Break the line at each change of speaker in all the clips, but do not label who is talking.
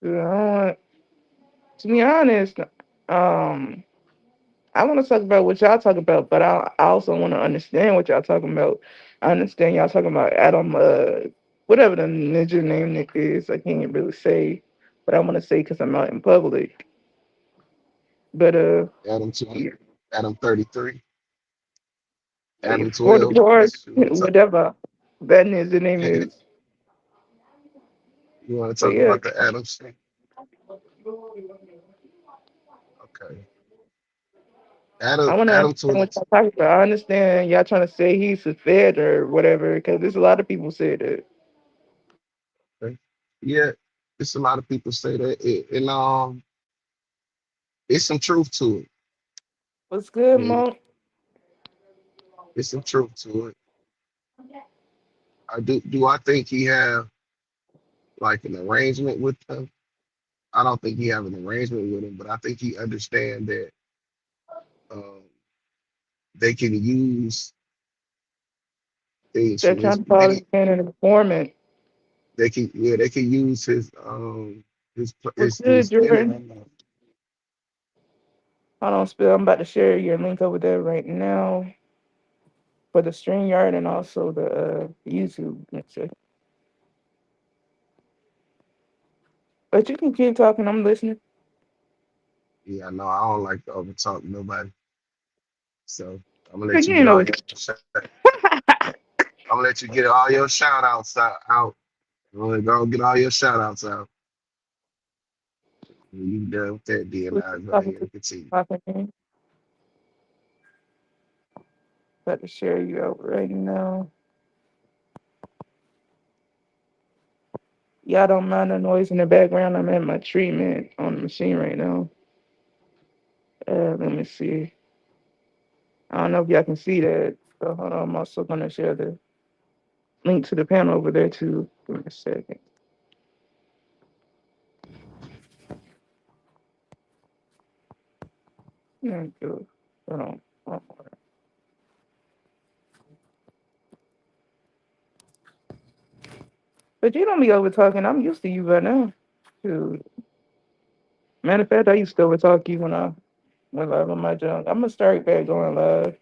I want, to be honest, um, I want to talk about what y'all talk about, but I also want to understand what y'all talking about. I understand y'all talking about Adam, whatever the ninja name Nick is. I can't really say, but I want to say because I'm out in public. But
Adam 20,
yeah,
Adam 33, Adam 12.
44,
That's what you want to talk.
whatever that ninja name is.
You want to
But
talk
yeah,
about the Adams thing? Okay.
I
Adam
want to
Adam
understand what
22.
y'all talking about. I understand y'all trying to say he's a fed or whatever, because there's a lot of people say that.
Okay. Yeah, it's a lot of people say that, and it's some truth to it.
What's good,
And
Monk?
it's some truth to it. I do. I think he have like an arrangement with them. I don't think he have an arrangement with him, but I think he understand that um, they can use things
They're
from his
trying to call
video.
his man an informant.
They can use
What's good,
his
Jordan?
interview.
Hold on, Spill. I'm about to share your link over there right now for the StreamYard and also the YouTube. But you can keep talking. I'm listening.
Yeah, no, I don't like to overtalk nobody. So I'm gonna let you
You
get
know
all
what?
your I'm gonna let you get all your shout outs out. I'm gonna go get all your shout outs out. When you done with that, then
Who's
I'll go
talking
ahead
to
and continue.
talking? About to share you out right now. Y'all don't mind the noise in the background. I'm at my treatment on the machine right now. Let me see. I don't know if y'all can see that. So hold on. I'm also gonna share the link to the panel over there too. Give me a second. Yeah, good. Hold on. Hold on. But you don't be over talking. I'm used to you by now. Dude. Matter of fact, I used to over talk you when I went live on my junk. I'm gonna start back going live.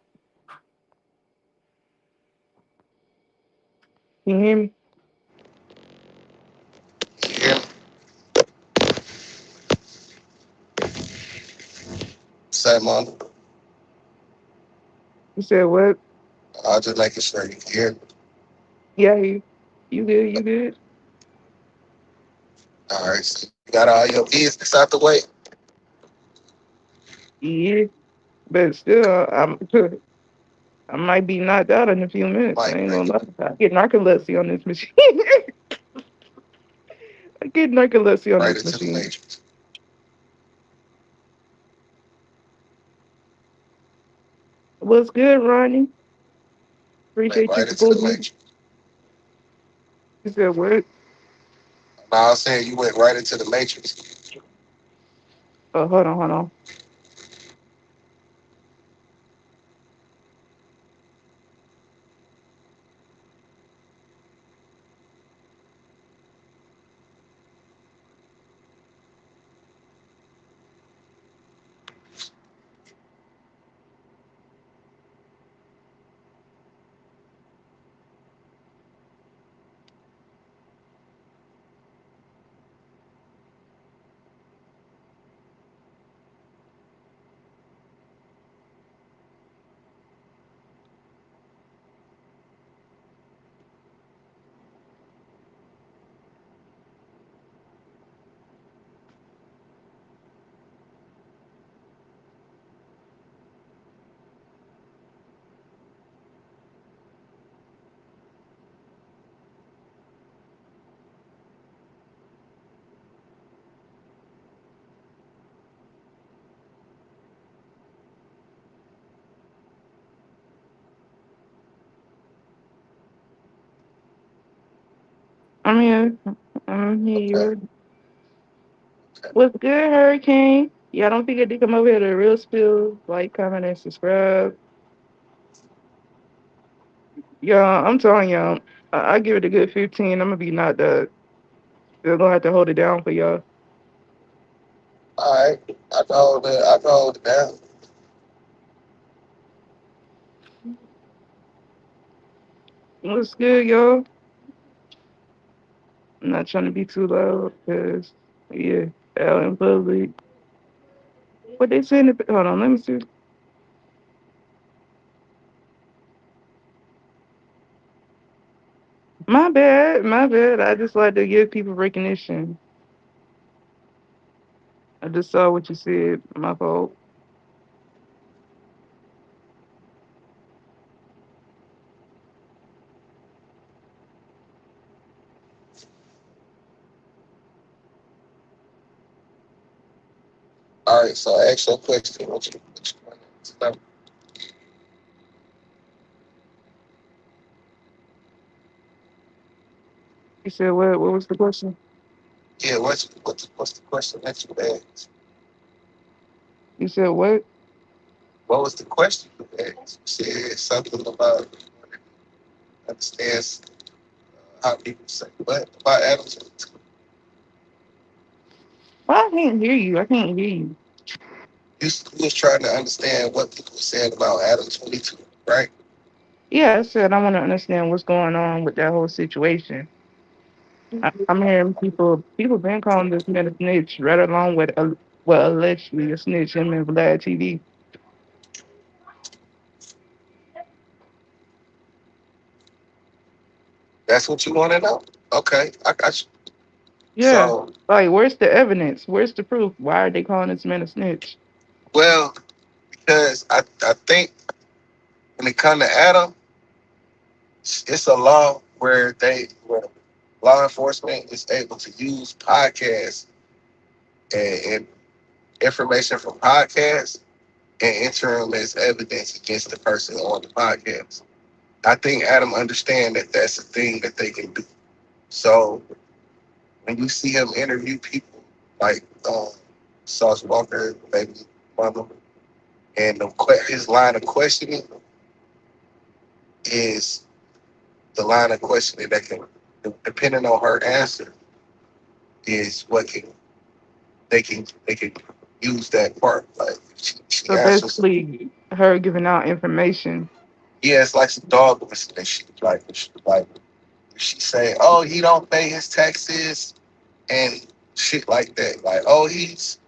Can you hear me?
Yeah, Simon,
You said what?
I'll just make it sure you hear.
Yeah, you good, you good.
All right, so you got all your business out the way.
Yeah. But still, I might be knocked out in a few minutes. I
Might
ain't
break
gonna
it.
lie. I get narcolepsy on this machine. I get narcolepsy on
Right
this
into the
machine.
matrix.
What's good, Ronnie?
Went
Appreciate you
right into the
supporting me.
matrix.
You said what?
Now I was saying you went right into the matrix.
Oh, hold on, hold on. I'm here. I'm
Okay.
here.
Okay.
What's good, Hurricane? Yeah, don't forget to come over here to Real Spill, like, comment, and subscribe. Yeah, I'm telling y'all, I give it a good 15. I'm gonna be knocked out. They're gonna have to hold it down for y'all.
All right, I can hold it. I can hold it down.
What's good, y'all? I'm not trying to be too loud, cause yeah, out in public. What they saying? Hold on, let me see. My bad, my bad. I just like to give people recognition. I just saw what you said. My fault.
All right, so actual question. What you want to know?
You said what? What was the question?
Yeah, what's the question that you asked?
You said what?
What was the question you asked? You said something about you want to understand how people say what about attitude.
Well, I can't hear you. I can't hear you.
You was trying to understand what people were saying about Adam 22, right?
Yeah, I said I want to understand what's going on with that whole situation. I'm hearing people been calling this man a snitch right along with well allegedly a snitch him and Vlad TV.
That's what you want to know. Okay, I got you.
Yeah,
So,
like where's the evidence? Where's the proof? Why are they calling this man a snitch?
well, because I think when it comes to Adam, it's a law where law enforcement is able to use podcasts and information from podcasts and enter them as evidence against the person on the podcast. I think Adam understand that that's a thing that they can do. So when you see him interview people like Sauce Walker, baby mother, and his line of questioning is the line of questioning that can, depending on her answer, is what can they can use that part. Like she
So
answers,
basically, her giving out information.
yeah, it's like some dog whistling. Like she say, oh, he don't pay his taxes and shit like that. Like, oh, he's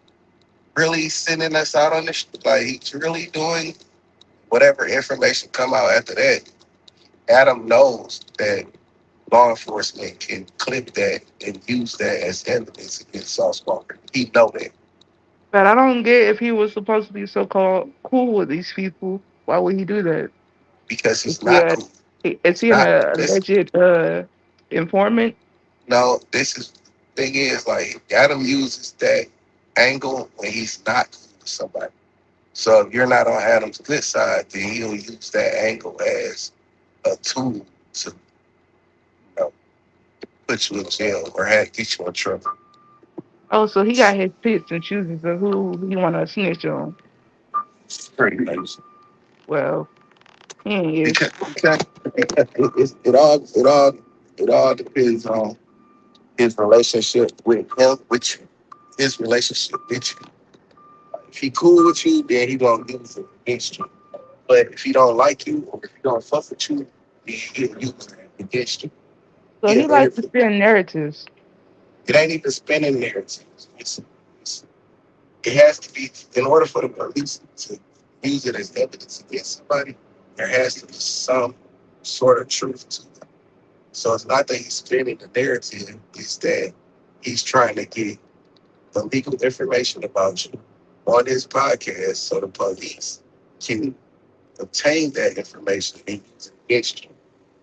really sending us out on this. Like, he's really doing whatever information come out after that. Adam knows that law enforcement can clip that and use that as evidence against Sauce Walker. He know that
But I don't get if he was supposed to be so called cool with these people. Why would he do that?
because
Is
he's
he
not
a
cool.
is
He's
he an
not. This
alleged informant?
no. This is thing is like Adam uses that angle when he's not cool with somebody. So if you're not on Adam's good side, then he'll use that angle as a tool to know, put you in jail or get you in trouble.
Oh, so he got his picks and chooses of who he want to snitch on.
Pretty much.
Well, he ain't
Because,
is.
because it all depends on his relationship with him, with you. His relationship with you. If he cool with you, then he gonna use it against you. But if he don't like you or if he don't fuck with you, then he'll use it against you.
So
He'll
he
interview.
likes to spin narratives.
It ain't even spinning narratives. It has to be in order for the police to use it as evidence against somebody. There has to be some sort of truth to it. So it's not that he's spinning the narrative; it's that he's trying to get the legal information about you on his podcast, so the police can obtain that information and use it against you.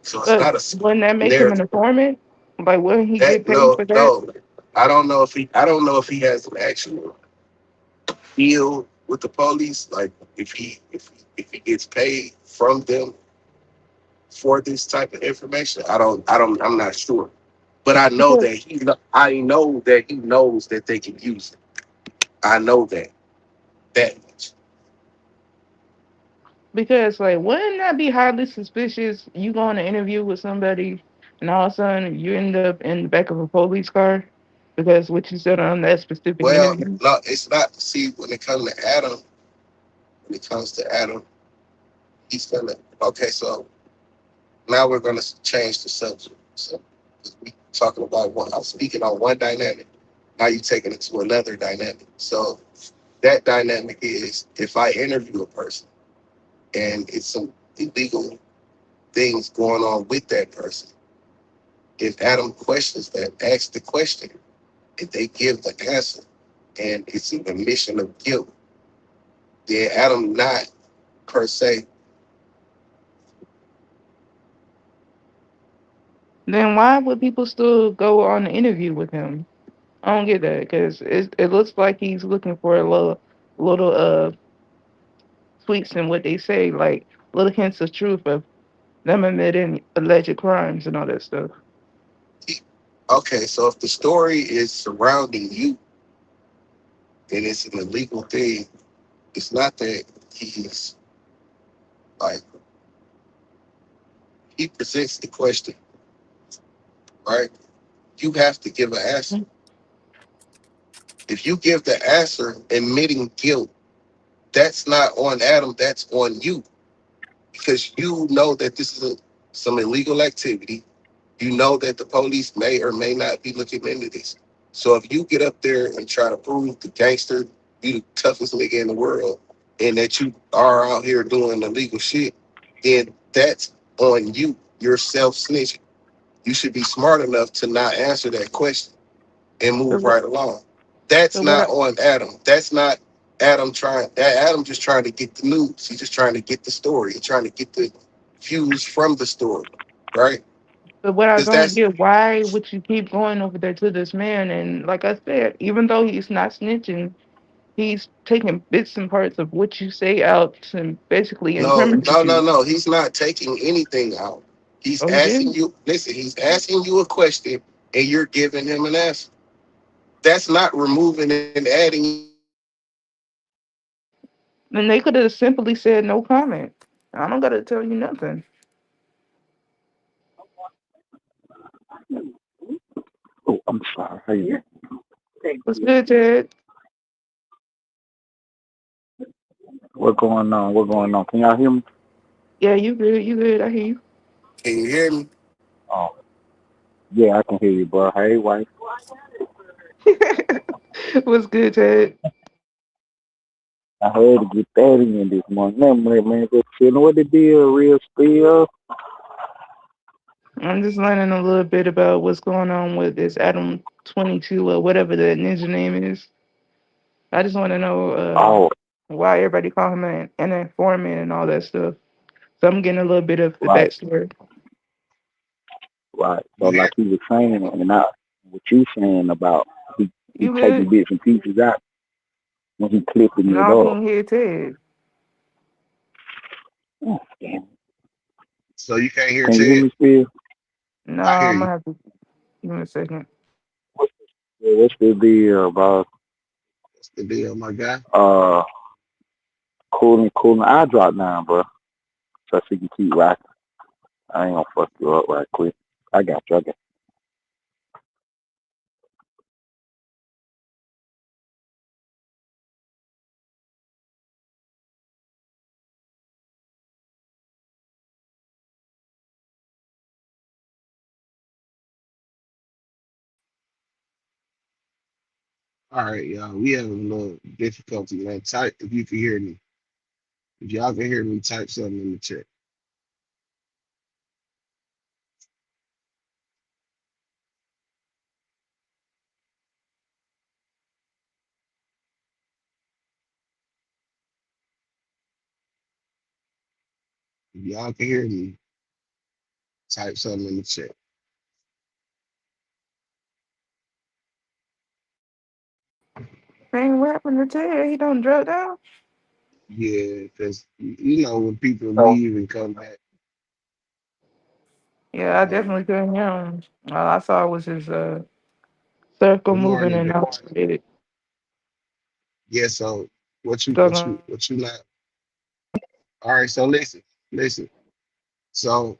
So it's
But
not a
wouldn't that make him an
narrative.
informant? Like, wouldn't he get
That
paid
no,
for that?
no. I don't know if he has an actual deal with the police, like if he gets paid from them for this type of information. I'm not sure, but
Because
I know that he knows that they can use it. I know that much.
because like, wouldn't that be highly suspicious? You go on an interview with somebody, and all of a sudden you end up in the back of a police car. Because what you said on that specific
Well,
interview.
no, it's not. See, when it comes to Adam, he's gonna. Okay, so now we're gonna change the subject. So 'cause we talking about one. I'm speaking on one dynamic. Now you taking it to another dynamic. So that dynamic is if I interview a person and it's some illegal things going on with that person. If Adam questions that, asks the question, if they give the answer, and it's an admission of guilt, then Adam not per se.
Then why would people still go on the interview with him? I don't get that because it looks like he's looking for a little tweaks in what they say, like little hints of truth of them admitting alleged crimes and all that stuff.
Okay, so if the story is surrounding you and it's an illegal thing, it's not that he's like he presents the question, right? You have to give an answer. If you give the answer admitting guilt, that's not on Adam, that's on you. Because you know that this is some illegal activity. You know that the police may or may not be looking into this. So if you get up there and try to prove the gangster, you the toughest nigga in the world, and that you are out here doing illegal shit, then that's on you. You're self snitching. You should be smart enough to not answer that question and
So,
move right along. That's
so what?
not on Adam. That's not Adam trying. Adam just trying to get the news. He's just trying to get the story. He's trying to get the views from the story, right?
But what I
Because
don't
that's
get, why would you keep going over there to this man? And like I said, even though he's not snitching, he's taking bits and parts of what you say out to basically
no,
incriminate
no, no,
you.
no. He's not taking anything out. He's
Oh, he
asking
did.
you. Listen, he's asking you a question, and you're giving him an answer. That's not removing and adding
And they could have simply said no comment. I don't gotta tell you nothing.
Oh, I'm sorry. How you?
What's good, Ted?
What going on? What going on? Can y'all hear me?
Yeah, you good? You good? I hear
Can you hear me?
Oh, yeah, I can hear you, bro. Hey, wife.
you. What's good, Ted?
I heard to get that in this morning. Man, just chilling. What the deal? Real spill?
I'm just learning a little bit about what's going on with this Adam 22 or whatever the ninja name is. I just want to know
Oh,
why everybody call him an informant and all that stuff. So I'm getting a little bit of the
right,
backstory.
right. So,
You hear?
like he was saying, and what you saying about he
You
taking
good?
bits and pieces out when he clipping
No,
it
I
up.
can't hear Ted.
Oh, damn.
So you can't hear
Can you hear
Ted?
me still?
No,
I hear
I'm
you.
gonna have to give me a second.
Yeah, what's the deal, bro?
That's the deal, my guy.
Uh, cooling. I drop down, bro, so she can keep rocking. I ain't gonna fuck you up right quick. I got you. I got
All right, y'all. We having a little difficulty, man. Type if you can hear me. If y'all can hear me, type something in the chat. If y'all can hear me, type something in the chat.
Man, what happened to Ted? He don't drop down?
Yeah, because you know when people
you.
leave and come back.
Yeah, I
Um,
definitely couldn't hear him. All I saw was his circle
good
moving
morning.
and I was it.
Yeah. So what you what
Talking.
you what you not? All right. So listen. So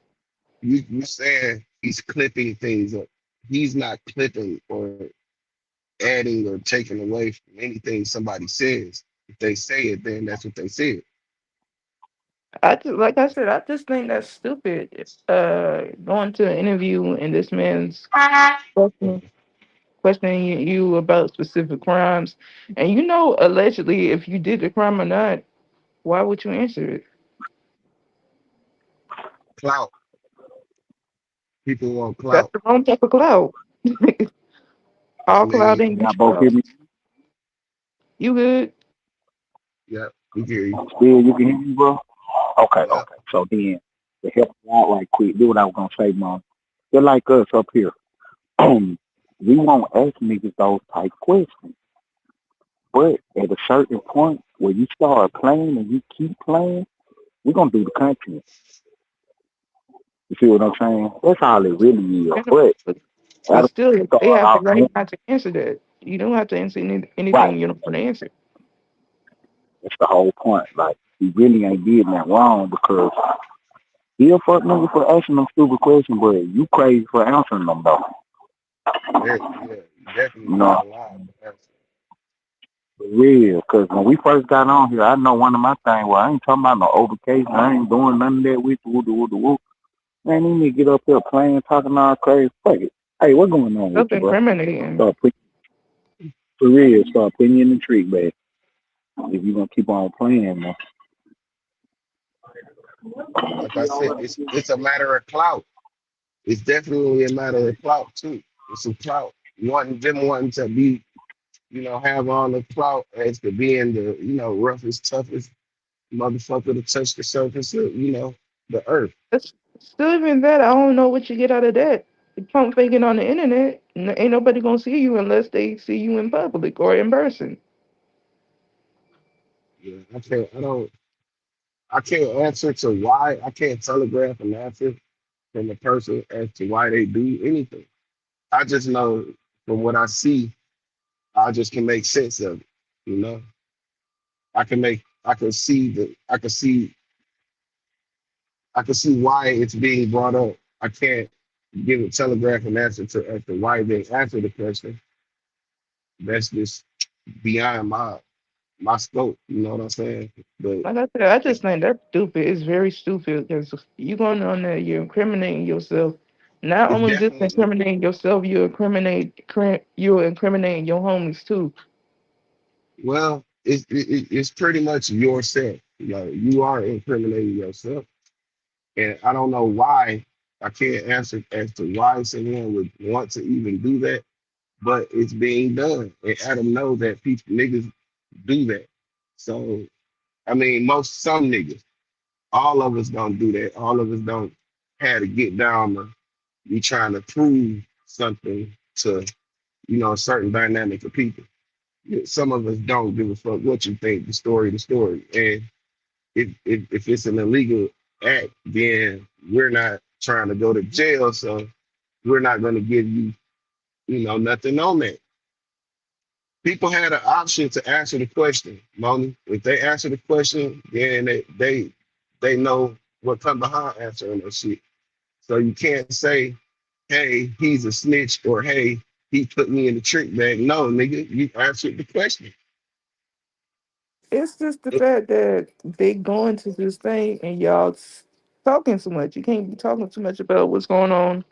you saying he's clipping things up. He's not clipping or adding or taking away from anything somebody says. If they say it, then that's what they said.
I just, like I said, I just think that's stupid. Going to an interview and this man's questioning, questioning you about specific crimes, and you know, allegedly, if you did the crime or not, why would you answer it?
Clout. People want
That's
clout.
the wrong type of cloud.
I
All cloud
mean,
ain't
Y'all
good
both hear
cloud.
me?
You good?
yeah, we hear you.
Still, you can hear me, bro? Okay,
Yeah.
okay. So then, to help you out right quick, do what I was gonna say, man. They're like us up here. We won't ask niggas those type questions. But at a certain point where you start playing and you keep playing, we're gonna do the content. You see what I'm saying? That's all it really is. But
But
that'll
still,
start
they have the
off
right not to answer that. You don't have to answer
right.
anything you don't want to answer.
That's the whole point. Like he really ain't did nothing wrong because he'll fuck nigga for asking them stupid questions, but you crazy for answering them though.
Yeah, you definitely
You
out
know,
of line.
for real. Cause when we first got on here, I know one of my things. Well, I ain't talking about no overcation. I ain't doing none of that with the woo. Man, you need to get up there playing, talking all crazy. Fuck it. Hey, what's going on with
Self
you, bro?
incriminating.
Start putting for real. Start putting you in the trick bag. If you gonna keep on playing, man.
Like I said, it's a matter of clout. It's definitely a matter of clout too. It's a clout. Wanting to be, have all the clout as to being the, roughest, toughest motherfucker to touch the surface of, the earth.
That's still even that. I don't know what you get out of that. You pump faking on the internet, ain't nobody gonna see you unless they see you in public or in person.
Yeah, I can't answer to why. I can't telegraph an answer from a person as to why they do anything. I just know from what I see, I just can make sense of it. You know, I can see why it's being brought up. I can't give a telegraph an answer to as to why they answer the question. That's just beyond my scope. You know what I'm saying? But
Like I said, I just think that's stupid. It's very stupid because you going on there, you're incriminating yourself. Not
it's
only just
definitely
incriminating yourself, you're incriminating your homies too.
well, it's pretty much yourself. You are incriminating yourself, and I don't know why. I can't answer as to why someone would want to even do that, but it's being done. And Adam know that people niggas do that. So I mean, some niggas, all of us don't do that. All of us don't have to get down to be trying to prove something to a certain dynamic of people. Some of us don't give a fuck what you think. The story. And if it's an illegal act, then we're not trying to go to jail. So we're not going to give you nothing on that. People had an option to answer the question, Moni. If they answer the question, then they know what come behind answering that shit. So you can't say, hey, he's a snitch, or hey, he put me in the trick bag. No, nigga, you answered the question.
It's just the
It-
fact that they go into this thing and y'all talking too much. You can't be talking too much about what's going on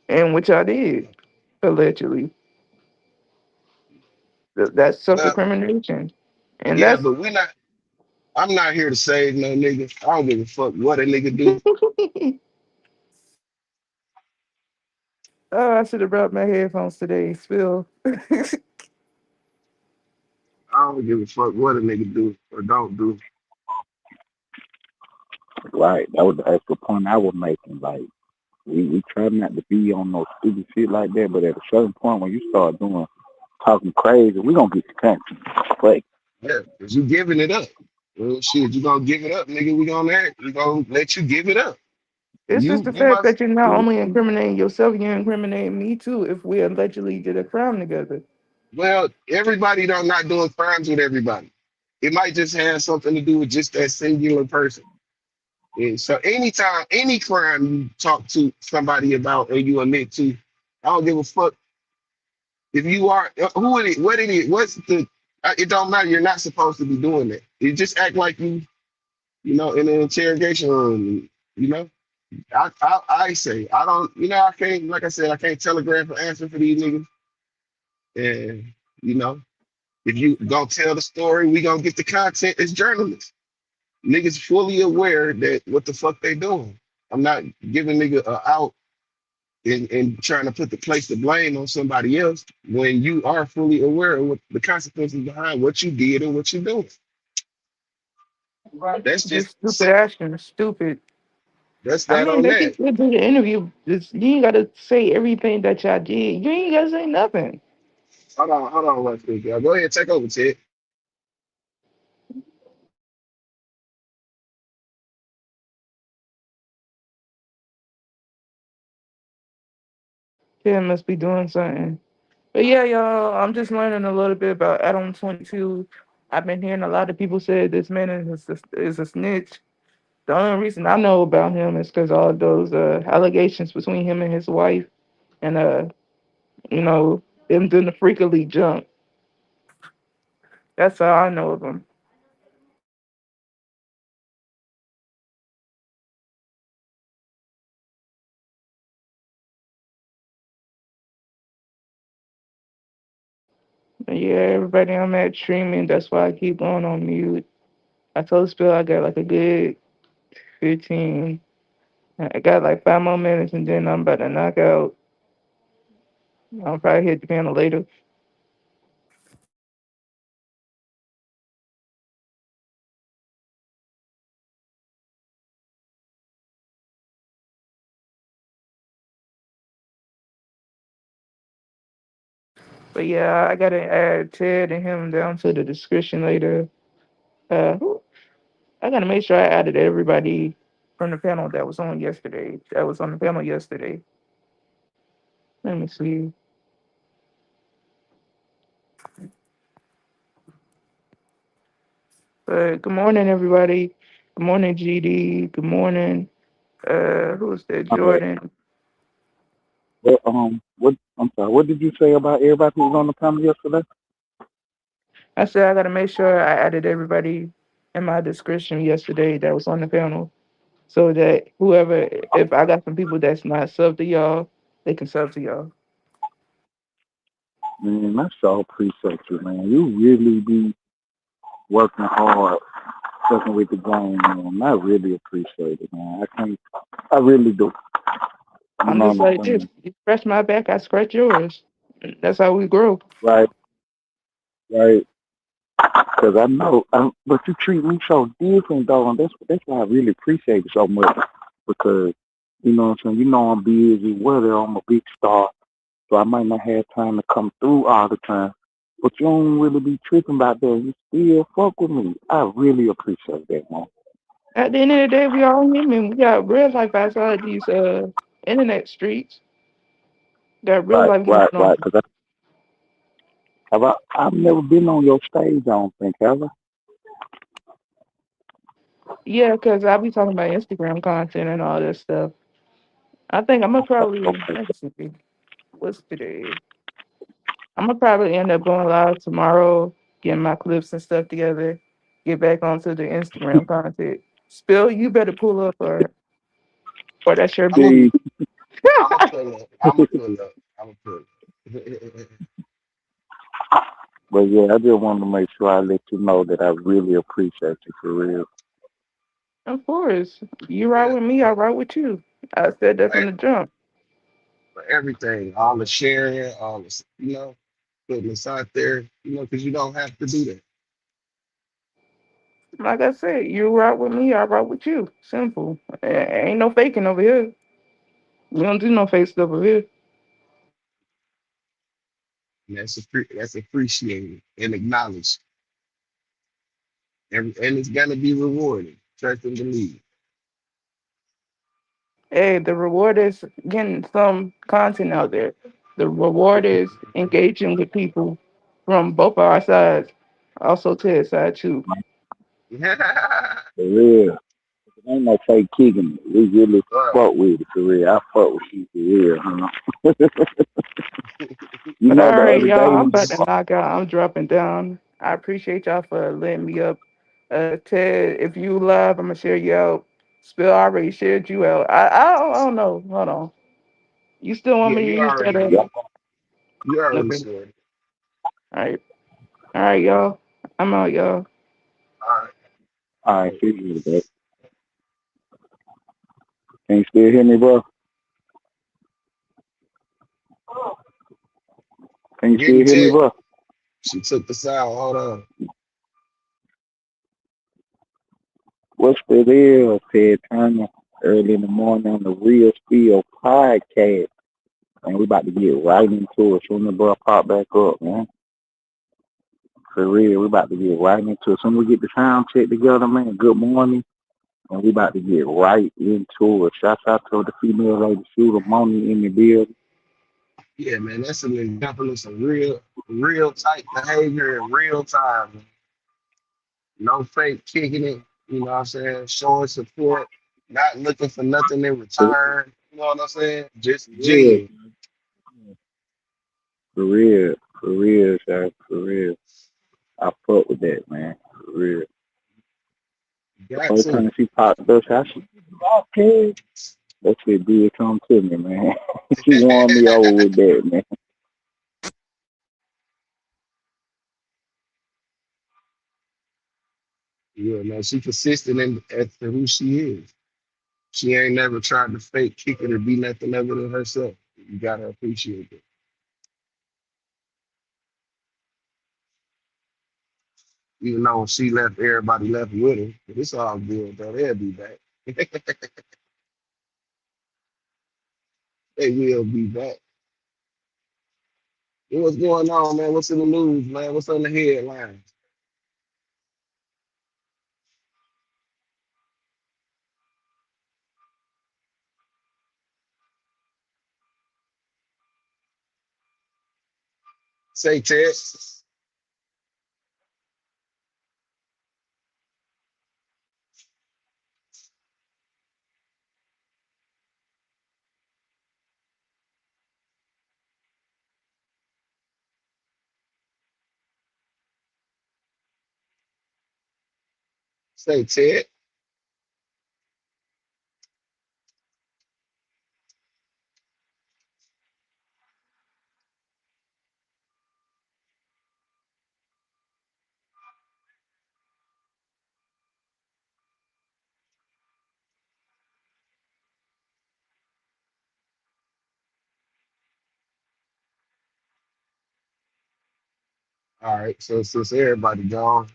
and what y'all did allegedly. That's self
well,
incrimination, and
yeah,
that's
but I'm not here to save no nigga. I don't give a fuck what a nigga do.
oh, I should have brought my headphones today. Spill.
I don't give a fuck what a nigga do or don't do.
Right. That was the extra point I was making. Like we try not to be on no stupid shit like that, but at a certain point when you start doing talking crazy, we gonna get the country. Like
Yeah, cause you giving it up. Well, shit, you gonna give it up, nigga. We gonna let you give it up.
It's just
You
the
you
fact
must.
that you're not only incriminating yourself, you're incriminating me too. If we allegedly did a crime together,
Well, everybody don't not doing crimes with everybody. It might just have something to do with just that singular person. And so anytime, any crime you talk to somebody about and you admit to, I don't give a fuck If you are who it is, what it is, what's the it don't matter. You're not supposed to be doing that. You just act like you know, in an interrogation room. You know, I say I don't. You know, I can't. Like I said, I can't telegraph an answer for these niggas. And you know, if you gonna tell the story, we gonna get the content as journalists. Niggas fully aware that what the fuck they doing. I'm not giving nigga a out and trying to put the place to blame on somebody else when you are fully aware of what the consequences behind what you did and what you're doing. That's
Just
just
stupid action, stupid.
that's
I
that
mean,
on
they can
that.
still do the interview. Just, you ain't gotta say everything that y'all did. You ain't gotta say nothing.
Hold on, one quick, y'all. Go ahead, take over, Ted.
Kid must be doing something. But yeah, y'all, I'm just learning a little bit about Adam 22. I've been hearing a lot of people say this man is a snitch. The only reason I know about him is because all those allegations between him and his wife, and you know, them doing the freakily jump. That's all I know of him. But yeah, everybody I'm at streaming. That's why I keep going on mute. I told Spill I got like a good 15. I got like 5 more minutes, and then I'm about to knock out. I'll probably hit the panel later. But yeah, I gotta add Ted and him down to the description later. I gotta make sure I added everybody from the panel that was on yesterday. That was on the panel yesterday. Let me see. Good morning, everybody. Good morning, GD. Good morning. Who's that?
My bad.
Jordan.
What? I'm sorry. What did you say about everybody who was on the panel yesterday?
I said I gotta make sure I added everybody in my description yesterday that was on the panel, so that whoever, if I got some people that's not sub to y'all, they can sub to y'all.
Man, I so appreciate you, man. You really be working hard, fucking with the game, man. I really appreciate it, man. I can't. I really do. You
I'm
know
just
what
like
I'm
this.
saying?
You scratch my back, I scratch yours. That's how we grow.
Right, right. Because I know, but you treat me so different, though, and that's why I really appreciate it so much. Because you know what I'm saying. You know I'm busy. Whether I'm a big star, so I might not have time to come through all the time. But you don't really be tripping about that. You still fuck with me. I really appreciate that, man.
At the end of the day, we all human. We got real life outside these internet streets. Got real
Right,
life going
right,
on.
right. Because I've never been on your stage. I don't think, have I?
Yeah, because I be talking about Instagram content and all this stuff. I think I'm gonna probably,
Okay.
let's see, what's today? I'm gonna probably end up going live tomorrow, getting my clips and stuff together, get back onto the Instagram content. Spill, you better pull up, or that's your
I'm a
See,
baby.
I'm a pull up. I'm a pull up. I'm a pull up.
but yeah, I just wanted to make sure I let you know that I really appreciate you for real.
Of course, you ride
Yeah,
with me, I ride with you. I said that from
for
the jump.
for everything, all the sharing, all the putting this out there, because you don't have to do that.
Like I said, you ride with me, I ride with you. Simple. Ain't no faking over here. We don't do no fake stuff over here.
And that's appreciated and acknowledged, and it's gonna be rewarded. Trust and believe.
Hey, the reward is getting some content out there. The reward is engaging with people from both our sides, also Ted's side too.
For real. It ain't no fake kicking it. We really
Right.
fuck with it for real. I fuck with you for real, huh? You
But
know
all
the
right,
other day
y'all, I'm
when
about to knock out. I'm dropping down. I appreciate y'all for letting me up. Ted, if you live, I'm gonna share you out. Spill I already shared you out. I don't know. Hold on. You still want
Yeah,
me to
you
use that?
already
yeah,
did. You already
Okay.
said.
All right. All right, y'all. I'm out, y'all.
All
all right,
right.
figure it out. Can you still hear me, bro? Can you
Get
still
me,
hear me,
Ted.
bro?
She took the sound. Hold on.
What's the deal? Said Turner early in the morning on the Real Spill podcast. And we about to get right into it. Soon the bro pop back up, man. For real, we about to get right into it. Soon we get the sound check together, man. Good morning. And we about to get right into it. Shout out to the female lady shooter, Moni in the building.
Yeah, man, that's an example of some real type behavior in real time. No fake kicking it, you know what I'm saying? Showing support, not looking for nothing in
For
return. You know what I'm saying? Just
real,
genuine.
for real, for real, sir, for real. I fuck with that, man. For real. The
Got
first
to.
time she popped up, I said, okay. That shit did come to me, man. She won me over with that, man.
Yeah, man, she consistent in as to who she is. She ain't never tried to fake kick it or be nothing other than herself. You gotta appreciate it. Even though she left, everybody left with her. But it's all good, though. They'll be back. They will be back. Hey, what's going on, man? What's in the news, man? What's on the headlines? Say, Ted. Say, Ted. All right, so since everybody gone,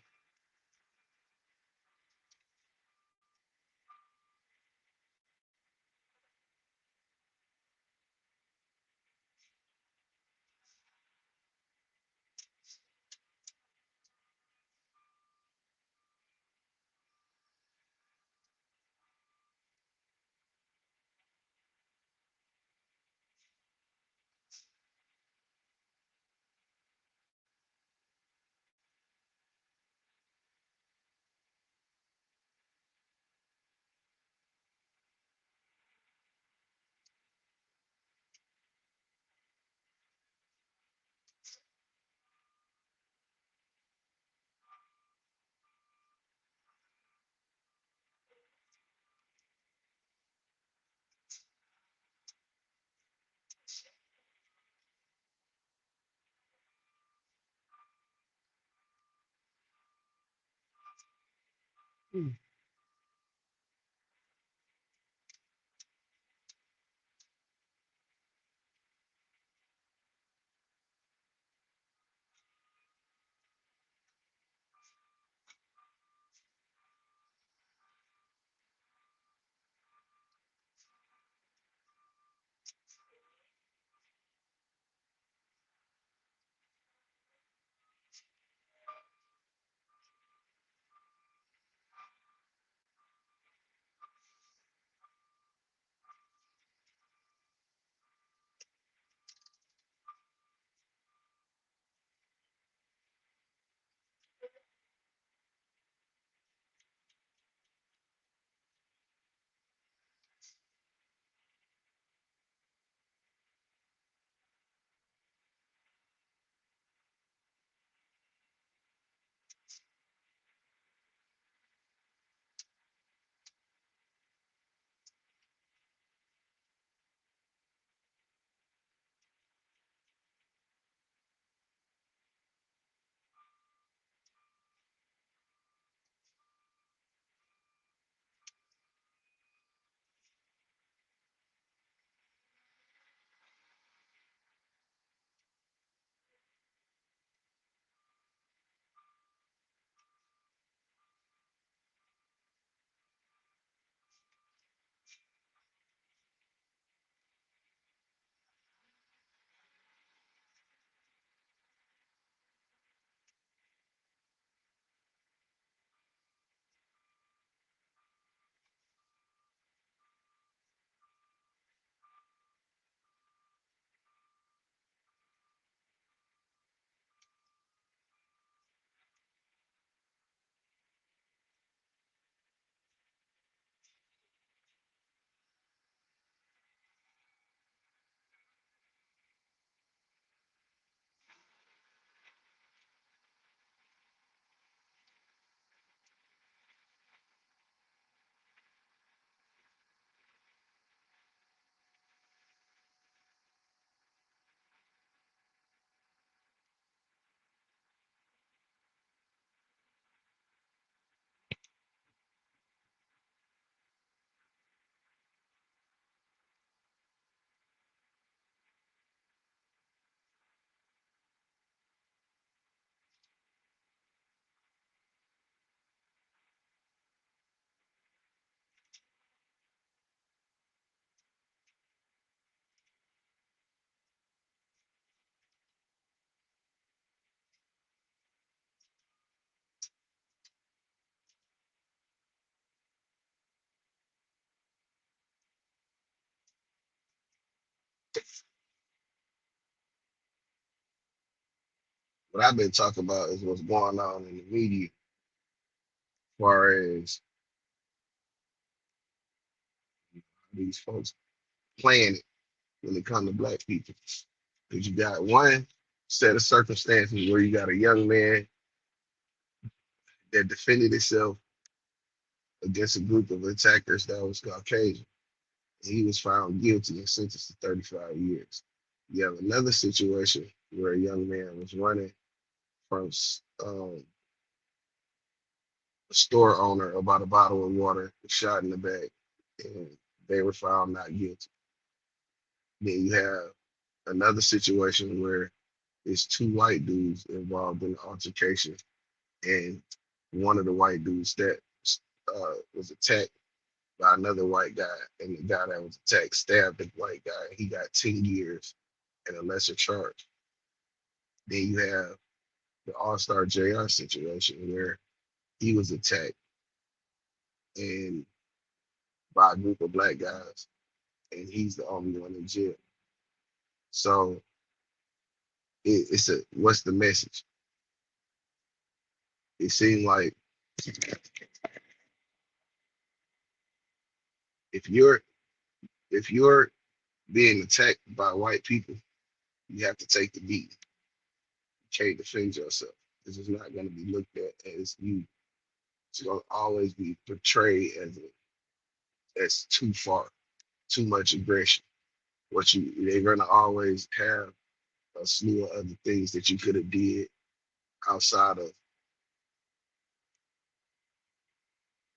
What I've been talking about is what's going on in the media, as far as these folks playing it when it comes to black people. Because you got one set of circumstances where you got a young man that defended himself against a group of attackers that was Caucasian. And he was found guilty and sentenced to 35 years. You have another situation where a young man was running from a store owner about a bottle of water, shot in the back, and they were found not guilty. Then you have another situation where it's two white dudes involved in the altercation, and one of the white dudes that was attacked by another white guy, and the guy that was attacked stabbed the white guy. He got 10 years and a lesser charge. Then you have the All Star JR situation where he was attacked and by a group of black guys, and he's the only one in jail. So it's a what's the message? It seemed like if you're if you're being attacked by white people, you have to take the beat. You can't defend yourself. This is not going to be looked at as you. It's going to always be portrayed as too far, too much aggression. What you they're going to always have a slew of other things that you could have did outside of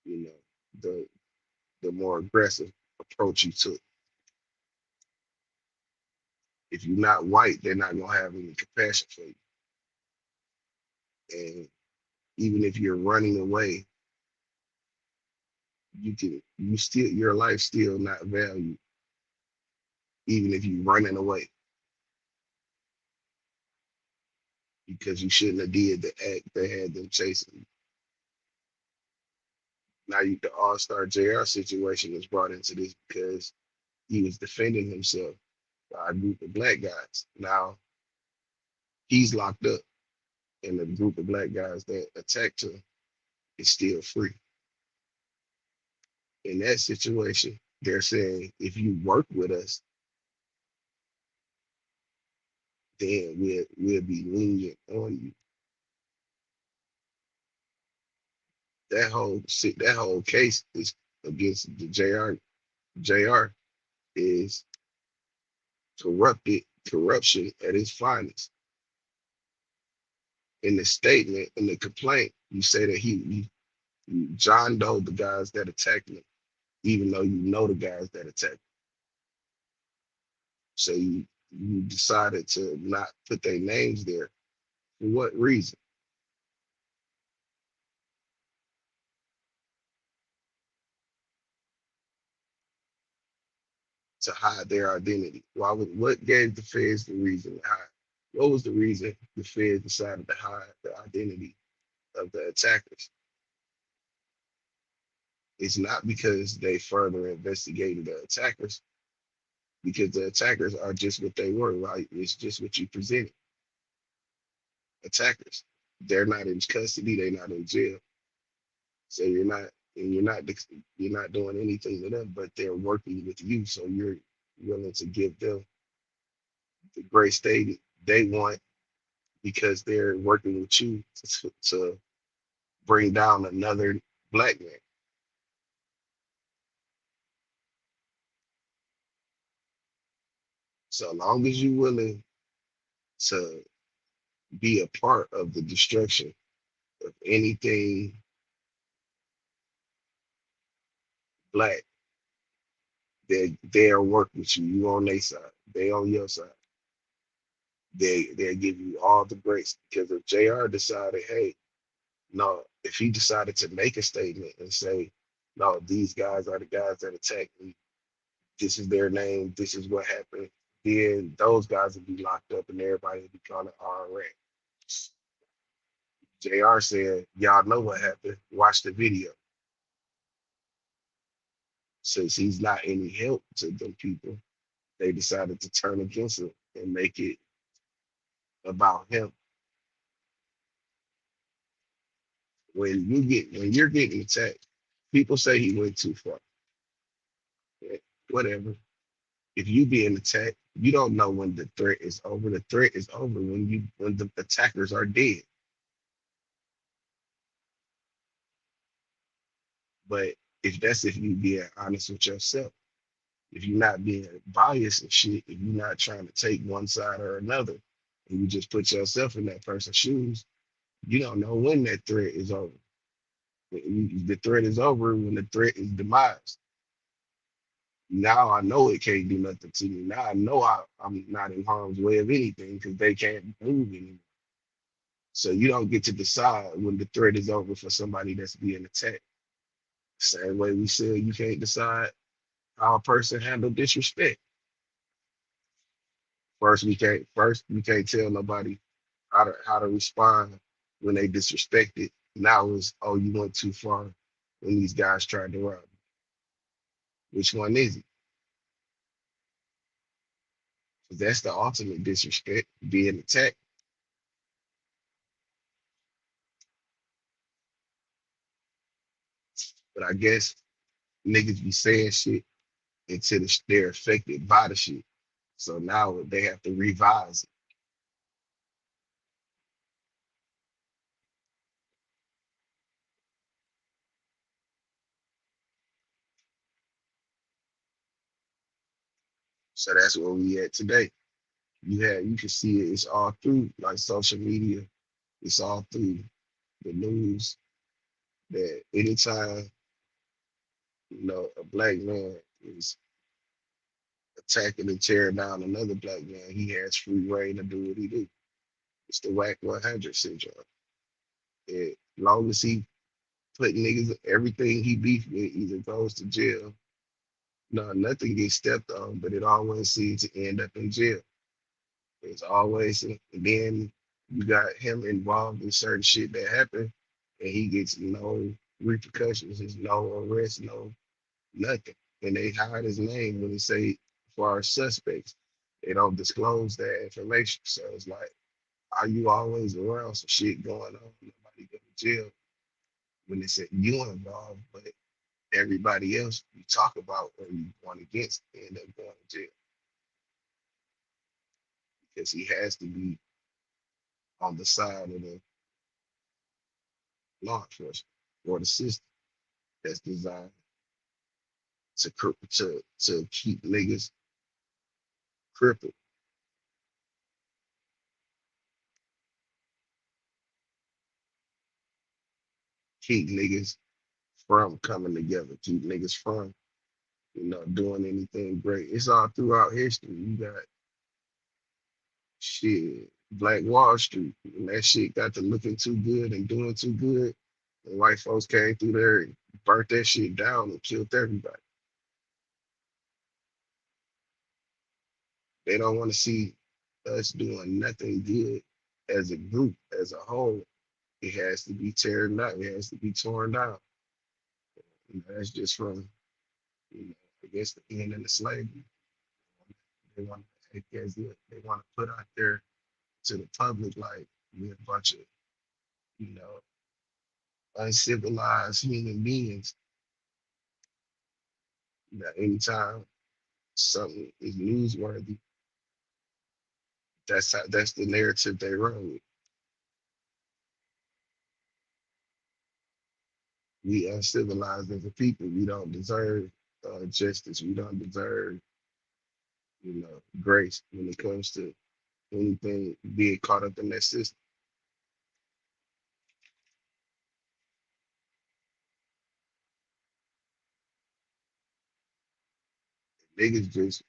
you know the the more aggressive approach you took. If you're not white, they're not gonna have any compassion for you. And even if you're running away, you still your life still not valued, even if you're running away because you shouldn't have did the act that had them chasing you. Now the All Star JR situation was brought into this because he was defending himself by a group of black guys. Now he's locked up, and the group of black guys that attacked him is still free. In that situation, they're saying if you work with us, then we'll be lenient on you. That whole case is against the JR is corruption at its finest. In the statement, in the complaint, you say that you John Doe the guys that attacked him, even though you know the guys that attacked him. So you decided to not put their names there. For what reason? To hide their identity. What gave the feds the reason to hide? What was the reason the feds decided to hide the identity of the attackers? It's not because they further investigated the attackers, because the attackers are just what they were, right? It's just what you presented. Attackers. They're not in custody, they're not in jail. So you're not doing anything to them, but they're working with you. So you're willing to give them the grace they want because they're working with you to bring down another black man. So long as you're willing to be a part of the destruction of anything black, they'll work with you. You on their side, they on your side. They'll give you all the grace because if JR decided, hey, no, if he decided to make a statement and say, no, these guys are the guys that attacked me, this is their name, this is what happened, then those guys would be locked up and everybody would be calling RRA. JR said, y'all know what happened. Watch the video. Since he's not any help to them people, they decided to turn against him and make it about him. When you're getting attacked, people say he went too far. Yeah, whatever. If you being attacked, you don't know when the threat is over. The threat is over when the attackers are dead. But if you being honest with yourself, if you're not being biased and shit, if you're not trying to take one side or another, and you just put yourself in that person's shoes, you don't know when that threat is over. The threat is over when the threat is demised. Now I know it can't do nothing to me. Now I know I'm not in harm's way of anything because they can't move anymore. So you don't get to decide when the threat is over for somebody that's being attacked. Same way we said you can't decide how a person handle disrespect. First we can't tell nobody how to respond when they disrespected. Now it's, oh, you went too far when these guys tried to rob you. Which one is it? 'Cause that's the ultimate disrespect, being attacked. But I guess niggas be saying shit until they're affected by the shit. So now they have to revise it. So that's where we at today. You can see it, it's all through like social media, it's all through the news that anytime, a black man is attacking and tearing down another black man, he has free reign to do what he do. It's the whack 100 syndrome. Long as he put niggas, everything he beef with either goes to jail. No, nothing gets stepped on, but it always seems to end up in jail. It's always, and then you got him involved in certain shit that happened, and he gets no repercussions, there's no arrest, no nothing. And they hide his name when they say for our suspects. They don't disclose that information. So it's like, are you always around some shit going on? Nobody go to jail when they say you involved, but everybody else you talk about or you going against end up going to jail because he has to be on the side of the law enforcement or the system that's designed to keep niggas crippled, keep niggas from coming together, keep niggas from doing anything great. It's all throughout history. You got shit, Black Wall Street, and that shit got to looking too good and doing too good. And white folks came through there and burnt that shit down and killed everybody. They don't want to see us doing nothing good as a group, as a whole. It has to be teared down. It has to be torn down. That's just from, I guess the end of the slavery. They want they want to put out there to the public like we're a bunch of, you know, uncivilized human beings. That anytime something is newsworthy, that's the narrative they run with. We uncivilized as a people. We don't deserve justice. We don't deserve, grace when it comes to anything being caught up in that system. Niggas just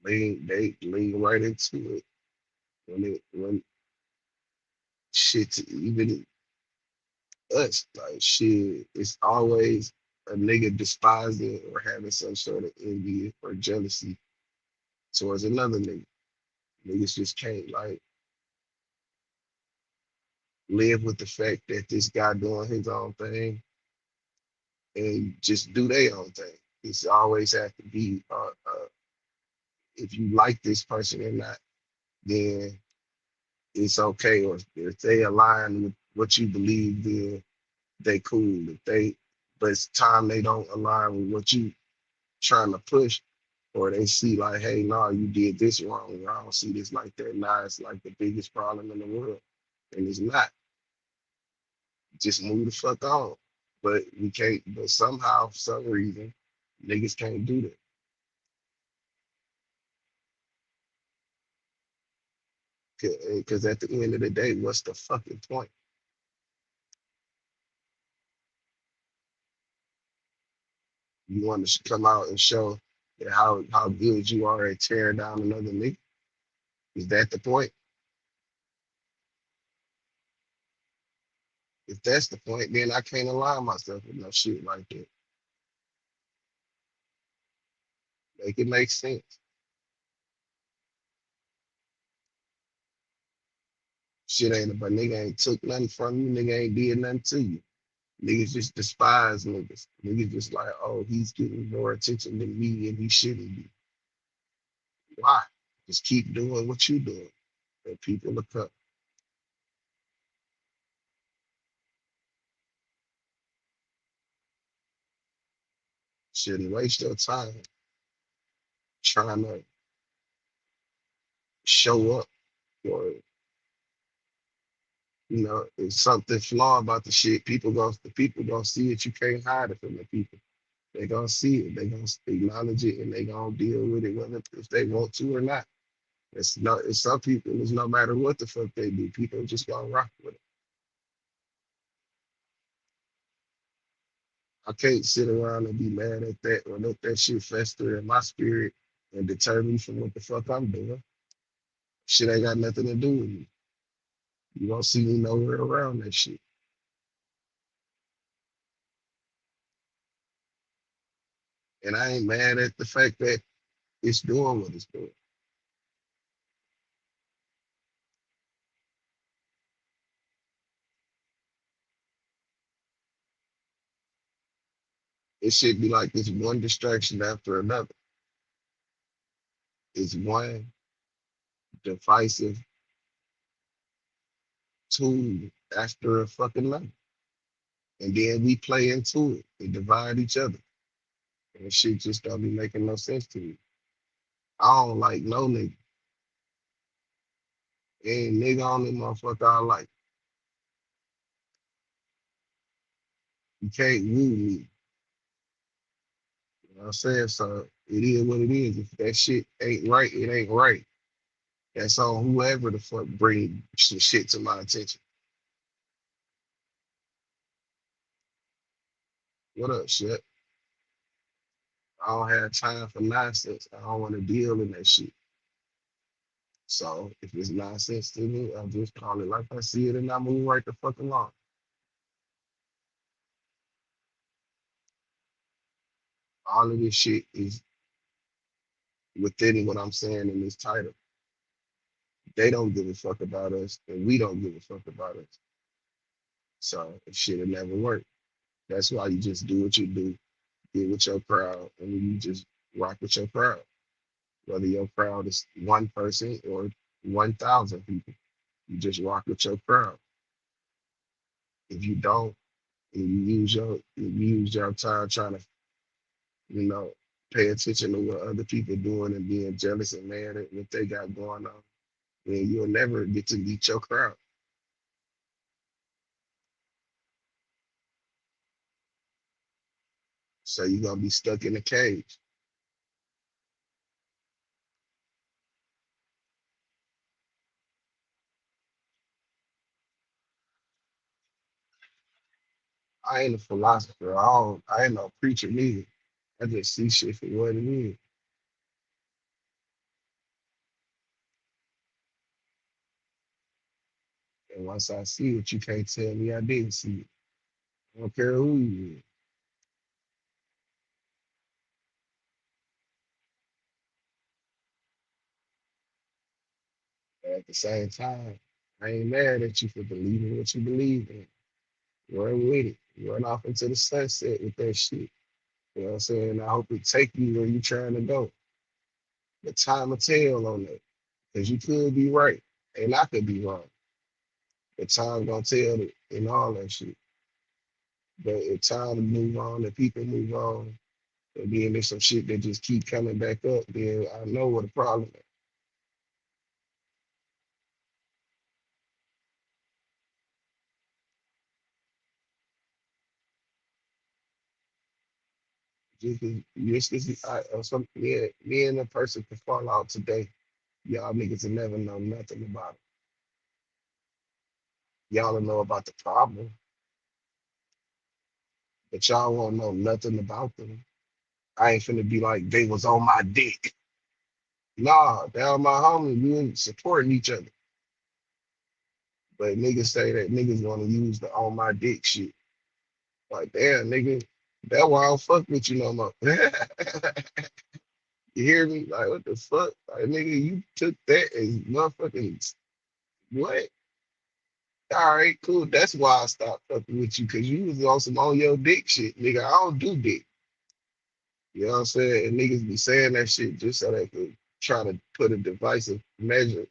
lean right into it when shit even us like shit. It's always a nigga despising or having some sort of envy or jealousy towards another nigga. Niggas just can't like live with the fact that this guy doing his own thing and just do their own thing. It's always have to be if you like this person or not, then it's okay. Or if they align with what you believe in, they cool. If they, but it's time they don't align with what you trying to push, or they see like, hey, no, you did this wrong. I don't see this like that. Now it's like the biggest problem in the world, and it's not. Just move the fuck on. But we can't. But somehow, for some reason, niggas can't do that. Because at the end of the day, what's the fucking point? You want to come out and show that how good you are at tearing down another nigga? Is that the point? If that's the point, then I can't align myself with no shit like that. Make it make sense. Shit ain't but nigga ain't took nothing from you, nigga ain't did nothing to you. Niggas just despise niggas. Niggas just like, oh, he's getting more attention than me and he shouldn't be. Why? Just keep doing what you doing. And people look up. Shouldn't waste your time trying to show up, or if something flawed about the shit, the people gonna see it. You can't hide it from the people. They gonna see it. They gonna acknowledge it, and they gonna deal with it, whether if they want to or not. It's some people. It's no matter what the fuck they do. People just gonna rock with it. I can't sit around and be mad at that or let that shit fester in my spirit and deter me from what the fuck I'm doing. Shit ain't got nothing to do with me. You won't see me nowhere around that shit. And I ain't mad at the fact that it's doing what it's doing. It should be like this one distraction after another. It's one divisive tool after a fucking another. And then we play into it and divide each other. And shit just don't be making no sense to me. I don't like no nigga. Ain't nigga on this motherfucker I like. You can't woo me. You know what I'm saying? So it is what it is. If that shit ain't right, it ain't right. That's on whoever the fuck bring shit to my attention. What up, shit? I don't have time for nonsense. I don't want to deal in that shit. So if it's nonsense to me, I'll just call it like I see it and I move right the fuck along. All of this shit is within what I'm saying in this title. They don't give a fuck about us, and we don't give a fuck about us. So it should have never worked. That's why you just do what you do, get with your crowd, and you just rock with your crowd. Whether your crowd is one person or 1,000 people, you just rock with your crowd. If you don't, and you use your time trying to, you know, pay attention to what other people doing and being jealous and mad at what they got going on, then you'll never get to meet your crowd. So you're gonna be stuck in a cage. I ain't a philosopher. I ain't no preacher neither. I just see shit for what it is. And once I see it, you can't tell me I didn't see it. I don't care who you is. At the same time, I ain't mad at you for believing what you believe in. Run with it. Run off into the sunset with that shit. You know what I'm saying? I hope it take you where you trying to go. The time will tell on that. Because you could be right. And I could be wrong. The time gonna tell it. and all that shit. But it's time to move on, and people move on, and then there's some shit that just keep coming back up, then I know what the problem is. Some, yeah, me and a person can fall out today. Y'all niggas will never know nothing about it. Y'all will know about the problem, but y'all won't know nothing about them. I ain't finna be like they was on my dick. Nah, they are my homie. We ain't supporting each other. But niggas say that niggas wanna use the on my dick shit. Like, damn, nigga, that's why I don't fuck with you no more. You hear me? Like, what the fuck? Like, nigga, you took that as motherfucking what? All right, cool. That's why I stopped fucking with you, cause you was on some on your dick shit, nigga. I don't do dick. You know what I'm saying? And niggas be saying that shit just so they could try to put a divisive measure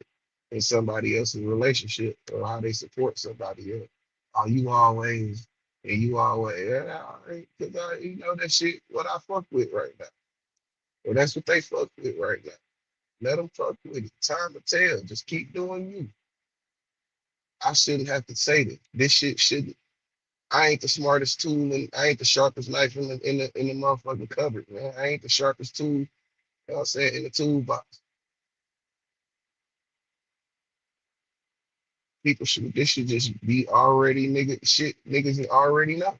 in somebody else's relationship or how they support somebody else. Oh, you always and you always, yeah, all right, cause you know that shit what I fuck with right now. Well, that's what they fuck with right now. Let them fuck with it. Time to tell. Just keep doing you. I shouldn't have to say that. This shit shouldn't. I ain't the smartest tool and I ain't the sharpest knife in the motherfucking cupboard, man. I ain't the sharpest tool, you know what I'm saying, in the toolbox. People should this should just be already nigga shit niggas already know.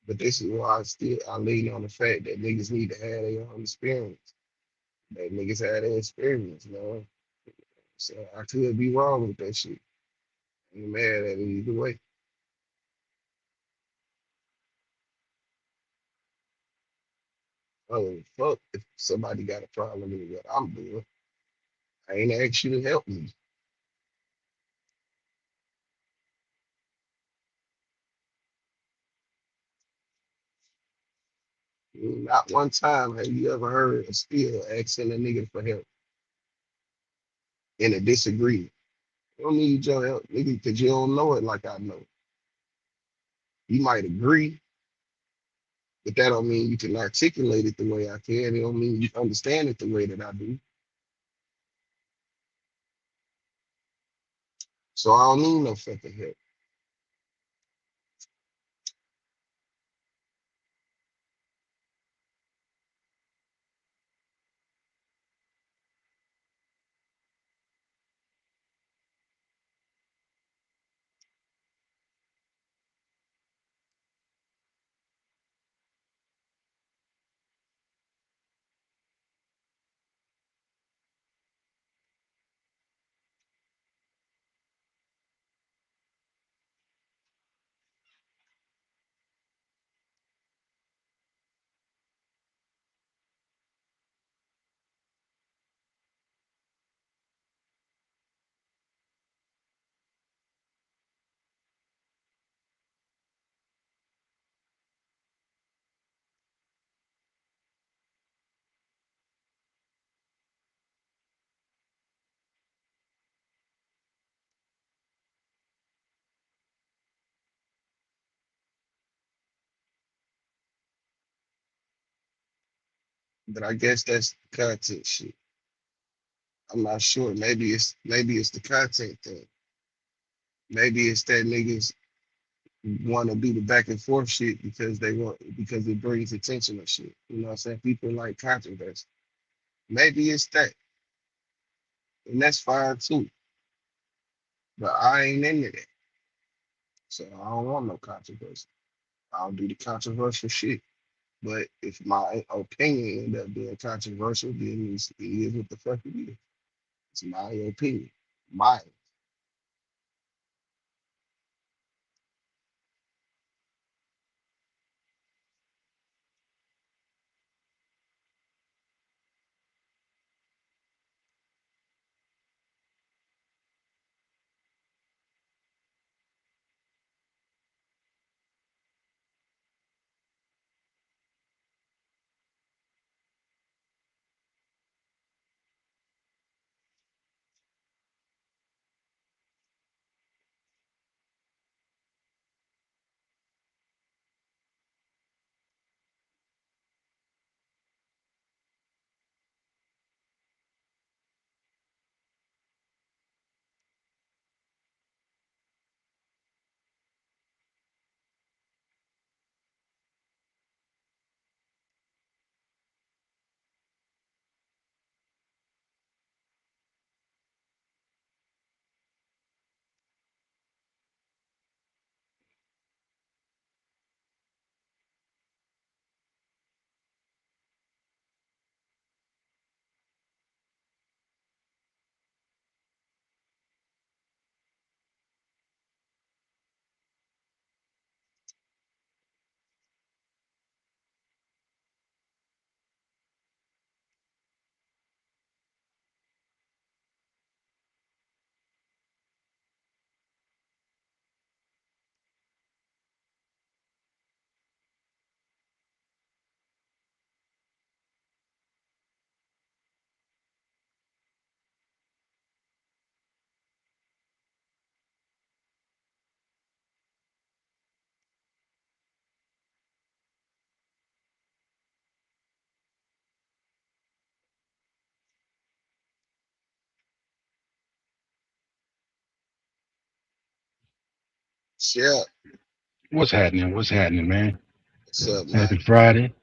But this is why I lean on the fact that niggas need to have their own experience. That niggas had their experience, man. So I could be wrong with that shit. I'm mad at it either way. Oh fuck if somebody got a problem with what I'm doing. I ain't asked you to help me. Not one time have you ever heard a still asking a nigga for help in a disagreement. I don't need your help, nigga, because you don't know it like I know. You might agree, but that don't mean you can articulate it the way I can. It don't mean you understand it the way that I do. So I don't need no fucking help. But I guess that's content shit. I'm not sure. Maybe it's the content thing. Maybe it's that niggas want to do the back and forth shit because it brings attention and shit. You know what I'm saying? People like controversy. Maybe it's that. And that's fine too. But I ain't into that. So I don't want no controversy. I'll do the controversial shit. But if my opinion end up being controversial, then it is what the fuck it is. It's my opinion. Mine. Yeah,
What's happening? What's happening, man?
what's up, man?
Happy Friday.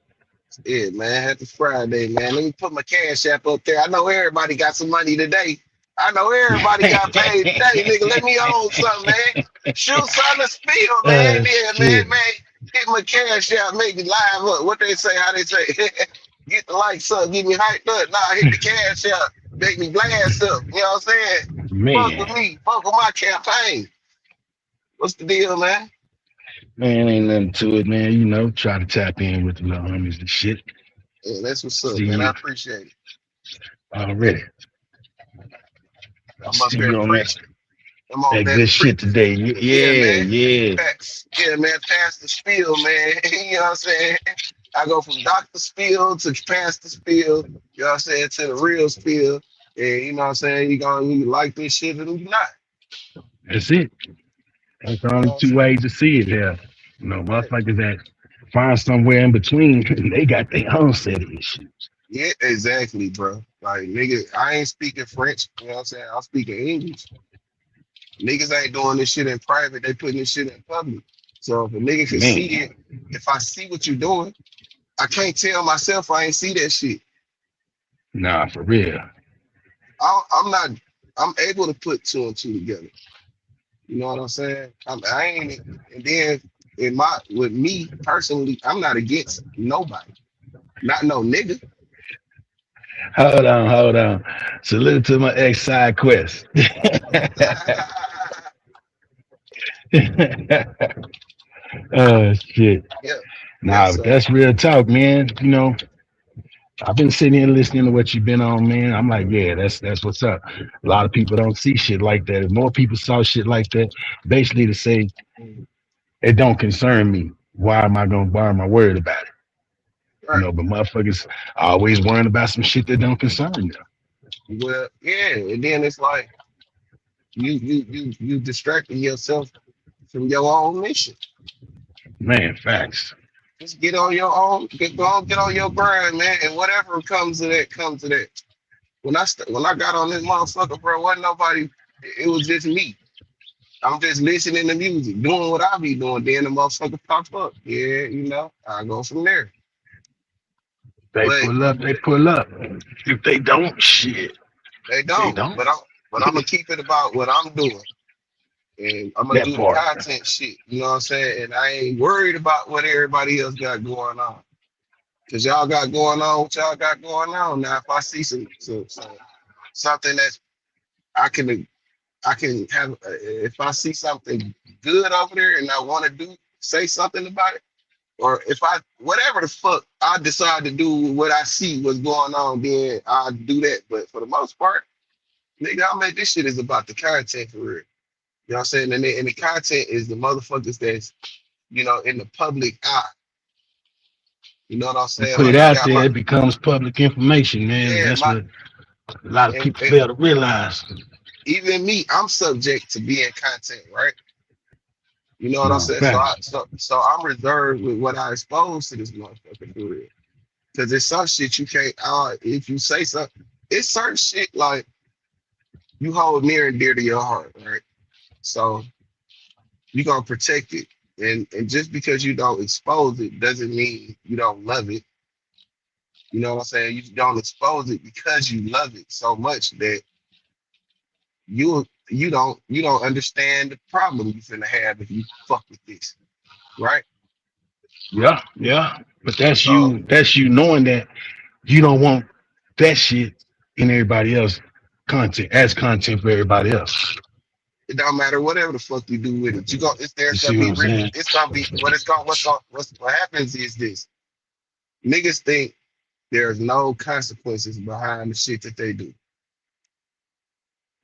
Yeah, man. Happy Friday, man. Let me put my cash app up there. I know everybody got some money today. I know everybody got paid today, nigga. Let me own something, man. Shoot something to spill, man. Yeah,
Shit.
man. Hit my cash out, make me live up. What they say? How they say? Get the likes up, get me hyped up. Nah, hit the cash out, make me blast up. You know what I'm saying? Fuck with
Man,
me. Fuck with my campaign. What's the deal, man?
man, ain't nothing to it, man. You know, try to tap in with the little homies and shit.
Yeah, that's what's up,
See
man. I
you
appreciate it.
already.
I'm up
See
here
you on
preaching. I'm on
that
that
good shit today.
Yeah,
Yeah,
man.
yeah.
Yeah, man. Pass the spiel, man. You know what I'm saying? I go from Dr. Spiel to Pastor Spiel, you know what I'm saying, to the real spiel. And you know what I'm saying? You like this shit or you not.
That's it. That's the
You know
only
what I'm
two
saying?
ways to see it here. You know,
Right.
motherfuckers that find somewhere in between, they got their own set of issues.
Yeah, exactly, bro. Like, nigga, I ain't speaking French. You know what I'm saying? I'm speaking English. Niggas ain't doing this shit in private. They putting this shit in public. So if a nigga can see
Man,
it, if I see what you're doing, I can't tell myself I ain't see that shit.
nah, for real.
I'm not. I'm able to put two and two together. You know what I'm saying? I ain't. And then with me personally, I'm not against nobody. Not no nigga.
Hold on, hold on. Salute to my ex side quest. Oh shit.
Yeah, yeah.
Nah, but
So
that's real talk, man. You know, I've been sitting here listening to what you've been on, man. I'm like, yeah, that's what's up. A lot of people don't see shit like that. If more people saw shit like that, basically to say it don't concern me. Why am I worried about it? You
right.
know, but motherfuckers always worrying about some shit that don't concern them.
Well, yeah. And then it's like you distracting yourself from your own mission.
Man, facts.
Just get on your own. Get on your grind, man. And whatever comes to that, comes to that. When I got on this motherfucker, bro, wasn't nobody. It was just me. I'm just listening to music, doing what I be doing. Then the motherfucker pop up. Yeah, I go from there.
They
But
pull up, they pull up. If they don't, shit,
they
they
don't.
don't.
But I'm gonna keep it about what I'm doing, and I'm gonna
That
do the
part.
content shit. You know what I'm saying? And I ain't worried about what everybody else got going on. Cause y'all got going on what y'all got going on. Now, if I see something that's I can I can have if I see something good over there and I want to say something about it, or if I whatever the fuck I decide to do with what I see what's going on, then I do that. But for the most part, nigga, I make this shit is about the content for real. You know what I'm saying? And the content is the motherfuckers that's in the public eye. You know what I'm
You
saying?
put it
Like I
out
got
there,
my
it becomes public information, man.
yeah
That's
my
what a lot of
and,
people
and
fail to realize.
even me, I'm subject to being content, right? You know what I'm
No,
saying? So
facts.
I'm reserved with what I expose to this motherfucker for real. Cause there's some shit you can't if you say something, it's certain shit like you hold near and dear to your heart, right? So you gonna protect it. And just because you don't expose it doesn't mean you don't love it. You know what I'm saying? You don't expose it because you love it so much that you don't understand the problem you finna have if you fuck with this, right?
Yeah, yeah. But
So
that's you knowing that you don't want that shit in everybody else content as content for everybody else.
it don't matter whatever the fuck you do with it.
You
There's gonna
see what
be
I'm saying?
it's gonna be what happens is this. Niggas think there's no consequences behind the shit that they do,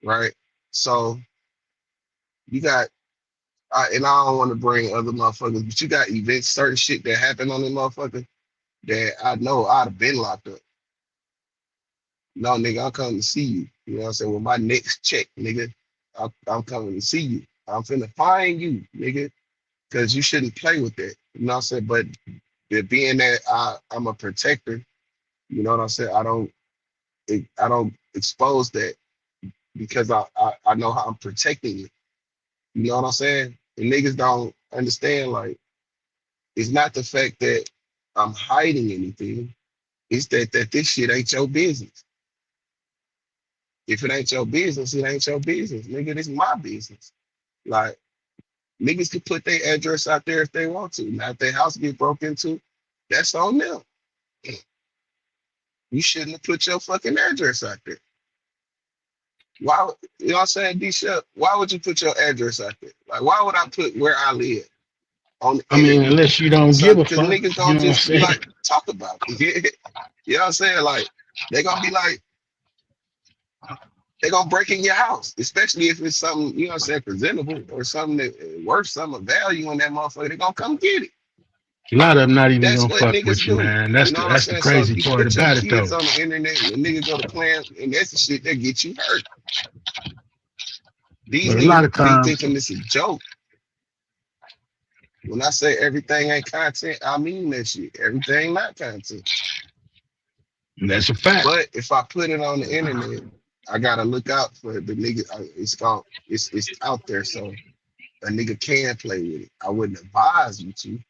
right? So you got and I don't want to bring other motherfuckers, but you got events, certain shit that happen on the motherfucker that I know I'd have been locked up. No, nigga, I'm coming to see you. You know what I'm saying? With my next check, nigga, I'm coming to see you. I'm finna find you, nigga, because you shouldn't play with that. You know what I'm saying? But being that I'm a protector, you know what I'm saying? I don't expose that because I know how I'm protecting it. You know what I'm saying? And niggas don't understand, like, it's not the fact that I'm hiding anything. It's that this shit ain't your business. If it ain't your business, it ain't your business. Nigga, this my business. Like, niggas can put their address out there if they want to. Now, if their house get broke into, that's on them. You shouldn't have put your fucking address out there. Why, you know what I'm saying, D-Shep? Why would you put your address out there? Like, why would I put where I live on the
I mean,
internet?
unless you don't
So,
give a
because
fuck,
niggas
you
gonna
know what I'm
just be
saying?
like, talk about it. You know what I'm saying? Like, they gonna be like, they gonna break in your house, especially if it's something, you know what I'm saying, presentable or something that worth some of value in that motherfucker. They gonna come get it.
A lot of them not even
That's
gonna
what
fuck
niggas
with you,
do.
man.
You know what I'm
That's the
saying? So if
crazy
you
part
put your
about it, though.
kids on the internet and the nigga go to playing, and that's the shit that get you hurt. These
But a lot
niggas
of
be
times,
thinking this is a joke. When I say everything ain't content, I mean that shit. Everything not content.
that's a fact.
But if I put it on the internet, I gotta look out for the nigga. It's out there, so a nigga can play with it. I wouldn't advise you to,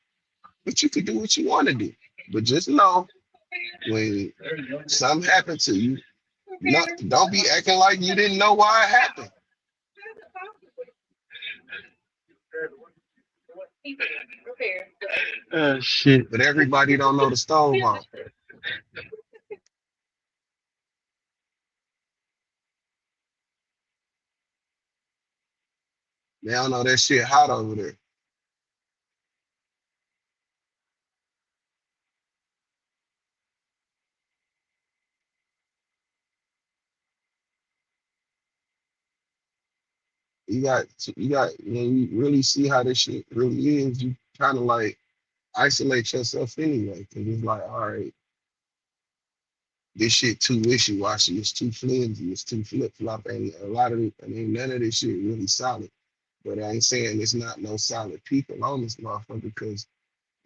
but you can do what you want to do. But just know when something happened to you, no, don't be acting like you didn't know why it happened.
Shit.
But everybody don't know the stove on. They don't know that shit hot over there. You got when you really see how this shit really is, you kind of like isolate yourself anyway. Cause it's like, all right, this shit too wishy-washy, it's too flimsy, it's too flip-flop, and a lot of it, I mean, none of this shit really solid. But I ain't saying there's not no solid people on this motherfucker because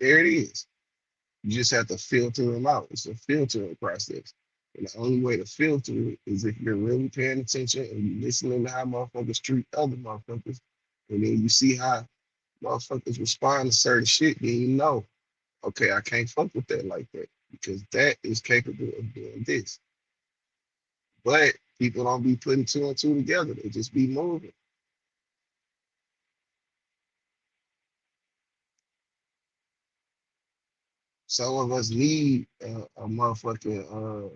there it is. You just have to filter them out. It's a filtering process. And the only way to filter it is if you're really paying attention and you listening to how motherfuckers treat other motherfuckers. And then you see how motherfuckers respond to certain shit, then you know, okay, I can't fuck with that like that because that is capable of doing this. But people don't be putting two and two together. They just be moving. Some of us need a motherfucking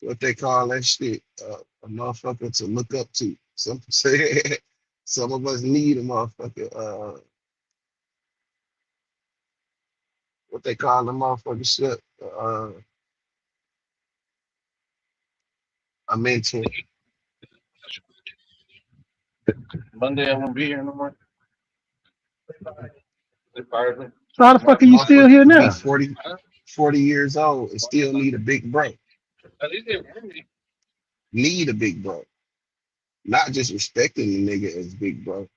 what they call that shit, a motherfucker to look up to. Some say some of us need a motherfucker, what they call the motherfucker shit, a mentor.
Monday I won't be here no more.
So how the fuck
A
are you still
motherfucker
here
could be
now?
40 years old and still need a big bro.
At least they warned me.
Need a big bro. Not just respecting the nigga as big bro.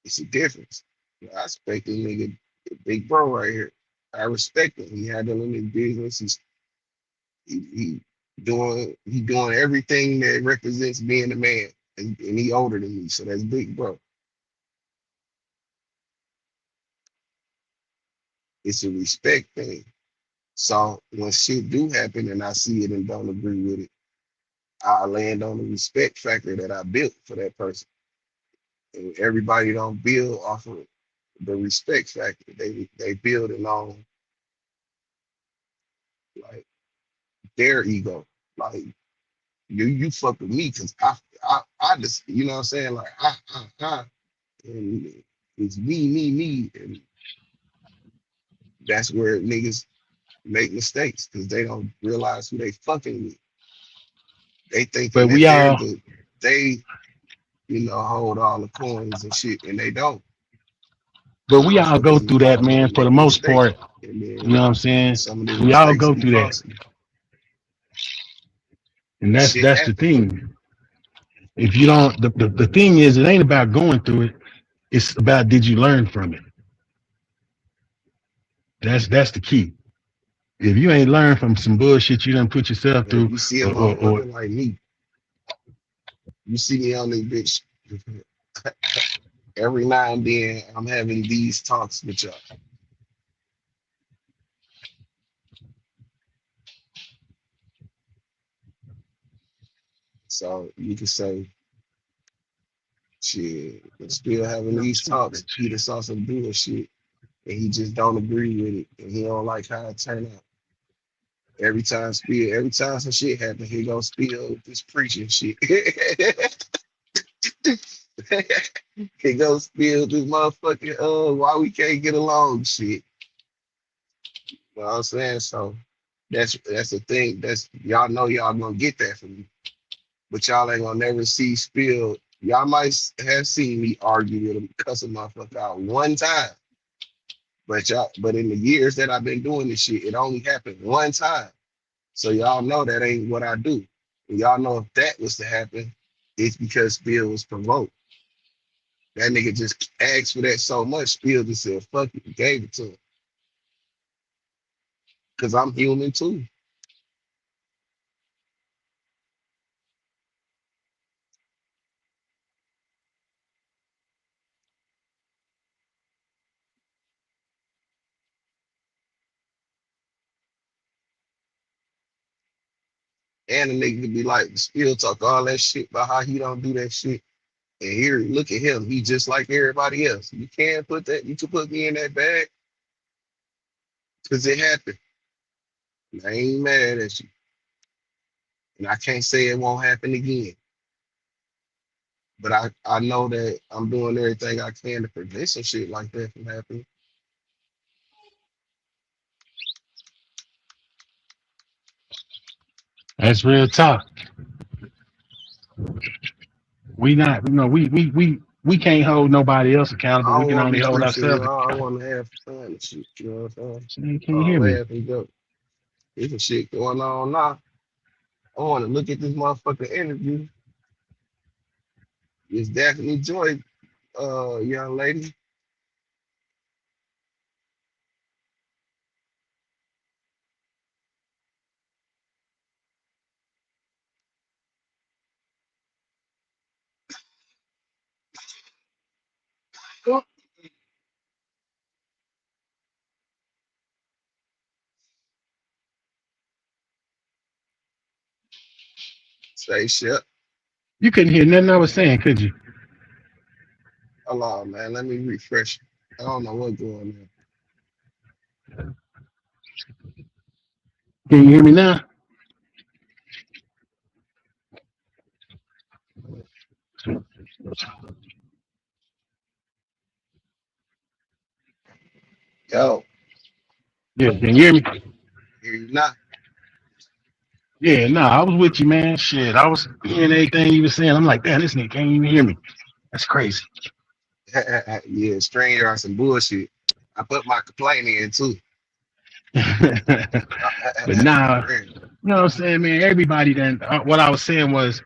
It's a difference. I respect the nigga, big bro right here. I respect him. He handling his business. He doing everything that represents being a man, and he older than me, so that's big bro. It's a respect thing. So when shit do happen and I see it and don't agree with it, I land on the respect factor that I built for that person. And everybody don't build off of the respect factor. They build it on like their ego. Like you fuck with me because I just, you know what I'm saying? Like and it's me, and that's where niggas make mistakes because they don't realize who they fucking with. They thinking
But
that
we all,
they hold all the coins and shit, and they don't.
but we all go
Motherfuckers
through that, man.
motherfuckers
For the
make
most
mistakes,
part,
and
you know what
then
I'm saying.
some of the
We all
mistakes
go
be
through that,
costly.
and that's
Shit
that's the
happen.
thing. If you don't, the thing is, it ain't about going through it. It's about did you learn from it. That's the key. If you ain't learned from some bullshit you done put yourself
If
through,
you see a
or
motherfucker like me, you see me on this bitch. Every now and then, I'm having these talks with y'all. So you can say, shit, we're still having these talks. He done saw some bullshit, and he just don't agree with it, and he don't like how it turned out. Every time some shit happen, he gonna spill this preaching shit. He gonna spill this motherfucking why we can't get along shit. You know what I'm saying? So that's the thing. That's y'all know y'all gonna get that from me. But y'all ain't gonna never see spill. Y'all might have seen me argue with him, cuss a motherfucker out one time. But in the years that I've been doing this shit, it only happened one time. So y'all know that ain't what I do. And y'all know if that was to happen, it's because Spill was provoked. That nigga just asked for that so much, Spill just said, fuck it, gave it to him. Cause I'm human too. And the nigga could be like, Spill talk all that shit about how he don't do that shit. And here, look at him. He just like everybody else. You can't put that, you can put me in that bag because it happened. And I ain't mad at you. And I can't say it won't happen again. But I know that I'm doing everything I can to prevent some shit like that from happening.
That's real talk. We not, you know, we can't hold nobody else accountable.
I
We
don't
can
want to
only
be
hold
preaching,
ourselves
y'all. I
accountable.
want to have fun and shit. You know what I'm saying?
So you can't
All
hear me.
laugh and go. There's some shit going on now. I want to look at this motherfucking interview. It's definitely Joy, young lady. Say shit.
You couldn't hear nothing I was saying, could you?
Hold on, man. Let me refresh. I don't know what's going on.
Can you hear me now?
Yo,
Yeah, can you hear me?
hear you not?
Yeah, no, I was with you, man. Shit, I was hearing everything you were saying. I'm like, damn, this nigga can't even hear me. That's crazy.
Yeah, stranger on some bullshit. I put my complaint in too.
But now,
For real.
you know what I'm saying, man? Everybody then, what I was saying was,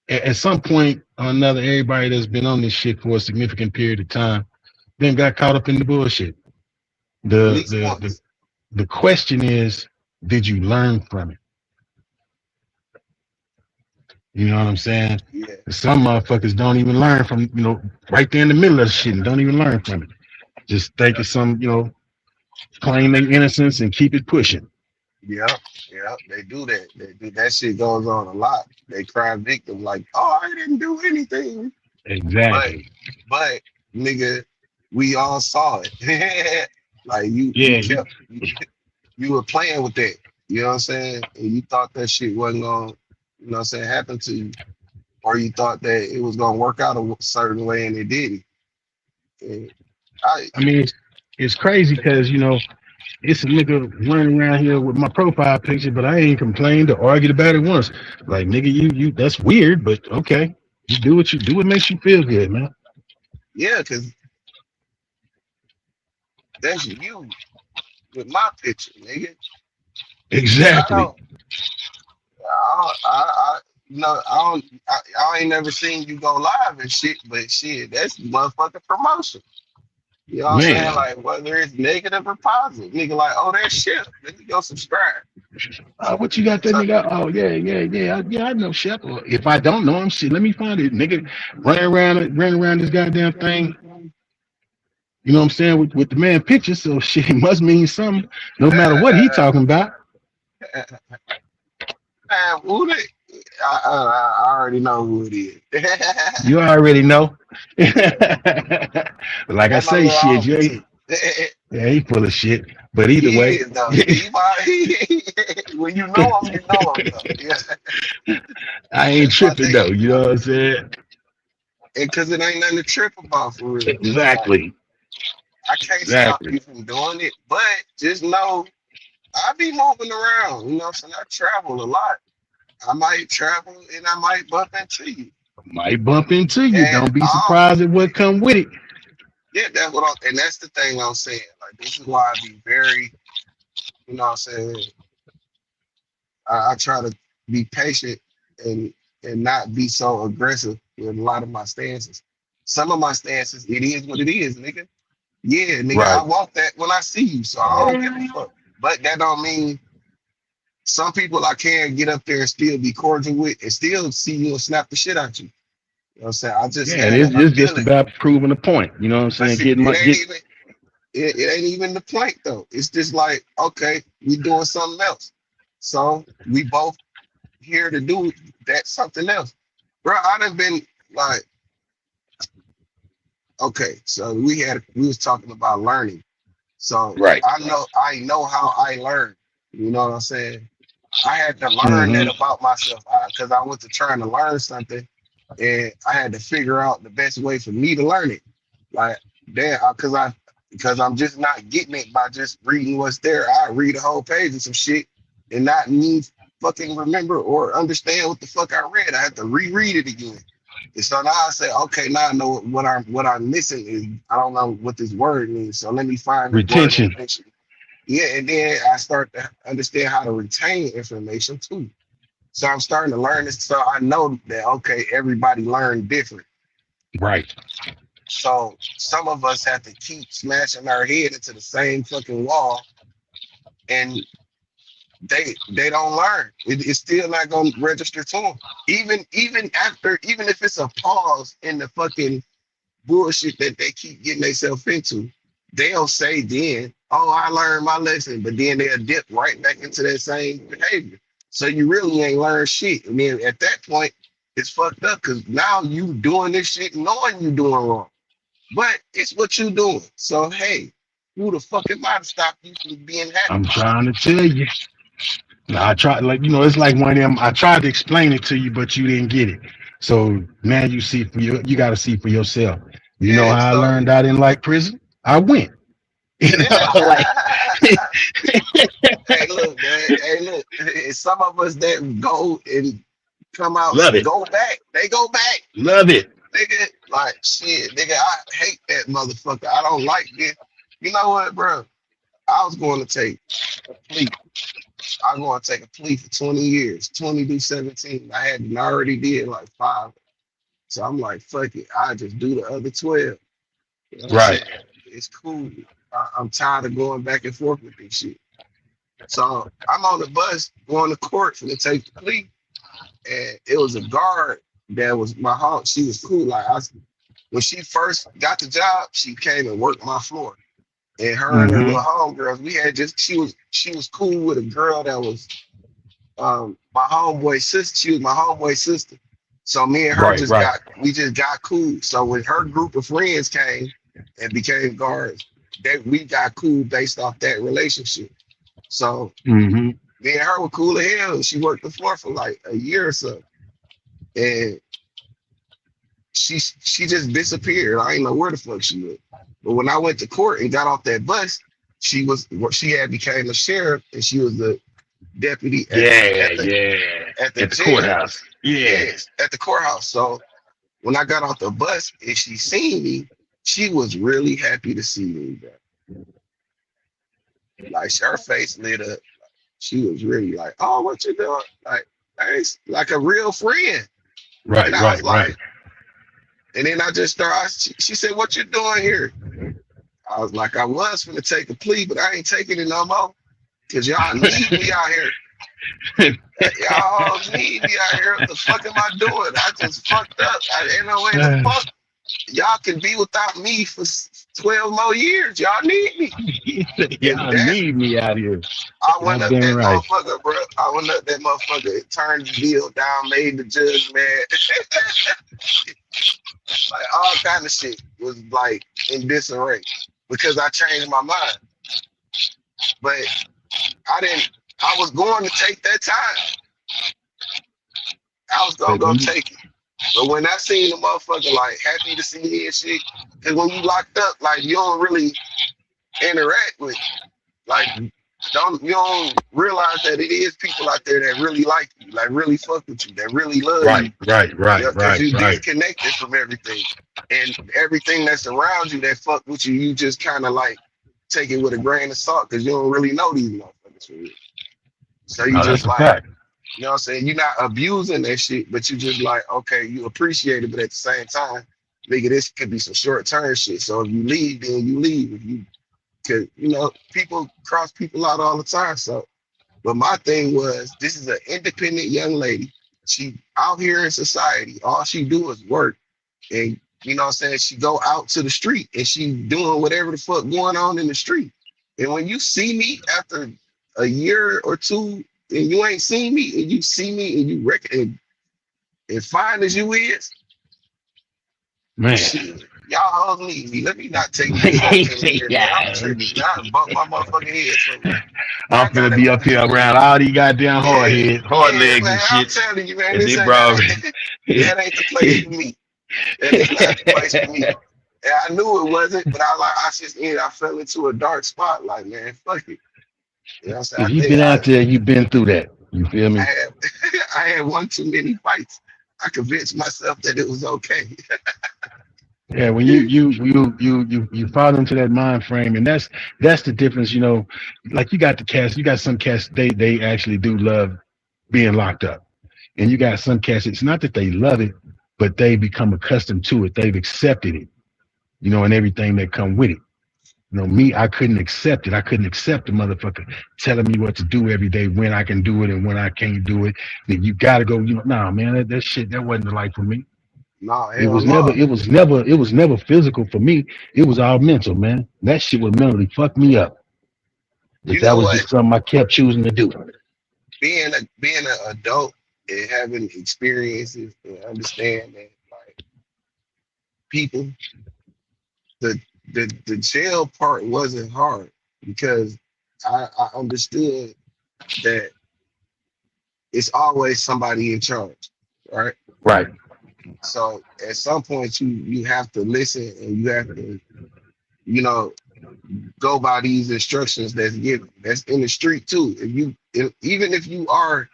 at some point or another, everybody that's been on this shit for a significant period of time then got caught up in the bullshit.
At
The
least
the the
once.
the question is, did you learn from it? You know what I'm saying?
Yeah.
Some motherfuckers don't even learn from, right there in the middle of the shit and don't even learn from it. Just think of some, claim their innocence and keep it pushing.
Yeah, yeah, they do that. They do that shit goes on a lot. They cry victim like, oh, I didn't do anything. But
Exactly.
but nigga, we all saw it. Like you
Yeah.
kept you were playing with that. You know what I'm saying? And you thought that shit wasn't gonna, you know what I'm saying, happen to you. Or you thought that it was gonna work out a certain way and it didn't. And I
I mean, it's crazy because, it's a nigga running around here with my profile picture, but I ain't complained or argued about it once. Like, nigga, that's weird, but okay. You do what you do. What makes you feel good, man.
yeah, cause that's you with my picture, nigga. I
Exactly.
don't I you know, I ain't never seen you go live and shit, but shit, that's motherfucking promotion. You know what I'm saying?
Man,
Like whether it's negative or positive, nigga, like, oh, that shit. Let me go subscribe.
what you got that
So,
nigga? Oh yeah. I know Shep. Or if I don't know him, shit, let me find it, nigga. Running around this goddamn thing. You know what I'm saying with the man picture. So shit, it must mean something. No matter what he talking about.
man, who they? I already know who it is.
You already know. Like I
That's my
say,
little
shit, you
homie
ain't,
too.
yeah, he full of shit. But either
He
way,
is though. When you know him, you know him though. Yeah,
I ain't
that's my
tripping though.
nigga.
You know what I'm saying?
And cause it ain't nothing to trip about for real. Like
Exactly.
I can't stop
Exactly.
you from doing it, but just know I be moving around. You know what I'm saying? I travel a lot. I might travel and I might bump into you.
Might bump into you.
And
Don't be surprised at what come with it.
yeah, that's what and that's the thing I'm saying. Like this is why I be very, you know what I'm saying, I try to be patient and not be so aggressive with a lot of my stances. Some of my stances, it is what it is, nigga. Yeah, nigga, I
Right.
want that when I see you, so I don't give a fuck. But that don't mean some people I can get up there and still be cordial with and still see you and snap the shit out you. You know what I'm saying? I just
Yeah,
have that
it's just
ability.
about proving a point. You know what I'm
But
saying?
see, it ain't
Get
even it ain't even the plank though. It's just like, okay, we doing something else. So we both here to do that something else. Bro, I done been like, okay, so we was talking about learning. So
right.
I know how I learned. You know what I'm saying? I had to learn that
Hmm.
about myself because I went to trying to learn something and I had to figure out the best way for me to learn it. Like, damn, because I'm just not getting it by just reading what's there. I read a whole page of some shit and not me fucking remember or understand what the fuck I read. I had to reread it again. And so now I say, okay, now I know what I'm missing is I don't know what this word means. So let me find the word in
Retention.
the dictionary. Yeah, and then I start to understand how to retain information too. So I'm starting to learn this. So I know that okay, everybody learn different.
Right.
So some of us have to keep smashing our head into the same fucking wall, and they don't learn. It's still not gonna register to them. Even if it's a pause in the fucking bullshit that they keep getting themselves into, they'll say then, "Oh, I learned my lesson," but then they'll dip right back into that same behavior. So you really ain't learned shit. And then at that point, it's fucked up because now you doing this shit knowing you doing wrong. But it's what you doing. So hey, who the fuck am I to stop you from being
I'm
happy?
trying to tell you. Now, I tried, like, it's like one of them. I tried to explain it to you, but you didn't get it. So now you see for you got to see for yourself. You know
Yeah,
how I
so
learned I didn't like prison? I went. Like,
hey, look, man. Hey, look. It's some of us that go and come out,
love it,
go back. They go back,
love it.
nigga. Like shit, nigga. I hate that motherfucker. I don't like this. You know what, bro? I was going to take a plea. I'm going to take a plea for 20 years, 20 to 17. I had already did like 5. So I'm like, fuck it. I just do the other 12. You know what I'm
Right.
saying? It's cool. I'm tired of going back and forth with this shit. So I'm on the bus going to court for to take the plea, and it was a guard that was my home. She was cool. When she first got the job, she came and worked my floor. And her and her
Hmm.
little homegirls, we had just she was cool with a girl that was my homeboy sister. She was my homeboy sister. So me and her
Right.
just
Right.
got cool. So when her group of friends came and became guards, that we got cool based off that relationship. So
Hmm.
me and her were cool as hell. She worked the floor for like a year or so. And she just disappeared. I didn't know where the fuck she went. But when I went to court and got off that bus, she had became a sheriff and she was the deputy at the
Yeah.
at the
Yeah.
at the
At the
jail.
courthouse. Yeah.
Yes, at the courthouse. So when I got off the bus and she seen me, she was really happy to see me, bro. Like her face lit up. She was really like, "Oh, what you doing?" Like, thanks, like a real friend. And
Right.
I was
Right. Right.
like, and then I just started. She said, "What you doing here?" I was like, I was finna take a plea, but I ain't taking it no more. Cause y'all need me out here. Y'all need me out here. What the fuck am I doing? I just fucked up. I ain't no way the fuck. Y'all can be without me for 12 more years. Y'all need me. And
Y'all
that
need me out here.
I went up
Goddamn
that
right.
motherfucker, bro. I went up that motherfucker, turned the deal down, made the judge mad. Like all kind of shit was like in disarray because I changed my mind. But I didn't. I was going to take that time. I was gonna
But
go
when you
take it. But when I seen the motherfucker like happy to see me and shit, because when you locked up, like you don't really interact with, like you don't realize that it is people out there that really like you, like really fuck with you, that really love
right,
you.
right, right,
Yeah, because
right,
you
right.
disconnected from everything, and everything that's around you that fuck with you, you just kind of like take it with a grain of salt because you don't really know these motherfuckers for real. So you
No,
just
that's a
like,
fact.
you know what I'm saying? You're not abusing that shit, but you just like, okay, you appreciate it, but at the same time, nigga, this could be some short term shit. So if you leave, then you leave. If you could, you know, people cross people out all the time. So, but my thing was, this is an independent young lady. She out here in society. All she do is work, and you know what I'm saying. She go out to the street and she doing whatever the fuck going on in the street. And when you see me after a year or two, and you ain't seen me, and you see me, and you reckon and fine as you is,
Man.
shit, y'all hoes need me. Let me not take this up to the year, man. I'm
Yeah.
tripping, man. I done bumped my motherfucking head somewhere.
I'm
I
finna
gotta,
be up here around all these goddamn hard
yeah,
heads, hard
yeah,
legs and
man. I'm
shit.
telling you, man,
And
this
they
ain't
bro.
that ain't the place for me. That is not the place for me. And I knew it wasn't, but I just I fell into a dark spot. Like, man, fuck it. You know what I'm saying?
If you've been out there, you've been through that. You feel
I
me?
had I had one too many fights. I convinced myself that it was okay.
Yeah, when you fall into that mind frame, and that's the difference, you know. Like you got some cats, they actually do love being locked up, and you got some cats. It's not that they love it, but they become accustomed to it. They've accepted it, you know, and everything that come with it. You know, me, I couldn't accept it. I couldn't accept the motherfucker telling me what to do every day, when I can do it and when I can't do it. Then you gotta go. You know, nah, man, that shit that wasn't the life for me.
No,
It
hell
was never,
no.
it was never, it was never physical for me. It was all mental, man. That shit would mentally fuck me up if
You
that
know
was
what?
just something I kept choosing to do.
Being an adult and having experiences and understand that like people, the the jail part wasn't hard because I understood that it's always somebody in charge, right?
Right.
So at some point you have to listen and you have to, you know, go by these instructions that's given. That's in the street too. Even if you are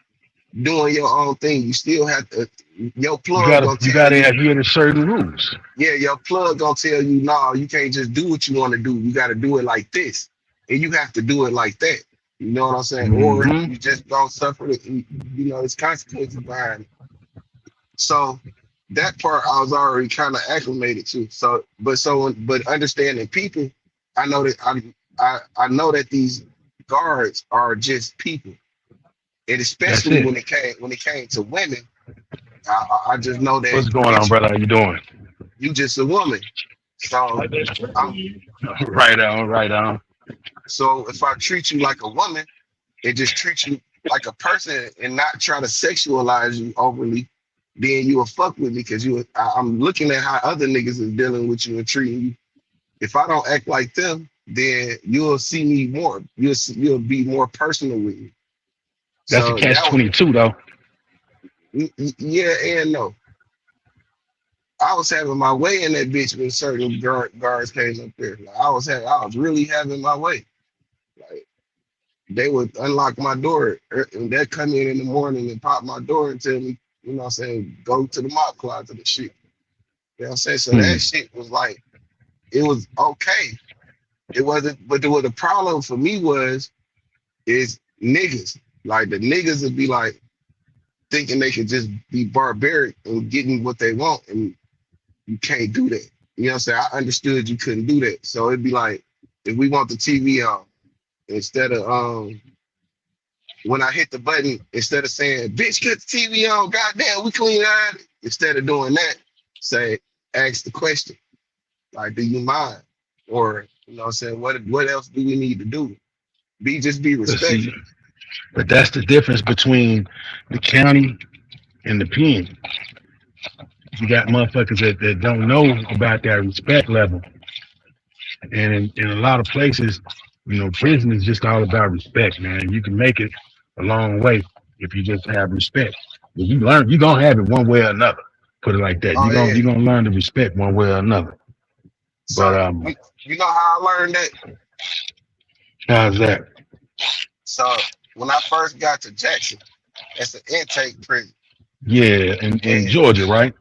doing your own thing, you still have to. Your
You
plug
gotta,
gonna
you
tell
gotta
you,
adhere to certain rules.
yeah, your plug gonna tell you, no, you can't just do what you want to do. You got to do it like this, and you have to do it like that. You know what I'm saying? Or
Hmm.
you just don't suffer. You know, it's consequences behind it. So that part I was already kind of acclimated to. But understanding people, I know that I know that these guards are just people, and
That's
especially
it.
when it came to women, I just know that
What's going on,
bitch,
brother? How you doing?
you just a woman. So I'm
Right on, right on.
so if I treat you like a woman and just treat you like a person and not try to sexualize you overly, then you will fuck with me because I'm looking at how other niggas is dealing with you and treating you. If I don't act like them, then you'll see me more. You'll be more personal with me.
That's a
So
catch 22 though.
yeah and no. I was having my way in that bitch when certain guards came up there. Like, I was really having my way. Like they would unlock my door and they'd come in the morning and pop my door and tell me, you know what I'm saying, go to the mop closet and shit. You know what I'm saying? So
Hmm.
that shit was like, it was okay. It wasn't, but the problem for me is niggas. Like the niggas would be like thinking they could just be barbaric and getting what they want, and you can't do that. You know what I'm saying? I understood you couldn't do that. So it'd be like, if we want the TV on, instead of when I hit the button, instead of saying, bitch, cut the TV on, goddamn, we clean out. Instead of doing that, say, ask the question, like, do you mind? Or, you know what I'm saying, what else do we need to do? Be
But see,
respectful.
but that's the difference between the county and the pen. You got motherfuckers that don't know about that respect level. And in a lot of places, prison is just all about respect, man. You can make it a long way if you just have respect. If you're gonna have it one way or another. Put it like that.
Oh yeah.
You're gonna learn to respect one way or another. But
So you know how I learned that?
how's that?
So when I first got to Jackson, it's an intake prison.
Yeah, in
And
Georgia, right?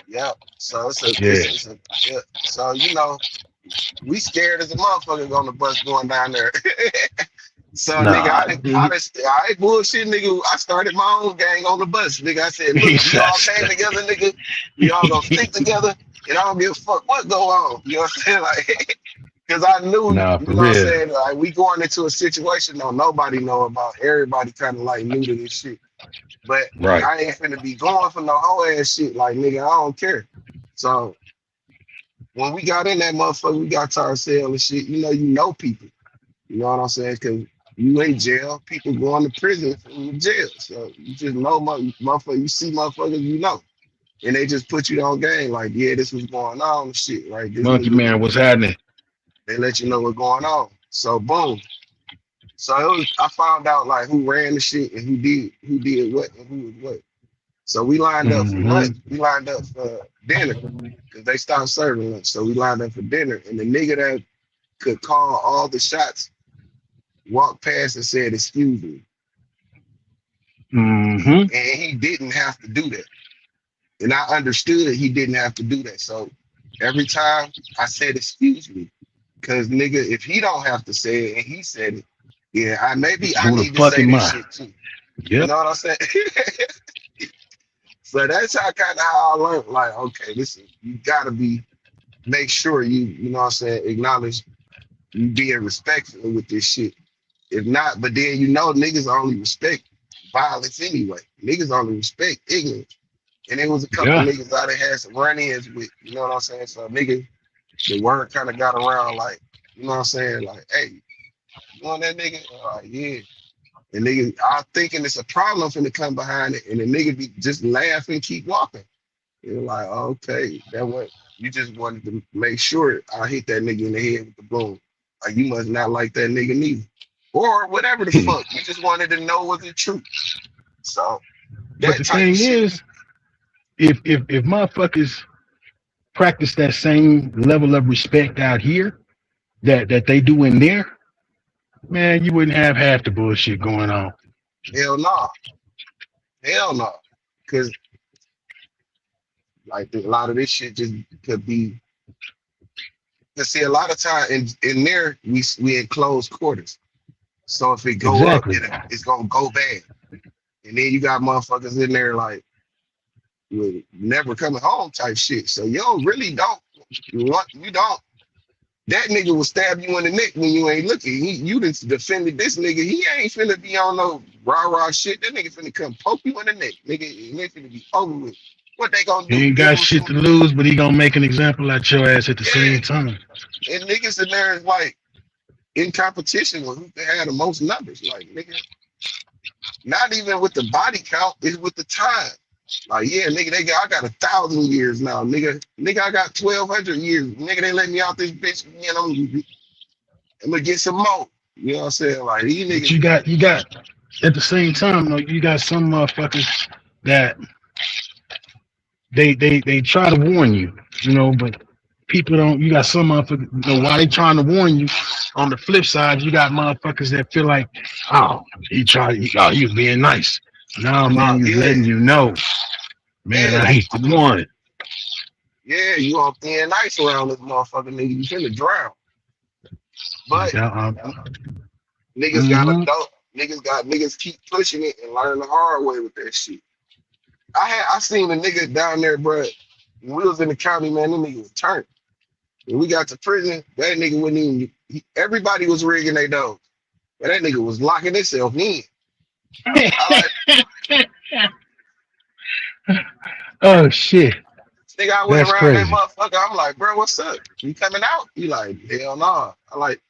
yeah, so
Yeah.
it's a yeah. So we scared as a motherfucker on the bus going down there. So nigga,
Nah.
I ain't bullshit, nigga. I started my own gang on the bus, nigga. I said, look, we all came together, nigga. We all gonna stick together, and I don't give a fuck what go on. You know what I'm saying? Like, because I knew,
Nah,
you
for
know what I'm
real.
saying? Like, we going into a situation that nobody know about. Everybody kind of like new to this shit. But
Right.
I ain't finna be going for no whole ass shit. Like, nigga, I don't care. So when we got in that motherfucker, we got to our cell and shit. You know people. You know what I'm saying? Because you in jail, people going to prison from jail. So you just know motherfucker, you see motherfuckers, you know. And they just put you on game like, yeah, this was going on and shit, right? This
Monkey
nigga,
Man, what's happening?
they let you know what's going on. So boom. So I found out like who ran the shit and who did what and who was what. So we lined up for
Mm-hmm.
lunch. We lined up for dinner because they stopped serving lunch. So we lined up for dinner. And the nigga that could call all the shots walked past and said, excuse me.
Mm-hmm.
And he didn't have to do that. And I understood he didn't have to do that. So every time I said, excuse me, because nigga, if he don't have to say it and he said it, yeah, I
Who the
need to
fuck
say
am
this
I?
shit too. You
Yep.
know what I'm saying? So that's how I learned, like, okay, listen, you gotta make sure you know what I'm saying, acknowledge you being respectful with this shit. If not, but then niggas only respect violence anyway. Niggas only respect ignorance. And there was a couple
Yeah.
niggas I done had some run-ins with, you know what I'm saying? So nigga, the word kind of got around like, you know what I'm saying? Like, hey, you want that nigga? Like, yeah. And nigga, I'm thinking it's a problem finna come behind it, and the nigga be just laughing, keep walking. You're like, okay, that what you just wanted to make sure I hit that nigga in the head with the boom. Like you must not like that nigga neither. Or whatever the fuck. You just wanted to know was it true. So
But
that
the
type of
thing
shit.
is, if motherfuckers practice that same level of respect out here that they do in there, man, you wouldn't have half the bullshit going on.
Hell no. Hell no. Cause like a lot of this shit just could be. Cause see, a lot of time in there we in closed quarters. So if it go up,
Exactly.
it's gonna go bad. And then you got motherfuckers in there like with never coming home type shit. So really don't you don't. That nigga will stab you in the neck when you ain't looking. You done defended this nigga. He ain't finna be on no rah-rah shit. That nigga finna come poke you in the neck. Nigga, it ain't finna be over with. What they gonna
He
do?
ain't
Give
got
him
shit
some.
to lose, but he gonna make an example out your ass at the
Yeah.
same time.
And niggas in there is like in competition with who can have the most numbers. Like, nigga, not even with the body count, it's with the time. Like, yeah, nigga, I got 1,000 years now, nigga. Nigga, I got 1,200 years. Nigga, they let me out this bitch. I'm gonna get some more. You know what I'm saying? Like these
But
niggas,
you got at the same time, though, you got some motherfuckers that they try to warn you, but people don't. You got some motherfuckers, why they trying to warn you. On the flip side, you got motherfuckers that feel like, oh, he was being nice. No, man,
nah,
he was
yeah,
letting you know, man,
yeah,
I hate to warn it.
yeah. You on thin ice around this motherfucker, nigga. You finna drown. But
Like,
niggas gotta
mm-hmm.
know. Niggas keep pushing it and learn the hard way with that shit. I seen a nigga down there, bro. When we was in the county, man, them niggas was turned. When we got to prison, that nigga wouldn't even. Everybody was rigging their doors, but that nigga was locking himself in. I like
Oh shit,
nigga. I went
that's
around that
crazy.
motherfucker. I'm like, bro, what's up? You coming out? He like, hell no. I like,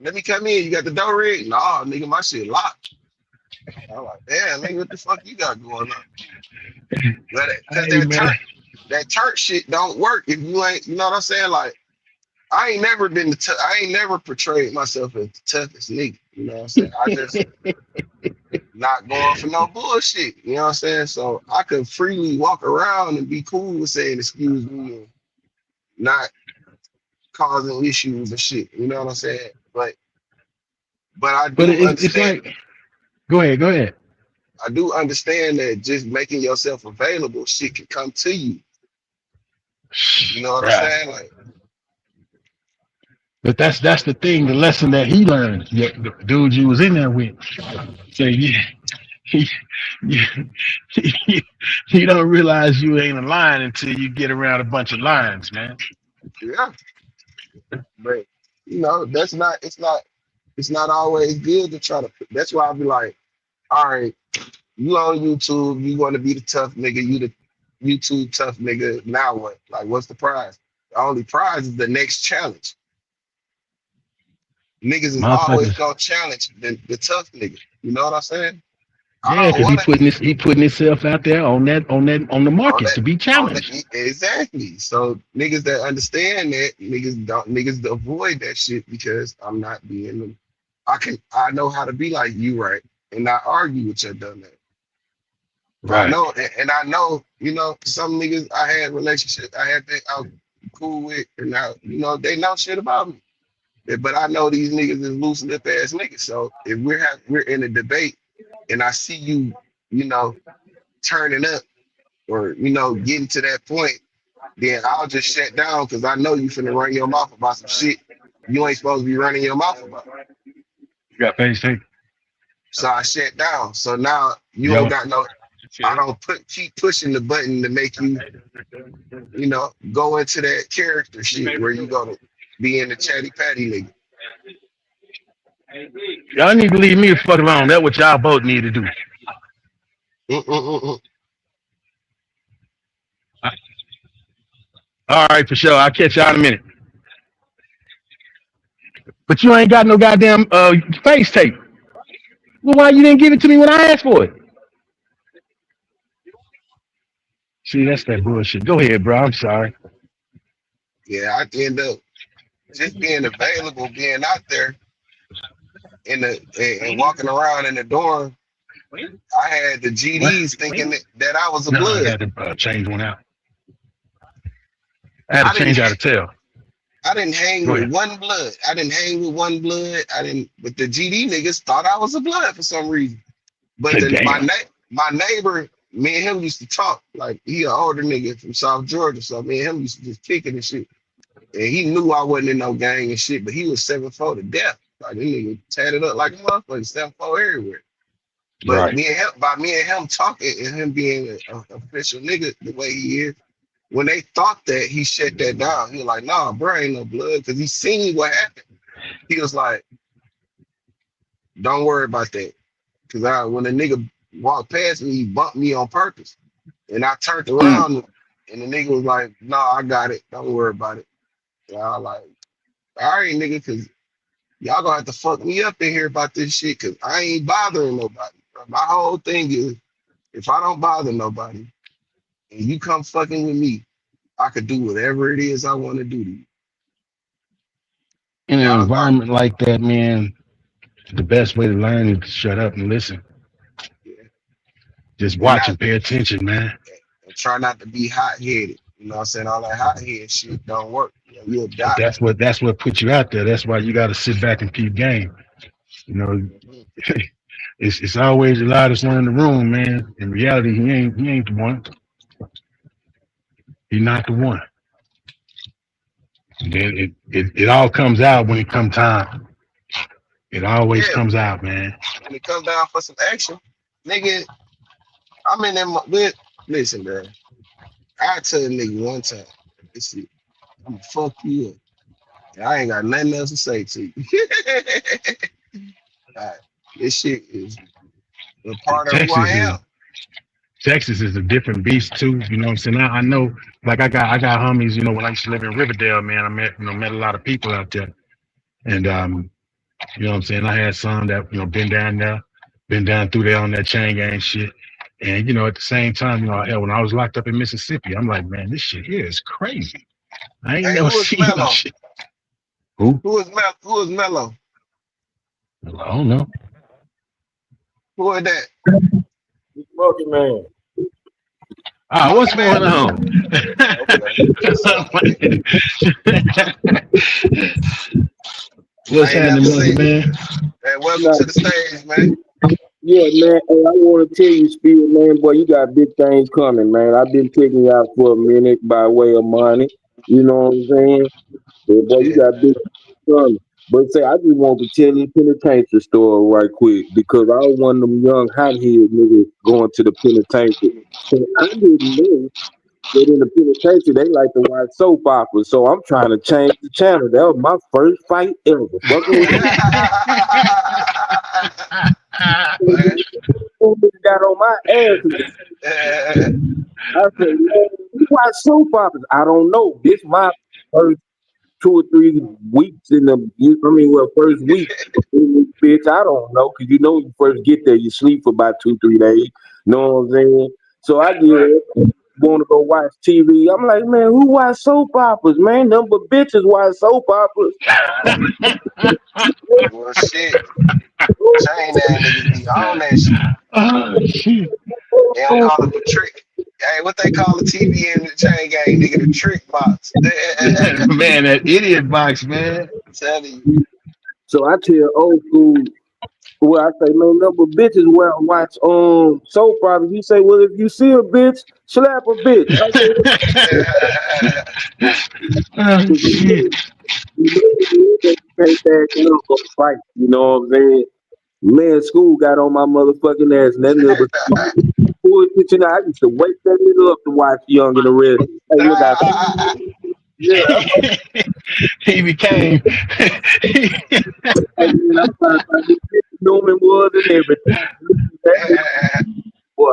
let me come in. You got the door rigged? Nah, nigga, my shit locked. I'm like, damn, nigga, what the fuck you got going on? But because
Hey man,
that church shit don't work if you ain't. You know what I'm saying? Like. I ain't never been I ain't never portrayed myself as the toughest nigga. You know what I'm saying? I just not going for no bullshit. You know what I'm saying? So I could freely walk around and be cool with saying excuse me and not causing issues and shit. You know what I'm saying? But I
but
do
it's
understand
like, go ahead, go ahead.
I do understand that just making yourself available, shit can come to you. You know what I'm
Right.
saying? Like,
But that's the thing, the lesson that he learned. The dude you was in there with. So you, you, you don't realize you ain't a lion until you get around a bunch of lions, man.
yeah. But you know, it's not always good to try to that's why I'll be like, all right, you on YouTube, you want to be the tough nigga, you the YouTube tough nigga. Now what? Like, what's the prize? The only prize is the next challenge. Niggas is always
Motherfuckers.
gonna challenge the tough nigga. You know what I'm saying? I
Yeah,
don't
because
want to
he putting himself out there on the
on
market
that
to be
on
challenged.
that exactly. So niggas that understand that niggas avoid that shit because I'm not being them. I know how to be like you, right, and not argue with your dumb ass. I
Right.
know, and I know, you know, some niggas I had relationships, I had that I was cool with, and now, you know, they know shit about me. But I know these niggas is loose lip ass niggas. So if we're in a debate and I see you, you know, turning up or you know getting to that point, then I'll just shut down because I know you finna run your mouth about some shit you ain't supposed to be running your mouth about.
You got face tape?
So I shut down. So now you don't
Yellow.
got no. I don't keep pushing the button to make you, you know, go into that character shit where you gonna be in the chatty patty nigga.
Y'all need to leave me the fuck alone. That's what y'all both need to do.
Mm-mm-mm-mm.
All right, for sure. I'll catch y'all in a minute. But you ain't got no goddamn face tape. Well, why you didn't give it to me when I asked for it? See, that's that bullshit. Go ahead, bro. I'm sorry.
Yeah, I end up just being available, being out there in the and walking around in the dorm. I had the
What?
GDs thinking that I was a
No, I
blood.
had to change one out. I had to
I didn't
change out a tail.
I didn't hang
Go
with
ahead.
one blood. I didn't hang with one blood. I didn't. But the GD niggas thought I was a blood for some reason. But then
Damn.
my neighbor, me and him used to talk. Like he an older nigga from South Georgia, so me and him used to just kick it and shit. And he knew I wasn't in no gang and shit, but he was 7'4" to death. Like this nigga tatted up like a motherfucker, 7'4" everywhere. But
Right.
by me and him talking and him being an official nigga the way he is, when they thought that, he shut that down. He was like, nah, bro, ain't no blood, because he seen what happened. He was like, don't worry about that. Cause when a nigga walked past me, he bumped me on purpose. And I turned
Mm.
around and the nigga was like, nah, I got it. Don't worry about it. And I was like, all right, nigga, cause y'all gonna have to fuck me up in here about this shit, cause I ain't bothering nobody. My whole thing is if I don't bother nobody and you come fucking with me, I could do whatever it is I want to do to you.
In an
I,
environment like that, man, the best way to learn is to shut up and listen.
yeah.
Just
And
watch and pay attention, man.
try not to be hot headed. You know what I'm saying? All that hot head shit don't work. You know, you'll
But
die.
that's what put you out there. That's why you got to sit back and keep game. You know,
Mhm.
it's always the loudest one in the room, man. In reality, he ain't the one. He's not the one. And then it all comes out when it come time. It always
Yeah,
comes out, man.
when it comes down for some action, nigga, I'm in them with listen, bro. I tell a nigga one time, this shit, I'm gonna fuck you up. I ain't got nothing else to say to you. Alright, this shit is a part of who I
Texas
am.
is Texas is a different beast too. You know what I'm saying? I know, like I got homies. You know, when I used to live in Riverdale, man, I met a lot of people out there, and you know what I'm saying. I had some that been down there, been down through there on that chain gang shit. And at the same time, hell, when I was locked up in Mississippi, I'm like, man, this shit here is crazy. I ain't
Hey,
never
who is
seen no
Mello?
shit. Who?
Who is Mello?
I don't know.
Who is that?
Smoking man.
What's
Monkey
going
Man?
on?
Okay.
What's up, man?
What's
I ain't never
happening, Monkey
seen.
man?
Hey, welcome
Nah,
to the stage, man.
yeah, man. Hey, I want to tell you, Spirit, man, boy, you got big things coming, man. I've been picking you out for a minute by way of money. You know what I'm saying? Yeah, boy, you
Yeah,
got big things coming. But say, I just want to tell you a penitentiary story right quick because I was one of them young hothead niggas going to the penitentiary. So I didn't know that in the penitentiary they like to watch soap operas. So I'm trying to change the channel. That was my first fight ever. Fucking with
man.
got on my ass. I said, man, you watch soap operas. I don't know. This my first 2 or 3 weeks in the, well, first week. Bitch, I don't know. Because when you first get there, you sleep for about 2, 3 days. Know what I'm saying? So I get
Right.
up, want to go watch TV. I'm like, man, who watch soap operas, man? Number bitches watch soap operas.
Well, shit. Chain ass niggas be on that shit.
Oh shit.
They don't call it the trick. Hey, what they call the TV in the chain gang, nigga? The trick box.
Man, that idiot box, man.
Telling you.
So I tell old school, well, I say, man, number bitches watch soap operas. He say, well, if you see a bitch, slap a bitch. I
Oh shit.
say, take that for a fight. You know what I'm saying? Man, school got on my motherfucking ass, and that nigga was you know, I used to wake that nigga up to watch Young and the Red. Hey, look, yeah,
He became
I mean, I'm trying to find this bitch Newman was and everything. That nigga, boy.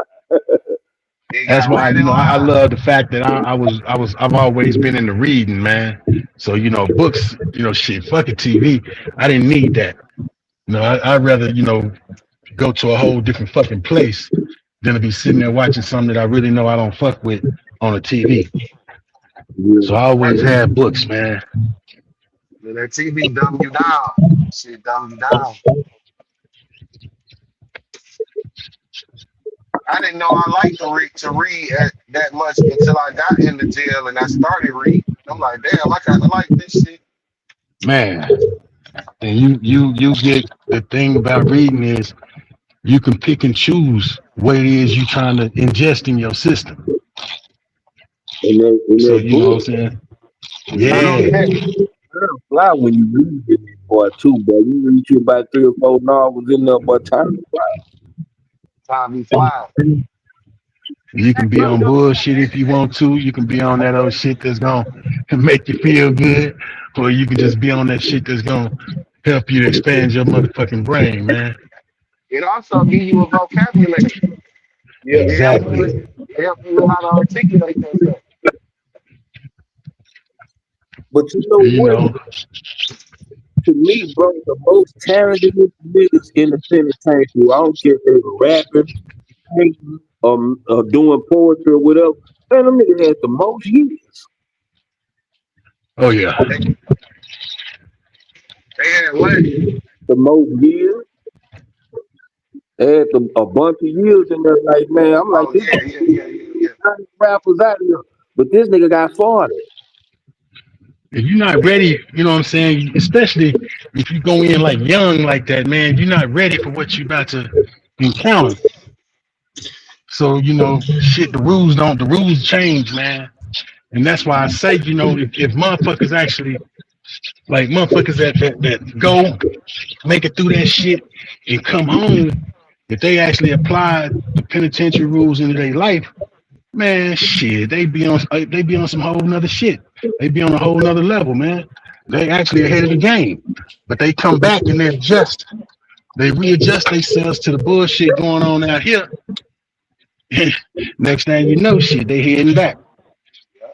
It
That's
got
why
right in
I
line.
love the fact that I've always been into reading, man. So books, shit, fucking TV. I didn't need that. I'd rather go to a whole different fucking place than to be sitting there watching something that I really know I don't fuck with on a TV. So
Yeah.
I always had books, man.
That TV dumb you down. Shit dumb you down. I didn't know I liked to read that much until I got into jail and I started reading. I'm like, damn, I kind of like this shit.
Man, and you get the thing about reading is you can pick and choose what it is you trying to ingest in your system.
In
So
that
you know what I'm
book,
saying?
Not only
Yeah.
that,
time fly when you read it, boy, too, boy. You read you about 3 or 4 novels in there, boy, time
time be flying.
You can be on bullshit if you want to. You can be on that old shit that's gonna make you feel good, or you can just be on that shit that's gonna help you to expand your motherfucking brain, man.
It also give you a vocabulary.
Yeah.
It help you.
Exactly.
It help you know how to articulate yourself.
But you know
You
what?
know,
To me, bro, the most talented niggas in the penitentiary, I don't care if they were rapping, painting, doing poetry or whatever, man, them niggas had the most years.
oh yeah,
They, they had what?
The most years. They had a bunch of years in there, like, man, I'm like,
Oh
this
yeah.
rappers out here. But this nigga got 40.
if you're not ready, you know what I'm saying. Especially if you go in like young like that, man, you're not ready for what you're about to encounter. So shit, the rules change, man. And that's why I say, if motherfuckers actually like motherfuckers that go make it through that shit and come home, if they actually apply the penitentiary rules into their life, man, shit, they be on some whole nother shit. They be on a whole nother level, man. They actually ahead of the game, but they come back and they adjust. They readjust themselves to the bullshit going on out here. Next thing you know, shit, they heading back.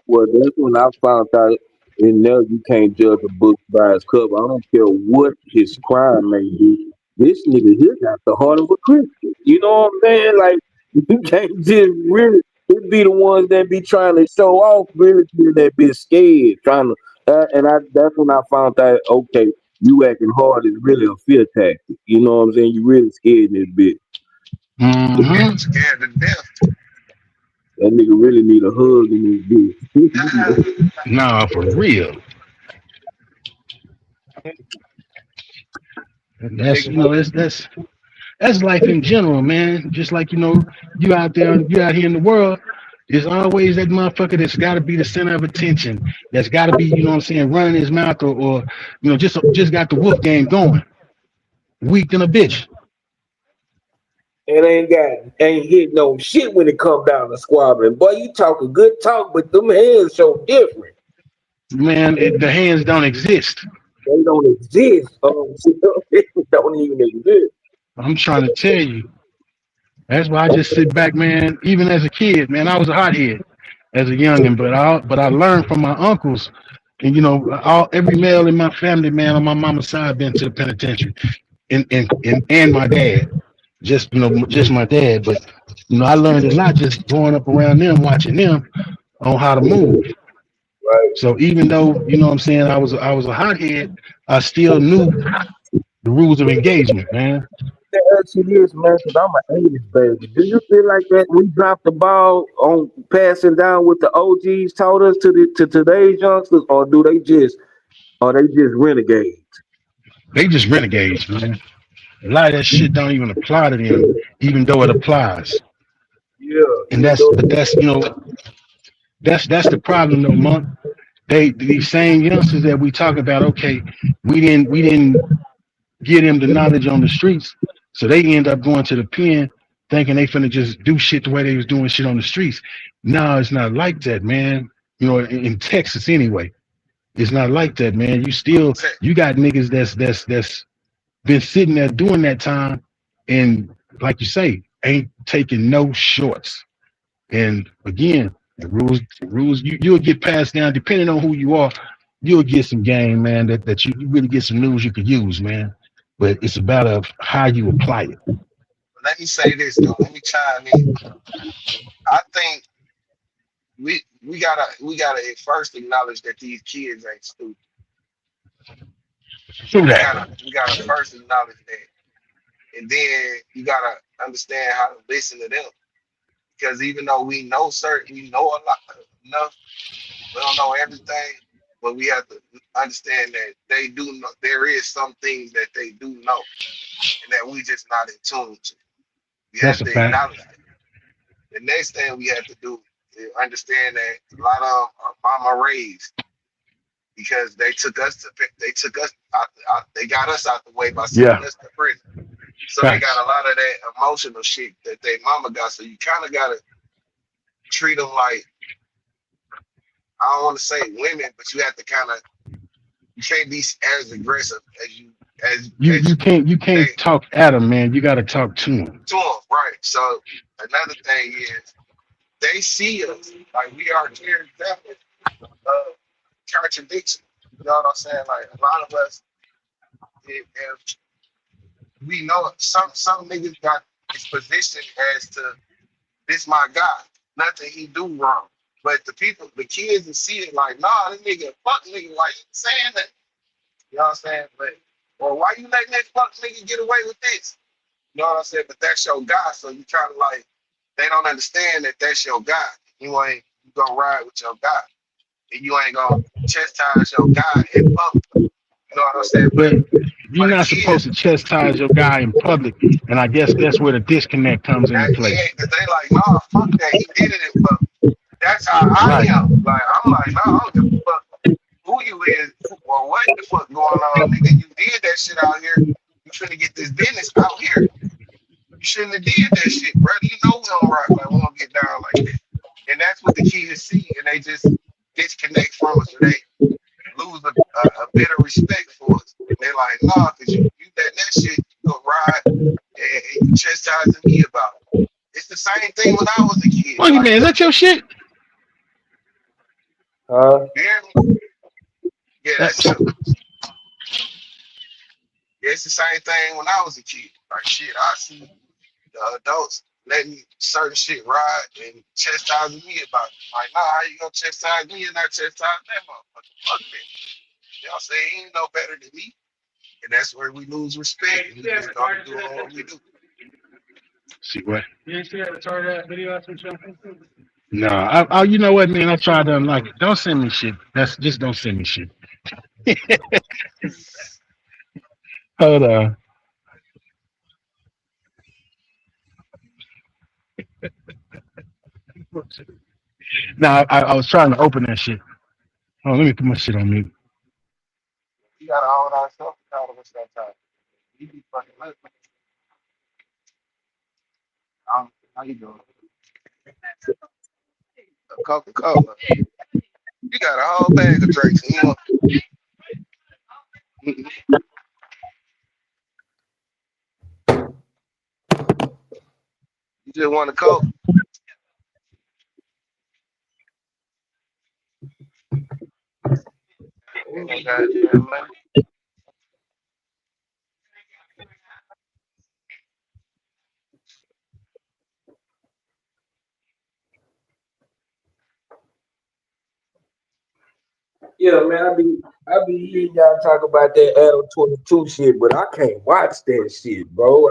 Well, that's when I found out. And now you can't judge a book by its cover. I don't care what his crime may be. This nigga here got the heart of a Christian. You know what I'm saying? Like you can't just really. It be the ones that be trying to show off, really that be scared, trying to. That's when I found out. Okay, you acting hard is really a fear tactic. You know what I'm saying? You really scared this bitch.
Mm-hmm.
Scared to death.
That nigga really need a hug in this bitch.
Nah, for real. That's that's life in general, man. Just like you out there, you out here in the world. There's always that motherfucker that's got to be the center of attention. That's got to be, what I'm saying, running his mouth or just got the wolf game going. Weak than a bitch.
And ain't hit no shit when it come down to squabbling. Boy, you talk a good talk, but them hands so different.
Man, the hands don't exist.
They don't exist. They don't even exist.
I'm trying to tell you. That's why I just sit back, man. Even as a kid, man, I was a hothead as a youngin', but I learned from my uncles, and every male in my family, man, on my mama's side, been to the penitentiary, and my dad, just my dad. But I learned a lot just growing up around them, watching them on how to move.
Right.
So even though what I'm saying, I was a hothead, I still knew the rules of engagement, man.
That actually is, man, because I'm an 80s baby. Do you feel like that we dropped the ball on passing down what the OGs taught us to today's youngsters, or they just renegades?
They just renegades, man. A lot of that shit don't even apply to them, even though it applies.
Yeah.
And that's the problem though, Monk. These same youngsters that we talk about, okay, we didn't give them the knowledge on the streets, so they end up going to the pen thinking they finna just do shit the way they was doing shit on the streets. No, it's not like that, man. In Texas anyway, it's not like that, man. You got niggas that's been sitting there doing that time, and like you say, ain't taking no shorts. And again, the rules you'll get passed down depending on who you are. You'll get some game, man. That you really get some news you could use, man. But it's about how you apply it.
Let me say this though. Let me chime in. I think we gotta at first acknowledge that these kids ain't stupid.
True that.
We gotta first acknowledge that, and then you gotta understand how to listen to them. Because even though we know a lot enough, we don't know everything, but we have to understand that they do know. There is some things that they do know, and that we just not in tune to. We have to acknowledge that. The next thing we have to do is understand that a lot of our mama raised, because they got us out the way by sending us to prison. So they got a lot of that emotional shit that their mama got. So you kind of got to treat them like, I don't want to say women, but you have to you can't be as aggressive as
you can't talk at them, man. You got to talk to them.
Right. So another thing is they see us like we are clear example of contradiction. You know what I'm saying? Like a lot of us, if we know some niggas got his position as to this my guy, nothing he do wrong. But the kids that see it like, nah, this nigga fuck nigga, why you saying that? You know what I'm saying? Or why you letting that fuck nigga get away with this? You know what I'm saying? But that's your guy, so you try to they don't understand that that's your guy. You gonna ride with your guy, and you ain't gonna chastise your guy in public. You know what I'm saying?
But you're not supposed to chastise your guy in public, and I guess that's where the disconnect comes into play.
Yeah, because they like, nah, fuck that, he did it in public. That's how I am. Like, I'm like, nah, I don't give a fuck who you is or what the fuck going on, nigga. You did that shit out here. You finna get this business out here. You shouldn't have did that shit, brother. You know we don't rock like we don't get down like that. And that's what the kids see, and they just disconnect from us. Or they lose a bit respect for us. And they're like, nah, because you let that shit go ride and you chastising me about it. It's the same thing when I was a kid.
Monkey
Like,
man, is that your shit?
Huh?
you hear me? Yeah, that's
That,
true. Yeah, it's the same thing when I was a kid. Like, shit, I see the adults letting certain shit ride and chastising me about it. Like, nah, how you gonna chastise me and not chastise that motherfucker? Fuck that. Y'all say he ain't no better than me. And that's where we lose respect. And we just start doing what we do.
see what? You ain't see that retarded video I sent you? No, you know what, man? I tried to unlock it. Don't send me shit. That's just don't send me shit. Hold on. No, I was trying to open that shit. Oh, let me put my shit on mute.
You gotta hold ourselves accountable sometimes. You be fucking listening. How you doing? A Coca-Cola. You got a whole bag of drinks. And you just want a Coke? Goddamn, man.
Yeah, man, I be hearing y'all talk about that Adam 22 shit, but I can't watch that shit, bro.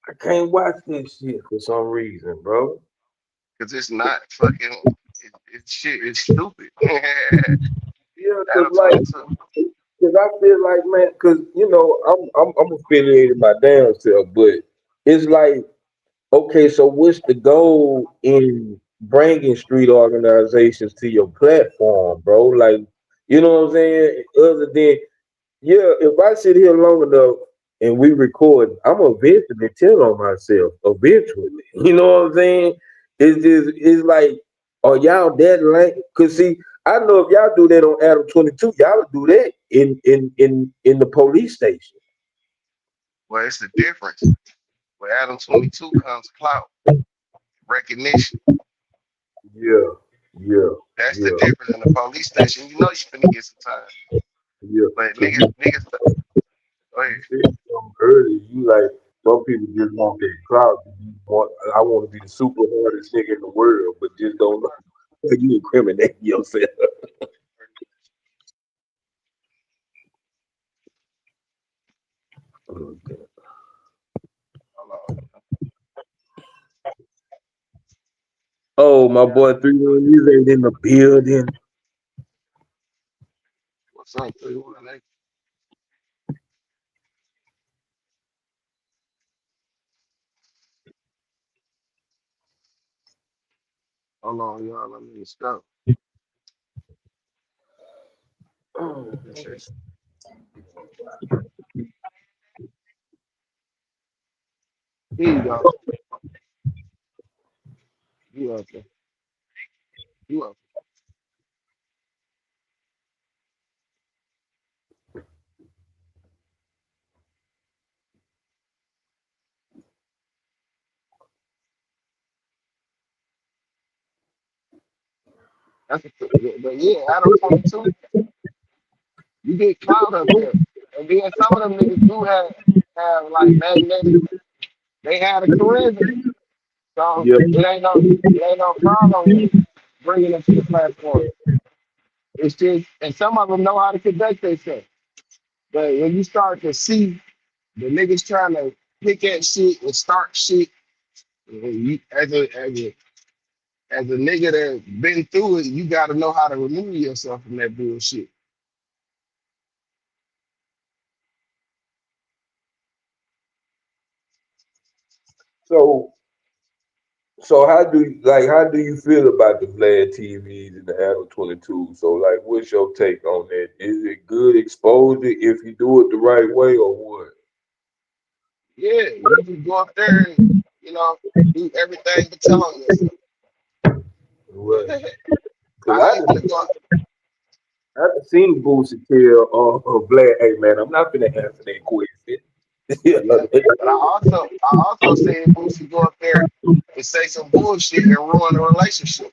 I can't watch that shit for some reason, bro.
Because it's not fucking, it's shit, it's stupid.
Yeah, cause
Adam
like,
22.
cause I feel like, man, cause you know, I'm affiliated my damn self, but it's like, okay, so what's the goal in bringing street organizations to your platform, bro? Like, you know what I'm saying? Other than, yeah, if I sit here long enough and we record, I'm gonna eventually tell on myself. Eventually, you know what I'm saying? It's like, are y'all that lame? Cause see, I know if y'all do that on Adam 22, y'all do that in the police station.
Well, it's the difference. With Adam 22 comes clout, recognition.
Yeah, yeah,
That's the
yeah,
difference in the police station. You know you finna get some time.
yeah.
But
Cause you
niggas, go ahead.
said something earlier. You like some people just want that clout. I want to be the super hardest nigga in the world, but just don't know. You incriminate yourself.
Hold on.
Oh, my boy, 3-1, ain't in the building.
What's up, 318? Hold on, y'all. Let me stop. Here you go. You up there. You up. That's a, but yeah, Adam 22, you get clout up there. And then some of them niggas do have like magnetic, they had a charisma. So
Yep.
it ain't no problem with bringing them to the platform. It's just, and some of them know how to conduct themselves. But when you start to see the niggas trying to pick at shit and start shit, you, as a nigga that been through it, you got to know how to remove yourself from that bullshit.
So, how do you feel about the Vlad TVs and the Adam 22? So like, what's your take on that? Is it good exposure if you do it the right way or what?
Yeah, you just go up there and do everything but tell on yourself.
Right. Cause
I
I
ain't gonna go.
haven't seen Boosie tell Black, hey man, I'm not gonna answer that question. Yeah,
Yeah. But I also seen Boosie go up there and say some bullshit and ruin the relationship.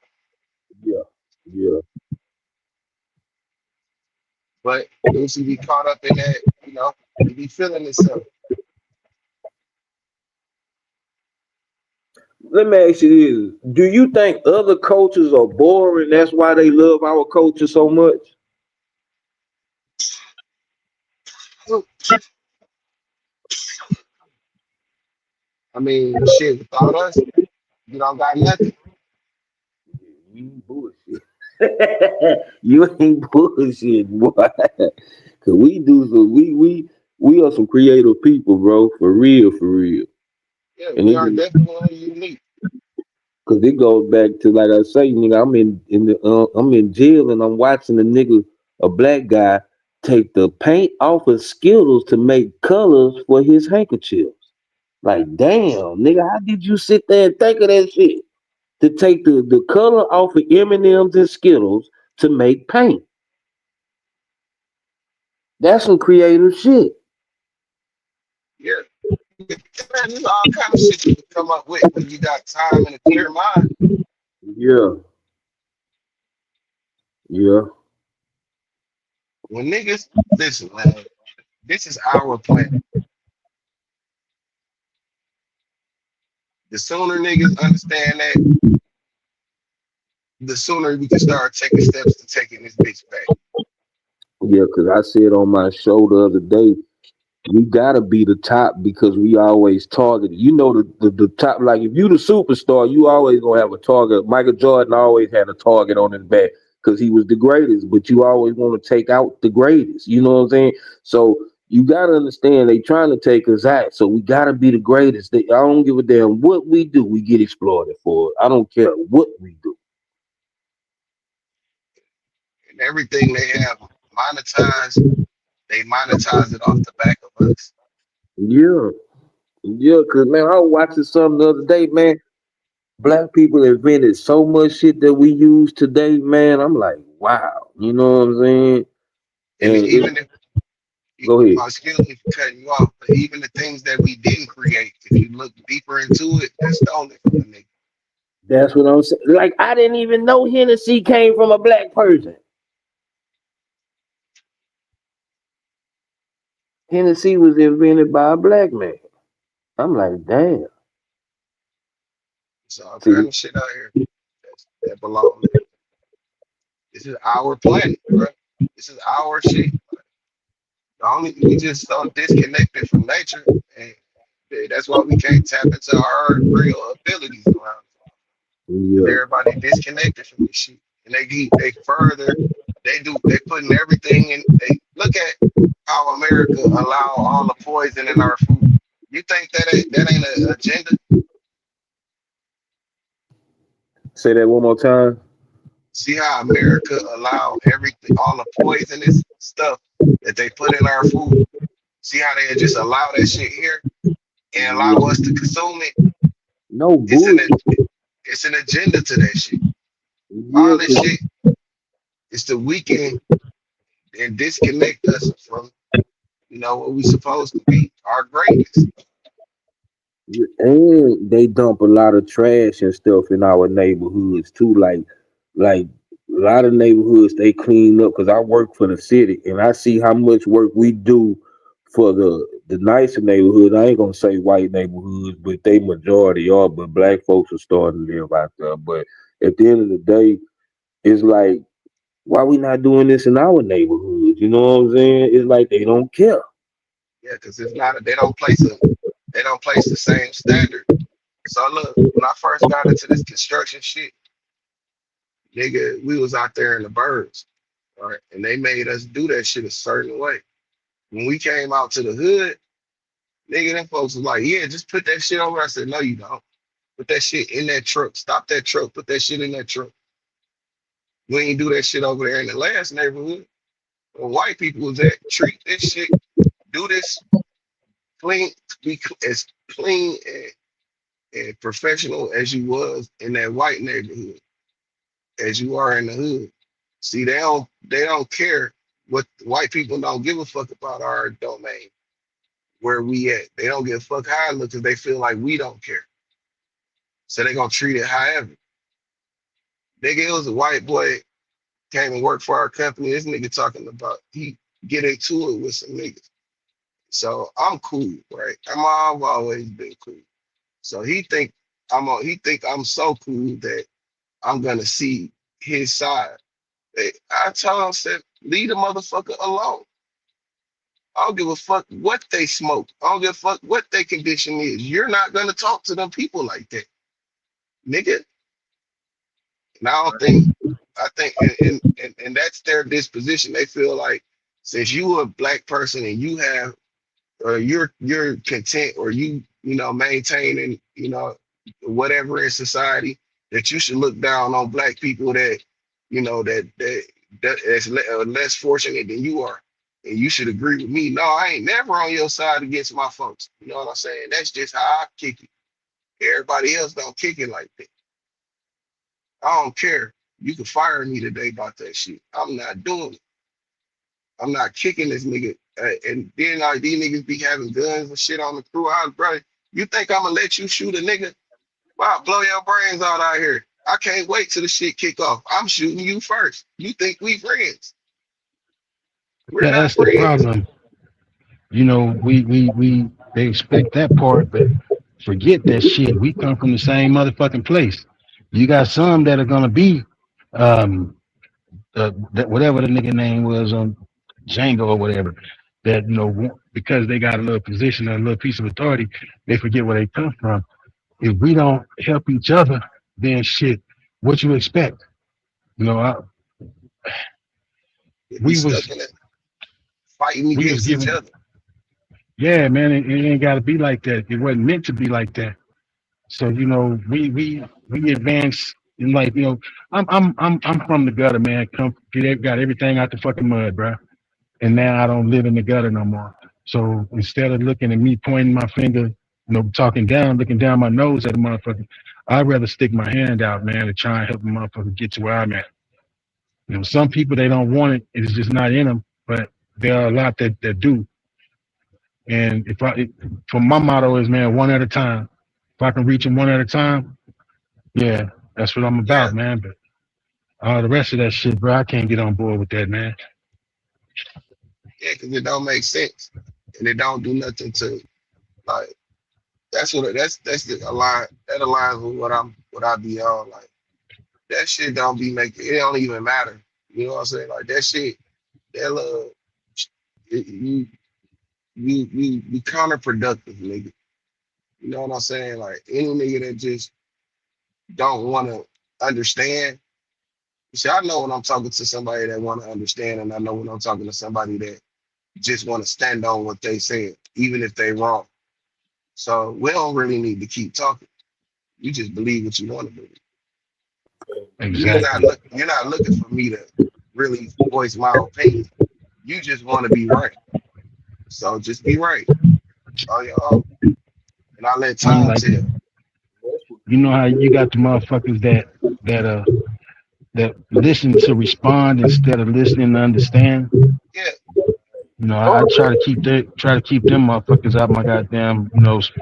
yeah, yeah.
But Boosie be caught up in that, he be feeling himself.
Let me ask you this: do you think other coaches are boring? That's why they love our coaches so much.
I mean, shit, without us, you don't got nothing.
You ain't bullshit. You ain't bullshit, boy. Cause we do some, we are some creative people, bro. For real, for real.
Yeah,
And
we
it,
are definitely unique.
cause it goes back to like I say, nigga. I'm in jail and I'm watching a black guy, take the paint off of Skittles to make colors for his handkerchiefs. Like, damn, nigga, how did you sit there and think of that shit? To take the color off of M&M's and Skittles to make paint. That's some creative shit.
Yeah. Man, there's all kind of shit you can come up with when you got time and a clear mind.
Yeah, yeah,
When niggas, listen, man, this is our planet. The sooner niggas understand that, the sooner we can start taking steps to taking this bitch back.
yeah. Cause I said on my show the other day, we gotta be the top because we always target. You know the top. Like if you the superstar, you always gonna have a target. Michael Jordan always had a target on his back because he was the greatest. But you always want to take out the greatest. You know what I'm saying? So you gotta understand they trying to take us out. So we gotta be the greatest. I don't give a damn what we do. We get exploited for it. I don't care what we do.
And everything they have monetized, they monetize it off the back of us.
Yeah, yeah. Cause man, I was watching something the other day, man. Black people invented so much shit that we use today, man. I'm like, wow. You know what I'm saying?
And
And
even if,
go ahead.
excuse me for cutting you off, but even the things that we didn't create, if you look deeper into it, that's stolen from the nigga.
That's what I'm saying. Like, I didn't even know Hennessy came from a black person. Hennessy was invented by a black man. I'm like, damn.
It's all
See,
kind of shit out here that belong. This is our planet, bro. This is our shit. The only we just so disconnected from nature, and that's why we can't tap into our real abilities around. Because
yeah,
everybody disconnected from this shit, and they putting everything in. They look at how America allow all the poison in our food. You think that ain't an agenda?
say that one more time.
See how America allow everything, all the poisonous stuff that they put in our food. See how they just allow that shit here and allow
Yeah.
us to consume it.
No
It's an
bullshit.
it's an agenda to that shit.
Yeah,
All this
'cause-
shit is to weaken and disconnect us from what we supposed to be, our greatness.
and they dump a lot of trash and stuff in our neighborhoods too. Like a lot of neighborhoods they clean up because I work for the city and I see how much work we do for the nicer neighborhood. I ain't gonna say white neighborhoods, but they majority are. But black folks are starting to live out there. But at the end of the day, it's like why we not doing this in our neighborhoods? You know what I'm saying? It's like they don't care.
Yeah, because it's not they don't place the same standard. So look, when I first got into this construction shit, nigga, we was out there in the birds, right? And they made us do that shit a certain way. When we came out to the hood, nigga, them folks was like, yeah, just put that shit over. I said, no, you don't. Put that shit in that truck. Stop that truck. Put that shit in that truck. We ain't do that shit over there in the last neighborhood. Where white people was at, treat this shit, do this clean, be as clean and professional as you was in that white neighborhood, as you are in the hood. See, they don't care what white people don't give a fuck about our domain, where we at. They don't give a fuck how it looks because they feel like we don't care. So they gonna treat it however. Nigga, it was a white boy came and worked for our company. This nigga talking about he get into it with some niggas. So I'm cool, right? I've always been cool. So he think I'm so cool that I'm gonna see his side. I told him, said, leave the motherfucker alone. I don't give a fuck what they smoke. I don't give a fuck what their condition is. You're not gonna talk to them people like that, nigga. And I think, and that's their disposition. They feel like since you a black person and you have, or you're content, or maintaining, whatever in society, that you should look down on black people that, that's less fortunate than you are, and you should agree with me. No, I ain't never on your side against my folks. You know what I'm saying? That's just how I kick it. Everybody else don't kick it like that. I don't care. You can fire me today about that shit. I'm not doing it. I'm not kicking this nigga. And then like these niggas be having guns and shit on the crew. Bro, you think I'm gonna let you shoot a nigga? Wow, blow your brains out here. I can't wait till the shit kick off. I'm shooting you first. You think we friends? We're not
That's the
friends.
problem. They expect that part, but forget that shit. We come from the same motherfucking place. You got some that are gonna be that whatever the nigga name was on Django or whatever, that because they got a little position or a little piece of authority, they forget where they come from. If we don't help each other, then shit, what you expect? You know, I,
We
we
stuck
was
in it, fighting
we was
against each
given,
other.
yeah, man, it ain't got to be like that. It wasn't meant to be like that. So we advance in life. I'm from the gutter, man. Got everything out the fucking mud, bro. And now I don't live in the gutter no more. So instead of looking at me pointing my finger, talking down, looking down my nose at a motherfucker, I'd rather stick my hand out, man, and try and help a motherfucker get to where I'm at. Some people they don't want it; it's just not in them. But there are a lot that do. And for my motto is, man, one at a time. If I can reach them one at a time, yeah, that's what I'm
Yeah,
about, man. But all the rest of that shit, bro, I can't get on board with that, man.
yeah, because it don't make sense, and it don't do nothing to, like. That's the align that aligns with what I be on. Like that shit don't be making it don't even matter. You know what I'm saying? Like that shit, that you be counterproductive, nigga. You know what I'm saying? Like any nigga that just don't want to understand. See, I know when I'm talking to somebody that want to understand, and I know when I'm talking to somebody that just want to stand on what they said, even if they wrong. So we don't really need to keep talking. You just believe what you want to believe.
Exactly.
You're not looking for me to really voice my opinion. You just want to be right. So just be right. Oh yeah, and I let
I mean,
time
like,
tell.
you know how you got the motherfuckers that listen to respond instead of listening to understand.
Yeah,
I try to keep them motherfuckers out my goddamn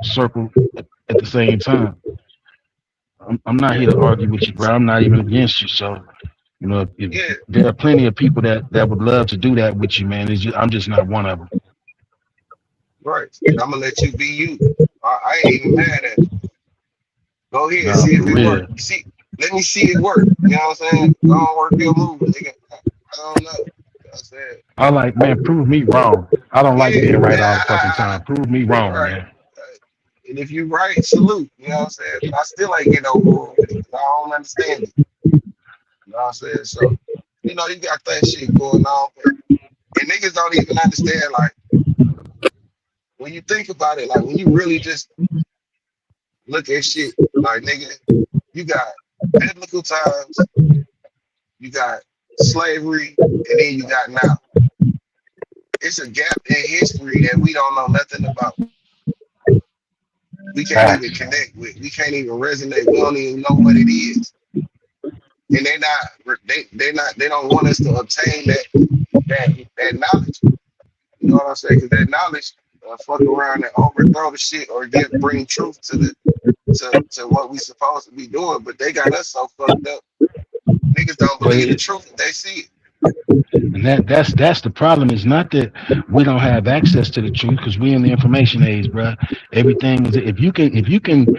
circle at the same time. I'm not here to argue with you, bro. I'm not even against you. So if
yeah,
there are plenty of people that would love to do that with you, man. I'm just not one of them.
right. And I'm gonna let you be you. I ain't even mad at it. Go ahead,
Nah,
see
for
if it work.
real.
Let me see it work. You know what I'm saying? Go on, work your move, nigga. I don't know. I said,
I like, man, prove me wrong. I don't like being right all the fucking
yeah,
time. Prove me wrong,
right.
man.
And if you right, salute. You know what I'm saying? But I still ain't get no war with it. I don't understand it. You know what I'm saying? So, you got that shit going on. And niggas don't even understand, like, when you think about it, like, when you really just look at shit, like, nigga, you got biblical times, you got slavery, and then you got now. It's a gap in history that we don't know nothing about. We can't even
Facts.
connect with. We can't even resonate. We don't even know what it is. and they don't want us to obtain that knowledge. You know what I'm saying? Because that knowledge fuck around and overthrow the shit or bring truth to what we supposed to be doing. But they got us so fucked up. Niggas don't
But
believe the
it,
truth if they see it.
and that's the problem. It's not that we don't have access to the truth because we in the information age, bro. Everything is if you can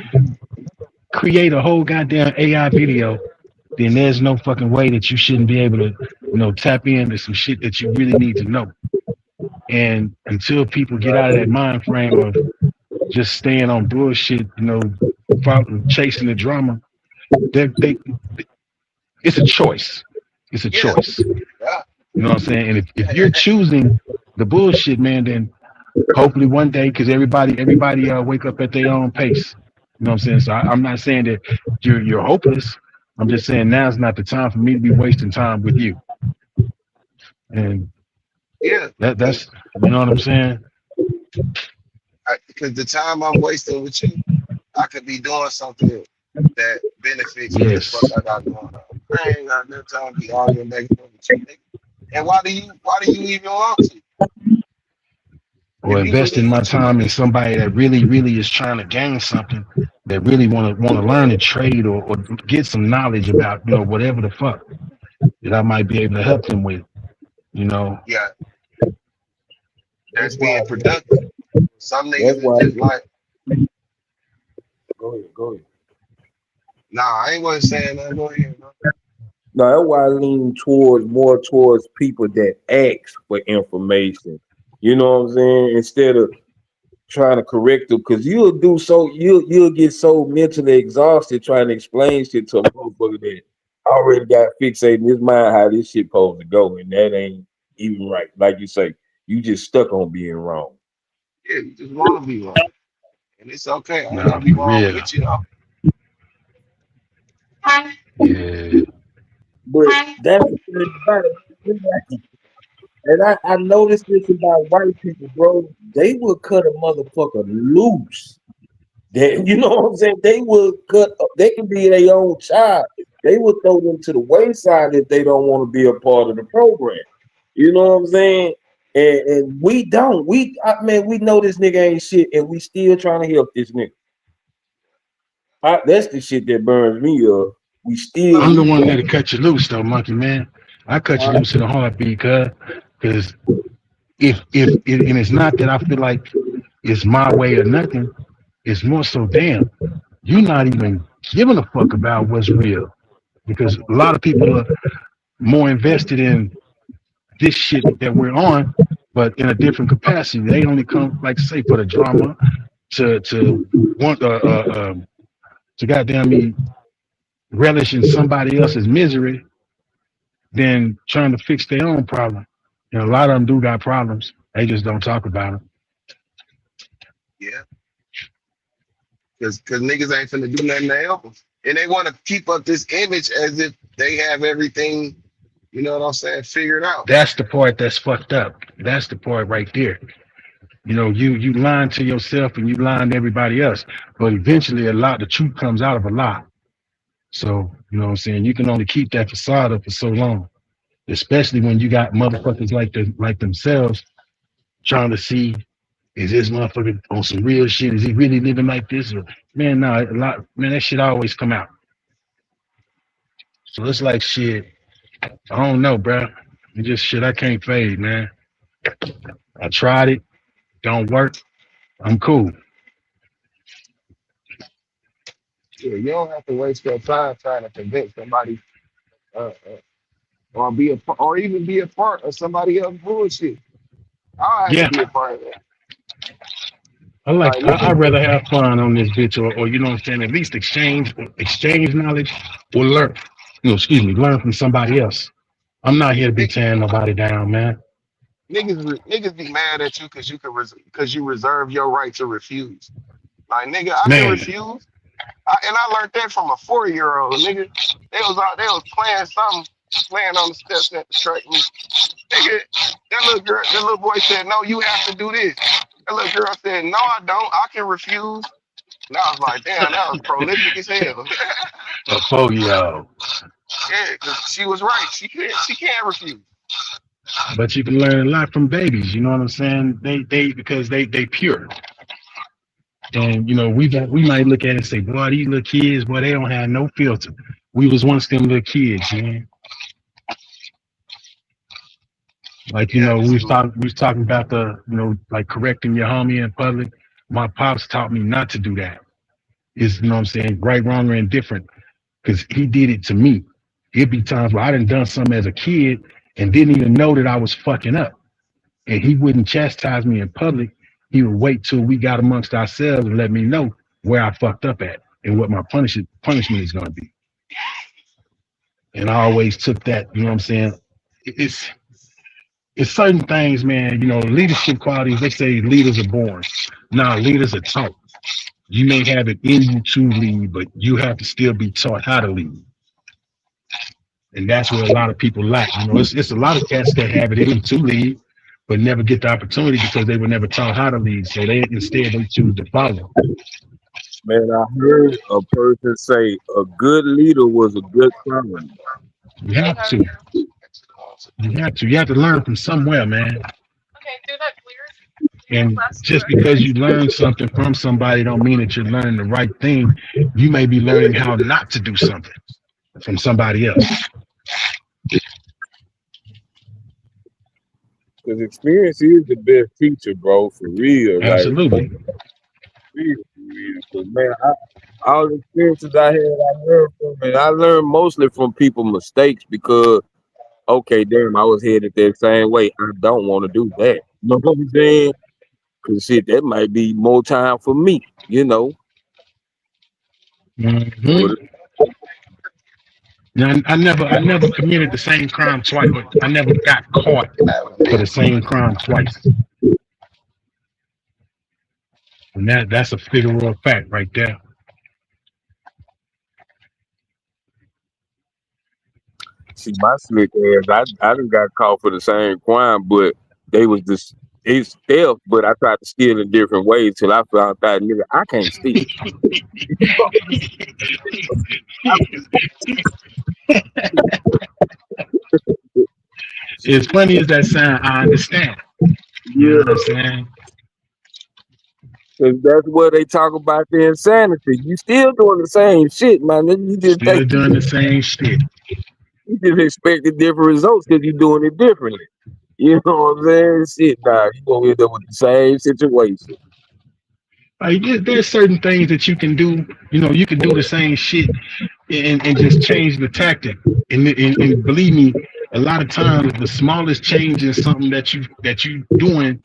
create a whole goddamn AI video, then there's no fucking way that you shouldn't be able to, tap into some shit that you really need to know. And until people get out of that mind frame of just staying on bullshit, chasing the drama, they it's a choice. It's a
Yeah,
choice.
yeah,
You know what I'm saying? And if you're choosing the bullshit, man, then hopefully one day, because everybody wake up at their own pace. You know what I'm saying? So I'm not saying that you're hopeless. I'm just saying now's not the time for me to be wasting time with you. And
yeah.
that's you know what I'm saying?
Because the time I'm wasting with you, I could be doing something that benefits what the fuck
Yes.
I got going on. I ain't got no time to be arguing back and forth with you, nigga. And why do you even want to?
Or
If you
investing
believe
my
what you
time in
believe,
somebody that really, really is trying to gain something, that really want to learn a trade or get some knowledge about, whatever the fuck that I might be able to help them with, you know.
yeah,
That's
that's
why.
being productive. Some
That's
niggas is
why.
just like,
Go ahead. Go ahead.
nah, I ain't wasn't saying that. Go ahead, bro.
No, that's why I lean more towards people that ask for information. You know what I'm saying? Instead of trying to correct them, because you'll get so mentally exhausted trying to explain shit to a motherfucker that already got fixated in his mind how this shit supposed to go, and that ain't even right. Like you say, you just stuck on being wrong.
Yeah, you just want to be wrong. And it's okay. I ain't
Nah,
gonna be
for
wrong
real.
with you, though.
Yeah.
But that's the thing about it. And I noticed this about white people, bro. They will cut a motherfucker loose. They, you know what I'm saying? They will cut. They can be their own child. They will throw them to the wayside if they don't want to be a part of the program. You know what I'm saying? And we don't. We know this nigga ain't shit, and we still trying to help this nigga. That's the shit that burns me up. We still
I'm
Look,
the
we
one
trying.
that'll cut you loose though, monkey man. I cut you loose in a heartbeat, because if and it's not that I feel like it's my way or nothing, it's more so damn, you're not even giving a fuck about what's real. Because a lot of people are more invested in this shit that we're on, but in a different capacity. They only come, like say, for the drama, to want to goddamn me relish in somebody else's misery than trying to fix their own problem. And a lot of them do got problems. They just don't talk about them.
yeah, because niggas ain't finna do nothing to help them. And they want to keep up this image as if they have everything, you know what I'm saying, figured out.
That's the part that's fucked up. That's the part right there. You lying to yourself and you lying to everybody else. But eventually the truth comes out of a lie. So, you know what I'm saying? You can only keep that facade up for so long. Especially when you got motherfuckers like themselves trying to see, is this motherfucker on some real shit? Is he really living like this? Or man, no, that shit always come out. So it's like shit. I don't know, bro. It's just shit I can't fade, man. I tried it, don't work. I'm cool.
Yeah, you don't have to waste your time trying to convince somebody or or even be a part of somebody else's bullshit. I have to
Yeah,
be a part of that. Like
I'd
niggas,
rather have fun on this bitch, or you know what I'm saying, at least exchange knowledge or learn, learn from somebody else. I'm not here to be
niggas,
tearing nobody down, man.
niggas be mad at you because because you reserve your right to refuse. Like nigga, I can
Man,
refuse. And I learned that from a 4-year-old nigga. They was playing something, playing on the steps at the track meet. Nigga, that little boy said, "No, you have to do this." That little girl said, "No, I don't. I can refuse." And I was like, "Damn, that was prolific as hell."
a 4-year-old.
Yeah, 'cause she was right. She can't refuse.
But you can learn a lot from babies. You know what I'm saying? Because they pure. And we might look at it and say, boy, these little kids, boy, they don't have no filter. We was once them little kids, man. Like,
Yeah,
we was talking about like correcting your homie in public. My pops taught me not to do that. Is, what I'm saying, right, wrong, or indifferent. Because he did it to me. It'd be times where I done something as a kid and didn't even know that I was fucking up. And he wouldn't chastise me in public. He would wait till we got amongst ourselves and let me know where I fucked up at and what my punishment is going to be. And I always took that, you know what I'm saying? It's certain things, man, leadership qualities, they say leaders are born. Now, leaders are taught. You may have it in you to lead, but you have to still be taught how to lead. And that's where a lot of people lack. It's a lot of cats that have it in them to lead, but never get the opportunity because they were never taught how to lead. So they choose to follow.
Man, I heard a person say a good leader was a good clown.
You have to. You have to learn from somewhere, man. And just because you learn something from somebody don't mean that you're learning the right thing. You may be learning how not to do something from somebody else.
Because experience is the best teacher, bro, for real.
Absolutely.
Like, real. Because, man, all the experiences I had, I learned from, and I learned mostly from people's mistakes because, okay, damn, I was headed that same way. I don't want to do that. You know what I'm saying? Because shit, that might be more time for me,
Mm-hmm. Now, I never committed the same crime twice, but I never got caught for the same crime twice. And that's a figure of fact right there.
See, my slick ass, I done got caught for the same crime, but they was just it's theft, but I tried to steal in different ways till I found out, nigga, I can't steal.
As funny as that sound, I understand. You know what I'm saying?
Cause that's where they talk about the insanity. You still doing the same shit, man. You just
Still doing the same shit.
You just expecting different results because you're doing it differently. You know what I'm saying? Shit, nah, you gonna end up with the same situation.
Like, there's certain things that you can do. You can do the same shit and just change the tactic. And believe me, a lot of times the smallest change in something that you doing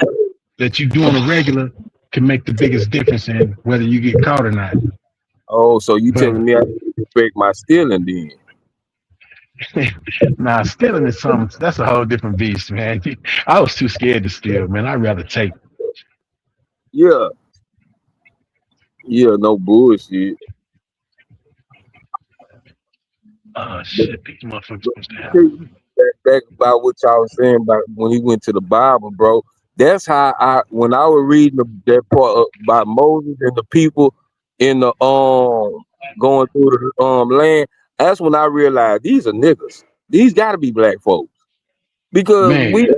on a regular can make the biggest difference in whether you get caught or not.
Oh, so you telling me I expect my stealing then?
Nah, stealing is something. That's a whole different beast, man. I was too scared to steal, man. I'd rather take.
Yeah, no bullshit.
Oh shit, these motherfuckers supposed to have.
Back about what y'all was saying about when he went to the Bible, bro. That's how when I was reading that part about Moses and the people in the going through the land. That's when I realized these are niggas. These gotta be black folks. Because we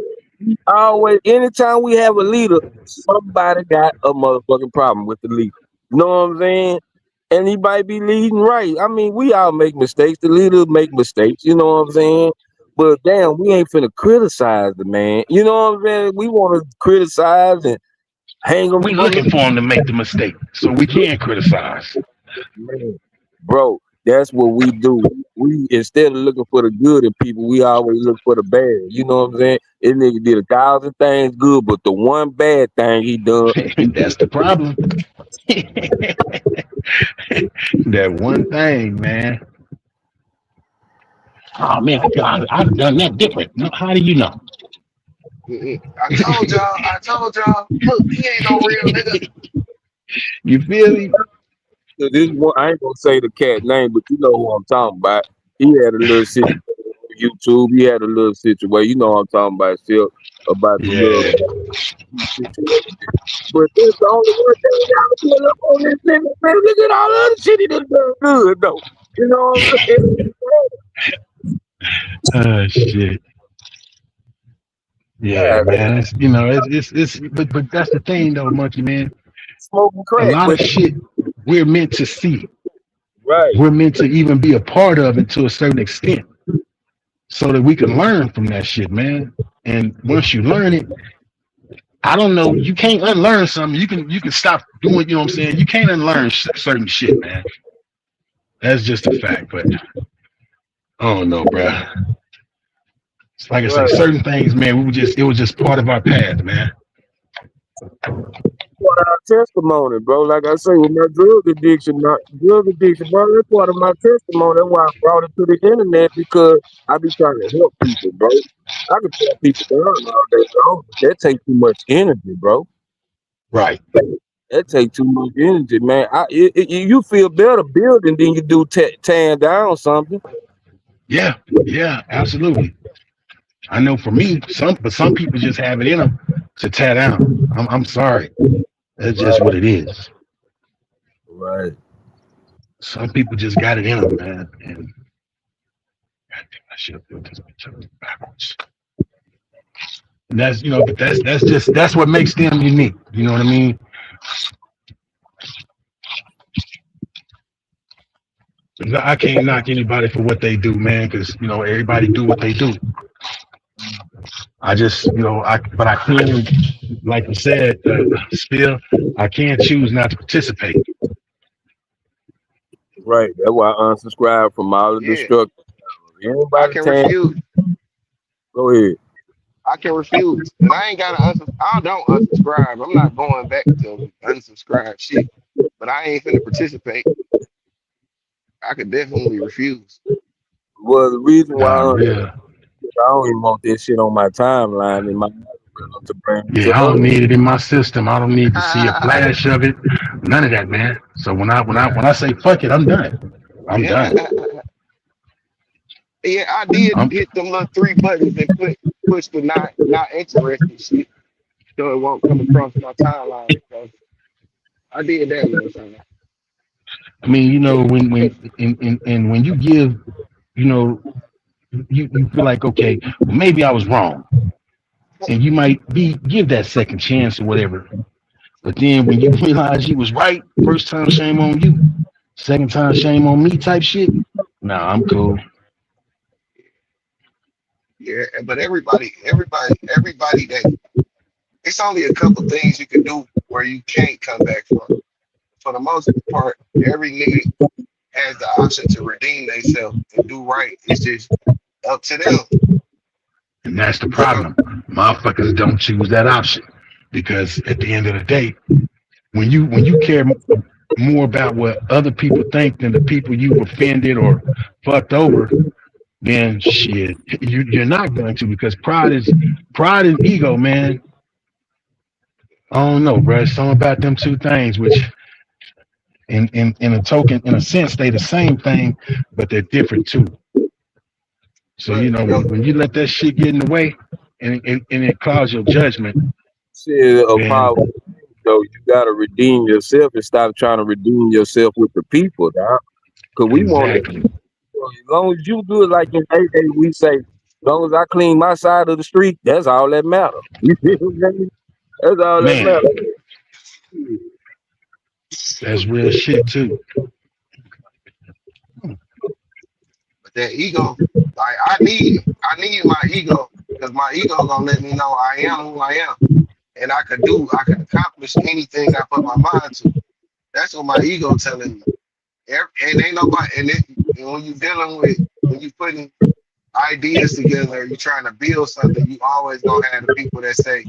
always, anytime we have a leader, somebody got a motherfucking problem with the leader. You know what I'm saying? And he might be leading right. I mean, we all make mistakes. The leaders make mistakes. You know what I'm saying? But damn, we ain't finna criticize the man. You know what I'm saying? We want to criticize and hang him.
We looking for him to make the mistake, so we can't criticize.
Man, bro, that's what we do. We, instead of looking for the good in people, we always look for the bad. You know what I'm saying? This nigga did 1,000 things good, but the one bad thing he done.
That's the problem. That one thing, man. Oh man, I'd have done that different. No, how do you know?
I told y'all. Look, he ain't no real nigga.
You feel me?
This one, I ain't gonna say the cat name, but you know who I'm talking about. He had a little situation on YouTube. He had a little situation. You know what I'm talking about, still about the little situation. But that's the only one thing y'all put up on this nigga. Man, look at all the other shit he done done good though. You know what I'm saying?
Shit. Yeah,
Yeah,
man. But that's the thing though, Monkey man.
smoking
A
crack,
lot of
but
shit we're meant to see.
right,
We're meant to even be a part of it to a certain extent, so that we can learn from that shit, man. And once you learn it, I don't know, you can't unlearn something. You can stop doing, you know what I'm saying? You can't unlearn certain shit, man. That's just a fact. But I don't know, bro. Like I say,
right.
certain things, man, it was just part of our path, man.
Part of our testimony, bro. Like I say, with my drug addiction, bro, that's part of my testimony. That's why I brought it to the internet because I be trying to help people, bro. I can tell people down all day long, but that take too much energy, bro.
Right.
That take too much energy, man. You feel better building than you do tearing down something.
Yeah. Yeah, absolutely. I know for me, some people just have it in them to tear down. I'm sorry. That's just what it is.
Right.
Some people just got it in them, man. And goddamn, I should have built this bitch up backwards. And that's but that's what makes them unique. You know what I mean? I can't knock anybody for what they do, man, because everybody do what they do. I just but I can, like you said, still I can't choose not to participate.
Right. That's why I unsubscribe from all the
Yeah,
destruction.
I
Anybody
can
tan,
refuse.
go ahead.
I can refuse, and I ain't gotta I don't unsubscribe. I'm not going back to unsubscribe shit. But I ain't finna participate. I could definitely refuse.
Well, the reason why
Nah, real.
I don't even want this shit on my timeline in my algorithm to bring me to
Yeah, I don't
others.
need it in my system. I don't need to see a flash of it. None of that, man. So when I say fuck it, I'm done. I'm done.
Yeah, yeah, I did
I'm
hit them little three buttons and push the not interested shit so it won't come across my timeline. So I did that one time.
I mean, when when you give, you know, you feel like, okay, well, maybe I was wrong. And you might give that second chance or whatever. But then when you realize you was right, first time shame on you. Second time shame on me type shit. Nah, I'm cool.
Yeah, but everybody that it's only a couple things you can do where you can't come back from. For the most part, every nigga has the option to redeem themselves and do right. It's just up to them.
And that's the
So
problem. Motherfuckers don't choose that option. Because at the end of the day, when you care more about what other people think than the people you've offended or fucked over, then shit, you're not going to, because pride and ego, man. I don't know, bro. It's something about them two things, which in a sense, they the same thing, but they're different too. So
but
when you let that shit get in the way, and it clouds your judgment,
Shit, a
then
power. So you gotta redeem yourself and stop trying to redeem yourself with the people, dog. Cause we want it.
exactly,
As long as you do it like in AA, we say, as long as I clean my side of the street, that's all that matters. You feel me? That's all that
man,
matters.
that's real shit too.
that ego, like I need my ego because my ego gonna let me know I am who I am, and I can accomplish anything I put my mind to. That's what my ego telling me. And ain't nobody, and when you dealing with, when you putting ideas together, you trying to build something, you always gonna have the people that say,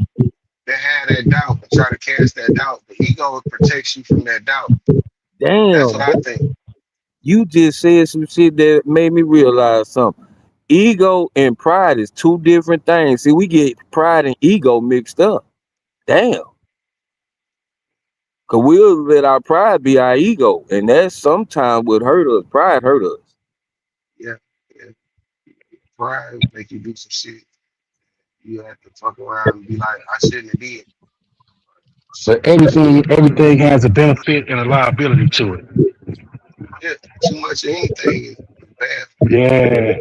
that have that doubt and try to cast that doubt. The ego protects you from that doubt. That's what
Damn,
I think.
you just said some shit that made me realize something. Ego and pride is two different things. See, we get pride and ego mixed up. Damn. Cause we'll let our pride be our ego. And that sometimes would hurt us. Pride hurt us.
Yeah, yeah. Pride make you do some shit. You have to fuck around and be like, I shouldn't have did.
But everything has a benefit and a liability to it.
Yeah, too much of anything is bad.
Yeah,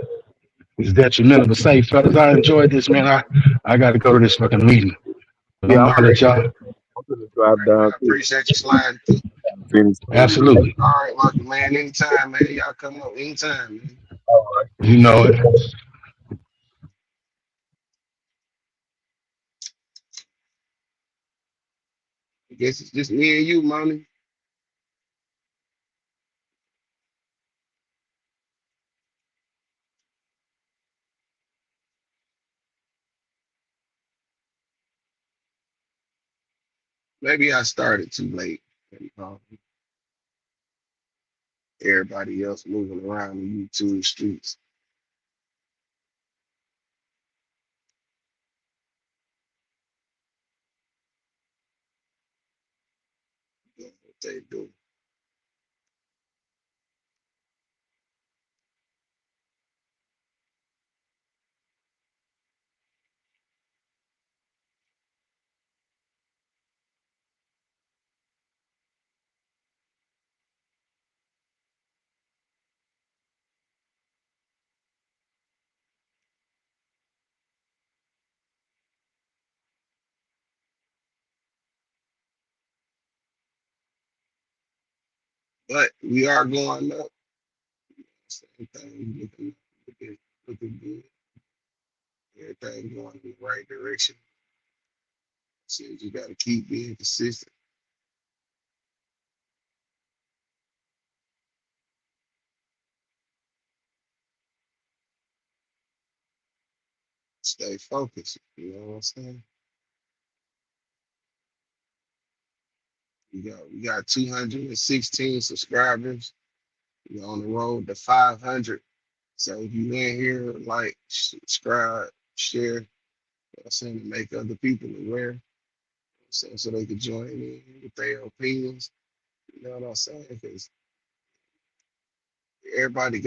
It's detrimental. But say, fellas, I enjoyed this, man. I got to go to this fucking meeting. But I'm
Yeah,
gonna
All
holler
right,
at y'all.
I'm gonna drive down
I
to
appreciate you sliding through.
finish.
Absolutely.
All right, Lucky man. Anytime, man. Y'all come up anytime, man.
You know it.
I guess it's just me and you, money. Maybe I started too late. And, everybody else moving around the YouTube streets. Doing what they do. But we are going up. Same thing, looking good. Everything going in the right direction. So you got to keep being consistent. Stay focused. You know what I'm saying? We got 216 subscribers. We're on the road to 500. So if you in here, like, subscribe, share, you know what I'm saying, to make other people aware, you know what I'm saying, so they can join in with their opinions. You know what I'm saying? Because everybody,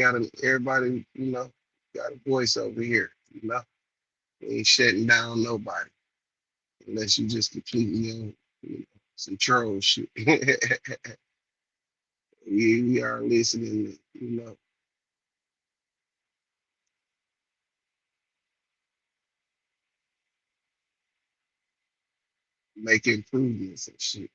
got a voice over here. We ain't shutting down nobody unless you just completely on, some troll shit. we are listening, make improvements and shit.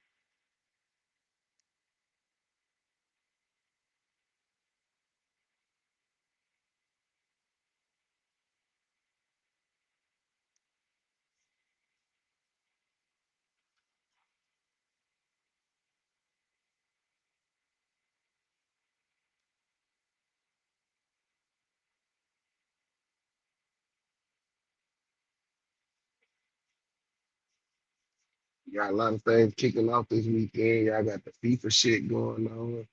Got a lot of things kicking off this weekend. Y'all got the FIFA shit going on.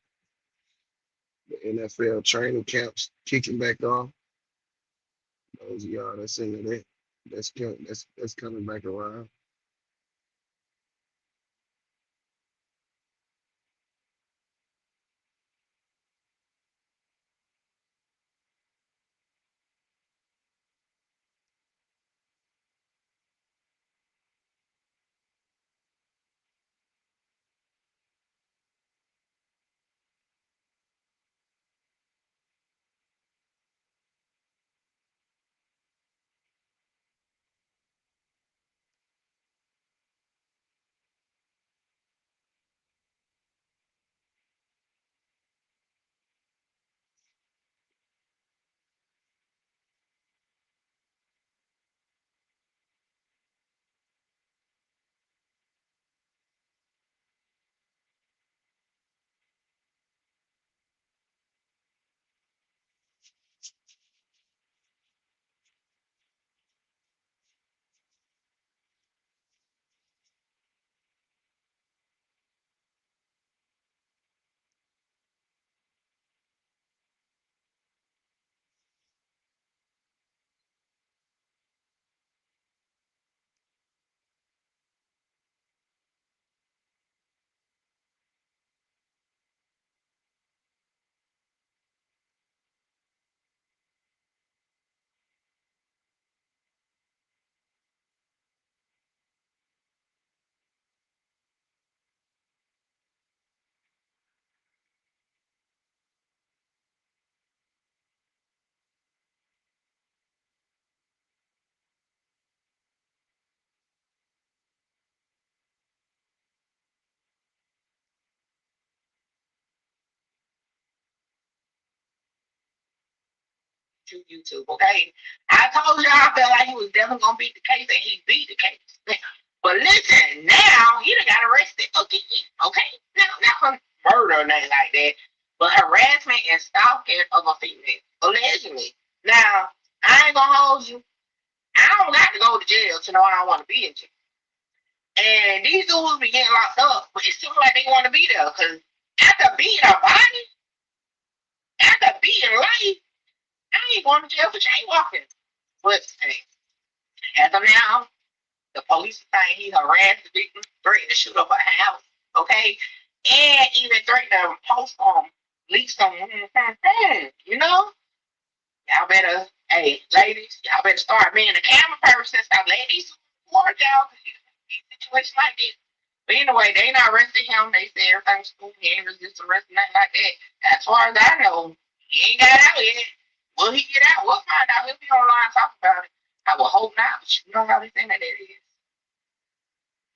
The NFL training camps kicking back off. Those of y'all that's into that, that's coming back around.
to YouTube, okay? I told y'all I felt like he was definitely gonna beat the case, and he beat the case. But listen, now he done got arrested again, okay? Now, not for murder or nothing like that, but harassment and stalking of a female, allegedly. Now, I ain't gonna hold you. I don't got to go to jail to know I don't want to be in jail. And these dudes be getting locked up, but it seems like they want to be there because after beating a body, after beating life, I ain't going to jail for jaywalking. But hey, as of now, the police are saying he harassed the victim, threatened to shoot up her house, okay, and even threatened to post leak some, you know. Y'all better, hey, ladies, y'all better start being a camera person. Stop letting these work out these situations like this. But anyway, they not arresting him. They say everything's cool. He ain't resist arrest, nothing like that. As far as I know, he ain't got out yet. Will he get out? We'll find out. He'll be online talking about it. I will hope not, but you know how they think that it is.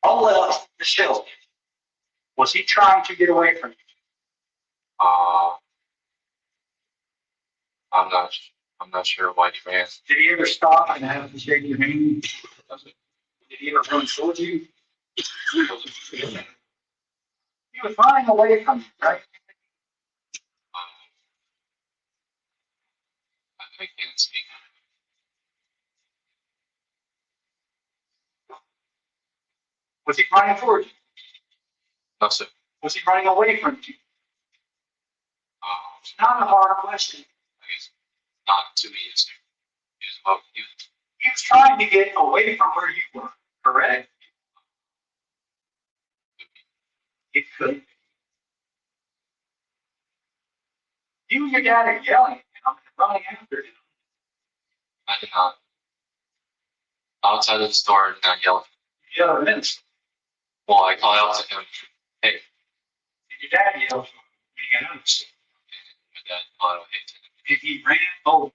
Oh well, Michelle, was he trying to get away from you?
Uh, I'm not. I'm not sure why he ran.
Did he ever stop and have to shake your hand? Did he ever run towards you? He was running away from you, right?
I can't speak.
Was he running towards you?
No, sir.
Was he running away from you?
Uh,
It's not a hard question.
I guess not to me, sir. He was about you.
He was trying to get away from where you were, correct? It could. You and your dad are yelling, and I'm running after him.
I did not. Outside of the store, and not yelling.
You yell at him.
Well, I called out to him. Hey,
Your dad yelled, you can understand.
my dad called out, hey,
If he ran over,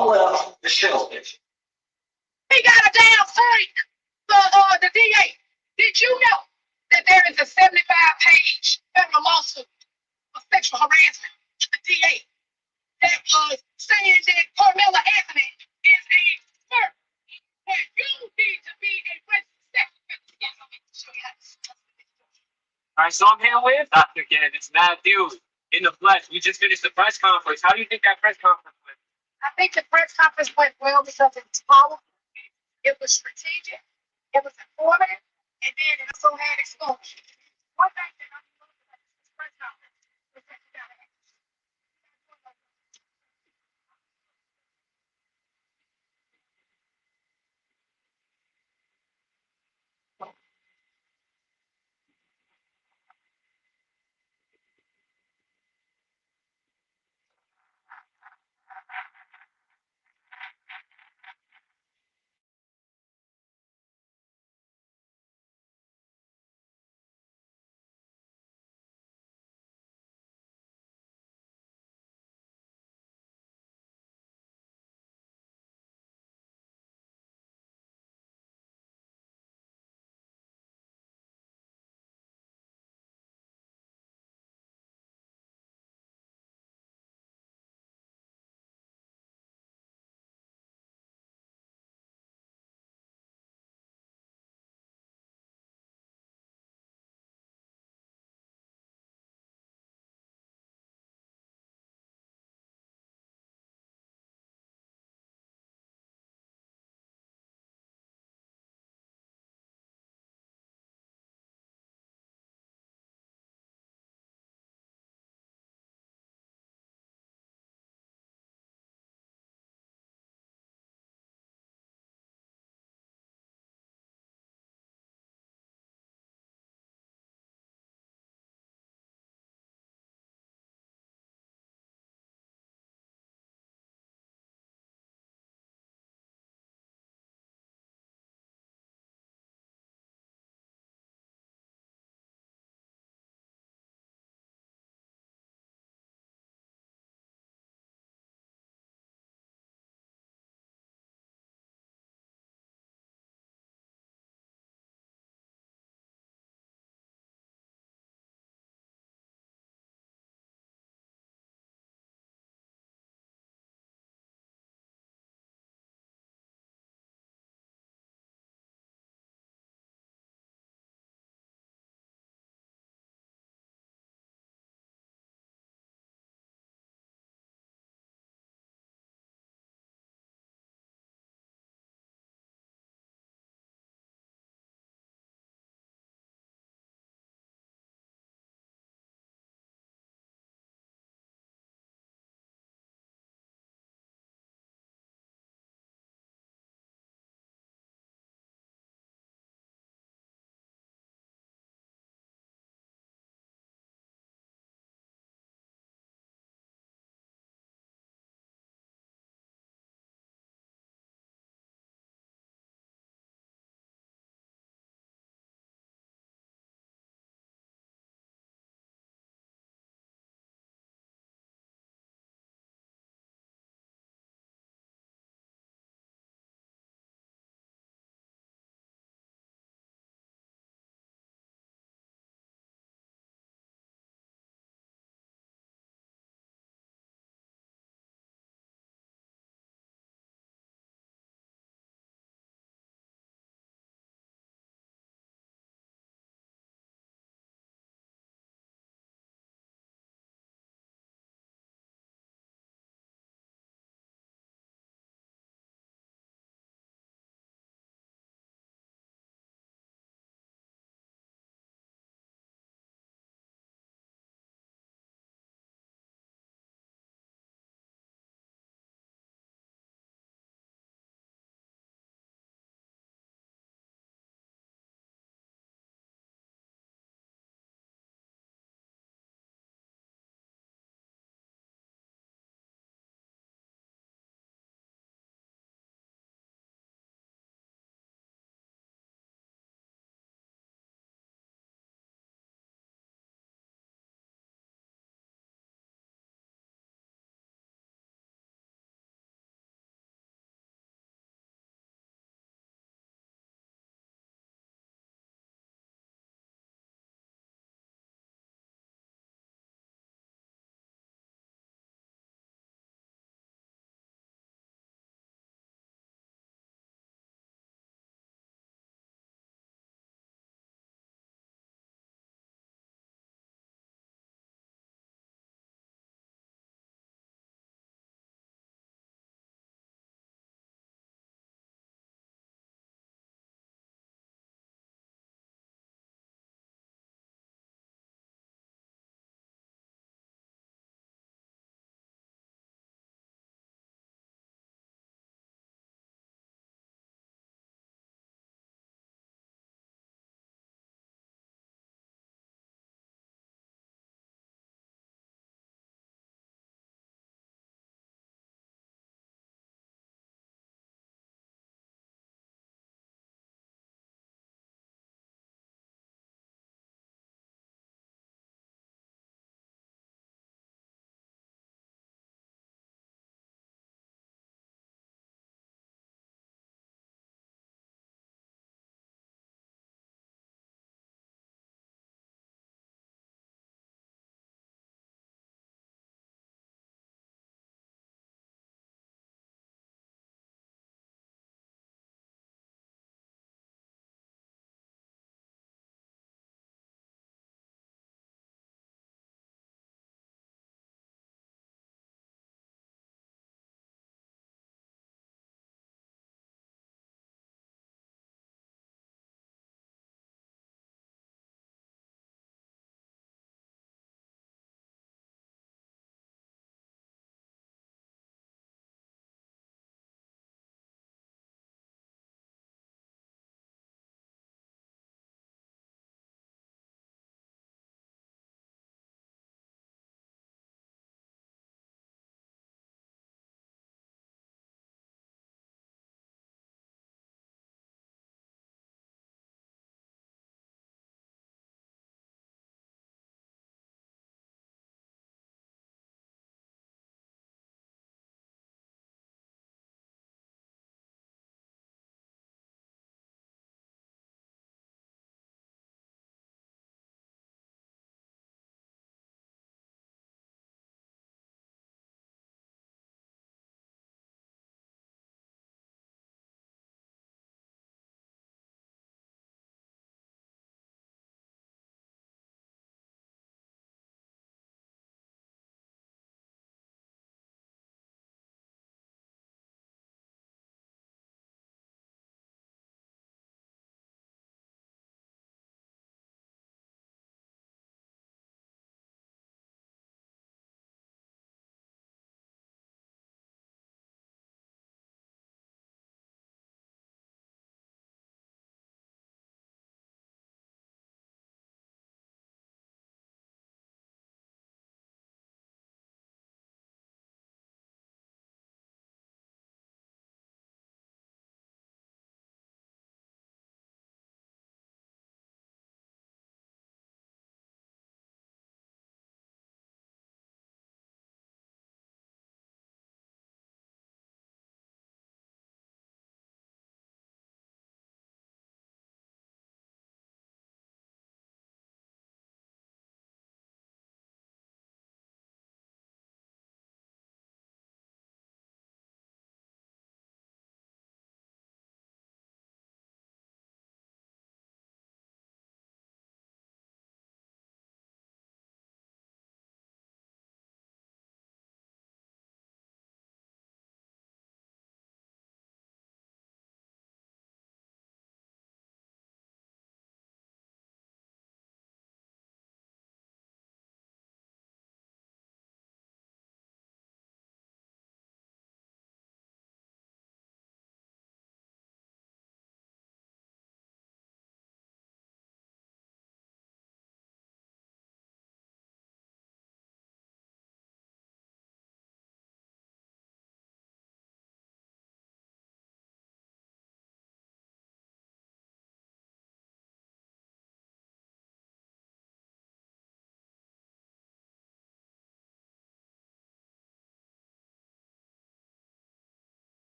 Oh well, the shellfish.
He got a damn freak. The DA. Did you know that there is a 75-page federal lawsuit for sexual harassment to the DA that was saying that Carmela Anthony is a flirt, and you need to be a registered sex offender. Yes, I'm going to show you how to.
All right, so I'm here with Dr. Ken. It's Matt Dude in the flesh. We just finished the press conference. How do you think that press conference went?
I think the press conference went well because it was powerful, it was strategic, it was informative, and then it also had exposure. One thing that I'm going to this press conference is that you got to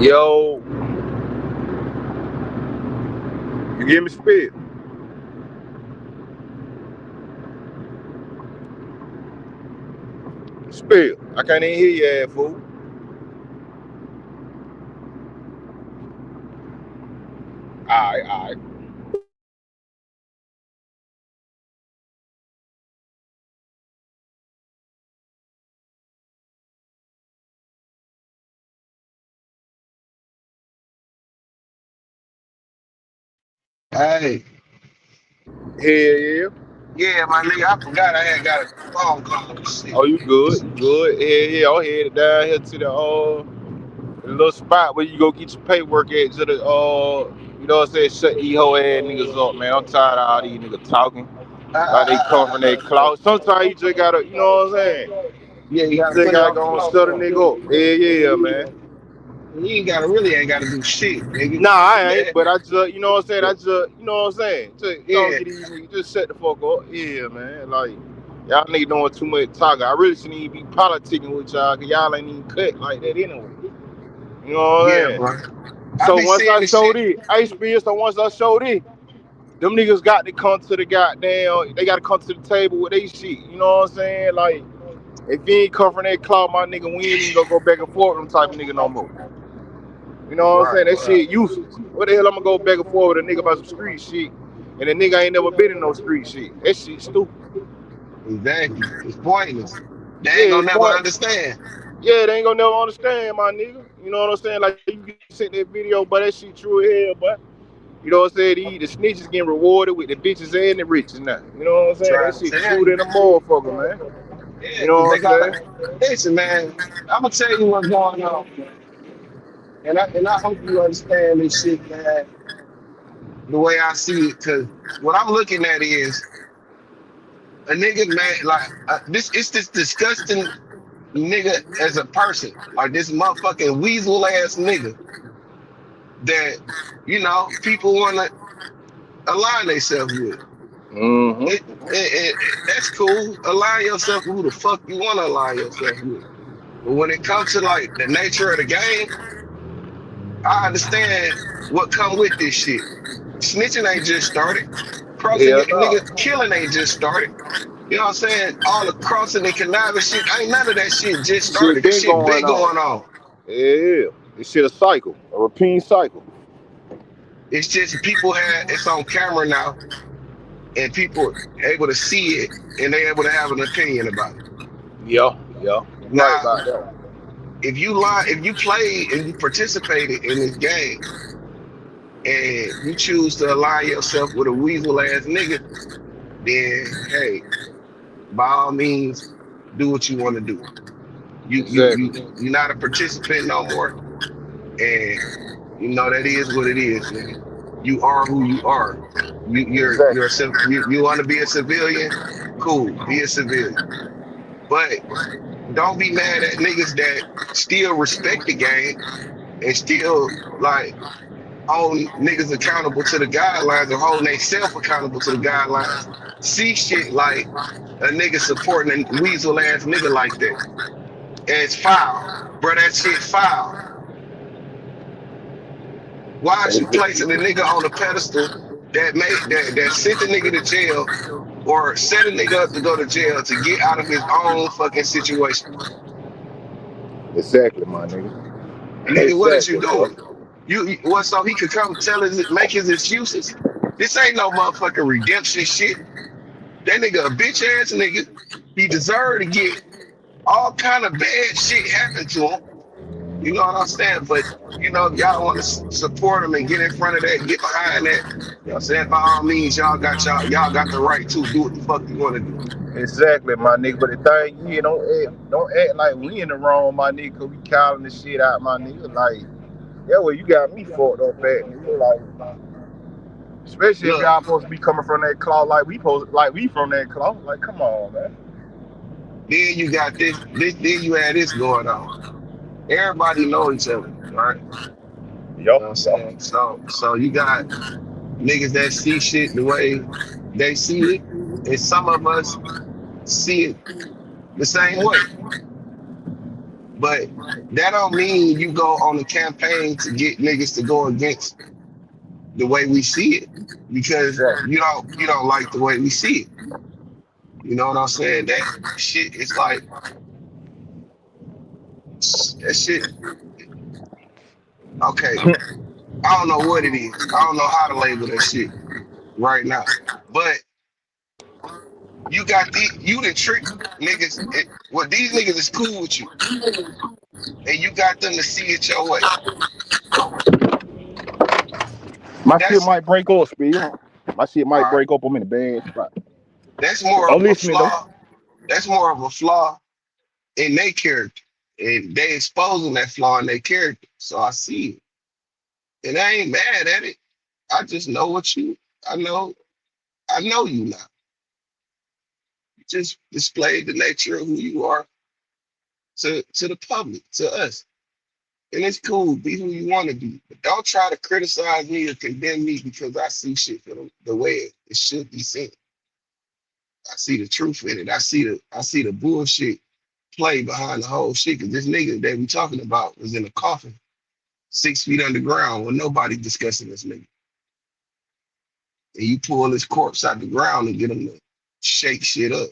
Yo, you give me spit. Spit. I can't even hear you, ass fool. Alright.
Hey,
Hell yeah.
yeah, my nigga, I forgot I had got a phone call and shit.
Oh, you good? You good? Yeah. I'm headed down here to the little spot where you go get your paperwork at to the you know what I'm saying? Shut these hoe ass niggas up, man. I'm tired of all these niggas talking. Like they come from their clout. Sometimes you just gotta, you know what I'm saying?
Yeah, you
You
gotta
just
put it
gotta
on
go and
the
shut a
phone.
nigga up. Yeah, man.
You ain't gotta do shit, nigga.
Nah, I
Yeah.
ain't, but I just, you know what I'm saying? You know what I'm saying? Just
Yeah.
don't get these niggas, just shut the fuck up. Yeah, man. Like, y'all niggas doing too much talking. I really shouldn't even be politicking with y'all, cause y'all ain't even cut like that anyway. You know what I'm
Yeah,
saying?
bro.
So
be
once
seeing
I
this
showed
shit.
it, once I showed it, them niggas got to come to the goddamn, they gotta come to the table with they shit. You know what I'm saying? Like, if you ain't come from that clout, my nigga, we ain't even gonna go back and forth with them type of nigga no more. You know what I'm
Right.
saying? That shit useless. What the hell I'm gonna go back and forth with a nigga about some street shit, and the nigga ain't never been in no street shit? That shit stupid.
Exactly. It's pointless. They
Yeah,
ain't gonna
it's
never
point.
understand.
Yeah, they ain't gonna never understand, my nigga. You know what I'm saying? Like, you can send that video, but that shit true as hell, but you know what I'm saying? The snitches getting rewarded with the bitches and the riches now. You know what I'm saying?
Try
That
to
shit
tell
true
you.
than a motherfucker, man.
Yeah,
You know
because
what
they
I'm saying?
gotta listen, man. I'm gonna tell you what's going on, and I hope you understand this shit, man, the way I see it. Cause what I'm looking at is a nigga, man, like this. It's this disgusting nigga as a person, like this motherfucking weasel ass nigga that people want to align themselves with.
Mm-hmm.
That's cool. Align yourself with who the fuck you want to align yourself with. But when it comes to like the nature of the game, I understand what come with this shit. Snitching ain't just started. Crossing
Hell
nigga
no.
killing ain't just started. You know what I'm saying? All the crossing and conniving shit, ain't none of that shit just
Shit
started. This
been
shit
going
been
on.
going on.
Yeah. This shit a cycle, a repeating cycle.
It's just people had it's on camera now, and people able to see it, and they able to have an opinion about it.
Yeah. You right
Now,
about that.
if you play and you participated in this game, and you choose to align yourself with a weasel ass nigga, then hey, by all means, do what you want to do.
Exactly.
You're not a participant no more, and that is what it is, nigga. You are who you are. You're
Exactly.
you want to be a civilian, cool, be a civilian, but don't be mad at niggas that still respect the game and still like hold niggas accountable to the guidelines or holding themselves accountable to the guidelines. See shit like a nigga supporting a weasel ass nigga like that. And it's foul. Bro, that shit foul. Why is you placing a nigga on a pedestal that sent the nigga to jail or set a nigga up to go to jail to get out of his own fucking situation?
Exactly, my nigga.
Nigga, what is you
Exactly, bro.
doing? What, so he could come make his excuses? This ain't no motherfucking redemption shit. That nigga a bitch ass nigga. He deserved to get all kind of bad shit happen to him. You know what I'm saying? But y'all want to support him and get in front of that, get behind that. You know what I'm saying? By all means, y'all got the right to do what the fuck you want to do.
Exactly, my nigga. But the thing, don't act like we in the wrong, my nigga, cause we calling the shit out, my nigga. Like, yeah, well, you got me fucked up, at nigga. Like, especially if
Look,
y'all supposed to be coming from that claw, like we from that claw. Like, come on, man.
then you got then you had this going on. Everybody know each other, right? You
Yo,
know what I'm saying? So you got niggas that see shit the way they see it, and some of us see it the same way. But that don't mean you go on a campaign to get niggas to go against the way we see it because
Exactly.
you don't like the way we see it. You know what I'm saying? That shit is like that shit. Okay, I don't know what it is. I don't know how to label that shit right now. But you got you the trick niggas. Well, these niggas is cool with you, and you got them to see it your way.
My shit
That's
might break up, speed. My shit
all
might
right.
break up. I'm in a bad spot.
That's more
I'm
of a
listening though.
flaw. That's more of a flaw in their character, and they exposing that flaw in their character. So I see it, and I ain't mad at it. I just know what you. I know. I know you now. You just displayed the nature of who you are to the public, to us. And it's cool, be who you want to be. But don't try to criticize me or condemn me because I see shit for the way it should be seen. I see the truth in it. I see the bullshit play behind the whole shit. Cause this nigga that we talking about was in a coffin, 6 feet underground, with nobody discussing this nigga. And you pull his corpse out the ground and get him to shake shit up.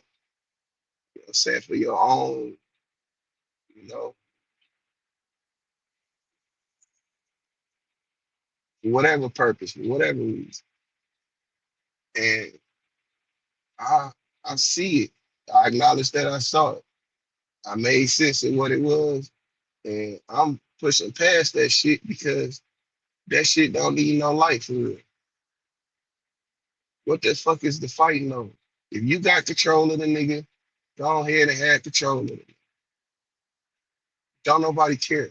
You know what I'm saying? For your own, you know, for whatever purpose, for whatever reason. And I I see it. I acknowledge that I saw it. I made sense of what it was, and I'm pushing past that shit because that shit don't need no light for real. What the fuck is the fighting over? If you got control of the nigga, go ahead and have control of it. Don't nobody care.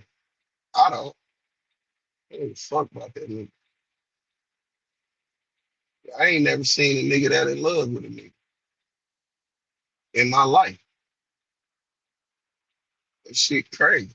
I don't. I don't give a fuck about that nigga. I ain't never seen a nigga that in love with a nigga in my life. That shit crazy.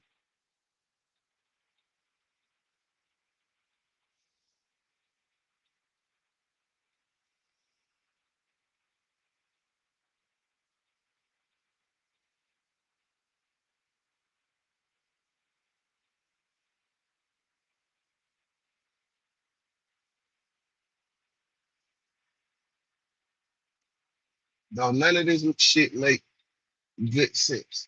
Though none of this shit make good sense.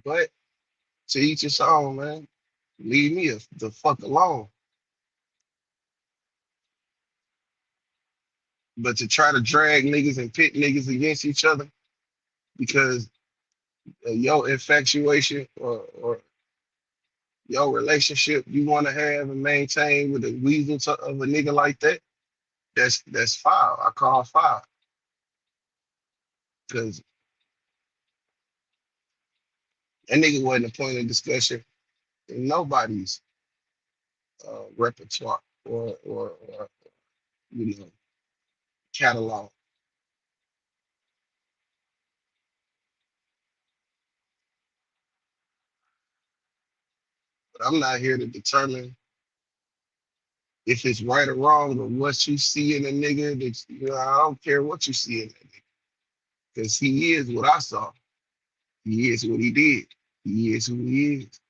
But to each his own, man. Leave me the fuck alone. But to try to drag niggas and pit niggas against each other because of your infatuation or your relationship you want to have and maintain with a weasel of a nigga like that, that's foul. I call foul because that nigga wasn't a point of discussion in nobody's repertoire or you know catalog. But I'm not here to determine if it's right or wrong or what you see in a nigga. That I don't care what you see in that nigga because he is what I saw. He is what he did. He is who he is.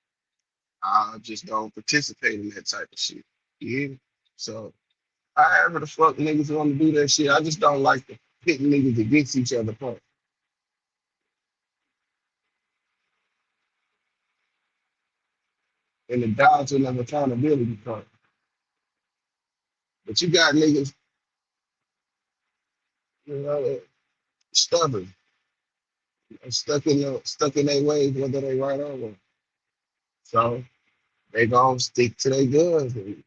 I just don't participate in that type of shit. Yeah. So however the fuck niggas want to do that shit, I just don't like to pit niggas against each other part. And the dodging of accountability part. But you got niggas, you know, stubborn, stuck in their ways, whether they right or wrong. So they gonna stick to their guns and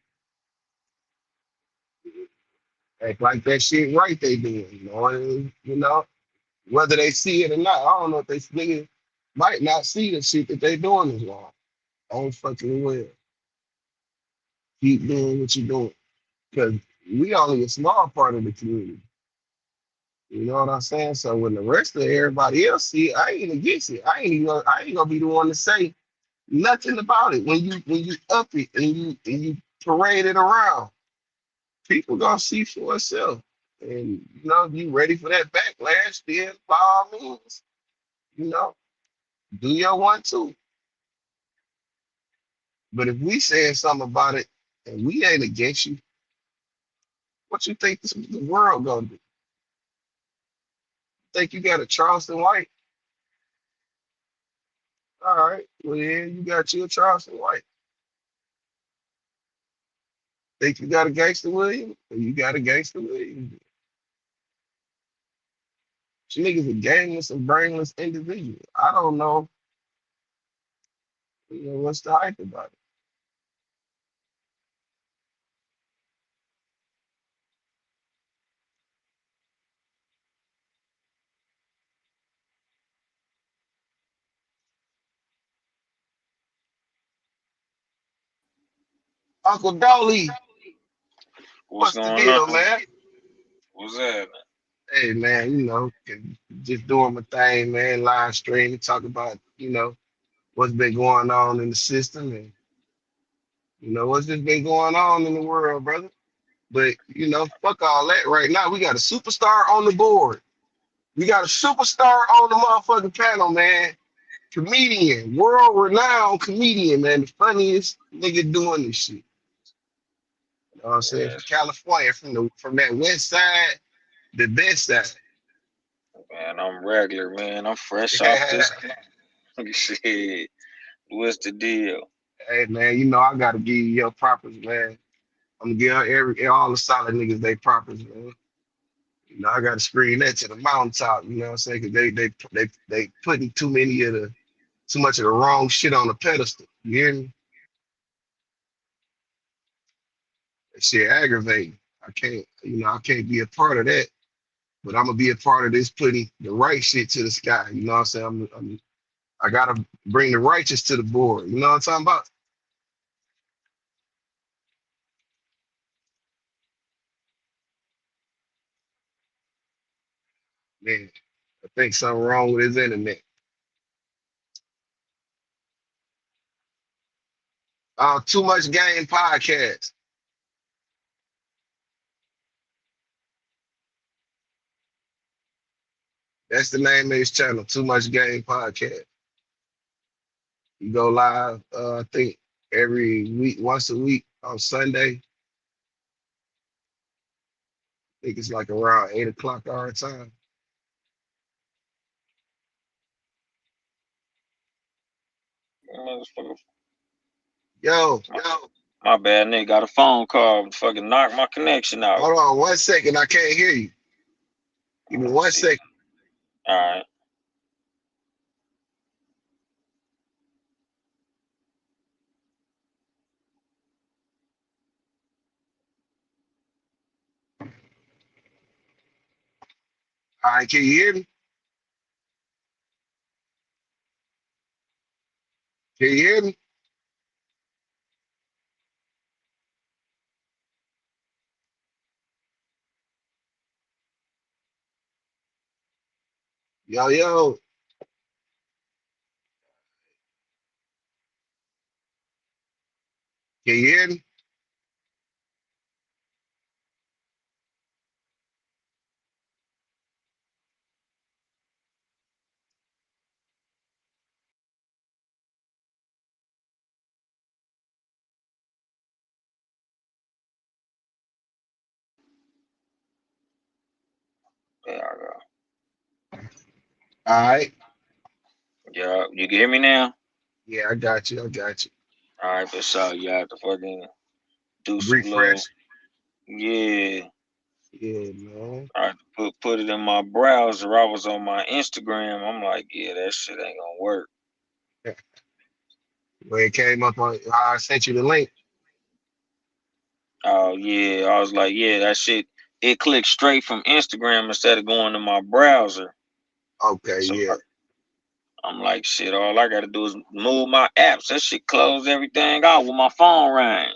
act like that shit right they doing, whether they see it or not. I don't know if they niggas might not see the shit that they doing is wrong. Oh fucking well. Keep doing what you're doing. Because we only a small part of the community. You know what I'm saying? So when the rest of everybody else see it, I ain't against it. I ain't gonna be the one to say nothing about it. When you up it and you parade it around, people gonna see for itself. And if you ready for that backlash, then by all means, you know, do your one too. But if we saying something about it and we ain't against you, what you think the world gonna do? Think you got a Charleston White? All right, well yeah, you got you a Charleston White. Think you got a Gangster Williams? Or you got a Gangster Williams? You niggas are gameless and brainless individuals. I don't know, what's the hype about it. Uncle Dolly,
What's
what's the
going on?
deal, man?
What's that?
Hey man, just doing my thing, man, live streaming, talk about, what's been going on in the system and what's just been going on in the world, brother. But fuck all that right now. We got a superstar on the board. We got a superstar on the motherfucking panel, man. Comedian, world renowned comedian, man. The funniest nigga doing this shit. You know what I'm saying?
Yeah,
From California, from that west side, the best side.
man, I'm regular, man. I'm fresh off this shit. What's the deal?
Hey man, I gotta give you your propers, man. I'm gonna give all the solid niggas they propers, man. I gotta scream that to the mountaintop, you know what I'm saying? Cause they putting too much of the wrong shit on the pedestal. You hear me? That shit aggravating. I can't be a part of that, but I'm gonna be a part of this putting the right shit to the sky. You know what I'm saying? I gotta bring the righteous to the board. You know what I'm talking about? Man, I think something wrong with his internet. Too much game podcast. That's the name of his channel. Too much game podcast. You go live. I think every week, once a week on Sunday. I think it's like around 8 o'clock our time.
Motherfucker.
Yo,
My bad, nigga. Got a phone call. Fucking knocked my connection out.
hold on 1 second. I can't hear you. Give me 1 second.
All right.
All right, can you hear me? Can you hear me? Yo, can you hear me?
There I go.
All right.
Yeah, you can hear me now?
Yeah, I got you.
All right, for sure. You have to fucking do some little,
Refresh.
yeah.
Yeah, man.
I had to put it in my browser. I was on my Instagram. I'm like, yeah, that shit ain't gonna work.
When it came up on, I sent you the link.
Oh yeah, I was like, yeah, that shit. It clicked straight from Instagram instead of going to my browser.
Okay,
So
yeah.
I'm like, shit. All I gotta do is move my apps. That shit close everything out when my phone rang.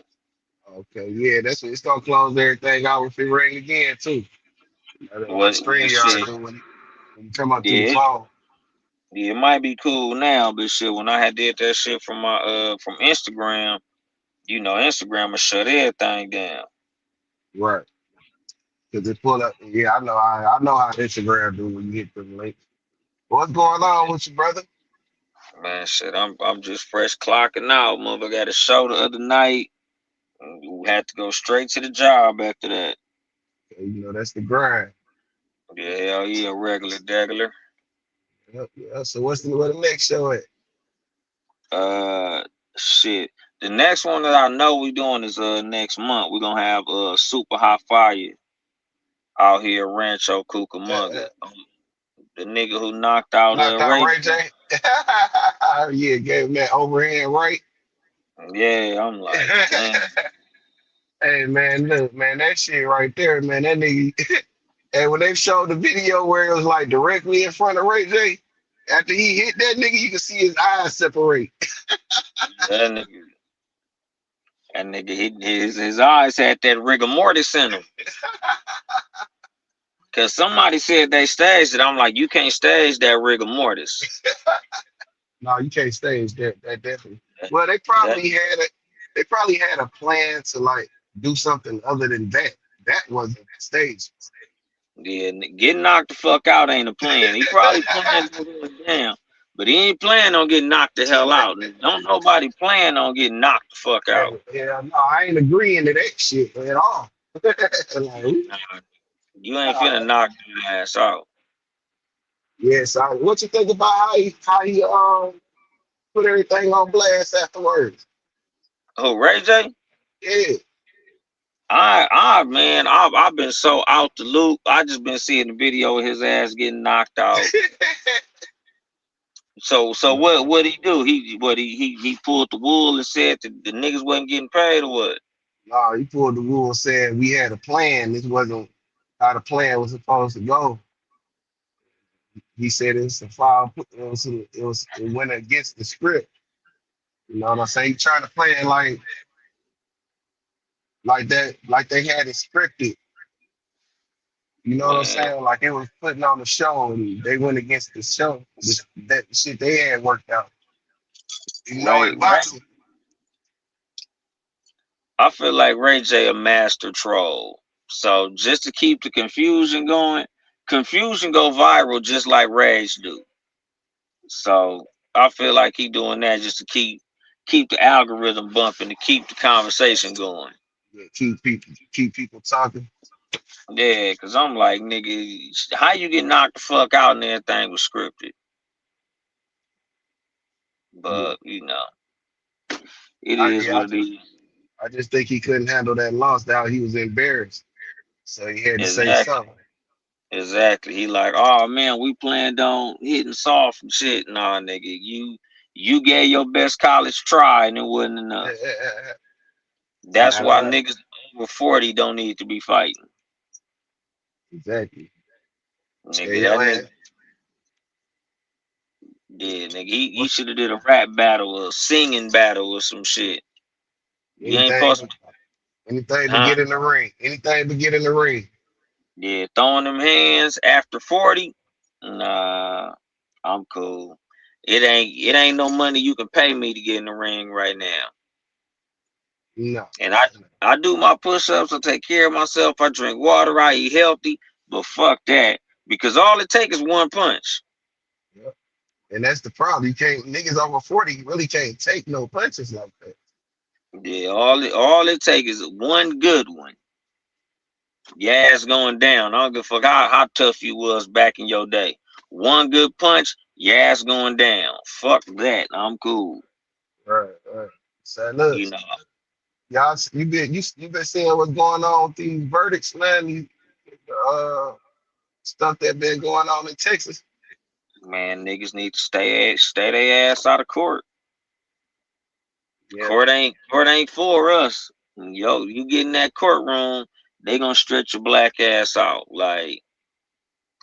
Okay, yeah. That's what it's gonna close everything out if it ring again too. That's what
What
StreamYard
shit?
do when you come up to the
Yeah,
phone.
yeah, it might be cool now, but shit, when I had did that shit from my from Instagram, Instagram will shut everything down.
Right. Cause it pull up. Yeah, I know how Instagram do when you hit the links. What's going on with you, brother?
Man, shit, I'm just fresh clocking out. Mother got a show the other night. We had to go straight to the job after that.
You know that's the grind.
Yeah, hell yeah, regular.
Yep, yeah. So where the next show at?
Shit. The next one that I know we doing is next month. We're gonna have Super Hot Fire out here at Rancho Cucamonga. The nigga who knocked out
Knocked out
Ray.
Ray J. Yeah, gave him that overhand right.
Yeah, I'm like, damn.
Hey man, look, man, that shit right there, man. That nigga. And when they showed the video where it was like directly in front of Ray J, after he hit that nigga, you can see his eyes separate.
That nigga, his eyes had that rigor mortis in them. Cause somebody said they staged it. I'm like, you can't stage that rigor mortis.
No, you can't stage that. That definitely. Well, they probably had a plan to like do something other than that. That wasn't staged.
Yeah, getting knocked the fuck out ain't a plan. He probably planned on going down, but he ain't planning on getting knocked the hell out. Don't nobody plan on getting knocked the fuck out.
Yeah, no, I ain't agreeing to that shit at all.
You ain't finna knock your ass out.
Yeah, so what you think about how he put everything on blast afterwards?
Oh, Ray J?
Yeah.
Man, I've been so out the loop. I just been seeing the video of his ass getting knocked out. So what he do? He pulled the wool and said that the niggas wasn't getting paid or what?
No, he pulled the wool, said we had a plan. This wasn't how the plan was supposed to go. He said it's a foul. It went against the script. You know what I'm saying? He trying to play it like that, like they had it scripted. You know what I'm saying? Like it was putting on the show and they went against the show. That shit they had worked out. You know, in boxing.
I feel like Ray J a master troll. So just to keep the confusion going, confusion go viral just like Rage do. So I feel like he doing that just to keep the algorithm bumping, to keep the conversation going.
Yeah, keep people talking.
Yeah, cause I'm like, nigga, how you get knocked the fuck out and everything was scripted? But you know, it is what it is.
I just think he couldn't handle that loss. Now he was embarrassed, so he had to say something.
Exactly. He like, oh man, we planned on hitting soft and shit. Nah, nigga, you gave your best college try and it wasn't enough. That's why niggas over 40 don't need to be fighting.
Exactly.
Nigga, that nigga. Yeah, nigga, he should have did a rap battle or a singing battle or some shit. You ain't supposed to.
Anything to get in the ring. Anything to get in the ring.
Yeah, throwing them hands after 40. Nah, I'm cool. It ain't no money you can pay me to get in the ring right now.
No.
And I do my push-ups, I take care of myself, I drink water, I eat healthy, but fuck that. Because all it takes is one punch.
Yep. And that's the problem. You can't, niggas over 40 really can't take no punches like that.
Yeah, all it takes is one good one. Your ass going down. I don't give a fuck how tough you was back in your day. One good punch, your ass going down. Fuck that. I'm cool.
Right. So look,
you know,
y'all, you been seeing what's going on with these verdicts, man. These stuff that been going on in Texas.
Man, niggas need to stay their ass out of court. Yeah. Court ain't for us. Yo, you get in that courtroom, they gonna stretch your black ass out. Like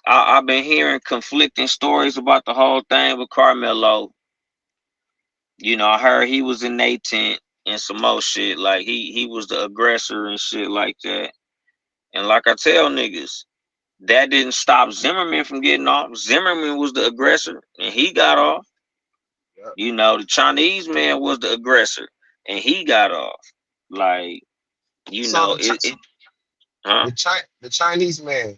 I've been hearing conflicting stories about the whole thing with Carmelo. You know, I heard he was in a tent and some more shit. Like he was the aggressor and shit like that. And like I tell niggas, that didn't stop Zimmerman from getting off. Zimmerman was the aggressor and he got off. Yep. You know, the Chinese man was the aggressor and he got off. Like, you know, Huh?
The Chinese man.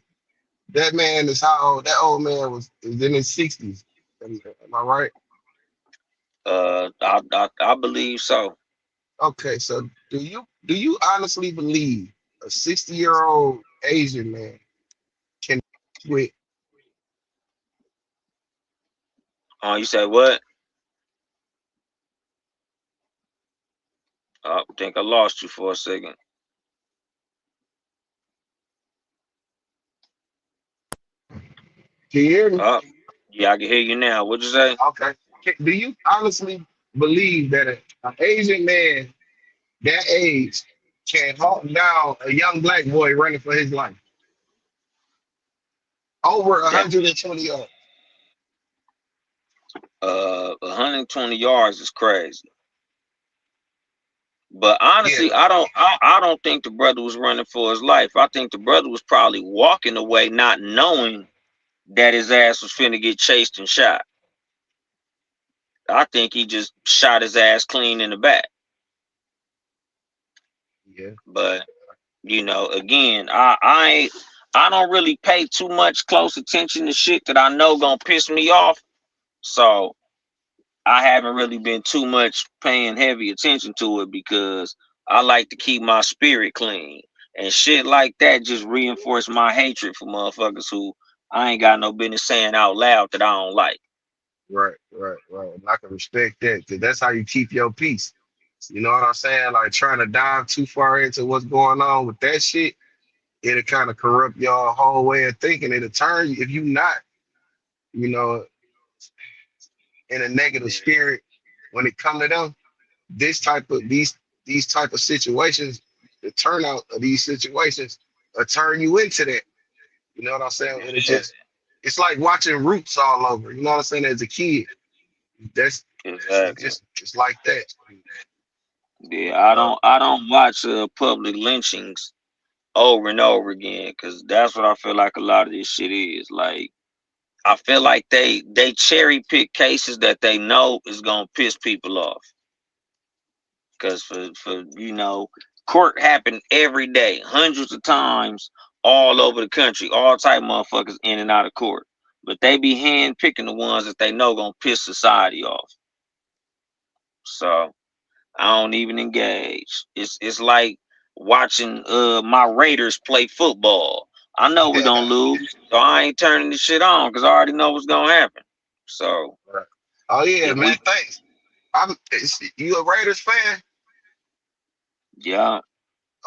That man is how old? That old man is in his 60s. Am I right?
I believe so.
Okay, so do you honestly believe a 60-year-old Asian man can with
Oh, you said what? I think I lost you for a second.
can you hear me?
Oh, yeah, I can hear you now. What'd you say?
Okay. Do you honestly believe that an Asian man that age can hawk down a young black boy running for his life over
That
120 yards?
120 yards is crazy. But
Yeah,
honestly, I don't think the brother was running for his life. I think the brother was probably walking away, not knowing that his ass was finna get chased and shot. I think he just shot his ass clean in the back.
yeah,
But again, I don't really pay too much close attention to shit that I know gonna piss me off. So I haven't really been too much paying heavy attention to it because I like to keep my spirit clean. And shit like that just reinforce my hatred for motherfuckers who I ain't got no business saying out loud that I don't like.
right. And I can respect that because that's how you keep your peace. You know what I'm saying? Like trying to dive too far into what's going on with that shit, it'll kind of corrupt your whole way of thinking. It'll turn you if you not, you know, in a negative spirit when it come to them. This type of these type of situations, the turnout of these situations, will turn you into that. You know what I'm saying? And
Yeah,
it's like watching Roots all over. You know what I'm saying? As a kid, that's
exactly.
it's like that.
Yeah,
So
I don't watch public lynchings over and over again because that's what I feel like a lot of this shit is. Like I feel like they cherry pick cases that they know is gonna piss people off. Because for court happen every day, hundreds of times all over the country, all type of motherfuckers in and out of court. But they be hand picking the ones that they know gonna piss society off. So I don't even engage. It's like watching my Raiders play football. I know we're gonna lose, so I ain't turning this shit on because I already know what's gonna happen. So
right. Oh yeah,
if
man.
we
Thanks. You a Raiders fan?
yeah,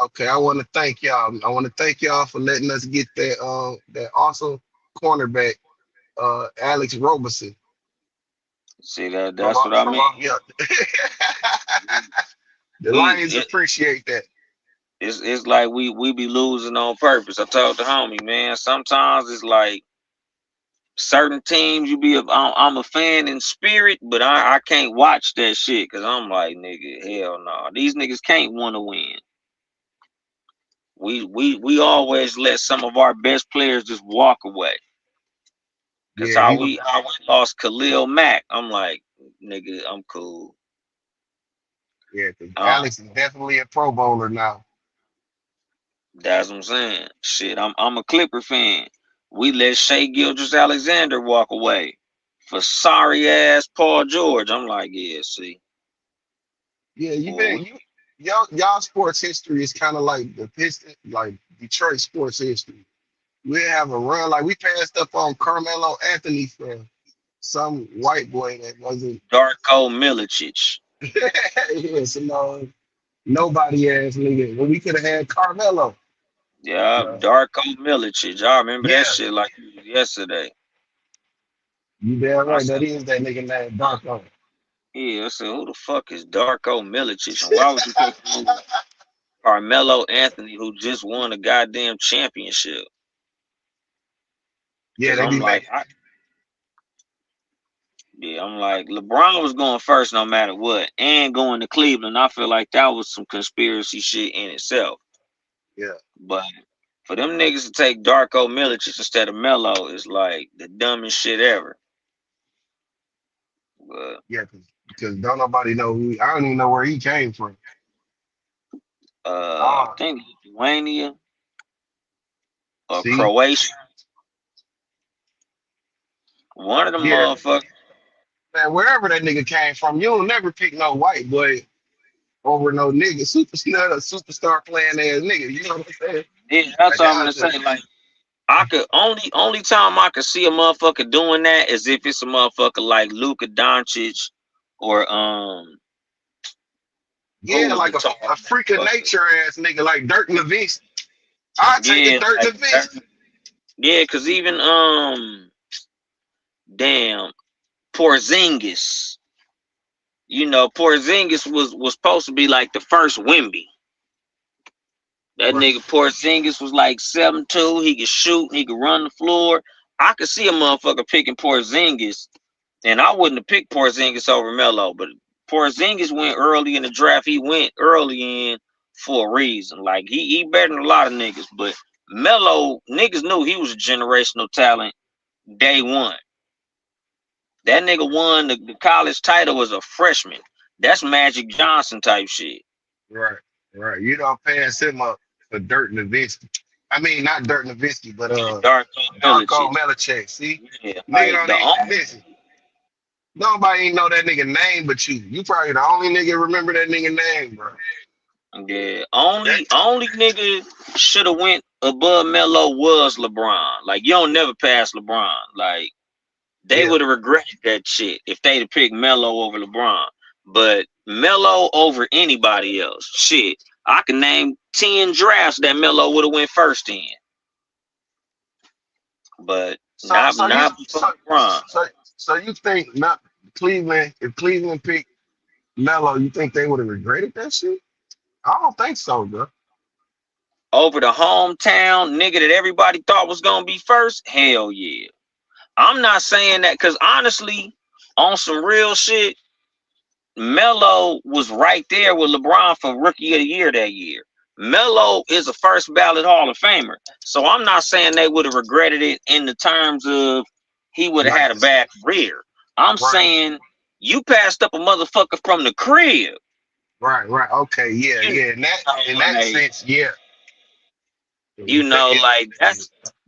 Okay, I want to thank y'all. I want to thank y'all for letting us get that awesome cornerback, Alex Roberson
see that
from
that's what I mean.
yeah. The
We
Lions appreciate that.
it's like we be losing on purpose. I told the homie, man, sometimes it's like certain teams I'm a fan in spirit, but I can't watch that shit because I'm like, nigga, hell no. These niggas can't want to win. We always let some of our best players just walk away. Cause
Yeah,
how we lost Khalil Mack. I'm like, nigga, I'm cool.
yeah. 'Cause
Uh,
Alex is definitely a Pro Bowler now.
that's what I'm saying. Shit, I'm a Clipper fan. We let Shea Gilgeous-Alexander walk away for sorry ass Paul George. I'm like, yeah, see,
Yeah, you
boy,
been y'all sports history is kind of like the Pistons, like Detroit sports history. We have a run like we passed up on Carmelo Anthony for some white boy that wasn't.
Darko Milicic.
Yeah, so nobody ass nigga. Well, we could have had Carmelo.
Yeah,
Uh,
Darko Milicic. I remember that
yeah,
shit like it was yesterday.
you damn
I
right.
said,
That is that nigga named Darko.
yeah, I said, who the fuck is Darko Milicic? And why would you pick Carmelo Anthony, who just won a goddamn championship?
Yeah,
Cause
they
I'm
be
like,
making.
I'm like, LeBron was going first no matter what, and going to Cleveland. I feel like that was some conspiracy shit in itself.
Yeah,
But for them niggas to take Darko Milicic instead of Melo is like the dumbest shit ever. But
yeah, because don't nobody know who. I don't even know where he came from.
I
Ah,
think Lithuania. or
See,
Croatia. One of them
yeah,
motherfuckers.
man, wherever that nigga came from, you don't never pick no white boy over no nigga, superstar playing ass nigga. You know what I'm saying?
Yeah, that's
Like
what I'm
that
gonna
was
say.
just,
Like I could only time I could see a motherfucker doing that is if it's a motherfucker like Luka Doncic or who
yeah,
was the
like
tall
a freak of
motherfucker?
nature ass nigga like Dirk Nowitzki. I take a
Yeah,
Dirk
like that.
Nowitzki.
Yeah, cause even damn Porzingis. You know, Porzingis was supposed to be like the first Wemby. That
Right.
nigga Porzingis was like 7'2". He could shoot. He could run the floor. I could see a motherfucker picking Porzingis, and I wouldn't have picked Porzingis over Melo. But Porzingis went early in the draft. He went early in for a reason. Like he better than a lot of niggas. But Melo, niggas knew he was a generational talent day one. That nigga won the college title as a freshman. That's Magic Johnson type shit.
Right, right. You don't pass him up for Dirk Nowitzki. I mean, not Dirk Nowitzki, but
Darko
Darko
Milicic.
Milicic. See,
Yeah,
nigga
like
don't
the
even
only
listen. Nobody ain't know that nigga name but you. You probably the only nigga remember that nigga name, bro.
yeah,
That
only nigga should have went above Melo was LeBron. Like you don't never pass LeBron. Like they
yeah,
would have regretted that shit if they'd have picked Melo over LeBron. But Melo over anybody else. Shit. I can name 10 drafts that Melo would have went first in. But
So
not
so you
not before LeBron.
so so you think not Cleveland if Cleveland picked Melo, you think they would have regretted that shit? I don't think so, bro.
Over the hometown nigga that everybody thought was gonna be first? Hell yeah. I'm not saying that because honestly, on some real shit, Melo was right there with LeBron for Rookie of the Year that year. Melo is a first ballot Hall of Famer. So I'm not saying they would have regretted it in the terms of he would have
Like
had a
this,
bad career. I'm
right,
saying you passed up a motherfucker from the crib.
right. Okay, yeah,
You
yeah. In
know,
that
like,
sense, yeah.
you know, like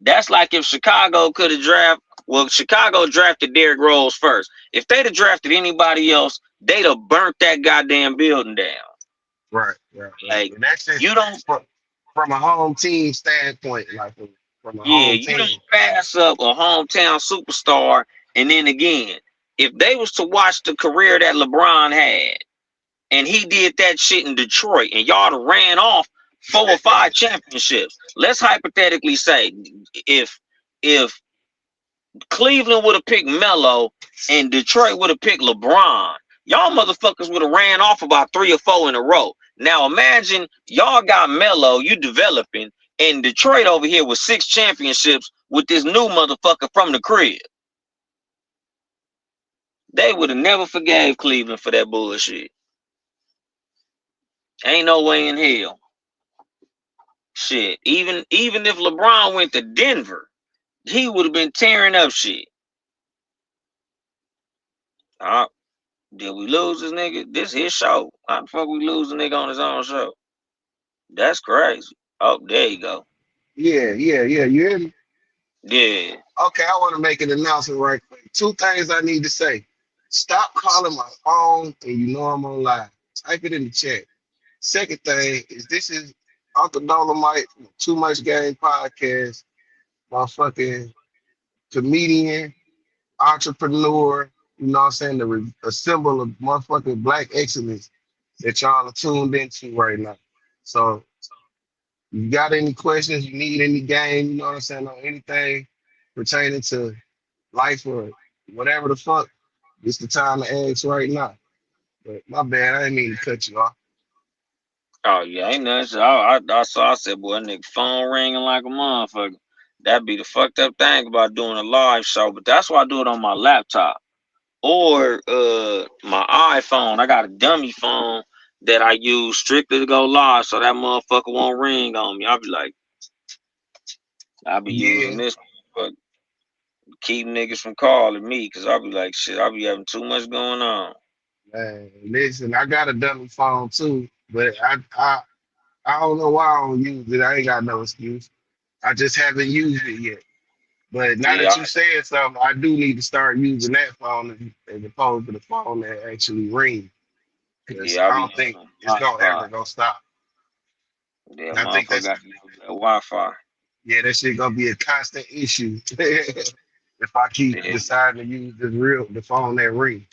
that's like if Chicago could have drafted. Well, Chicago drafted Derrick Rose first. If they'd have drafted anybody else, they'd have burnt that goddamn building down.
Right.
Like
And that's just
you don't,
from a home team standpoint, like from a
yeah,
home
you don't
team.
pass up a hometown superstar. And then again, if they was to watch the career that LeBron had, and he did that shit in Detroit, and y'all done ran off 4 or 5 championships. Let's hypothetically say if Cleveland would have picked Melo and Detroit would have picked LeBron, y'all motherfuckers would have ran off about 3 or 4 in a row. Now imagine y'all got Melo, you developing, and Detroit over here with 6 championships with this new motherfucker from the crib. They would have never forgave Cleveland for that bullshit. Ain't no way in hell. Shit. Even if LeBron went to Denver, he would have been tearing up shit. Did we lose this nigga? This his show. How the fuck we lose a nigga on his own show? That's crazy. Oh, there you go.
Yeah. You hear me?
Yeah.
Okay, I want to make an announcement right quick. 2 things I need to say. Stop calling my phone and you know I'm on live. Type it in the chat. Second thing is this is Uncle Dolomite, Too Much Game Podcast, motherfucking comedian, entrepreneur, you know what I'm saying, a symbol of motherfucking black excellence that y'all are tuned into right now. So you got any questions, you need any game, you know what I'm saying, on anything pertaining to life or whatever the fuck, it's the time to ask right now. But my bad, I didn't mean to cut you off.
Oh yeah, ain't nothing. So I saw. I said, boy, that nigga phone ringing like a motherfucker. That'd be the fucked up thing about doing a live show. But that's why I do it on my laptop or my iPhone. I got a dummy phone that I use strictly to go live, so that motherfucker won't ring on me. I'll be
Yeah,
using this, but keep niggas from calling me, cause I'll be like, shit, I'll be having too much going on.
man, listen, I got a dummy phone too, but I don't know why I don't use it. I ain't got no excuse. I just haven't used it yet. But now
Yeah,
that you said something, I do need to start using that phone as opposed to the phone that actually rings. Because
I
I
be
don't
using
think it's
Wi-Fi.
gonna stop.
Yeah,
And I think
motherfucker
that's
got to use that Wi-Fi.
that shit gonna be a constant issue if I keep
Yeah,
deciding to use the phone that ring.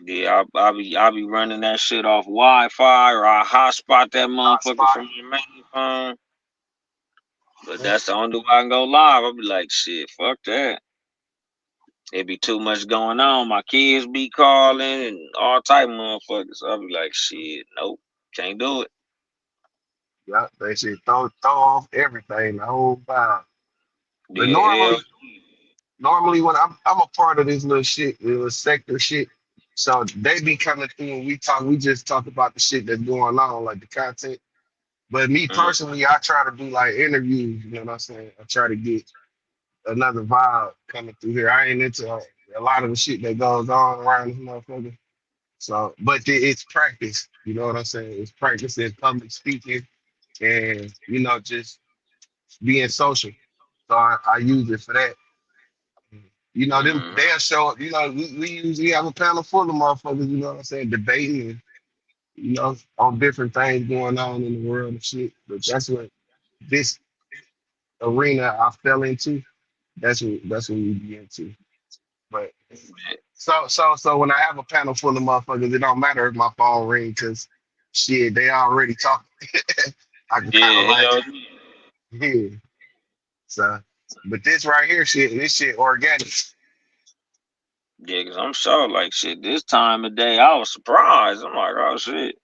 yeah, I be running that shit off Wi-Fi, or I hotspot that motherfucker
Hotspot.
from the main phone. But that's the only way I can go live. I'll be like, shit, fuck that. It be too much going on. My kids be calling and all type of motherfuckers. I'll be like, shit, nope, can't do it.
Yeah, they should throw off everything, the whole vibe. But
Yeah, hell,
normally when I'm a part of this little shit, little sector shit. So they be coming through and we just talk about the shit that's going on, like the content. But me
mm,
personally, I try to do like interviews, you know what I'm saying? I try to get another vibe coming through here. I ain't into a lot of the shit that goes on around this motherfucker. So, but it's practice, you know what I'm saying? It's practice in public speaking and, just being social. So I use it for that.
mm,
They'll show up, we usually have a panel full of motherfuckers, you know what I'm saying, debating and, on different things going on in the world and shit. But that's what this arena I fell into. That's what we be into. But so when I have a panel full of motherfuckers, it don't matter if my phone ring because shit, they already talking. I can kind of
yeah,
like,
hell,
yeah. So, but this right here, this shit organic.
yeah, cause I'm sure like shit. This time of day, I was surprised. I'm like, oh shit,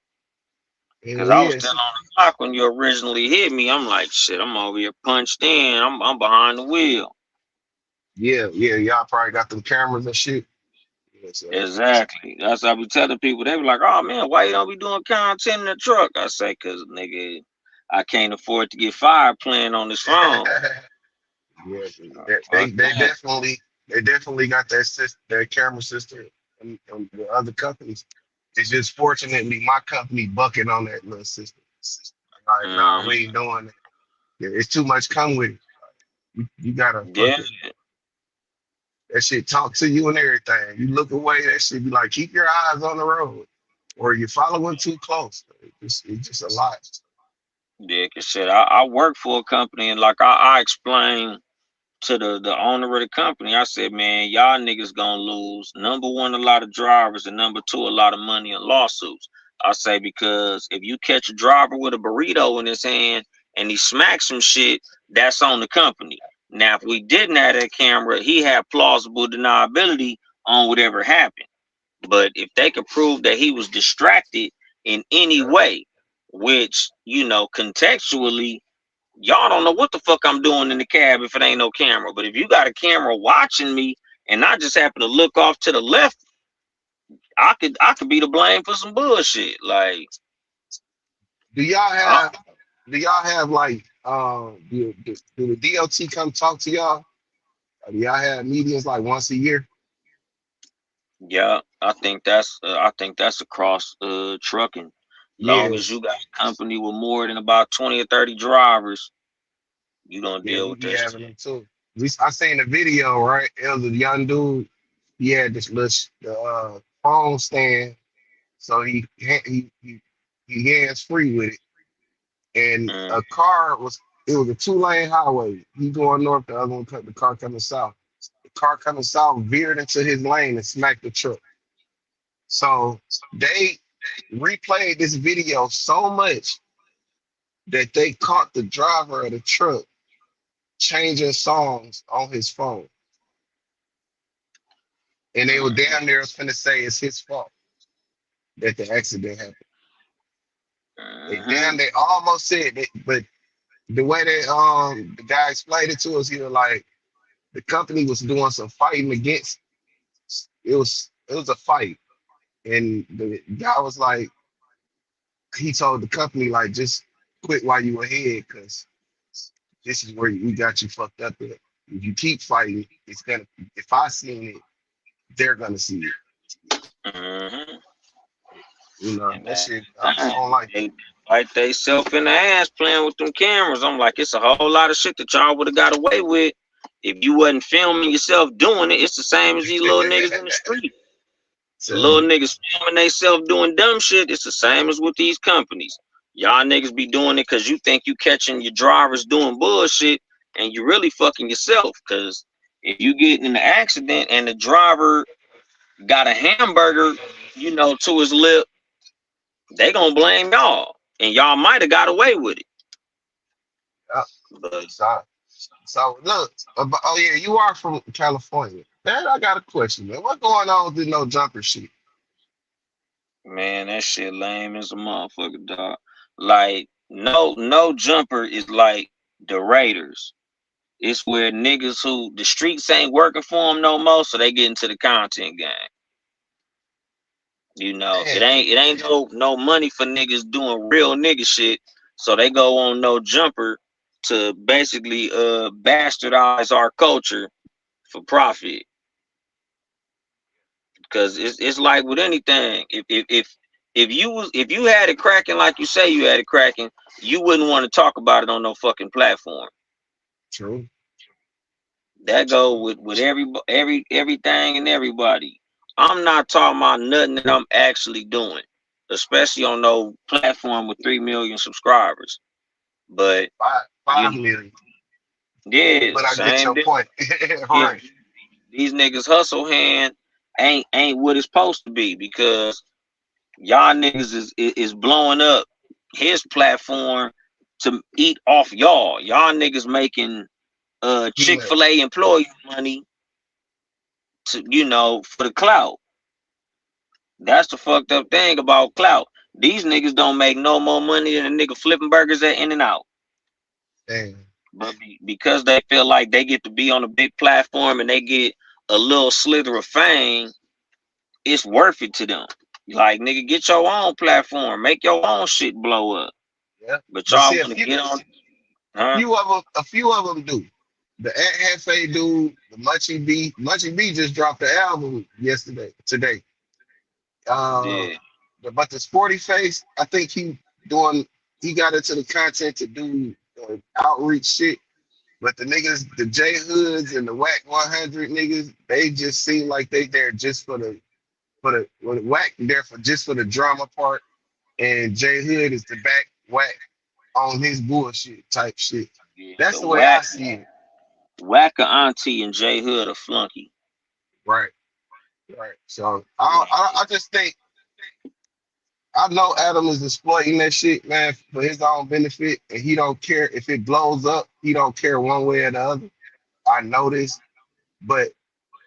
Hell
cause I was
yeah,
still on the clock when you originally hit me. I'm like, shit, I'm over here punched in. I'm behind the wheel.
yeah. Y'all probably got them cameras and shit. Yeah, so,
Exactly. That's what I be telling people. They be like, "Oh man, why you don't be doing content in the truck?" I say, "Cause nigga, I can't afford to get fired playing on this phone."
yeah,
Fuck that.
they definitely got that camera system and the other companies. It's just fortunately my company bucking on that little system. Like, nah, we
Hmm.
ain't doing it. Yeah, it's too much come with it. You gotta
Yeah,
fucking that shit talk to you and everything. You look away, that shit be like, keep your eyes on the road. Or you're following too close. It's just a lot.
yeah. Cause shit, I work for a company, and like I explained to the owner of the company, I said, "Man, y'all niggas gonna lose. Number one, a lot of drivers, and number two, a lot of money in lawsuits." I say because if you catch a driver with a burrito in his hand and he smacks some shit, that's on the company. Now, if we didn't have that camera, he had plausible deniability on whatever happened. But if they could prove that he was distracted in any
Yeah.
way, which, contextually, y'all don't know what the fuck I'm doing in the cab if it ain't no camera. But if you got a camera watching me and I just happen to look off to the left, I could be to blame for some bullshit. Like,
Do y'all
uh,
have like do the DOT come talk to y'all? Do y'all have meetings like once a year?
yeah, I think that's across trucking. Long as
Yes.
you got a company with more than about 20 or 30 drivers, you gonna
Yeah,
deal
we
with
be
that
having
shit.
them too. I seen the video, right? It was a young dude. He had this little phone stand, so he hands free with it. And
Mm,
a car it was a 2-lane highway. He going north, the other one the car coming south. The car coming south veered into his lane and smacked the truck. So they replayed this video so much that they caught the driver of the truck changing songs on his phone. And they were
mm,
damn near finna say it's his fault that the accident happened. They almost said it, but the way that the guy explained it to us, he was like the company was doing some fighting against it was a fight. And the guy was like, he told the company like just quit while you ahead because this is where we got you fucked up at. If you keep fighting, it's gonna if I seen it, they're gonna see it.
mm,
You know,
And
that
that,
shit I don't like
they
that.
bite they self in the ass playing with them cameras. I'm like, it's a whole lot of shit that y'all would have got away with if you wasn't filming yourself doing it. It's the same as these little niggas in the street. Little niggas filming themselves doing dumb shit. It's the same as with these companies. Y'all niggas be doing it because you think you catching your drivers doing bullshit, and you really fucking yourself. Because if you get in an accident and the driver got a hamburger, to his lip, they gonna blame y'all, and y'all might have got away with it. But
So look, oh yeah, you are from California. Man, I got a question, man. What's going on with the no jumper shit?
man, that shit lame as a motherfucker, dog. Like, no jumper is like the Raiders. It's where niggas who the streets ain't working for them no more, so they get into the content game. It ain't no money for niggas doing real nigga shit, so they go on no jumper to basically bastardize our culture for profit. Because it's like with anything, if you had it cracking like you say you had it cracking, you wouldn't want to talk about it on no fucking platform.
True.
That go with everything and everybody. I'm not talking about nothing that I'm actually doing, especially on no platform with 3 million subscribers. But
5 million.
Yeah,
but I get your point.
Right. These niggas hustle hand ain't what it's supposed to be, because y'all niggas is blowing up his platform to eat off y'all. Y'all niggas making Chick-fil-A employee money to for the clout. That's the fucked up thing about clout. These niggas don't make no more money than a nigga flipping burgers at In-N-Out.
Damn.
But because they feel like they get to be on a big platform and they get a little slither of fame, it's worth it to them. Like, nigga, get your own platform, make your own shit blow up.
Yeah.
But y'all want to get on.
A few of them do. The Hefe dude, the Munchie B just dropped the album today. But the Sporty Face, I think he got into the content to do outreach shit. But the niggas, the J Hoods and the Whack 100 niggas, they just seem like they there just for the Whack there just for the drama part, and J Hood is the back Whack on his bullshit type shit. That's the way I see it.
Whacker Auntie and J Hood are flunky.
Right. So I just think, I know Adam is exploiting that shit, man, for his own benefit, and he don't care if it blows up. He don't care one way or the other. I know this, but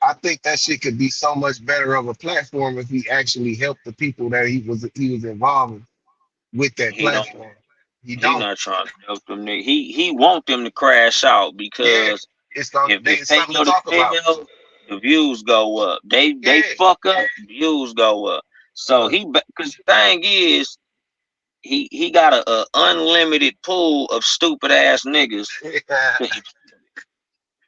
I think that shit could be so much better of a platform if he actually helped the people that he was involved with that platform. He
not trying to help them niggas. He want them to crash out, because
it's something to talk about.
The views go up. They fuck up, views go up. So because the thing is, he got a unlimited pool of stupid ass niggas.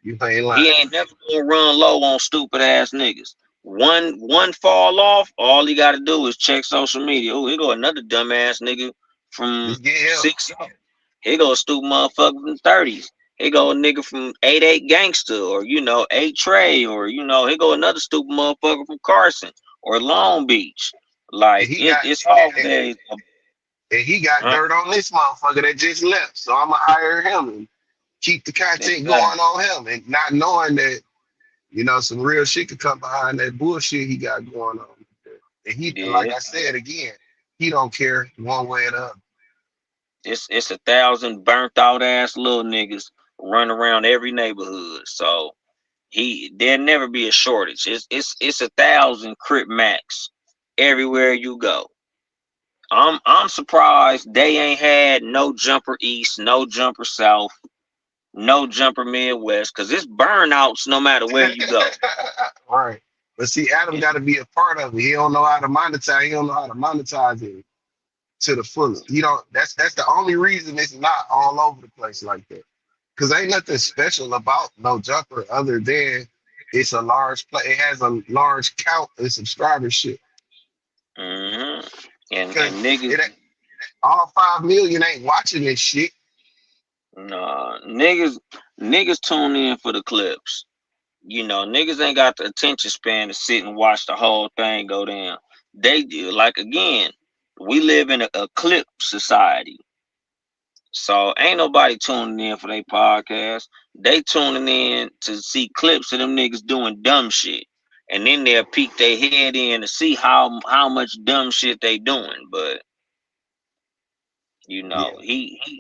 You ain't lying.
He ain't never gonna run low on stupid ass niggas. One fall off, all he gotta do is check social media. Oh, here go another dumbass nigga from 6. Here go a stupid motherfucker from 30s. Here go a nigga from 88 Gangster, or 8 Trey, or here go another stupid motherfucker from Carson or Long Beach. Like, it's all days.
And he got dirt on this motherfucker that just left, so I'ma hire him and keep the content going on him, and not knowing that some real shit could come behind that bullshit he got going on. And he, like I said again, he don't care one way or the other.
It's 1,000 burnt out ass little niggas run around every neighborhood, so there'll never be a shortage. It's 1,000 Crip Max everywhere you go. I'm surprised they ain't had no jumper east, no jumper south, no jumper Midwest, because it's burnouts no matter where you go.
All right. But see, Adam got to be a part of it. He don't know how to monetize. He don't know how to monetize it to the fullest. That's the only reason it's not all over the place like that. Because ain't nothing special about no jumper other than it's a large play. It has a large count of subscribership.
Mm-hmm. And niggas,
all 5 million ain't watching this shit.
Nah, niggas tune in for the clips. You know, niggas ain't got the attention span to sit and watch the whole thing go down. They do. Like, again, we live in a clip society. So ain't nobody tuning in for their podcast. They tuning in to see clips of them niggas doing dumb shit. And then they'll peek their head in to see how much dumb shit they doing. But you know,
Yeah.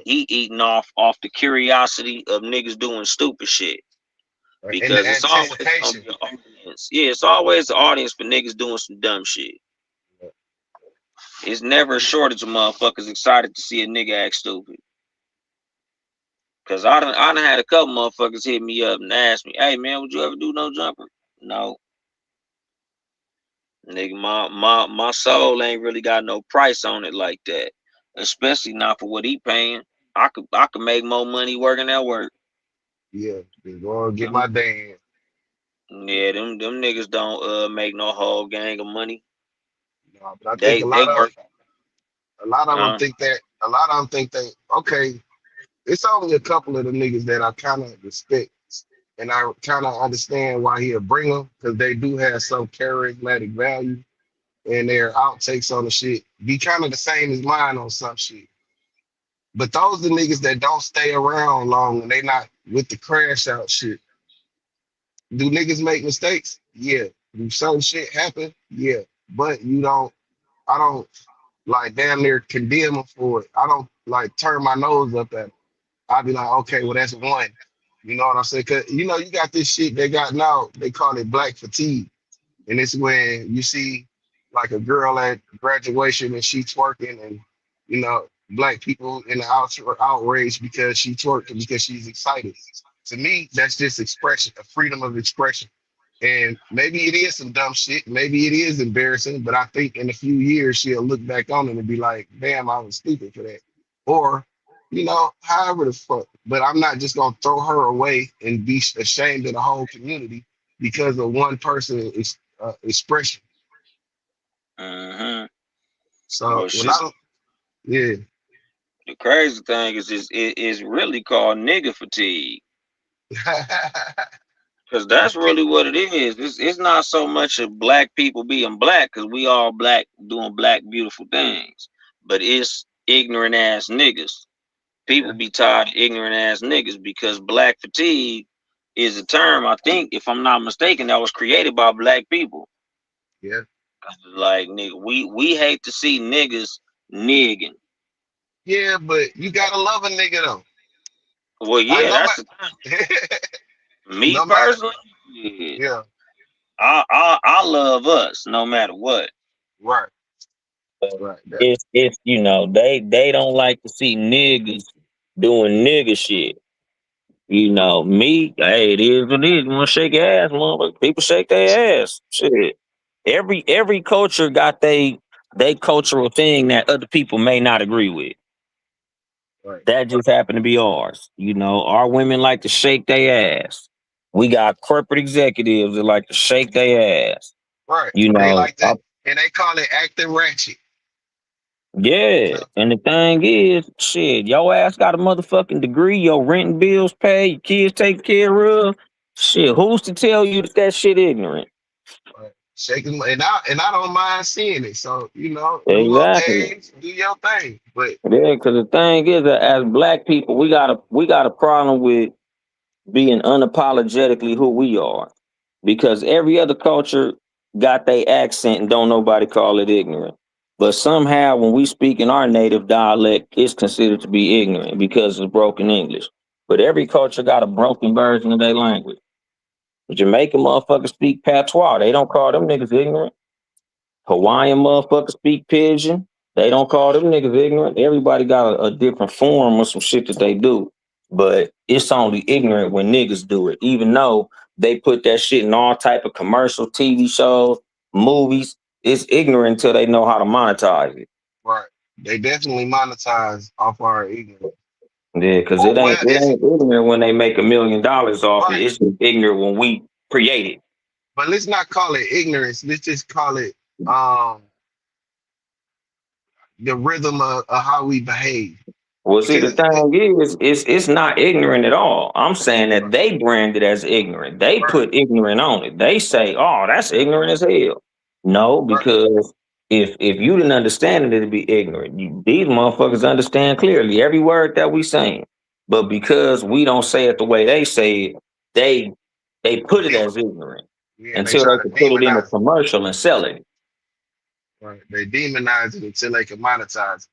he eating off the curiosity of niggas doing stupid shit.
And the
Because it's always gonna
anticipation.
be an audience. Yeah, it's always an audience for niggas doing some dumb shit. It's never a shortage of motherfuckers excited to see a nigga act stupid. Cause I done had a couple motherfuckers hit me up and ask me, "Hey man, would you ever do no jumper?" No, nigga, my soul ain't really got no price on it like that. Especially not for what he paying. I could make more money working at work.
Yeah, just go and get my day in.
Yeah, them niggas don't make no whole gang of money.
No, but I think
They work.
a lot of them think that okay, it's only a couple of the niggas that I kind of respect, and I kind of understand why he'll bring them because they do have some charismatic value, and their outtakes on the shit be kind of the same as mine on some shit. But those the niggas that don't stay around long and they not with the crash out shit. Do niggas make mistakes? Yeah. Do certain shit happen? Yeah. But I don't like damn near condemn them for it. I don't like turn my nose up at them. I'd be like, okay, well, that's one. You know what I'm saying? Cause you know, you got this shit they got now, they call it black fatigue. And it's when you see like a girl at graduation and she twerking and, you know, black people in the outrage because she twerking because she's excited. To me, that's just expression, a freedom of expression. And maybe it is some dumb shit. Maybe it is embarrassing, but I think in a few years she'll look back on it and be like, damn, I was stupid for that. Or, you know, however the fuck. But I'm not just gonna throw her away and be ashamed of the whole community because of one person's expression.
Mm-hmm.
So
Well,
when
shit.
yeah.
The crazy thing is it's really called nigga fatigue. Cause that's really what it is. It's not so much of black people being black, cause we all black doing black beautiful things. But it's ignorant ass niggas. People be tired of ignorant ass niggas because black fatigue is a term, I think, if I'm not mistaken, that was created by black people.
Yeah.
Like nigga, we hate to see niggas nigging.
Yeah, but you gotta love a nigga though.
Well,
I
yeah,
know
that's the thing. Me
no matter.
personally,
Yeah.
I love us no matter what.
Right. Right.
It's you know they don't like to see niggas doing nigga shit. You know me, hey, it is what it is. You want to shake your ass, motherfucker? People shake their ass. Shit. Every culture got they cultural thing that other people may not agree with.
Right.
That just happened to be ours. You know, our women like to shake their ass. We got corporate executives that like to shake their ass.
Right.
You
They
know,
like that, and they call it acting ratchet.
yeah.
So,
And the thing is, shit, your ass got a motherfucking degree, your rent and bills paid, your kids taken care of. Shit, who's to tell you that shit ignorant?
right. Shaking, and I don't mind seeing it. So you know, them little
Exactly.
days, do your thing. But
Yeah, because the thing is that as black people, we got a problem with being unapologetically who we are. Because every other culture got their accent and don't nobody call it ignorant. But somehow when we speak in our native dialect, it's considered to be ignorant because it's broken English. But every culture got a broken version of their language. Jamaican motherfuckers speak patois. They don't call them niggas ignorant. Hawaiian motherfuckers speak pidgin. They don't call them niggas ignorant. Everybody got a different form of some shit that they do. But it's only ignorant when niggas do it, even though they put that shit in all type of commercial TV shows, movies. It's ignorant until they know how to monetize it.
right, they definitely monetize off our ignorance.
Yeah, because
Well,
it ain't ignorant when they make $1 million off
right.
it. It's ignorant when we create it.
But let's not call it ignorance. Let's just call it the rhythm of how we behave.
Well, see, the
Because
thing is, it's not ignorant at all. I'm saying that they brand it as ignorant. They
right,
put ignorant on it. They say, "Oh, that's ignorant as hell." No,
right,
because if you didn't understand it, it'd be ignorant. These motherfuckers understand clearly every word that we saying, but because we don't say it the way they say it, they they put it as ignorant
yeah, they
until
try
they
to
can put it in a
demonize it.
commercial and sell it.
Right, they demonize it until they can monetize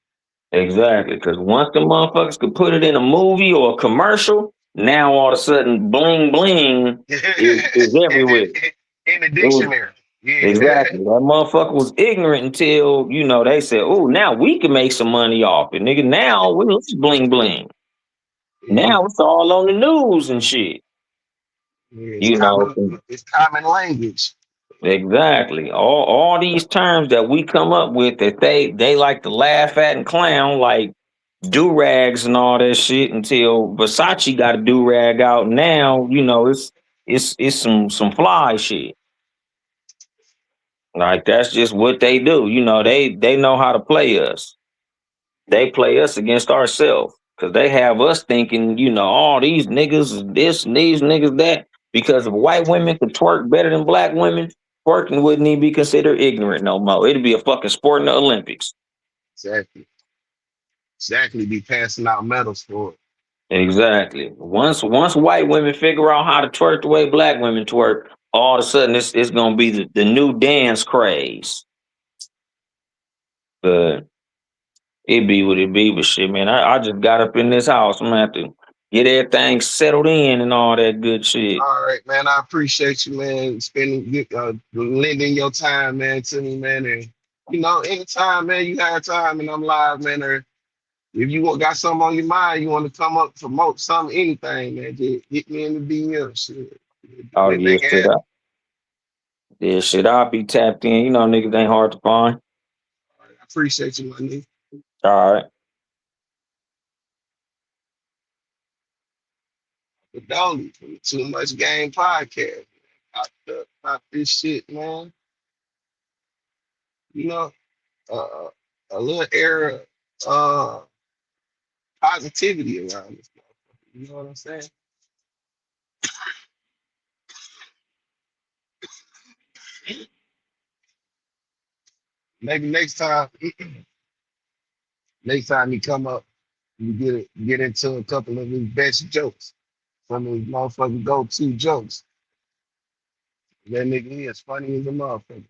Exactly, because once the motherfuckers could put it in a movie or a commercial, now all of a sudden bling bling is
it.
everywhere.
In the
It was
dictionary. Yeah.
exactly that motherfucker was ignorant until they said, "Oh, now we can make some money off it, nigga." Now it's bling bling.
Yeah.
Now it's all on the news and shit.
Yeah,
You know,
it's common language.
exactly. All these terms that we come up with that they like to laugh at and clown, like do rags and all that shit, until Versace got a do rag out. Now it's some fly shit. Like that's just what they do. They know how to play us. They play us against ourselves because they have us thinking, all these niggas is this and these niggas that. Because if white women could twerk better than black women, twerking wouldn't even be considered ignorant no more. It'd be a fucking sport in the Olympics.
Exactly. Exactly. Be passing out medals for it.
Exactly. Once white women figure out how to twerk the way black women twerk, all of a sudden it's gonna be the new dance craze. But it be what it be. But shit, man, I just got up in this house. I'm gonna have to get everything settled in and all that good shit.
All right, man. I appreciate you, man, lending your time, man, to me, man. And anytime, man, you have time and I'm live, man, or if you got something on your mind, you want to come up, promote something, anything, man, just hit me in the DM. Shit.
Oh yeah,
Anything happen.
I'll be tapped in. Niggas ain't hard to find.
I appreciate you, my nigga.
All right.
But don't Too Much Game podcast. Pop this shit, man. You know, uh, a little air of positivity around this motherfucker. You know what I'm saying? Maybe next time you come up, you get into a couple of his best jokes. Some of his motherfucking go-to jokes. That nigga is funny as a motherfucker.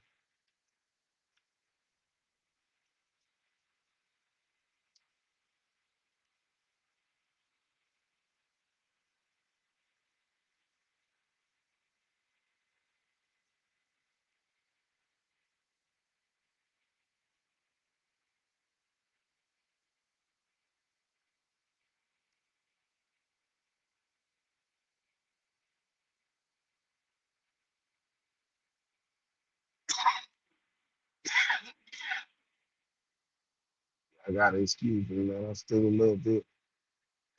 I gotta excuse me, man. I'm still a little bit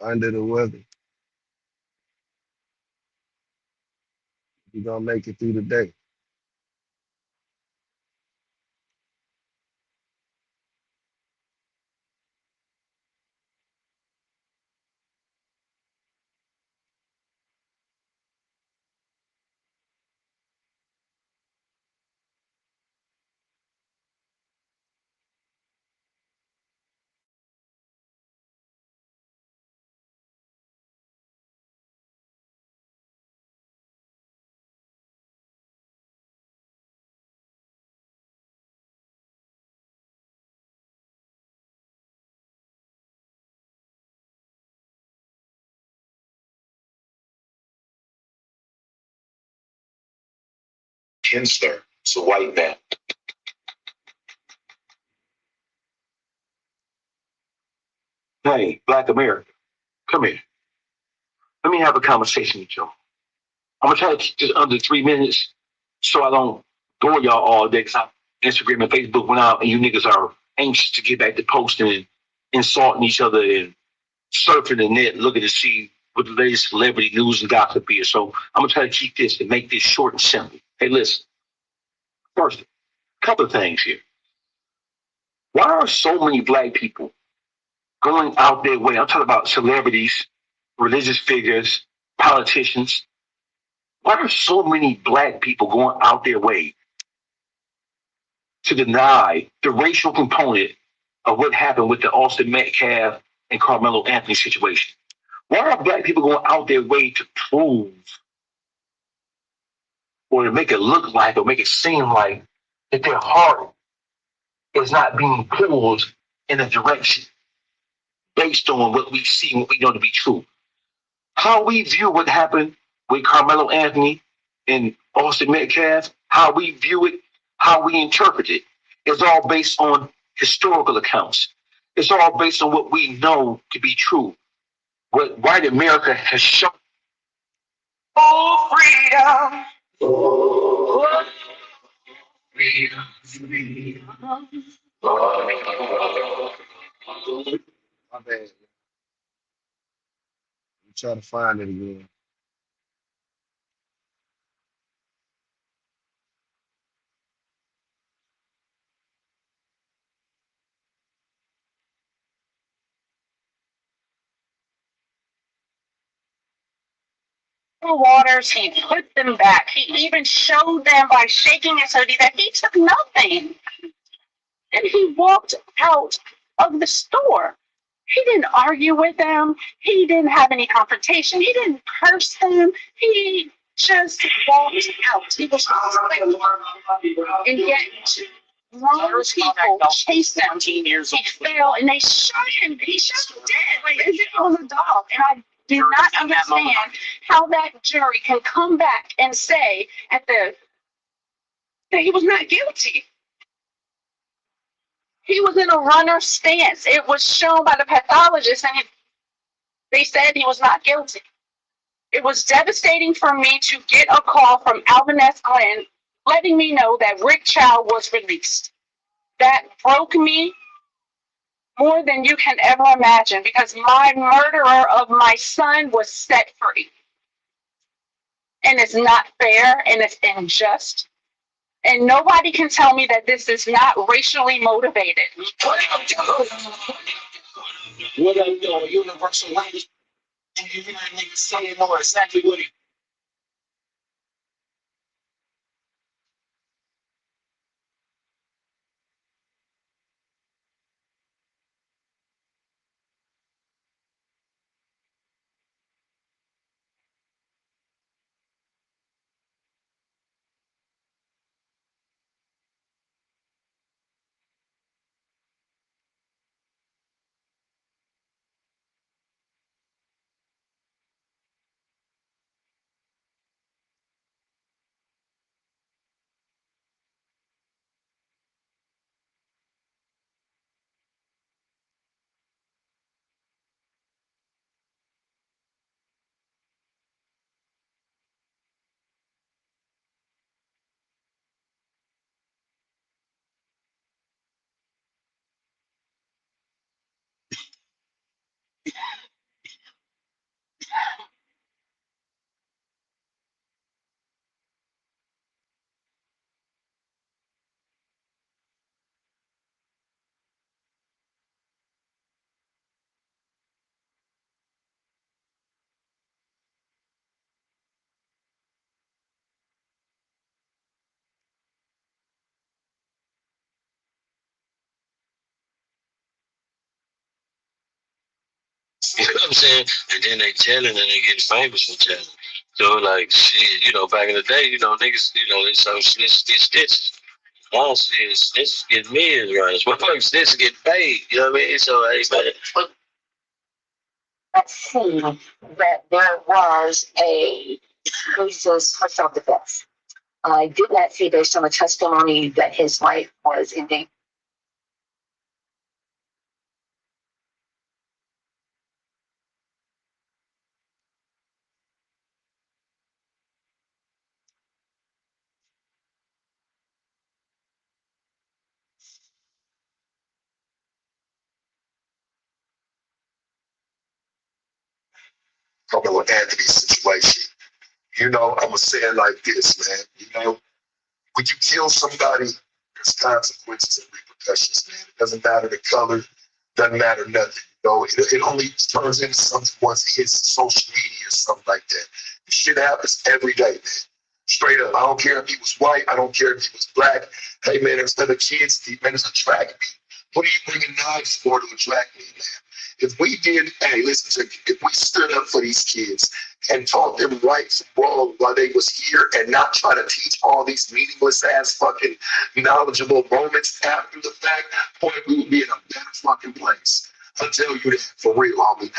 under the weather. We gonna make it through the day.
Kinsler, it's a white man. Hey, Black America, come here. Let me have a conversation with you. I'm gonna try to keep this under 3 minutes so I don't bore y'all all day. Cause Instagram and Facebook went out, and you niggas are anxious to get back to posting and insulting each other and surfing the net, looking to see what the latest celebrity news and gossip is. So I'm gonna try to keep this and make this short and simple. Hey, listen. First, a couple of things here. Why are so many black people going out their way? I'm talking about celebrities, religious figures, politicians. Why are so many black people going out their way to deny the racial component of what happened with the Austin Metcalf and Carmelo Anthony situation? Why are black people going out their way to prove or to make it look like or make it seem like that their heart is not being pulled in a direction based on what we see and what we know to be true? How we view what happened with Carmelo Anthony and Austin Metcalf, how we view it, how we interpret it, is all based on historical accounts. It's all based on what we know to be true, what white America has shown. Oh, freedom. Oh, freedom. Freedom. Oh.
My bad. I'm trying to find it again.
Waters, he put them back. He even showed them by shaking his hoodie that he took nothing. And he walked out of the store. He didn't argue with them. He didn't have any confrontation. He didn't curse them. He just walked out. He was and yet grown people chased him. He fell and they shot him. He shot him dead, like as if it was a dog. And I do not understand how that jury can come back and say that he was not guilty. He was in a runner stance. It was shown by the pathologist, and they said he was not guilty. It was devastating for me to get a call from Alvin S. Glenn letting me know that Rick Chow was released. That broke me more than you can ever imagine, because my murderer of my son was set free. And it's not fair, and it's unjust. And nobody can tell me that this is not racially motivated.
What up, though? Universal language. And you hear that nigga saying know exactly what he. You know what I'm saying? And then they telling and they getting famous from telling. So like shit, back in the day, niggas, they so stitches. Now shit, stitches get millions, right? It's what fucking stitches get paid. You know what I mean? So hey, man.
Let's see that there was a basis for self-defense. I did not see based on the testimony that his wife was in danger.
Talking with Anthony's situation. I'm gonna say it like this, man. When you kill somebody, there's consequences and repercussions. repercussions, man. It doesn't matter the color, doesn't matter nothing. You know, it only turns into something once it hits social media or something like that. This shit happens every day, man. Straight up. I don't care if he was white. I don't care if he was black. Hey, man, instead of kids, man, it's a track meet. What are you bringing knives for to a track meet, man? If we did, hey, listen to me, if we stood up for these kids and taught them right from wrong while they was here and not try to teach all these meaningless ass fucking knowledgeable moments after the fact, boy, we would be in a better fucking place. I'll tell you that for real, homie.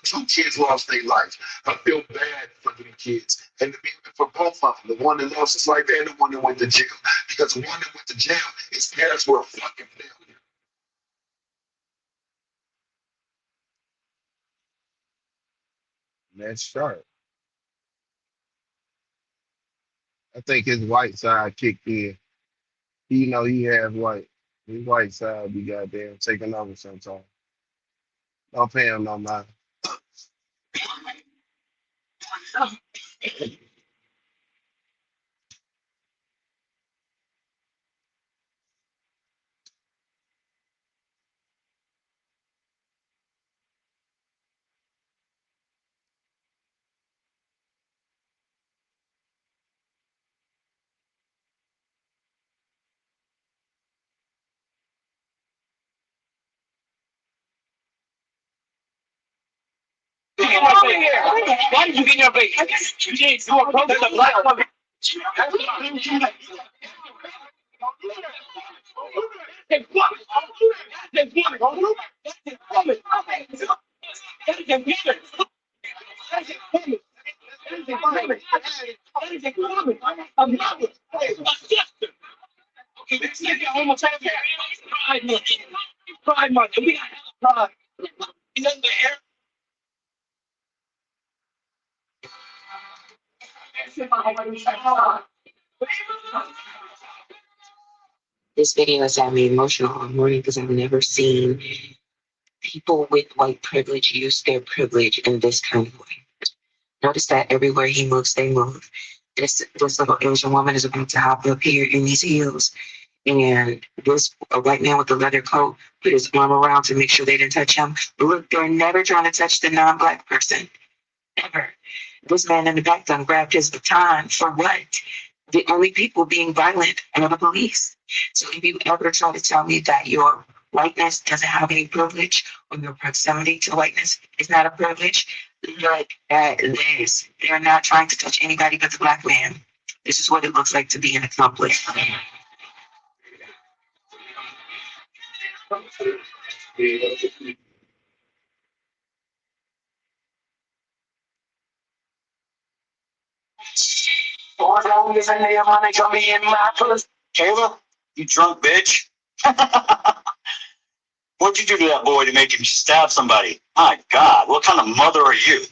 Two kids lost their life. I feel bad for them kids. And for both of them, the one that lost his life and the one that went to jail. Because the one that went to jail, his parents were a fucking failure.
That's sharp. I think his white side kicked in. You know he has white. His white side be goddamn taking over sometimes. Don't pay him no mind.
Why did you get in your face? You didn't do a protest of black woman. Okay, let's take it one more time. Pride month. Pride month. And we got pride. You know the air.
This video has had me emotional all morning because I've never seen people with white privilege use their privilege in this kind of way. Notice that everywhere he moves, they move. This little Asian woman is about to hop up here in these heels. And this a white man with a leather coat put his arm around to make sure they didn't touch him. But look, they're never trying to touch the non-black person. Never. This man in the back done grabbed his baton for what? The only people being violent are the police. So if you ever try to tell me that your whiteness doesn't have any privilege or your proximity to whiteness is not a privilege, look at this. They're not trying to touch anybody but the black man. This is what it looks like to be an accomplice.
Kayla, you drunk bitch. What'd you do to that boy to make him stab somebody? My God, what kind of mother are you?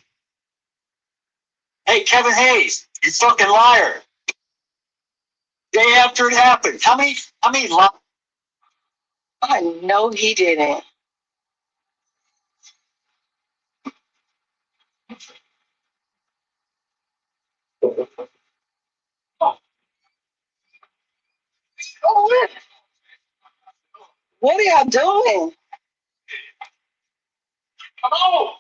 Hey, Kevin Hayes, you fucking liar. Day after it happened. How many lies?
I know he didn't. Oh, what are y'all doing?
Come on.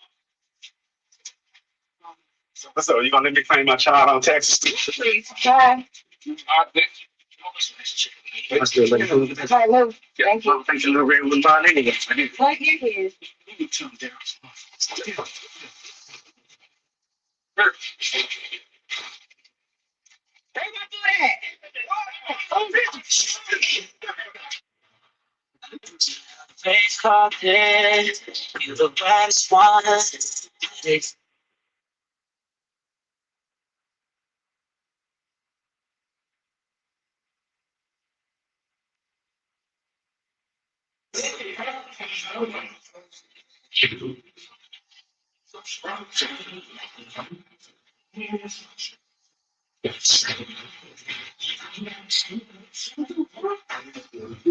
So you gonna let me claim my child on Texas?
Please try.
I still let you.
Try move. Thank you.
Thank you, Lorraine, with mine anyway.
Like you did. They gonna do that. Face caught dead. You're the brightest one.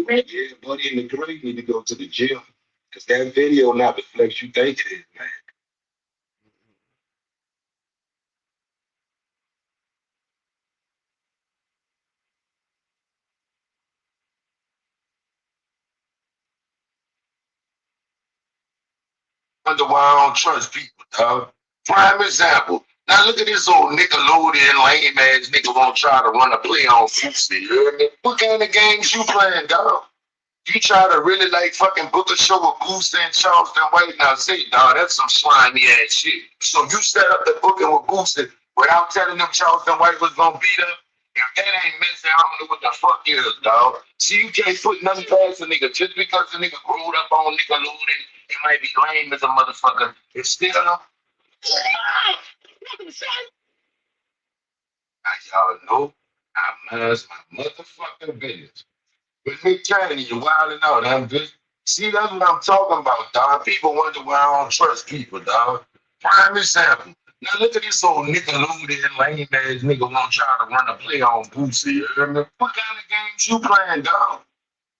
Yeah, Buddy and the Great need to go to the gym because that video not reflects you think it is, man. Wonder why I don't trust people, dog. Prime example. Now look at this old Nickelodeon lame ass nigga won't try to run a play on Fousey. You hear me? What kind of games you playing, dog? You try to really like fucking book a show with Boosie and Charleston White. Now say, dog, that's some slimy ass shit. So you set up the booking with Boosie without telling them Charleston White was gonna beat up. If that ain't messing, I don't know what the fuck is, dog. See, you can't put nothing past a nigga just because the nigga grew up on Nickelodeon. It might be lame as a motherfucker. It's still no. Y'all know I manage my motherfucking business. But Nick Cannon, you wilding out. I'm just see that's what I'm talking about, dog. People wonder why I don't trust people, dog. Prime example. Now look at this old Nickelodeon lame ass nigga won't try to run a play on Boosie. You hear me? What kind of games you playing, dog?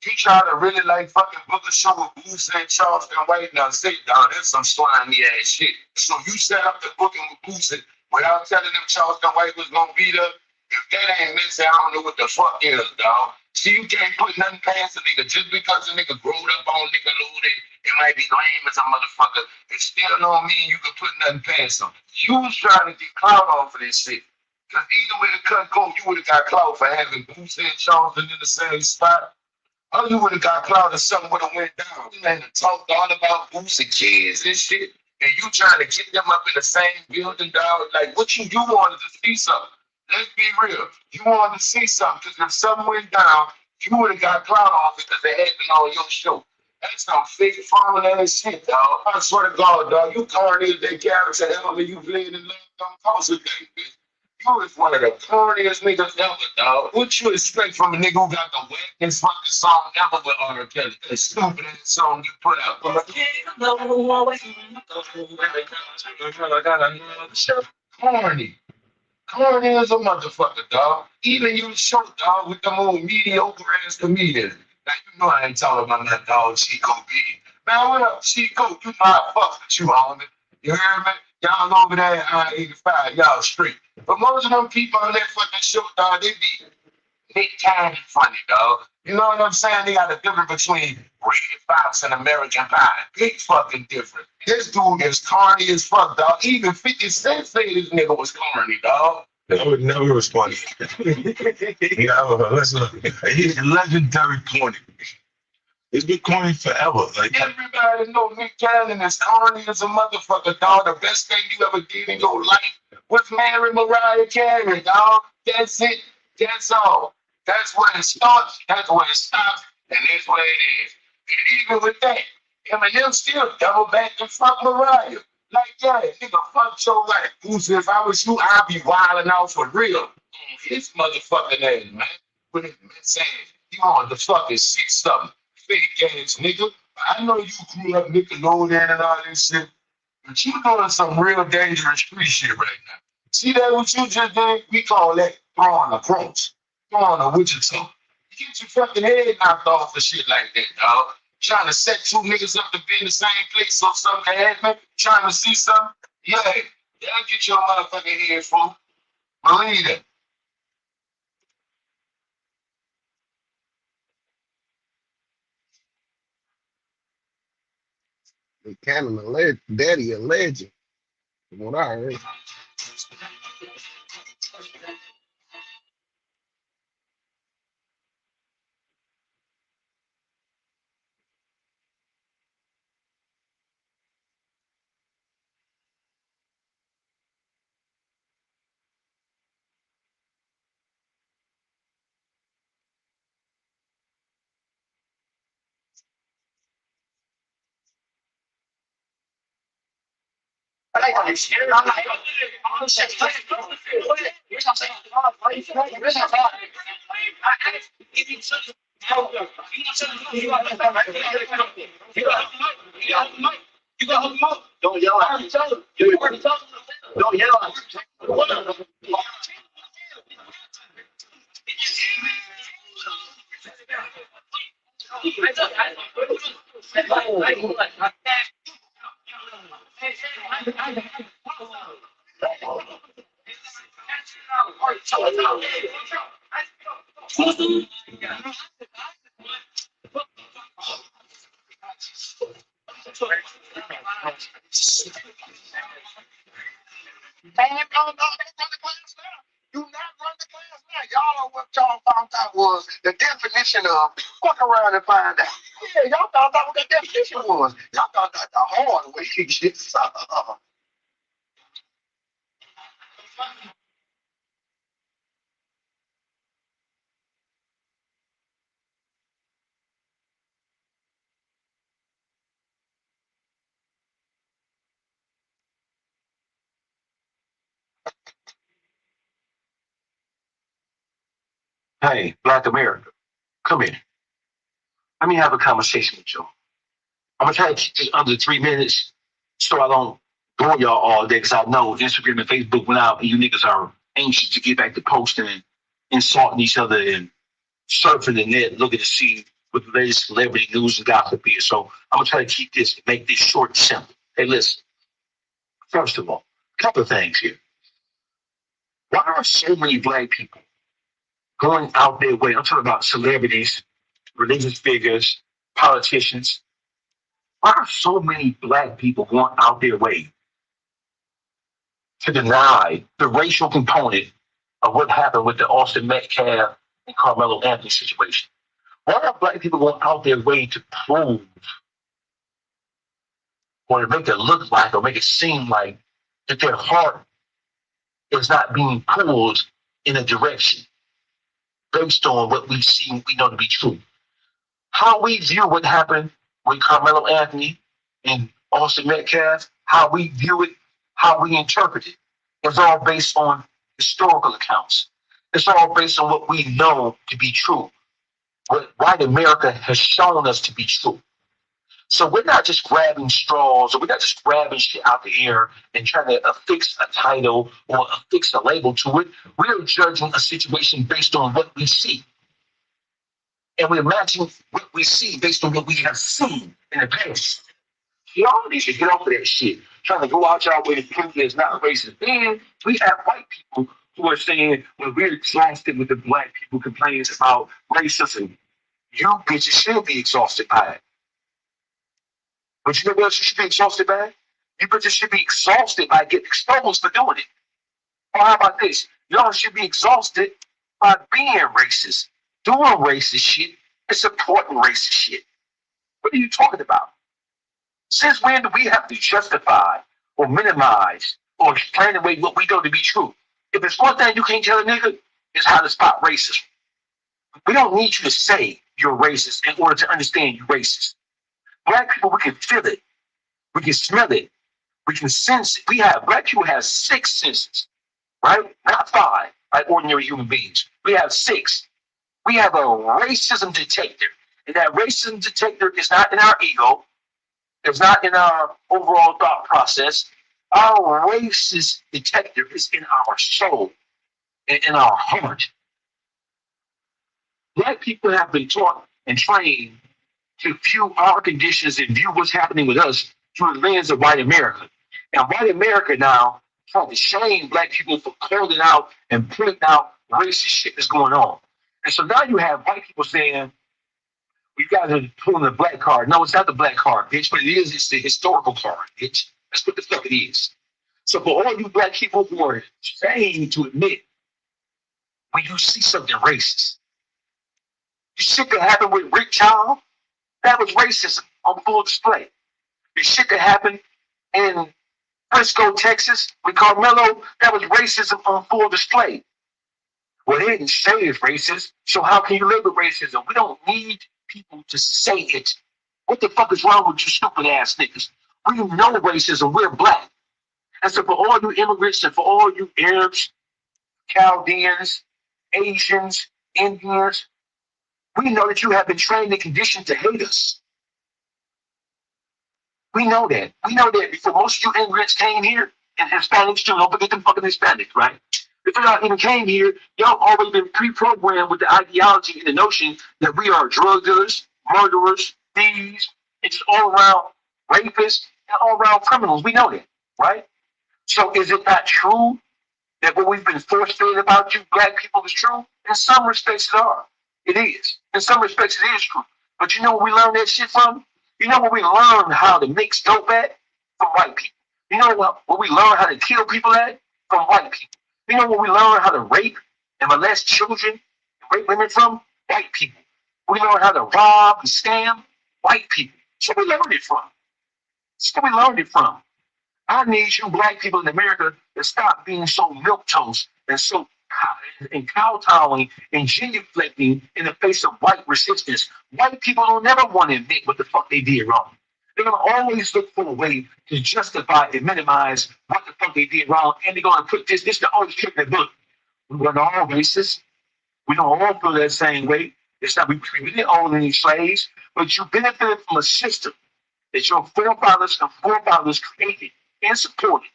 You try to really like fucking book a show with Boosie and Charleston White. Now say, dog, that's some slimy ass shit. So you set up the booking with Boosie without telling them Charleston White was gonna beat up. If that ain't missing, I don't know what the fuck is, dog. See, you can't put nothing past a nigga just because a nigga growed up on Nickelodeon. It might be lame as a motherfucker. It still don't mean you can put nothing past him. You was trying to get clout off of this shit. Because either way the cut go, you would have got clout for having Boosie and Charleston in the same spot. Oh, you would have got clout and something would have went down. You had to talk all about Boosie kids and shit. And you trying to get them up in the same building, dog. Like, what you wanted to see something. Let's be real. You wanted to see something because if something went down, you would have got clout off because they had been on your show. That's some fake phone ass shit, dog. I swear to God, dog. You corny as that character ever you played in love don't cost a thing, bitch. You is one of the corniest niggas ever, dog. What you expect from a nigga who got the wackest fucking song ever with R. Kelly? The stupid ass song you put out. Corny. Corny as a motherfucker, dog. Even you show, dog, with them old mediocre ass comedians. Now, you know I ain't talking about that dog Chico B. Man, what up, Chico? You know I fuck with you, homie. You hear me? Y'all over there at I-85, y'all straight. But most of them people on that fucking show, dog, they be Nick Cannon funny, dog. You know what I'm saying? They got a difference between Red Fox and American Pie. Big fucking difference. This dude is corny as fuck, dog. Even 50 Cent say this nigga was corny, dog.
That would never respond. Listen, he's legendary corny. It's been corny forever. Like
everybody know Nick Cannon is corny as a motherfucker, dog. The best thing you ever did in your life was marry Mariah Carey, dog. That's it. That's all. That's where it starts. That's where it stops. And that's where it is. And even with that, Eminem still double back and fuck Mariah. Like, yeah, nigga, fuck your life. Boosie, if I was you, I'd be wilding out for real. His motherfucking ass, man. With it saying, you want to fucking see something. Fake ass nigga. I know you grew up Nickelodeon and all this shit, but you doing some real dangerous street shit right now. See that what you just did? We call that throwing a cross. Throwing a Wichita. You get your fucking head knocked off for shit like that, dog. Trying to set two niggas up to be in the same place so something can happen. Trying to see something. Yeah, that'll get your motherfucking head full. Believe it.
Cannon, daddy, a legend. From what I heard.
You got hold him up. Don't yell at him. You already told him. Don't yell at him.
Man, no, they run the class now. You not run the class now. Y'all know what y'all found out was the definition of fuck around and find out. Yeah, y'all found out what the definition was. Y'all found out the hard way. Just,
Hey, Black America, come here. Let me have a conversation with you. I'm gonna try to keep this under 3 minutes so I don't bore y'all all day because I know Instagram and Facebook went out and you niggas are anxious to get back to posting and insulting each other and surfing the net looking to see what the latest celebrity news and gossip is. So I'm gonna try to keep this, make this short and simple. Hey, listen, first of all, a couple of things here. Why are so many black people going out their way? I'm talking about celebrities, religious figures, politicians. Why are so many black people going out their way to deny the racial component of what happened with the Austin Metcalf and Carmelo Anthony situation? Why are black people going out their way to prove or to make it look like or make it seem like that their heart is not being pulled in a direction based on what we see and we know to be true? How we view what happened with Carmelo Anthony and Austin Metcalf, how we view it, how we interpret it, is all based on historical accounts. It's all based on what we know to be true, what white America has shown us to be true. So we're not just grabbing straws or we're not just grabbing shit out the air and trying to affix a title or affix a label to it. We're judging a situation based on what we see. And we're matching what we see based on what we have seen in the past. Y'all need to get off of that shit. Trying to go out y'all way to prove there's not racist. Then we have white people who are saying, well, we're exhausted with the black people complaining about racism. You bitches should be exhausted by it. But you know what else you should be exhausted by? You bitches should be exhausted by getting exposed for doing it. Or how about this? Y'all should be exhausted by being racist, doing racist shit, and supporting racist shit. What are you talking about? Since when do we have to justify or minimize or explain away what we know to be true? If there's one thing you can't tell a nigga, is how to spot racism. We don't need you to say you're racist in order to understand you're racist. Black people, we can feel it. We can smell it. We can sense it. Black people have 6 senses, right? Not 5, like ordinary human beings. We have 6. We have a racism detector. And that racism detector is not in our ego. It's not in our overall thought process. Our racist detector is in our soul and in our heart. Black people have been taught and trained to view our conditions and view what's happening with us through the lens of white America. And white America now trying to shame black people for calling out and pointing out racist shit that's going on. And so now you have white people saying, you guys are pulling the black card. No, it's not the black card, bitch. What it is, it's the historical card, bitch. That's what the fuck it is. So for all you black people who are ashamed to admit when you see something racist, the shit that happened with Rick Child, that was racism on full display. The shit that happened in Frisco, Texas with Carmelo, that was racism on full display. Well, they didn't say it's racist, so how can you label racism? We don't need people to say it. What the fuck is wrong with you stupid ass niggas? We know racism, we're black. And so for all you immigrants and for all you Arabs, Chaldeans, Asians, Indians, we know that you have been trained and conditioned to hate us. We know that. We know that before most of you immigrants came here, and Hispanics too, don't forget them fucking Hispanics, right? Before y'all even came here, y'all already been pre-programmed with the ideology and the notion that we are drug dealers, murderers, thieves, and just all around rapists and all around criminals. We know that, right? So is it not true that what we've been force-fed about you black people is true? In some respects it are. It is. In some respects it is true. But you know where we learned that shit from? You know where we learned how to mix dope at? From white people. You know what we learned how to kill people at? from white people. You know where we learn how to rape and molest children, rape women from? White people. We learn how to rob and scam? White people. So we learned it from. That's where we learned it from. I need you black people in America to stop being so milquetoast and so and kowtowing and genuflecting in the face of white resistance. White people don't never want to admit what the fuck they did wrong. They're gonna always look for a way to justify and minimize what the fuck they did wrong, and they're gonna put this is the only trick in the book. We're not all racist. We don't all feel that same way. It's not we didn't own any slaves, but you benefited from a system that your forefathers created and supported.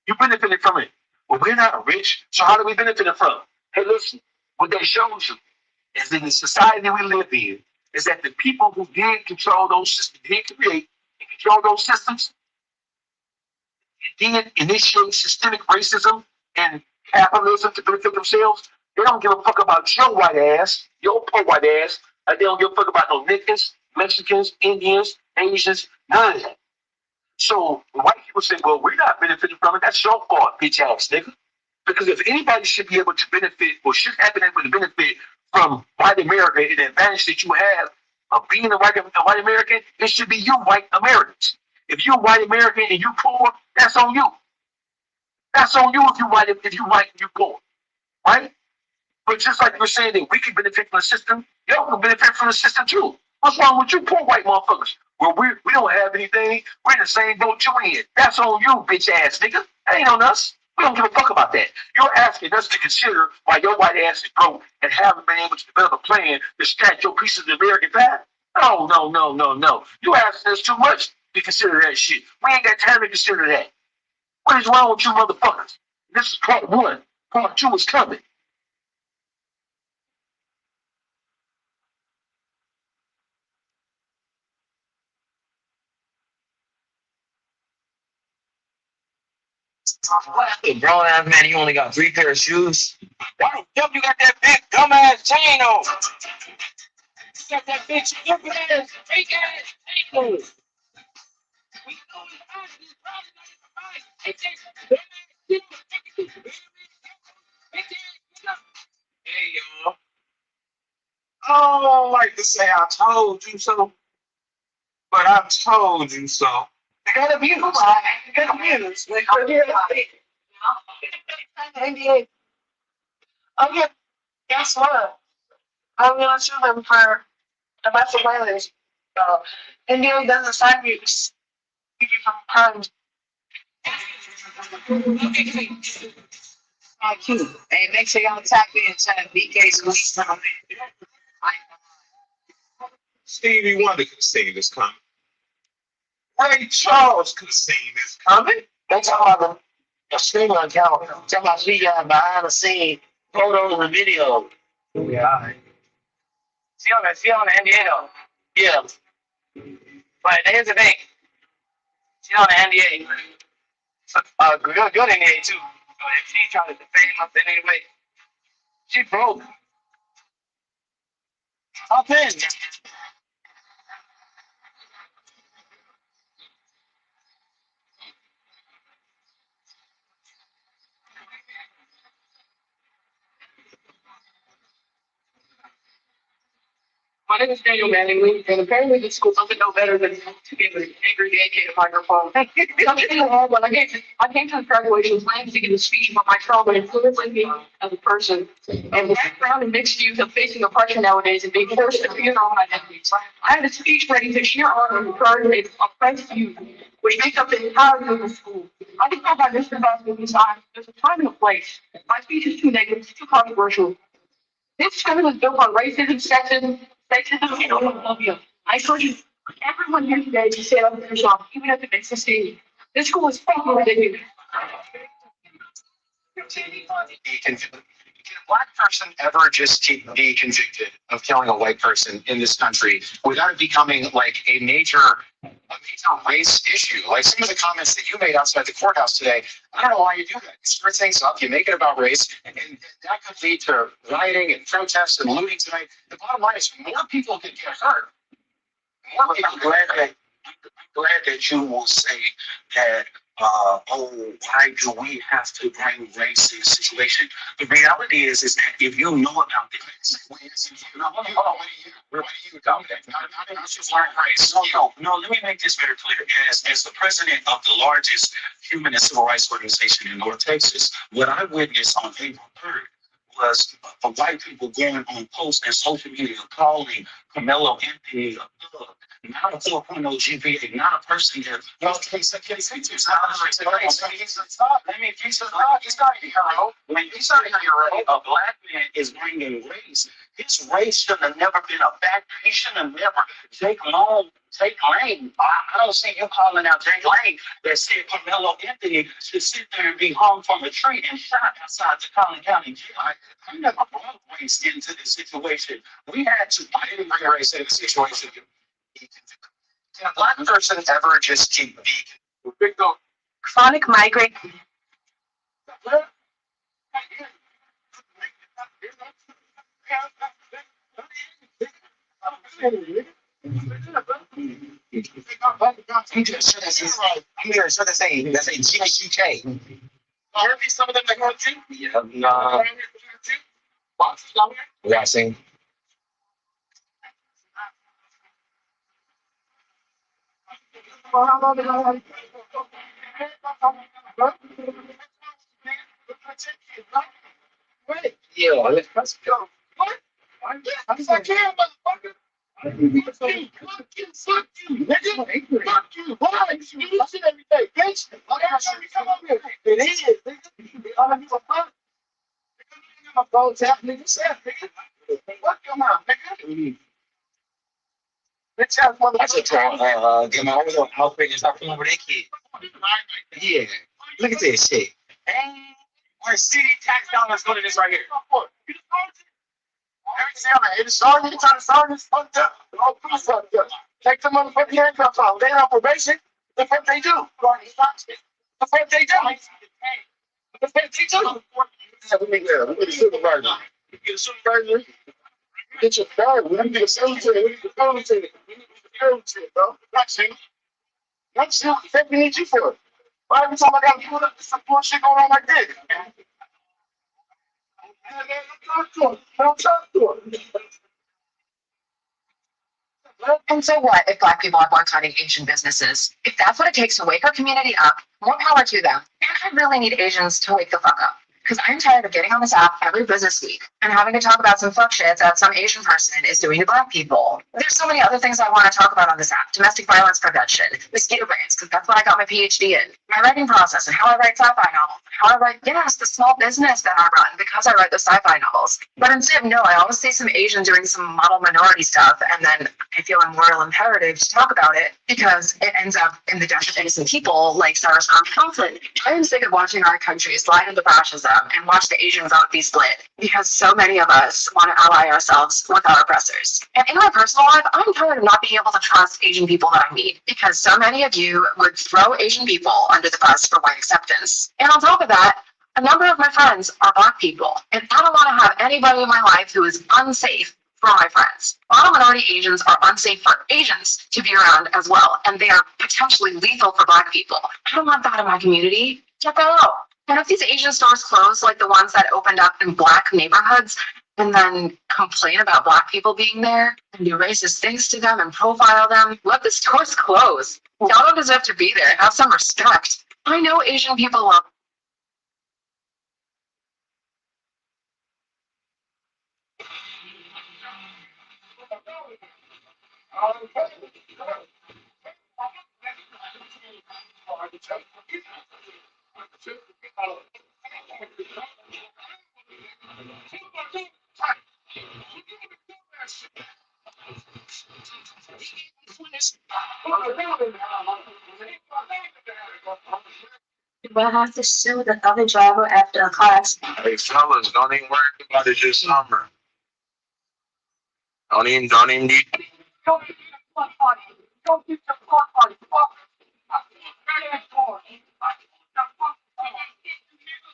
You benefited from it. Well, we're not rich, so how do we benefit from it? Hey, listen, what they showed you is in the society we live in, is that the people who did control those systems, did create and control those systems, did initiate systemic racism and capitalism to benefit themselves. They don't give a fuck about your white ass, your poor white ass, and they don't give a fuck about no niggas, Mexicans, Indians, Asians, none of that. So white people say, well, we're not benefiting from it. That's your fault, bitch ass nigga. Because if anybody should be able to benefit or should have been able to benefit from white America and the advantage that you have of being a white American, it should be you white Americans. If you're white American and you poor, that's on you. That's on you if you white and you poor. Right? But just like you're saying that we can benefit from the system, y'all can benefit from the system too. What's wrong with you poor white motherfuckers? Well, we don't have anything. We're in the same boat you in. That's on you, bitch ass nigga. That ain't on us. We don't give a fuck about that. You're asking us to consider why your white ass is broke and haven't been able to develop a plan to stretch your piece of the American path. No. You asking us too much to consider that shit. We ain't got time to consider that. What is wrong with you motherfuckers? This is part one. Part two is coming. What? Grown ass man, you only got 3 pair of shoes. Why the fuck you got that big dumbass chain on? You got that big stupid ass fake ass chain on. Hey y'all. I don't like to say I told you so, but I told you so. I got abused. I got abused. NBA. Okay, guess what? I'm gonna sue them for domestic violence. NBA doesn't sign you from crimes. Cute. Hey, make sure y'all tap in to BK's.
Stevie Wonder could have seen this coming. Ray Charles could have seen this coming.
They talking about the streaming account. Talking about she got behind the scene photos and videos. Yeah. See on the NBA though. Yeah. But here's the thing. She on the NBA. Good NBA too. But if she trying to defend him in any way, she broke. How thin? My name is Daniel Mattingly, and apparently the school doesn't know better than to give an angry gay kid a microphone. When I came to the graduation planning to give a speech about my trauma influencing me as a person, and the background and mixed youth of facing oppression nowadays and being forced to figure their own identities. I had a speech ready to cheer on and encourage an oppressed youth, which makes up the entirety of the school. I think I've had this about this time. There's a time and a place. My speech is too negative, it's too controversial. This school is built on racism, sexism, and homophobia. I encourage you, everyone here today to stand up for yourself, even if it makes a scene. This school is fucking ridiculous.
Can a black person ever just be convicted of killing a white person in this country without it becoming like a major race issue? Like some of the comments that you made outside the courthouse today, I don't know why you do that. You stir things up, you make it about race, and that could lead to rioting and protests and looting tonight. The bottom line is more people could get hurt. More people.
I'm glad that you will say that why do we have to bring race in the situation? The reality is that if you know about this, hold on, where do you go? Not just learn race. No, let me make this very clear. As the president of the largest human and civil rights organization in North Texas, what I witnessed on April 3rd was white people going on posts and social media calling Carmelo Anthony a thug. Not a 4.0 GPA, not a person that he's not a hero. When he's not a hero, a black man is bringing race. His race should have never been a factor. He should have never Jake Lane. I don't see you calling out Jake Lane that said Carmelo Anthony should sit there and be hung from a tree and shot outside the Collin County jail. I never brought race into this situation. We had to. I didn't bring race into the situation.
Can a black person ever just keep being chronic migraine?
I'm here, so that's a GHUK. Some of them that got you? Yeah, nah. Yeah, I seen. Yeah, let's go. What? Yes, I can, motherfucker. Fuck you, fuck you, nigga. Fuck you. Why? You listen every day, bitch. Every time you come up here. It is, nigga. I don't give a fuck. I'm a phone tap, nigga. Set, nigga. Fuck your mouth, nigga. Bitch ass motherfucker. I just get my own outfit and start playing with that kid. Yeah. Look at this shit. Our city tax dollars go to this right here. Every time I hit the song, you trying to song this fucked up. All police fucked up. Take the motherfucking handcuffs off. They on probation. The fuck they do? The fuck they do? The fuck they do? Yeah, we need a supervisor. Get a supervisor. Get your car. We need a cemetery. We need a cemetery. We need a cemetery, bro. Not you. Not you. What the fuck we need you for? Why every time I got to pull up, there's some bullshit going on like this? Don't talk to him.
And so what if black people are boycotting Asian businesses? If that's what it takes to wake our community up, more power to them. And I really need Asians to wake the fuck up. Because I'm tired of getting on this app every business week and having to talk about some fuck shit that some Asian person is doing to black people. There's so many other things I want to talk about on this app. Domestic violence prevention, mosquito brands, because that's what I got my PhD in. My writing process and how I write sci-fi novels. How I write, yes, the small business that I run because I write the sci-fi novels. But instead, no, I always see some Asian doing some model minority stuff and then I feel a moral imperative to talk about it because it ends up in the death of innocent people like Cyrus Thompson. I am sick of watching our country slide into fascism and watch the Asian vote be split because so many of us want to ally ourselves with our oppressors. And in my personal life, I'm tired of not being able to trust Asian people that I meet because so many of you would throw Asian people under the bus for white acceptance. And on top of that, a number of my friends are black people, and I don't want to have anybody in my life who is unsafe for my friends. Model minority Asians are unsafe for Asians to be around as well, and they are potentially lethal for black people. I don't want that in my community. Get that out. And if these Asian stores close, like the ones that opened up in black neighborhoods, and then complain about black people being there and do racist things to them and profile them, let the stores close. Y'all don't deserve to be there. Have some respect. I know Asian people love.
Do I have to sue the other driver after a car accident?
Hey fellas, don't even worry about it this summer. Don't even need.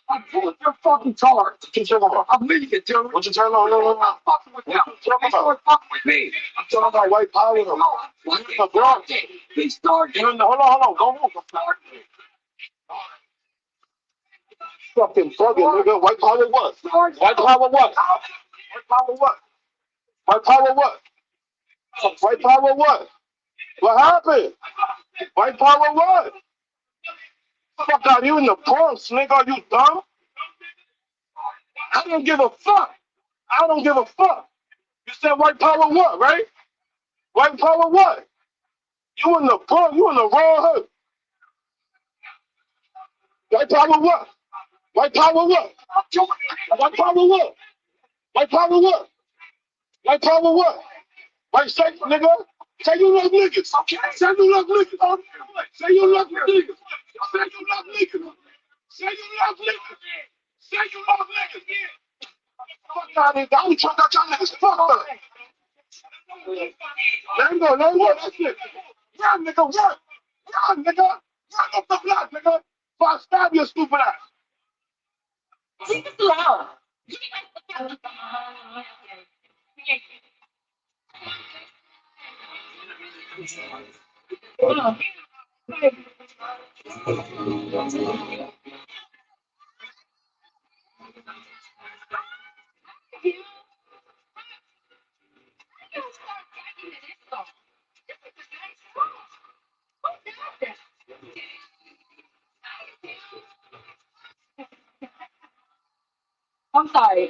I'm pulling your fucking car to turn on. I'm leaving it, dude. What you turn on? No. I'm fucking with you. I'm fucking with me. I'm talking about white power. Please start. Hold on. Go move.
Fucking bugging, nigga. White power what? White power what? White power what? White power what? White power what? What happened? White power what? Fuck out you in the Bronx, nigga. Are you dumb? I don't give a fuck. I don't give a fuck. You said white power what, right? White power what? You in the Bronx, you in the wrong hood. White power what? White power what? White power what? White power what? White power what? White sex, nigga. Say you love niggas. Say you love niggas. Say you love niggas. Say you love niggas. Say you love niggas. Say you love niggas. Fuck out of here. I'm trying to got y'all niggas fucked up. Let him go. That's it. Run, nigga, run. Run, nigga. Run up the block, nigga. Before I stab your stupid ass.
I'm sorry.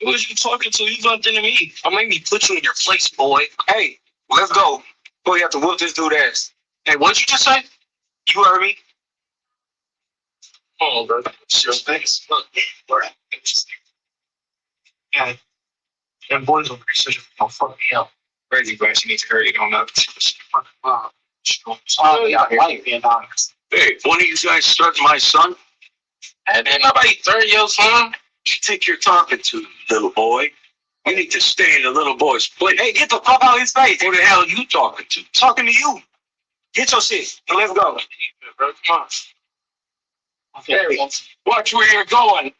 Who was you talking to? You bumped into me. I'll make me put you in your place, boy. Hey, let's go. Boy, you have to whoop this dude ass. Hey, what'd you just say? You heard me? Oh, bro. Sure, thanks. Look, bro. Yeah. Them boys over here gonna fuck me up. Crazy glass, you need to hurry it on up. Hey, one of you guys struck my son? And then nobody third your son? You think you're talking to, little boy? You need to stay in the little boy's place. Hey, get the fuck out of his face. Who the hell are you talking to? Talking to you. Get your shit and let's go. Come on. Okay. Watch where you're going.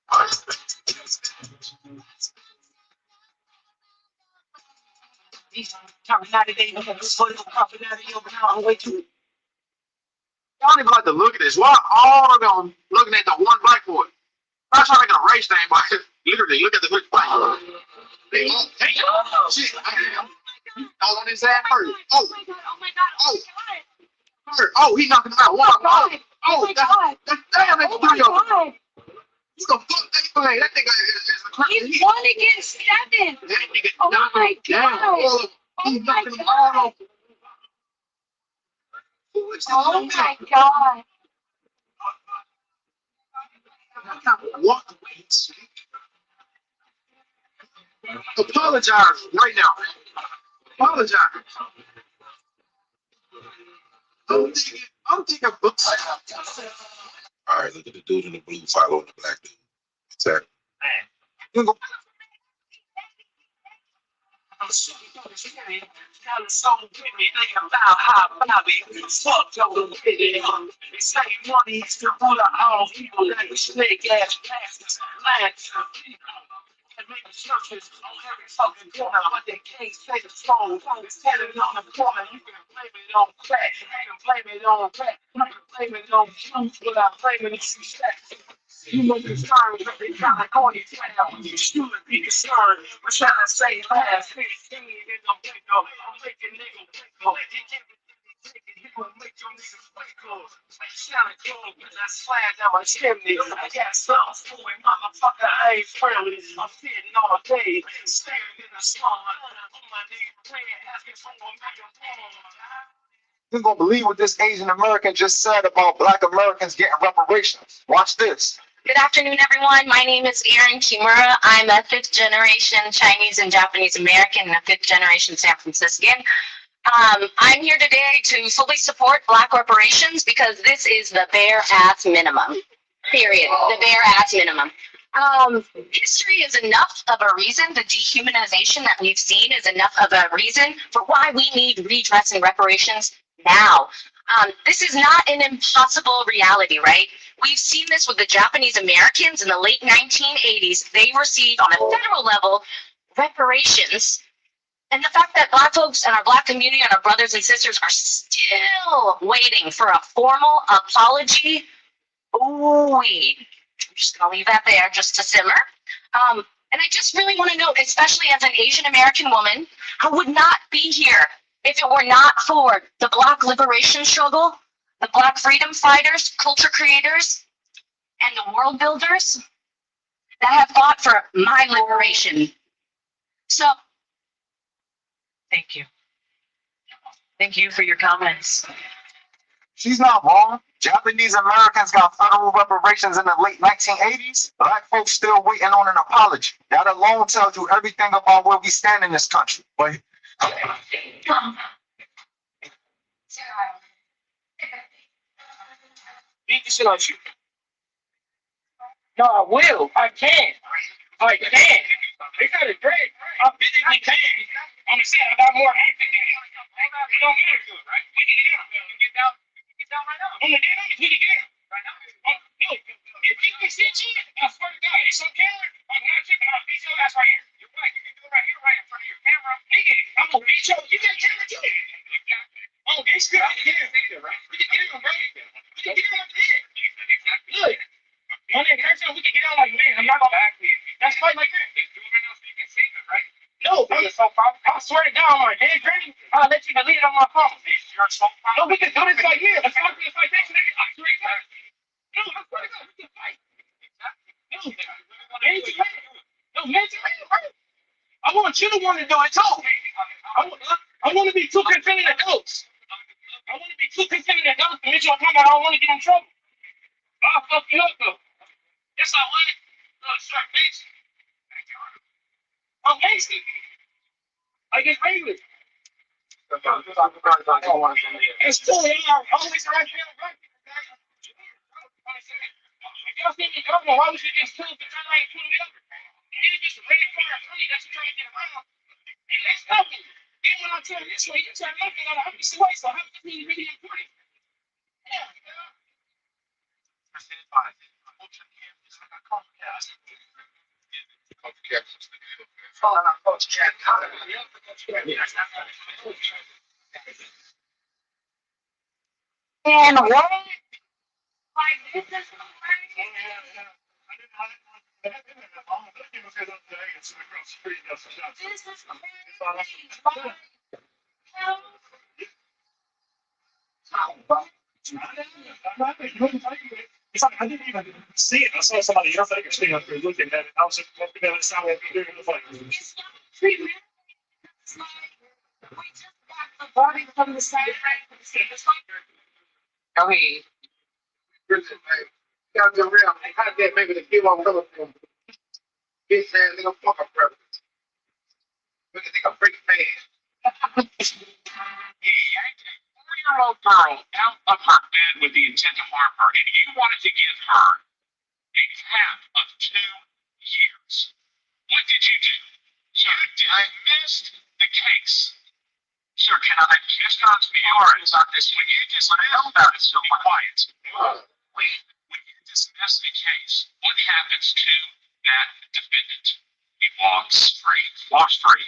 Y'all don't even like to look at this. Why all of them looking at the one black boy? I'm not trying to make a race thing, but literally look at the black boy. They all, damn, shit, all on his ass hurt. Oh, he knocking him out. Wow. Damn, that's 3-0. Who the fuck they play? That nigga is a crazy.
He's 1 against 7.
That nigga
Oh my god.
He's knocking them all.
Oh my god.
Walk away. Apologize right now. Apologize. I'm thinking books.
All right, look at the dude in the blue following the black dude. Exactly.
You know concerned with the kind of corny town. You should be concerned. We're trying to say last. I'm making niggas wiggle. You gonna make your niggas wiggle. Like Santa Claus, I slide down my chimney. I got something for it, motherfucker. I ain't friendly. I'm sitting all day, staring in the sun. On my nigga praying, asking for $1 million.
You're gonna believe what this Asian American just said about Black Americans getting reparations. Watch this.
Good afternoon, everyone. My name is Erin Kimura. I'm a fifth generation Chinese and Japanese American and a fifth generation San Franciscan. I'm here today to fully support Black corporations because this is the bare ass minimum. Period. The bare ass minimum. History is enough of a reason. The dehumanization that we've seen is enough of a reason for why we need redress and reparations now. This is not an impossible reality, right? We've seen this with the Japanese Americans in the late 1980s. They received on a federal level reparations. And the fact that Black folks and our Black community and our brothers and sisters are still waiting for a formal apology. Ooh, I'm just gonna leave that there just to simmer. And I just really want to note, especially as an Asian American woman, I would not be here if it were not for the Black liberation struggle, the Black freedom fighters, culture creators, and the world builders that have fought for my liberation. So, thank you. Thank you for your comments.
She's not wrong. Japanese Americans got federal reparations in the late 1980s. Black folks still waiting on an apology. That alone tells you everything about where we stand in this country. But
Beat the shit out of you. No, I will. I can. I can. They got it great. I physically can. I'm saying I got more acting than it. It don't matter good, right? We can get down. We can get down. We can get down right now. On the day, we can get down. Right now. No, if people see you, I swear to God, it's on camera. I'm not tripping. I'll beat your ass right here. You're right. You can do it right here, right in front of your camera. Nigga, I'm gonna beat you. You got a camera too. Oh, they still have to get in. We can get in, bro. We can get in like that. Look. When it hurts, we can get on like men. I'm not gonna back me. That's fight like that. Let's do it right now so you can save it, right? No, I swear to God, on my dead granny, I'll let you delete it on my phone. You're so proud. No, we can do this right here. Let's go to this like that. I swear to God. No, I swear to God, we can fight. No, mentally, right? I want you to want to do it too. I want to be two consenting adults. I want to be two consenting adults to make sure I don't want to get in trouble. I'll fuck you up though. Yes, I would. No, sharp face. I'm hasty. I get regular. It's cool, y'all. Always right here, right? If y'all see me coming, why would you just choose to turn around and pull me over? And then just ran car in front of you, that's what you're trying to get around. And that's nothing. Then when I turn this way, you turn left and I'm opposite way, so how is this really important? Yeah.
And what? Like, this is
It's like I didn't even see it. I saw somebody else that was up there looking at it. I was looking at it, sounded like it was like.
the body from the side.
Go ahead. Gotta be real. How did that maybe the kid won't come up from? Bitch ass nigga, fuck a preference. Look at nigga freaking man.
Four-year-old girl out of her bed with the intent to harm her, and you wanted to give her a cap of 2 years. What did you do? You dismissed the case. Sir, can I just ask you about this? When you dismiss about it, so be quiet. When you dismiss a case, what happens to that defendant? He walks free. Walks free.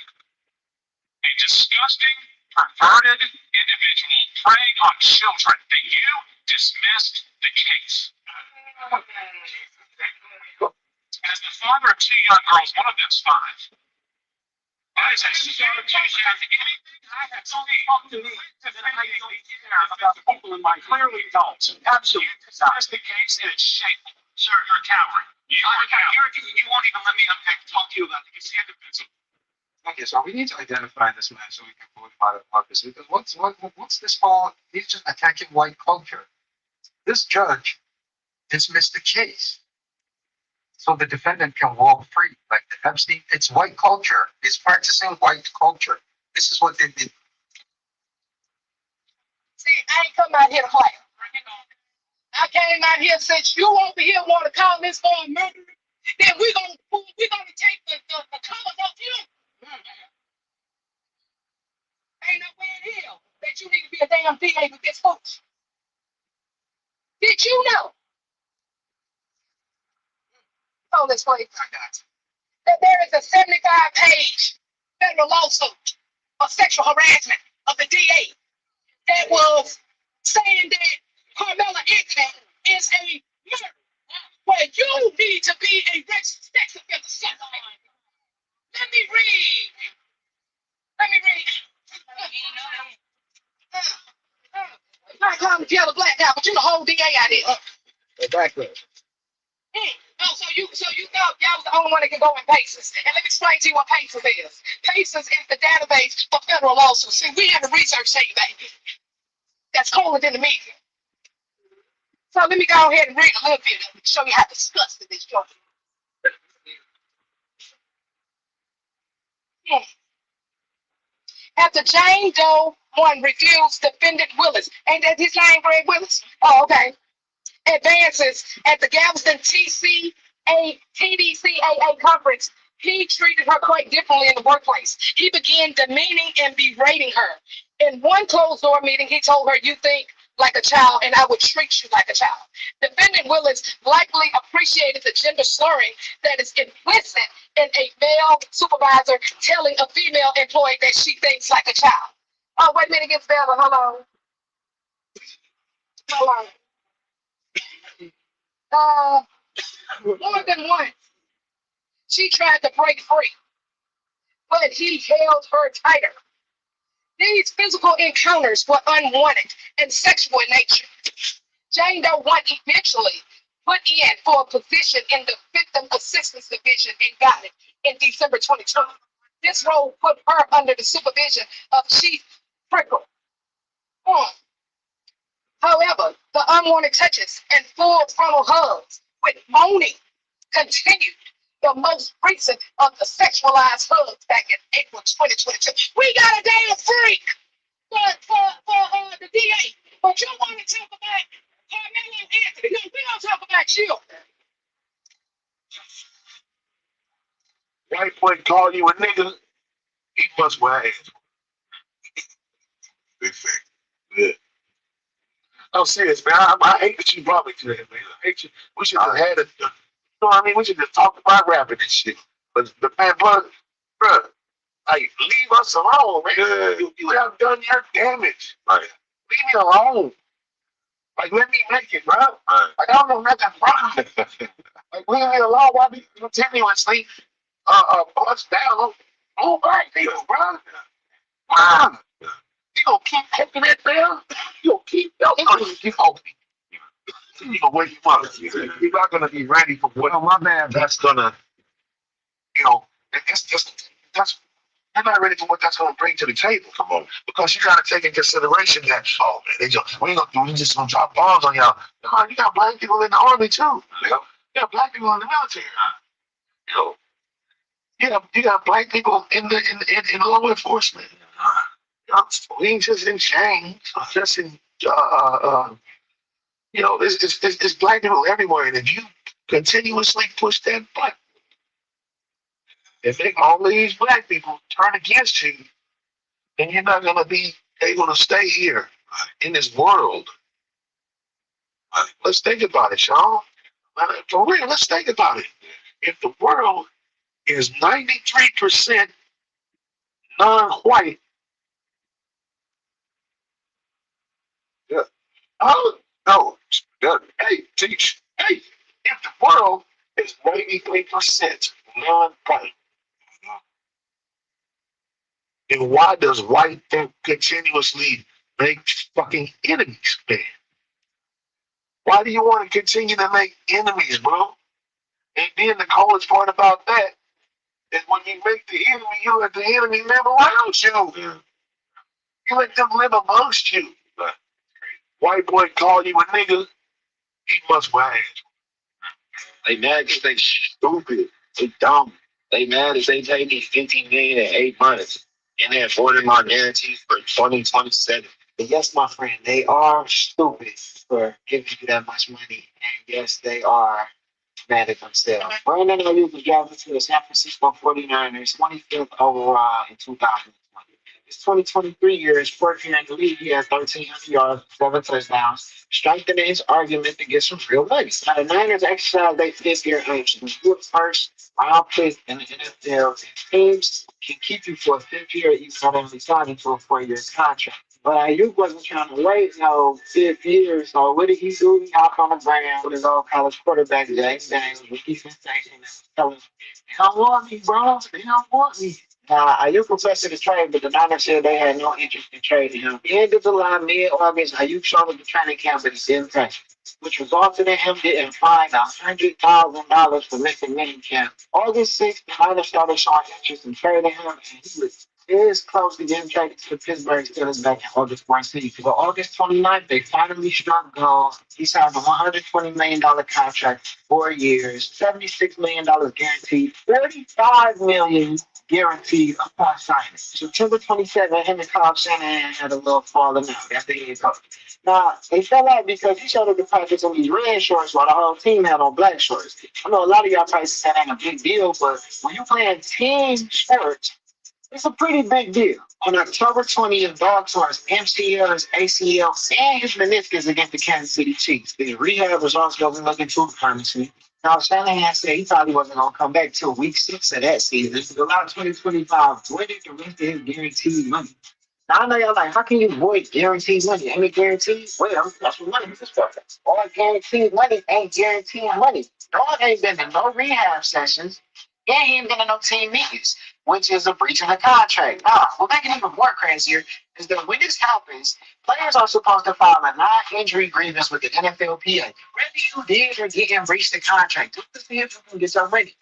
A disgusting, perverted individual preying on children that you dismissed the case. As the father of 2 young girls, one of them's 5. As a father of 2 young girls, I have talked to me that I don't care about the people in my clearly don't. Absolutely. That's the case, and it's shameful. Sir, you're a coward. You're a coward. You won't even let me talk to you about it. It's indefensible.
Okay, so we need to identify this man so we can qualify the purpose. Because what's this whole? He's just attacking white culture. This judge dismissed the case. so the defendant can walk free. Like Epstein, it's white culture. It's practicing white culture. This is what they did.
See, I ain't come out here to play. I came out here since you over here want to call this boy a murderer. Then we're gonna take the colors off him. Ain't no way in hell that you need to be a damn DA with this folks. Did you know? Oh, this way. That there is a 75-page federal lawsuit of sexual harassment of the DA that was saying that Carmela Anthony is a murderer. Well, you need to be a racist sex offender. Let me read. I call him yellow black now, but you the whole DA out here.
Exactly.
Oh, so you thought y'all was the only one that can go in PACES. And let me explain to you what PACES is. PACES is the database for federal lawsuits. See, we have a research team, baby. That's colder than the media. So let me go ahead and read a little bit of it to show you how disgusting this joint is. After Jane Doe 1 refused defendant Willis, ain't that his name, Greg Willis? Oh, okay. Advances at the Galveston TDCAA conference, he treated her quite differently in the workplace. He began demeaning and berating her. In one closed door meeting, he told her, "You think like a child, and I would treat you like a child." Defendant Willis likely appreciated the gender slurring that is implicit in a male supervisor telling a female employee that she thinks like a child. Oh, wait a minute, it gets better. Hold on. More than once, she tried to break free, but he held her tighter. These physical encounters were unwanted and sexual in nature. Jane Doe 1 eventually put in for a position in the Victim Assistance Division and got it in December 2020. This role put her under the supervision of Chief Prickle. However, the unwanted touches and full frontal hugs with moaning continued. The most recent of the sexualized hugs back in April 2022. We got a damn freak for the DA, but you want to talk about Carmela Anthony. No, we don't talk about you.
White boy call you a nigga, he must wear ass. Big fact. Yeah. I'm serious, man. I hate that you brought me to that, man. I hate you. We should have had a, you know what I mean? We should have talked about rapping and shit. But man, bro, like, leave us alone, man. You have done your damage. Like, leave me alone. Like, let me make it, bro. Like, I don't know nothing wrong. Like, leave me alone. Why be continuously bust down on black people, bro? Mom, you gonna keep taking that down? You gonna keep opening. You gonna wake you up. You're not gonna be ready for what that's gonna, you know, that's you're not ready for what that's gonna bring to the table. Come on, because you gotta take in consideration that we just gonna drop bombs on y'all. No, you got black people in the army too. You got black people in the military. You got black people in law enforcement. We ain't just in chains, just in it's black people everywhere. And if you continuously push that button and make all these black people turn against you, then you're not gonna be able to stay here in this world. Let's think about it, y'all. For real, let's think about it. If the world is 93% non-white, oh no, hey, teach. Hey, if the world is 93% non-white, then why does white folk continuously make fucking enemies, man? Why do you want to continue to make enemies, bro? And then the coldest part about that is when you make the enemy, you let the enemy live around you. You let them live amongst you. White boy call you a nigga, he must wear ass.
They mad because they stupid. They dumb. They mad if they pay me $50 million in 8 months and they're avoiding my guarantees for 2027. But yes, my friend, they are stupid for giving you that much money. And yes, they are mad at themselves. Brandon Ayuk was drafted to the San Francisco 49ers, 25th overall in 2020. His 2023 year is 14th in the league. He has 1,300 yards, 7 touchdowns, strengthening his argument to get some real money. Now, the Niners exercise their fifth year option. You're first round pick in the NFL. Teams can keep you for a fifth year, even not only signing to a 4-year contract. But Ayuk wasn't trying to wait no 5 years. So what did he do? He hopped on the ground with his old college quarterback, James Daniels, rookie sensation, and was telling him, they don't want me, bro. They don't want me. Ayuk requested a trade, but the Niners said they had no interest in trading him. End of July, mid-August, Ayuk showed up to training camp, but he didn't touch it, which resulted in him getting fined $100,000 for missing mini camp. August 6th, the Niners started showing interest in trading him, and he was is close to getting traded to the Pittsburgh Steelers back in August 14th. But August 29th, they finally struck gold. He signed a $120 million contract, 4 years, $76 million guaranteed, $35 million guaranteed upon signing. September 27th, him and Kyle Shanahan had a little falling out after he had coached. Now, they fell out because he showed up to practice in these red shorts while the whole team had on black shorts. I know a lot of y'all probably say that ain't a big deal, but when you playing team sports, it's a pretty big deal. On October 20th, Dog tore his MCL, his ACL, and his meniscus against the Kansas City Chiefs. The rehab results wasn't looking too promising. Now, Shanahan said he thought he wasn't going to come back till week 6 of that season. So, July 2025, voided the rest of his guaranteed money. Now, I know y'all like, how can you void guaranteed money? Ain't it guaranteed? Well, that's what money is for. All guaranteed money ain't guaranteed money. Dog ain't been in no rehab sessions. Yeah, he ain't been in no team meetings, which is a breach of the contract. Now, what make it even more crazier is that when this happens, players are supposed to file a non-injury grievance with the NFLPA. Whether you did or didn't breach the contract, just to see if you can get your money.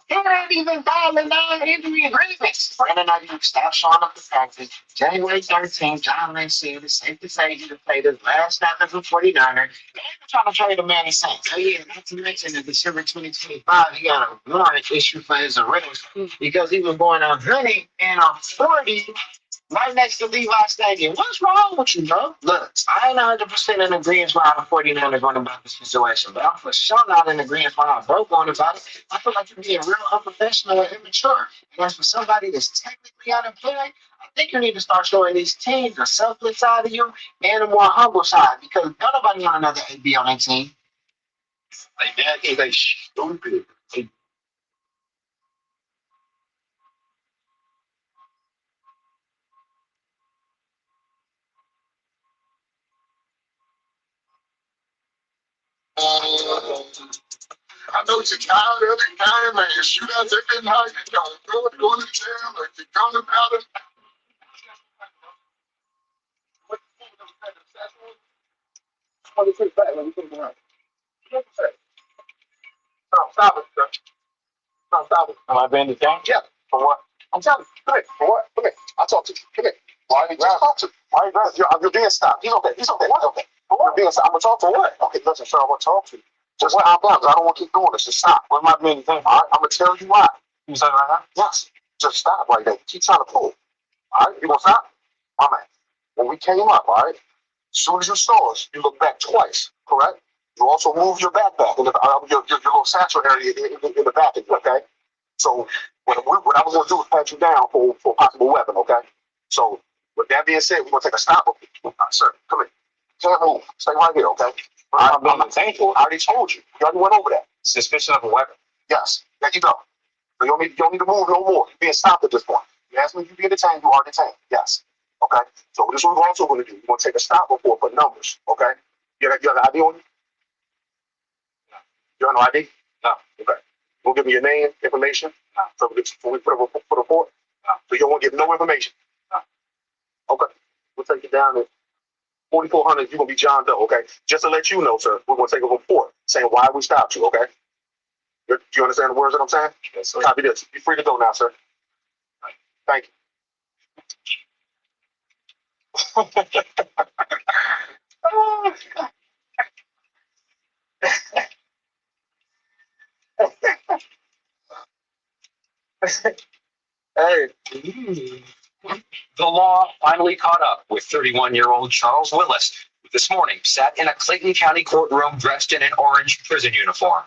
He ain't even filing non-injury agreements. Brandon Ayuk stopped showing up to practice. January 13th, John Lynch said it's safe to say he would play his last snap as a 49er. They ain't trying to trade a Manny Saints. Oh, yeah, not to mention in December 2025, he got a warrant issue for his arrest because he was going on hunting and on 40 right next to Levi Stadium. What's wrong with you, bro? Look, I ain't 100% in agreement with how the 49ers going about this situation, but I'm for sure not in agreement with how Bro going about it. I feel like you're being real unprofessional and immature. And as for somebody that's technically unemployed, I think you need to start showing these teams the selfless side of you and a more humble side because don't nobody want another AB on that team. Like that is a stupid.
I know you're tired of it, time, man. You shoot out every night, you don't go to jail, or you come about it. What do you think back when you think around? What do you say? No, stop it, sir. No, stop it. Am I being detained? Yeah. For what? I'm telling you. Come here. For what? Come here. I'll talk to you. Come here. Why are you just talk to me? Why are you driving? You're being stopped. He's okay. He's okay. What? Okay. For what? You're being stopped. I'm going to talk for what? Okay, listen, sir, I want to talk to you. Just calm down, because I don't want to keep doing this. Just stop. What am I being detained? All right, I'm going to tell you why. You saying right now? Yes. Just stop right there. Keep trying to pull. All right? You going to stop? My man. When we came up, all right, as soon as you saw us, you looked back twice, correct? You also moved your backpack, in your little satchel area in the back of you, okay? So what I was going to do is pat you down for a possible weapon, okay? So with that being said, we're going to take a stop. Sir, come here. Can't move. Stay right here, okay? I'm not thankful. I already told you. You already went over that. Suspicion of a weapon? Yes. There you go. So you don't need to move no more. You're being stopped at this point. You asked me if you're being detained, you are detained. Yes. Okay? So this is what we're also going to do. We're going to take a stop report for numbers, okay? You have an ID on you? No. You have no ID? No. Okay. We'll give me your name, information. No. So when we put a report? No. So you don't want to give no information? No. Okay. We'll take you down to 4,400. You're going to be John Doe, okay? Just to let you know, sir, we're going to take a report saying why we stopped you, okay? Do you understand the words that I'm saying? Yes, sir. Copy this. You're free to go now, sir. Thank you.
Hey. The law finally caught up with 31-year-old Charles Willis, who this morning sat in a Clayton County courtroom dressed in an orange prison uniform.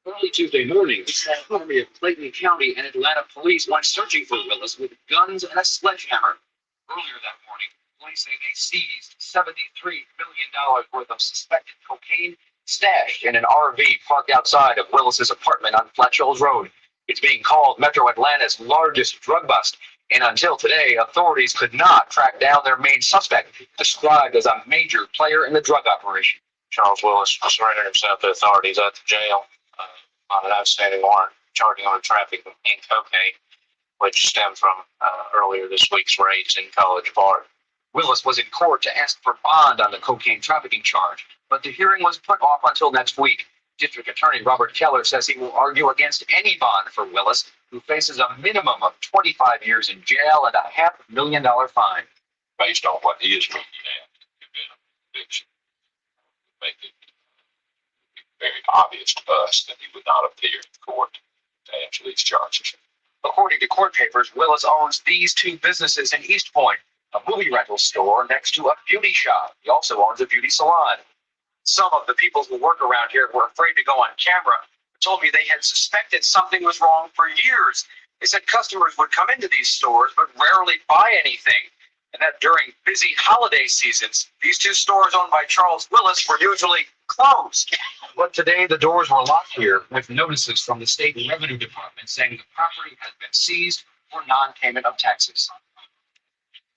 Early Tuesday morning, the San Army of Clayton County and Atlanta police went searching for Willis with guns and a sledgehammer. Earlier that morning, police say they seized $73 million worth of suspected cocaine stashed in an RV parked outside of Willis's apartment on Flat Shoals Road. It's being called Metro Atlanta's largest drug bust, and until today, authorities could not track down their main suspect, described as a major player in the drug operation. Charles Willis surrendered himself to authorities at the jail on an outstanding warrant charging him with trafficking in cocaine, which stemmed from earlier this week's raids in College Park. Willis was in court to ask for bond on the cocaine trafficking charge, but the hearing was put off until next week. District Attorney Robert Keller says he will argue against any bond for Willis, who faces a minimum of 25 years in jail and a $500,000 fine. Based on what he is looking at, it make it very obvious to us that he would not appear in court to answer these charges. According to court papers, Willis owns these two businesses in East Point, a movie rental store next to a beauty shop. He also owns a beauty salon. Some of the people who work around here were afraid to go on camera, told me they had suspected something was wrong for years. They said customers would come into these stores but rarely buy anything, and that during busy holiday seasons, these two stores owned by Charles Willis were usually closed. But today the doors were locked here with notices from the State Revenue Department saying the property has been seized for non-payment of taxes.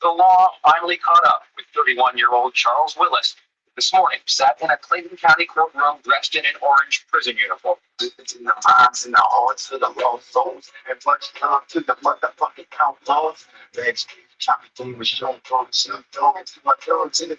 The law finally caught up with 31-year-old Charles Willis. This morning, sat in a Clayton County courtroom dressed in an orange prison uniform.
It's in the minds and the hearts of the lost souls. And much love to the motherfucking outlaws. That's choppy thing was shown from Snoop Dogg to my guns in the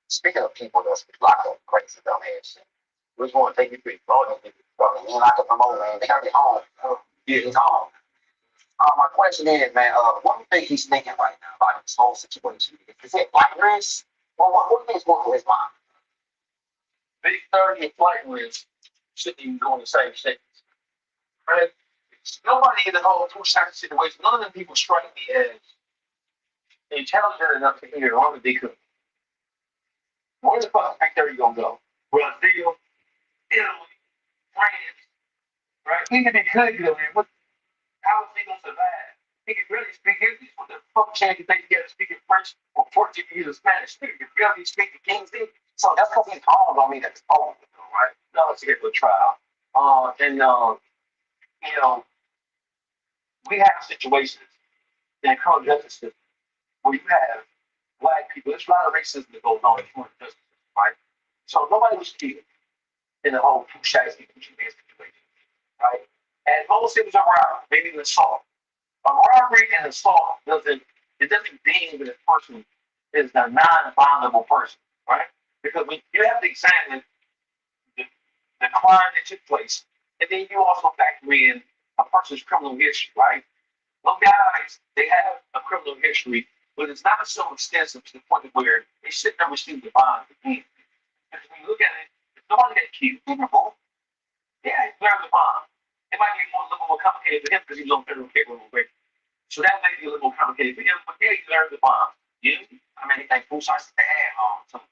speaking of people that's locked up crazy dumbass shit. We're going to take you through all these people. You like to promote, man. They gotta get home. Yeah, he's home. My question is, man, what do you think he's thinking right now about this whole situation? Is it flight risk? Well, what do you think is going through his mind? Big 30 and flight risk shouldn't even go in the same sentence. Right? Nobody in the whole two-second situation, none of them people strike me as intelligent enough to hear on the they could. Where the fuck back there you gonna go? Brazil, Italy, France, right? Even if he could go there, how is he gonna survive? He can really speak English. What the fuck chance you think he got to speak in French or Portuguese or Spanish? He can really speak the King's English. So that's what he's calling on me. That's all, right? Now let's get to the trial. You know, we have situations in the criminal justice system where you have black people. There's a lot of racism that goes on in the criminal justice system.
right? So nobody was killed in the whole two shots situation, right? And most things are around, maybe an assault. A robbery and assault doesn't deem that a person is a non-violable person, right? Because you have to examine the, the crime that took place, and then you also factor in a person's criminal history, right? Those guys, they have a criminal history, but it's not so extensive to the point where they should never receive the bond again. Because when you look at it, if nobody got killed, yeah, he deserves the bond. It might be a little more complicated for him because he's on federal payroll rate. So that may be a little more complicated for him, but yeah, he deserves the bond. You, I mean, they who's like dad on something.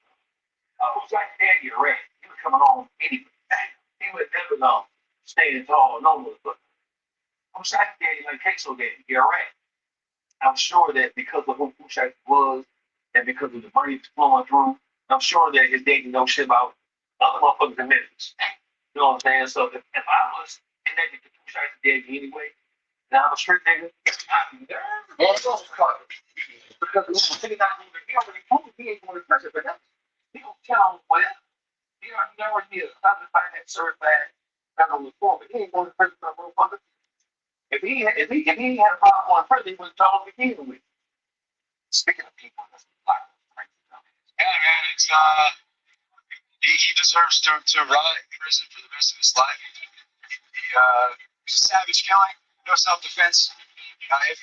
Who's like dad, you're right. He was coming on anyway. He would never know staying tall, no more. But who's like dad, like queso daddy, you're right. I'm sure that because of who Fushak was and because of the money that's flowing through, I'm sure that his daddy knows shit about other motherfuckers in Memphis. You know what I'm saying? So if I was connected to Fushak's daddy anyway, now I'm a street nigga, I'd be there. Because he already proved he ain't going to prison for that. He don't tell him well. He already is. I'm just find that certified federal informant. He ain't going to prison for a motherfucker. If he had a problem going further, he would have told him to begin with. Speaking of people, that's like,
Yeah, man, it's he deserves to rot in prison for the rest of his life. Savage killing, no self-defense.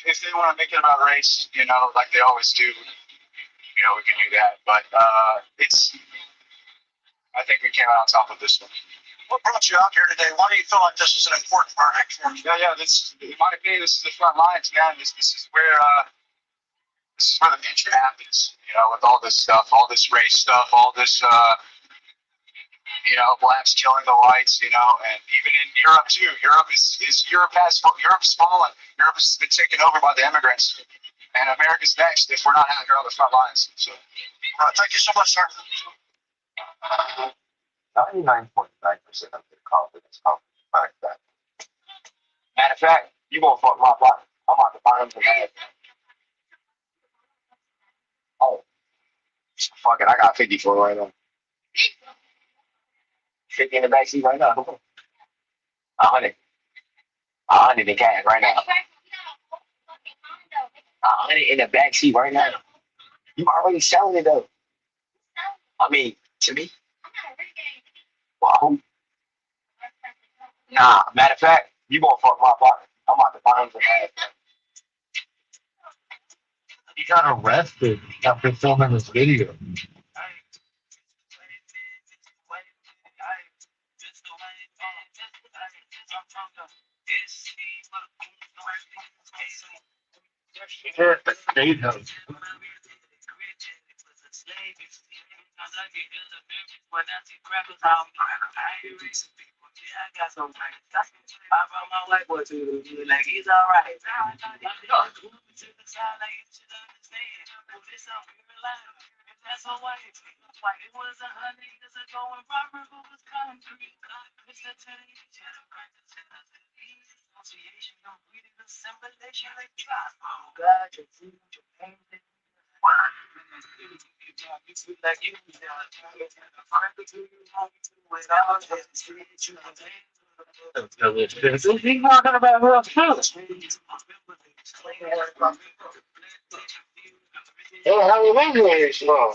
If they want to make it about race, like they always do, we can do that. But I think we came out on top of this one.
what brought you out here today? Why do you feel like this is an important verdict for you?
Yeah. This, in my opinion, this is the front lines, man. This is where the future happens. With all this stuff, all this race stuff, all this, blacks killing the whites. And even in Europe too. Europe's fallen. Europe has been taken over by the immigrants, and America's next if we're not out here on the front lines. So,
thank you so much, sir.
99.9% of the confidence comes back that. Matter of fact, you gonna fuck my body. I'm about to buy him some head. Oh, fuck it, I got 50 for it right now. 50 in the backseat right now. 100. 100 in cash right now. 100 in the backseat right now. You already selling it though. I mean, to me. Wow. Nah, matter of fact, you gonna fuck my body. I'm about to buy him some head.
He got arrested after filming this video. Here at the State House. He's talking about her house. Oh, how are we doing this long?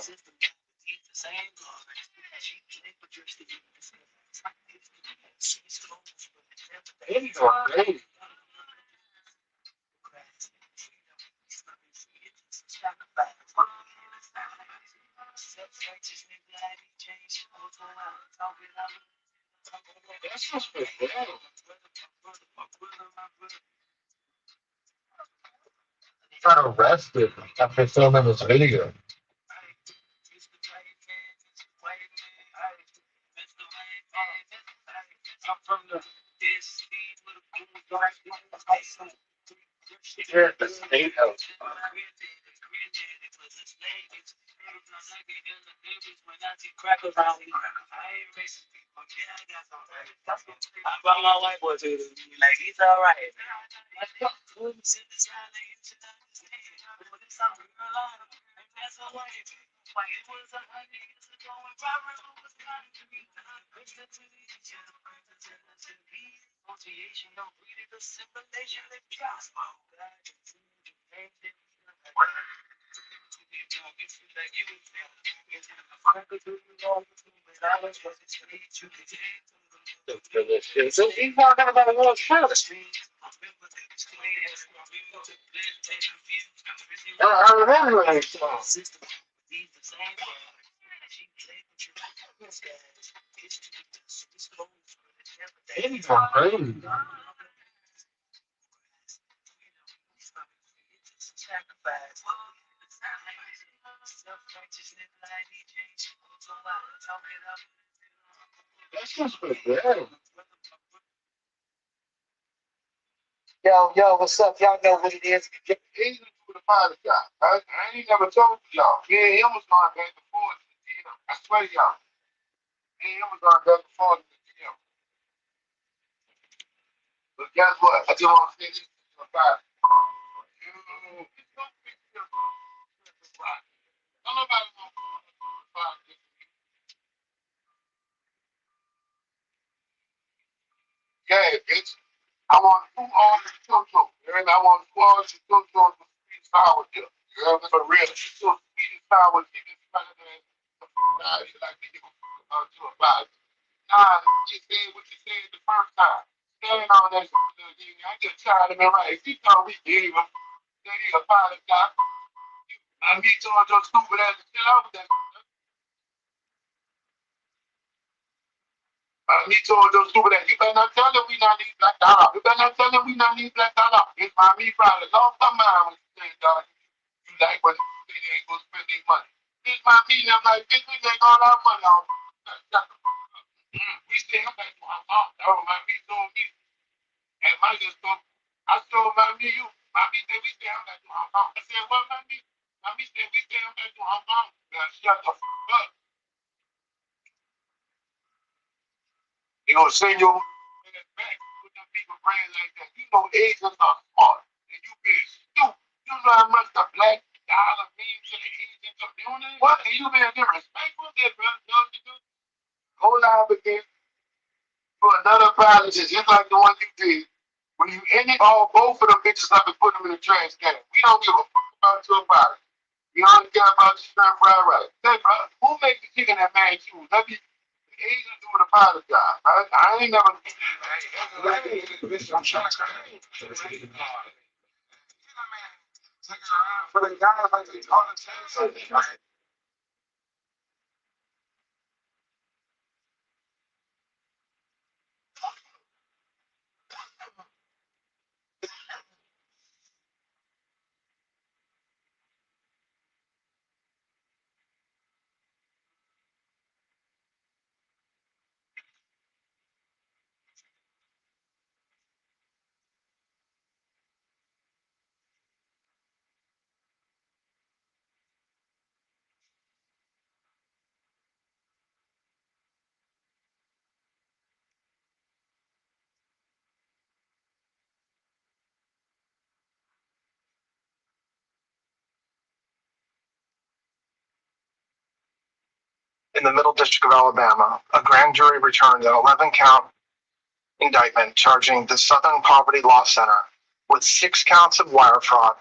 Got arrested after filming this video. Here at the State House. I brought my white boy to the like he's all right. So he's not gonna be able to show us. I remember that song. He's going crazy. That's just for bad. Yo, what's up? Y'all know what it is. He's the pilot guy. I ain't never told y'all. Me and him was going back and forth. I swear to y'all. Me and him was going back and forth. But guess what? I just want to say this about yeah, bitch. I want to do all the children. And I want to do all the children to speak sour here. You know, for real. So speak sour, keep it better than you like to give to a body. Nah, you said what you said the first time. Standing on that shit, I just tried to be right. If he thought we gave him, then he apologized. I need to just stupid ass to chill out with that. Me told those stupid ass, you better not tell them we not need black dollar. You better not tell them we not need black dollar. It's my me probably long time now when you say, dog, you like when they ain't gonna spend their money. It's my me, and I'm like, bitch, we make all our money on. We stay up back to our mom. That was my me told me. And my just told, I told my me, you. My me said, we stay up back to our mom. I said, what, my me? My me said, we stay up back to our mom. Now, shut the f up. You know, send your back with them people brain like that. You know, Asians are smart, and you being stupid. You know how much the black dollar means to the Asian community? What? And you being disrespectful? Go live again for another apology, just like the one you did. When you end it, all both of them bitches up and put them in the trash can. We don't give a fuck about your body. We only care about your stir fried rice. Say, bro, who makes the chicken that man choose? Let me. Asians do the pilot job. I ain't never. I'm trying to for the guys like they call it. In the Middle District of Alabama, a grand jury returned an 11-count indictment charging the Southern Poverty Law Center with 6 counts of wire fraud,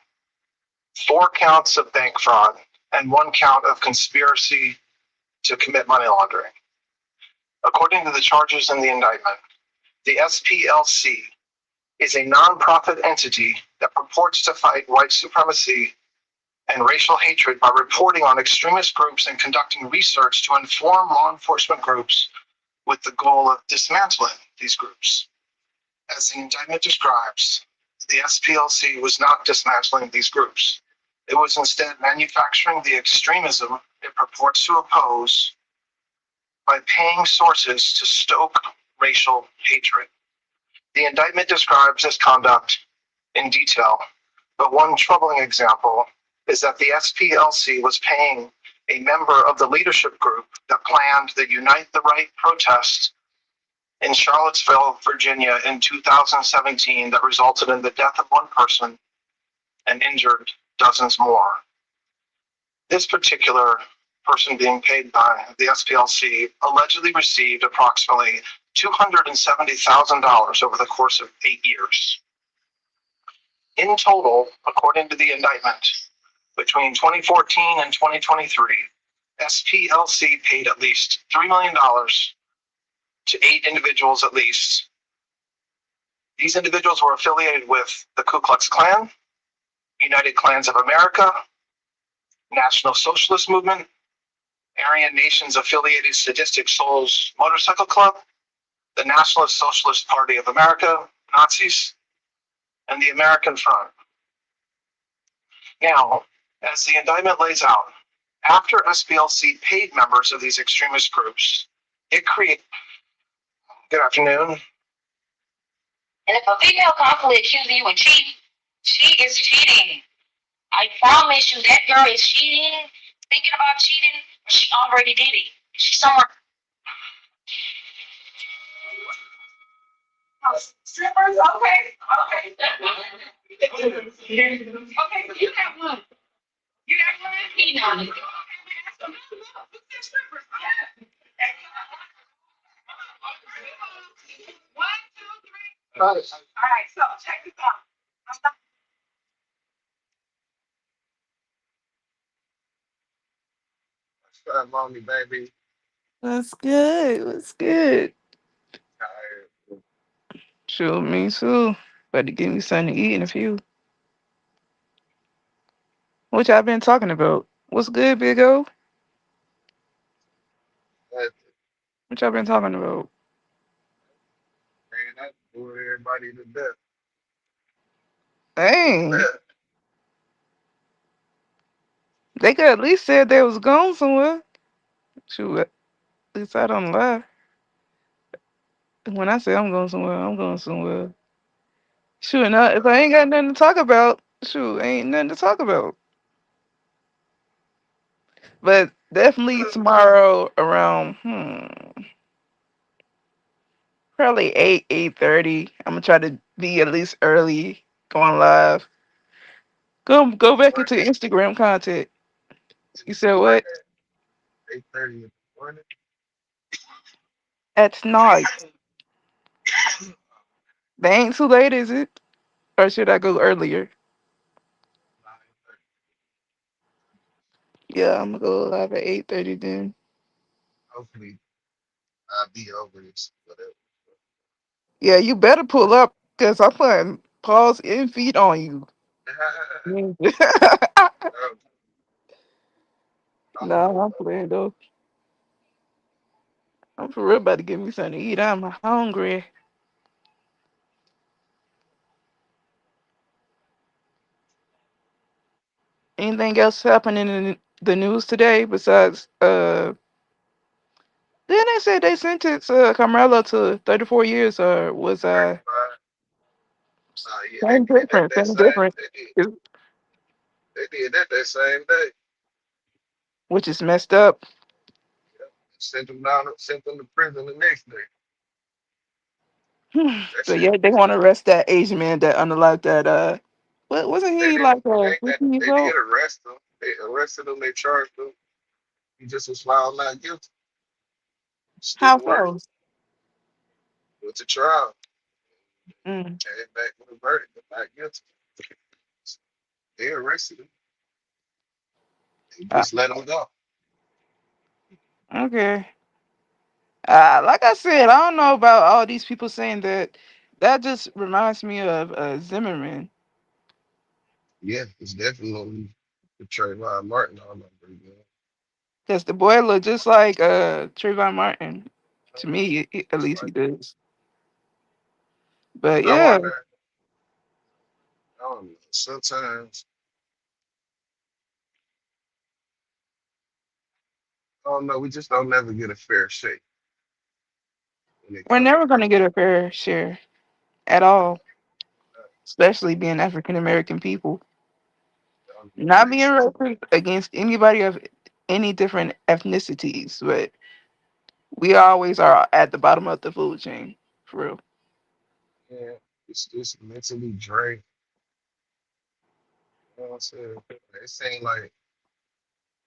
4 counts of bank fraud, and 1 count of conspiracy to commit money laundering. According to the charges in the indictment, the SPLC is a nonprofit entity that purports to fight white supremacy and racial hatred by reporting on extremist groups and conducting research to inform law enforcement groups with the goal of dismantling these groups. As the indictment describes, the SPLC was not dismantling these groups. It was instead manufacturing the extremism it purports to oppose by paying sources to stoke racial hatred. The indictment describes this conduct in detail, but one troubling example is that the SPLC was paying a member of the leadership group that planned the Unite the Right protest in Charlottesville, Virginia in 2017 that resulted in the death of 1 person and injured dozens more.
This particular person being paid by the SPLC allegedly received approximately $270,000 over the course of 8 years. In total, according to the indictment, between 2014 and 2023, SPLC paid at least $3 million to 8 individuals at least. These individuals were affiliated with the Ku Klux Klan, United Klans of America, National Socialist Movement, Aryan Nations Affiliated Sadistic Souls Motorcycle Club, the Nationalist Socialist Party of America, Nazis, and the American Front. Now, as the indictment lays out, after SPLC paid members of these extremist groups, it created. Good afternoon.
And if a female constantly accuses you of cheating, she is cheating. I promise you that girl is cheating, thinking about cheating, or she already did it. She's somewhere. Strippers, okay. Okay, you got one. You got one eating on it. One, two, three. All right, so check this out.
Start on me, baby.
What's good? What's good? Sure, me too. About to give me something to eat in a few. What y'all been talking about? What's good, Big O?
That
What y'all been talking about?
man, that bored everybody to death.
Dang. They could at least said they was going somewhere. Shoot, at least I don't lie. When I say I'm going somewhere, I'm going somewhere. Shoot, now, if I ain't got nothing to talk about, shoot, ain't nothing to talk about. But definitely tomorrow around probably 8:30. I'm gonna try to be at least early going live. Go back into Instagram content. You said what?
8:30 in the morning.
At night. They ain't too late, is it? Or should I go earlier? Yeah, I'm gonna go live at 8:30 then.
Hopefully, I'll be over this. Whatever.
Yeah, you better pull up because I'm putting paws and feet on you. No, I'm playing though. I'm for real about to give me something to eat. I'm hungry. Anything else happening in the news today besides didn't they say they sentenced Carmelo to 34 years or was
35. Yeah, they
same
did that
difference,
that
same
same.
difference. It's-
They did that same day.
which is messed up.
Sent them down, sent them to prison the next day. That
So
shit.
yeah, they want to arrest that Asian man that unalived that what wasn't
They
he
didn't.
like
They, that,
15 years
they did
old?
arrest him. They arrested him. They charged him. He just was found not guilty. Just
How
didn't work.
so?
Went to trial.
Mm.
Came back with a verdict, but not guilty. They arrested him. They
Uh,
just let him go.
okay. Like I said, I don't know about all these people saying that. That just reminds me of Zimmerman,
Yeah, it's definitely the Trayvon Martin all over again.
because the boy look just like Trayvon Martin. To me, at
It's
least he
like,
does. But
I
yeah,
wonder. I don't know. Sometimes I don't know. We just don't never get a fair shake when it
we're
comes to
never gonna
criminal.
get a fair share at all, especially being African American people.
I don't
Not
make
being
sense.
racist against anybody of any different ethnicities, but we always are at the bottom of the food chain, for real.
Yeah, it's just mentally drained. You know what I'm saying? It seems like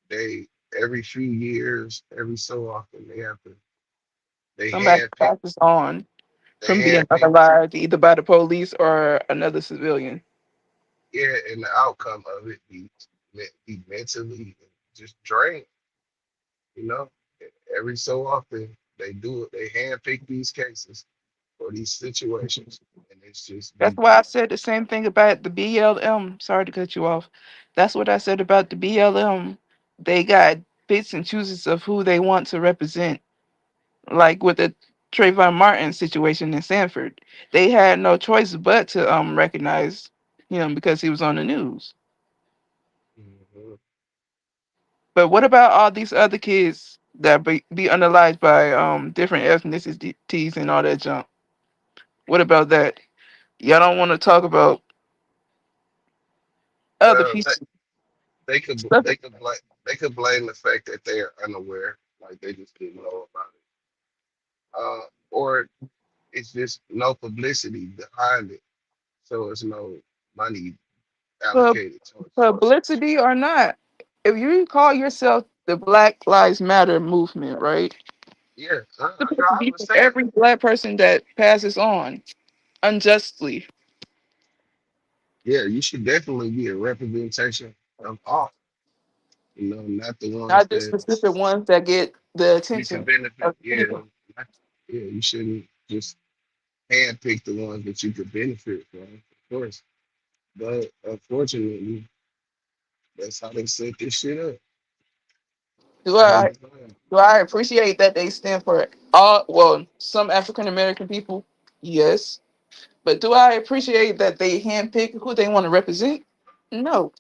they every few years, every so often, they
Somebody
handpick
passes on
they
from being
handpick
unalived either by the police or another civilian.
yeah, and the outcome of it be mentally just drained. You know, every so often they do it. They handpick these cases for these situations, and it's just
That's
be
why I said the same thing about the BLM. Sorry to cut you off. That's what I said about the BLM. They got bits and chooses of who they want to represent. Like with the Trayvon Martin situation in Sanford, they had no choice but to recognize him because he was on the news.
mhm.
But what about all these other kids that be unalived by different ethnicities and all that junk? What about that? Y'all don't want to talk about other
Well,
people.
they could blame the fact that they are unaware, like they just didn't know about it, or it's just no publicity behind it, so it's no money
Pub-
allocated towards research.
Publicity or not, if you call yourself the Black Lives Matter movement, right?
Yeah,
Supposed to
I
be for
understand.
every black person that passes on unjustly,
Yeah, you should definitely be a representation of all. You know, not the ones
not just
that
specific ones that get the
you can
attention
benefit.
of
Yeah,
people.
yeah, you shouldn't just handpick the ones that you could benefit from, of course. But unfortunately, that's how they set this shit up.
Do
How they
I
design.
do I appreciate that they stand for all? Well, some African American people, yes. But do I appreciate that they handpick who they want to represent? No.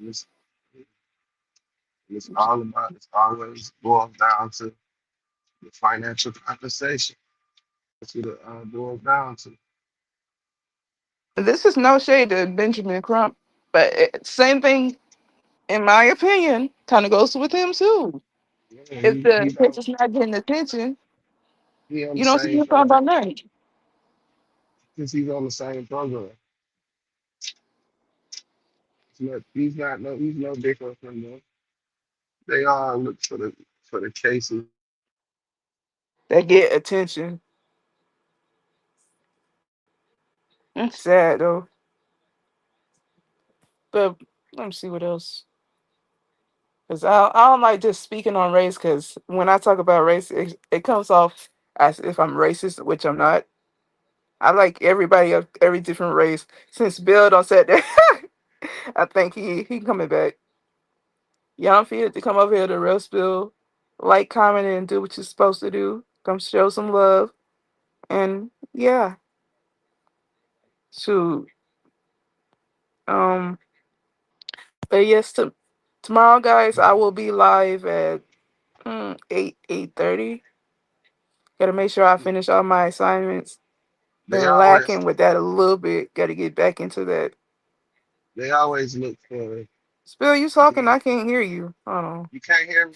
It's, it's all about. It's always boils down to the financial compensation. That's what it boils down to.
This is no shade to Benjamin Crump, but same thing, in my opinion, kind of goes with him too.
Yeah,
If the
he's on
pitcher's not getting attention,
he on the
you don't see
same
him talking
program
about nothing.
because he's on the same program. He's no different from them. They all look for the cases.
That get attention. It's sad though. But let me see what else. Cause I don't like just speaking on race. Cause when I talk about race, it comes off as if I'm racist, which I'm not. I like everybody of every different race. Since Bill don't said that, I think he coming back. Y'all don't feel it to come over here to roast Bill, like, comment, and do what you're supposed to do. Come show some love, and yeah, shoot. Um, but yes, tomorrow, guys, I will be live at 8:30. Gotta make sure I finish all my assignments.
They
Been
always
lacking with that a little bit. Gotta get back into that.
they always look for
Spill, you talking?
yeah,
I can't hear you. Hold on.
you can't hear me.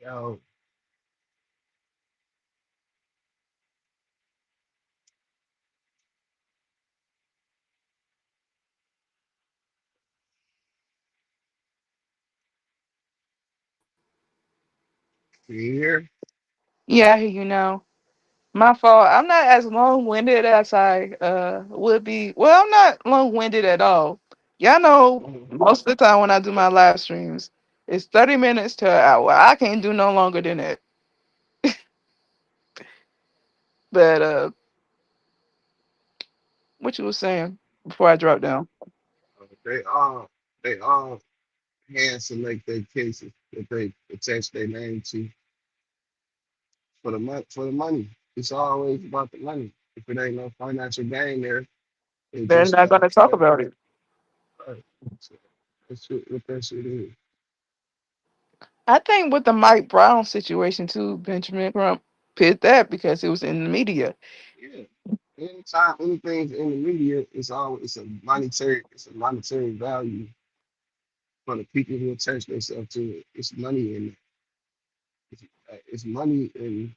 Yo, can you hear?
Yeah, I hear you now. My fault. I'm not as long winded as I would be. Well, I'm not long winded at all. Y'all know most of the time when I do my live streams, it's 30 minutes to an hour. I can't do no longer than that. But what you was saying before I drop down?
They all hand select their cases that they attach their name to for the money. It's always about the money. If it ain't no financial gain there, it
They're
just
not gonna talk about it.
Right. So that's what that shit is.
I think with the Mike Brown situation too, Benjamin Trump did that because it was in the media.
Yeah. Anytime anything's in the media, it's a monetary value for the people who attach themselves to it. It's money in it. It's money in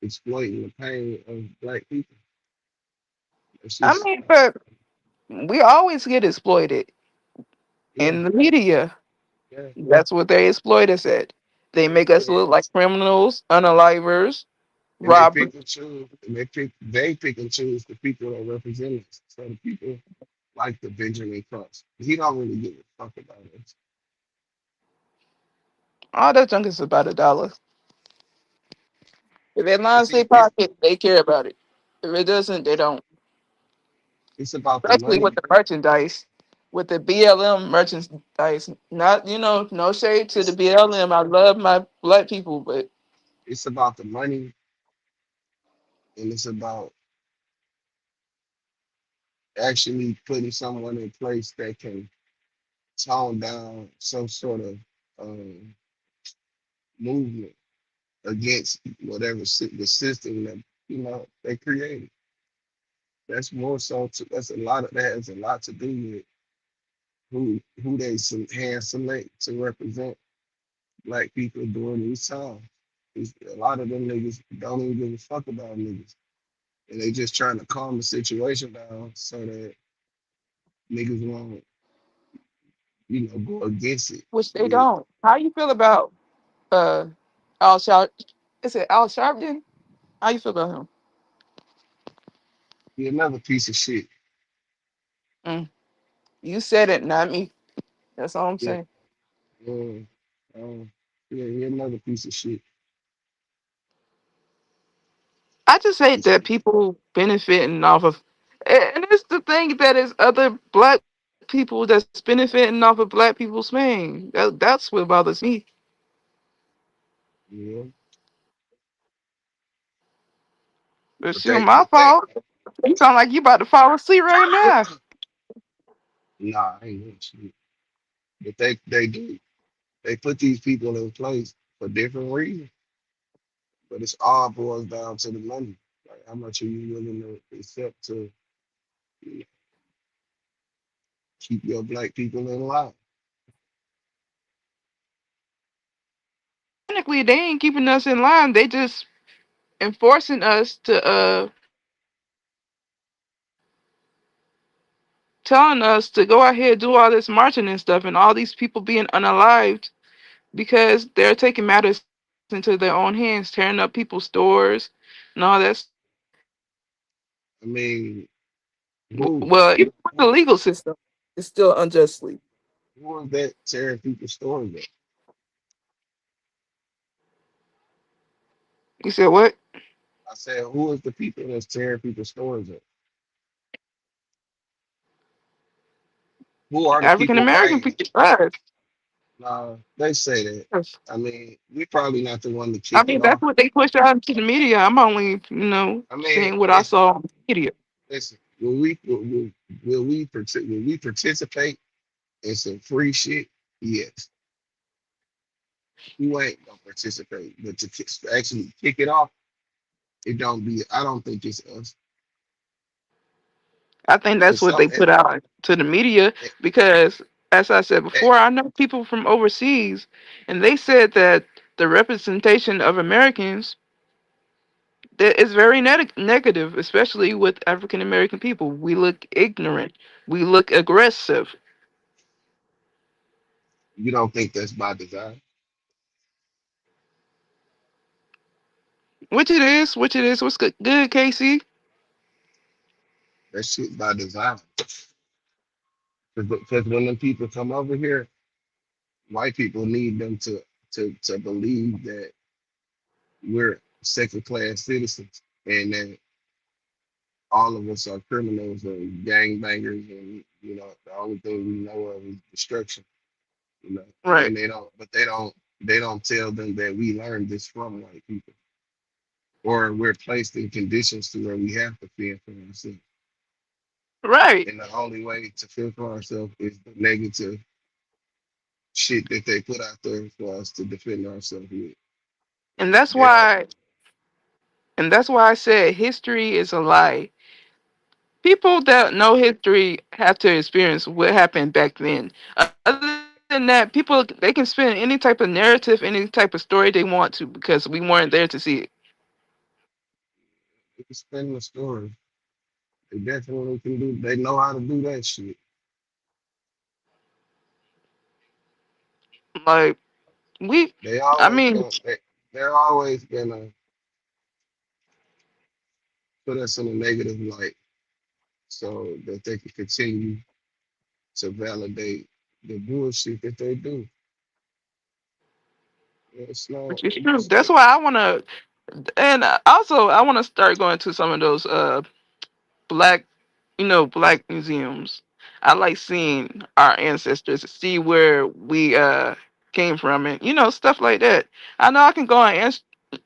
exploiting the pain of black people. It's
I
just
mean, but we always get exploited
yeah,
in the media.
yeah.
That's what they exploit us at. They make us
And,
look like criminals, unalivers,
and they
robbers.
pick and choose and they pick and choose the people that represent us. So the people like the Benjamin Crumps. He don't really give a fuck about us.
All that junk is about $1. If it
But
lines their
see, it's
pocket, they care about it. If it doesn't, they don't.
it's about the
Especially with
money.
the merchandise, with the BLM merchandise. Not, no shade to the
It's
BLM. I love my black people, but
it's about the money, and it's about actually putting someone in place that can tone down some sort of um, movement against whatever the system that they created. That's more so. That's a lot of that has a lot to do with who they hand select to represent black people during these times. A lot of them niggas don't even give a fuck about niggas, and they just trying to calm the situation down so that niggas won't go against it.
which they
With
don't. How you feel about uh Al Sharp? Is it Al Sharpton? How you feel about him?
he another piece of shit.
Mm, you said it, not me. That's all I'm
Yeah,
saying.
yeah, he another piece of shit.
I just hate
It's,
that people benefiting off of, and it's the thing that is other black people that's benefiting off of black people's pain. That's what bothers me.
yeah,
It's
but
still
they,
my
but they,
fault. You sound like you about to fall asleep right now.
nah, I ain't that shit. But they do. They put these people in place for different reasons, but it's all boils down to the money. Like how much are you willing to accept to you know, keep your black people in line?
Technically, they ain't keeping us in line. They just enforcing us to telling us to go out here do all this marching and stuff, and all these people being unalived because they're taking matters into their own hands, tearing up people's stores and all that stuff.
I mean, who
Well, even with the
who
legal system, it's still unjustly.
who is that tearing people's stories up?
You said what?
I said, who is the people that's tearing people's stories up? Who are the
African
people
American
writing?
people. Us.
They say that. I mean, we probably not the one to
I
kick it
mean, that's
off.
what they push out into the media. I'm only,
I mean,
saying what I
listen,
saw on the media.
listen. Will we participate in some free shit? Yes. You ain't gonna participate, but actually kick it off, it don't be. I don't think it's us.
I think that's
Cause
what they put out to the media
eh,
because, as I said
eh,
before, I know people from overseas, and they said that the representation of Americans that is very negative, especially with African American people. We look ignorant. We look aggressive,
you don't think that's by design?
which it is. Which it is. What's good, good Casey?
That shit by design. Because when them people come over here, white people need them to believe that we're second class citizens and that all of us are criminals and gangbangers and the only thing we know of is destruction. And
Right.
then they don't tell them that we learned this from white people or we're placed in conditions to where we have to fend for ourselves.
Right.
And the only way to feel for ourselves is the negative shit that they put out there for us to defend ourselves with.
And that's
They don't.
why I said history is a lie. People that know history have to experience what happened back then. Other than that, people they can spin any type of narrative, any type of story they want to because we weren't there to see it.
They can spin the story. They definitely can do. They know how to do that shit.
Like we,
They
I
always
mean,
gonna. They're always gonna put us in a negative light so that they can continue to validate the bullshit that they do. It's not.
which is true. That's why I want to, and also I want to start going to some of those black, black museums. I like seeing our ancestors, see where we came from, and stuff like that. I know I can go on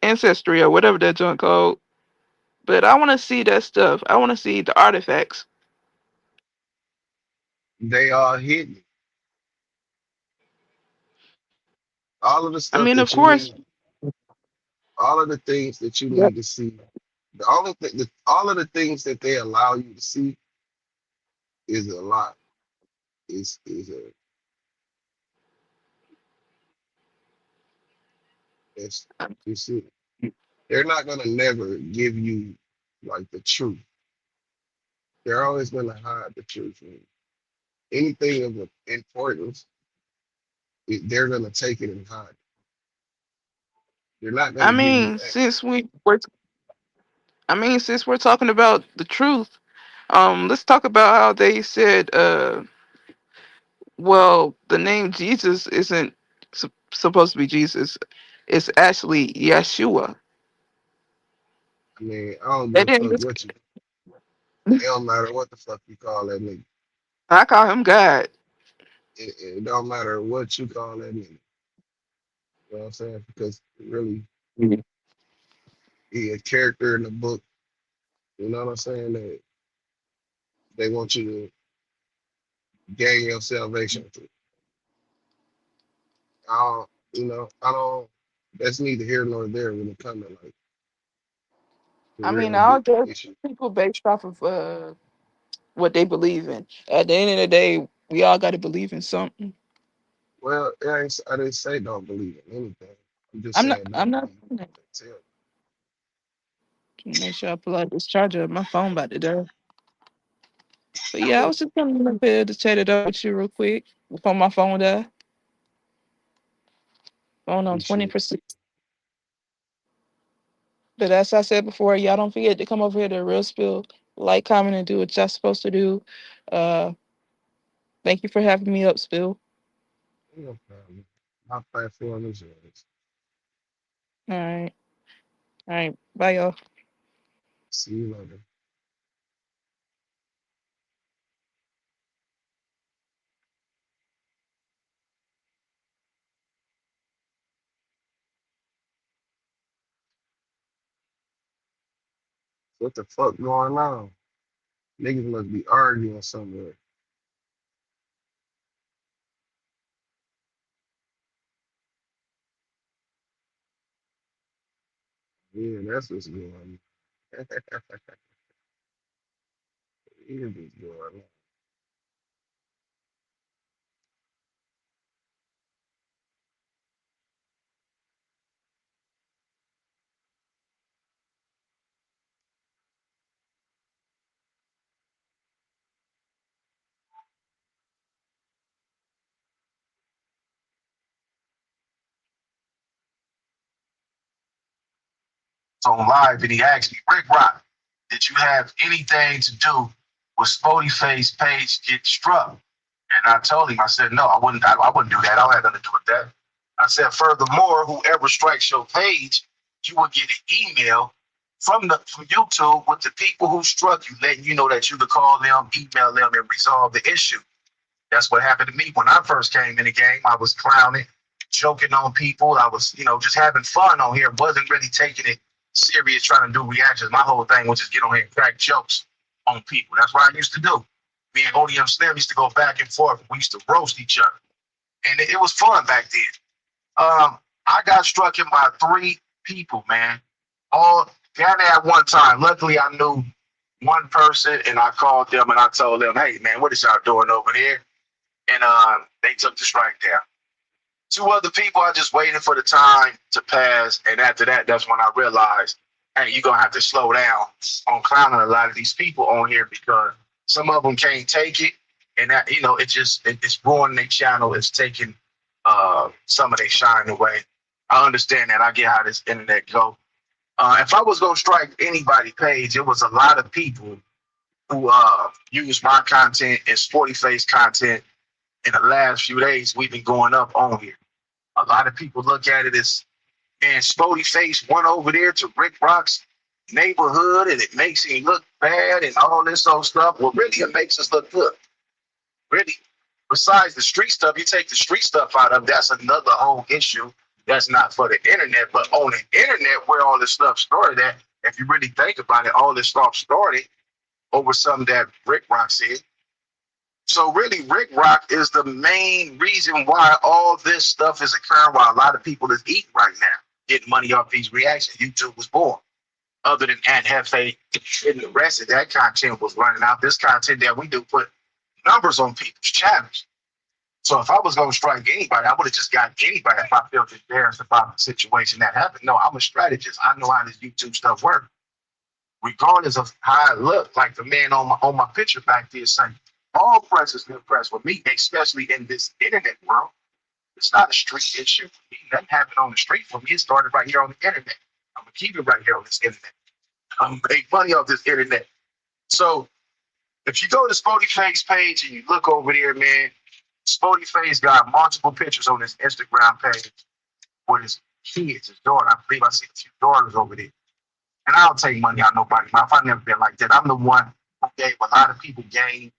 ancestry or whatever that junk called, but I want to see that stuff. I want to see the artifacts.
They are hidden. All of the
I
stuff
mean, of
that you
course,
need, all of the things that you
yep.
need to see, all of the things that they allow you to see is a lot. Is a that's you see. They're not gonna never give you like the truth. They're always gonna hide the truth. And anything of importance, they're gonna take it and hide it. They're not
I
gonna give you
mean,
access.
since we're talking about the truth, let's talk about how they said, well, the name Jesus isn't supposed to be Jesus. It's actually Yeshua.
I mean, I don't
They
give a
didn't.
fuck what you. It don't matter what the fuck you call that nigga.
I call him God.
It don't matter what you call that nigga. You know what I'm saying? Because really, he a character in the book. You know what I'm saying? That they want you to gain your salvation through. I don't, I don't. That's neither here nor there when it comes to like the
I mean,
real
I'll
big
judge
issue.
people based off of what they believe in. At the end of the day, we all got to believe in something.
Well, I didn't say don't believe in anything. I'm just
I'm not.
saying
I'm
don't
not
believe
saying
what
that.
they tell
Make sure I pull out this charger. My phone about to die. But yeah, I
you.
was just coming up here to chat it up with you real quick before my phone die. Phone on
Appreciate it.
20%. But as I said before, y'all don't forget to come over here to Real Spill, like, comment, and do what y'all supposed to do. Uh, Thank you for having me up, Spill.
No problem. My platform is yours.
All right. All right. Bye, y'all.
See you later. What the fuck going on? Niggas must be arguing somewhere. Yeah, that's what's going on. Here's what's going on.
On live and he asked me, Rick Rock, did you have anything to do with Spody Face page get struck? And I told him, I said, no, I wouldn't do that. I don't have nothing to do with that. I said, furthermore, whoever strikes your page, you will get an email from YouTube with the people who struck you, letting you know that you could call them, email them, and resolve the issue. That's what happened to me when I first came in the game. I was clowning, joking on people. I was, just having fun on here. Wasn't really taking it serious, trying to do reactions. My whole thing was just get on here and crack jokes. on people. That's what I used to do. Me and ODM Slim used to go back and forth. We used to roast each other. And it was fun back then. I got struck in by 3 people, man. All down there at one time. Luckily, I knew one person, and I called them and I told them, hey, man, what is y'all doing over there? And they took the strike down. 2 other people, I just waited for the time to pass. And after that, that's when I realized, hey, you're going to have to slow down on clowning a lot of these people on here because some of them can't take it. And that, you know, it's ruining their channel. It's taking some of their shine away. I understand that. I get how this internet go. If I was going to strike anybody page, it was a lot of people who use my content and Sporty Face content. In the last few days, we've been going up on here. A lot of people look at it as, and Sporty Face went over there to Rick Rock's neighborhood and it makes him look bad and all this old stuff. Well, really, it makes us look good. Really. Besides the street stuff, you take the street stuff out of, that's another whole issue. That's not for the internet, but on the internet where all this stuff started at, if you really think about it, all this stuff started over something that Rick Rock said. So really, Rick Rock is the main reason why all this stuff is occurring, why a lot of people is eating right now, getting money off these reactions. YouTube was born. Other than Aunt Hefe and the rest of that content was running out. This content that we do put numbers on people's channels. So if I was going to strike anybody, I would have just got anybody if I felt embarrassed about the situation that happened. No, I'm a strategist. I know how this YouTube stuff works. Regardless of how I look, like the man on my picture back there saying, all press is impressed with me, especially in this internet world. It's not a street issue for me. Nothing happened on the street for me. It started right here on the internet. I'm going to keep it right here on this internet. I'm going to make money off this internet. So if you go to Sporty Face page and you look over there, man, Sporty Face got multiple pictures on his Instagram page with his kids, his daughter. I believe I see a few daughters over there. And I don't take money out of nobody's mouth. I've never been like that. I'm the one who gave a lot of people game,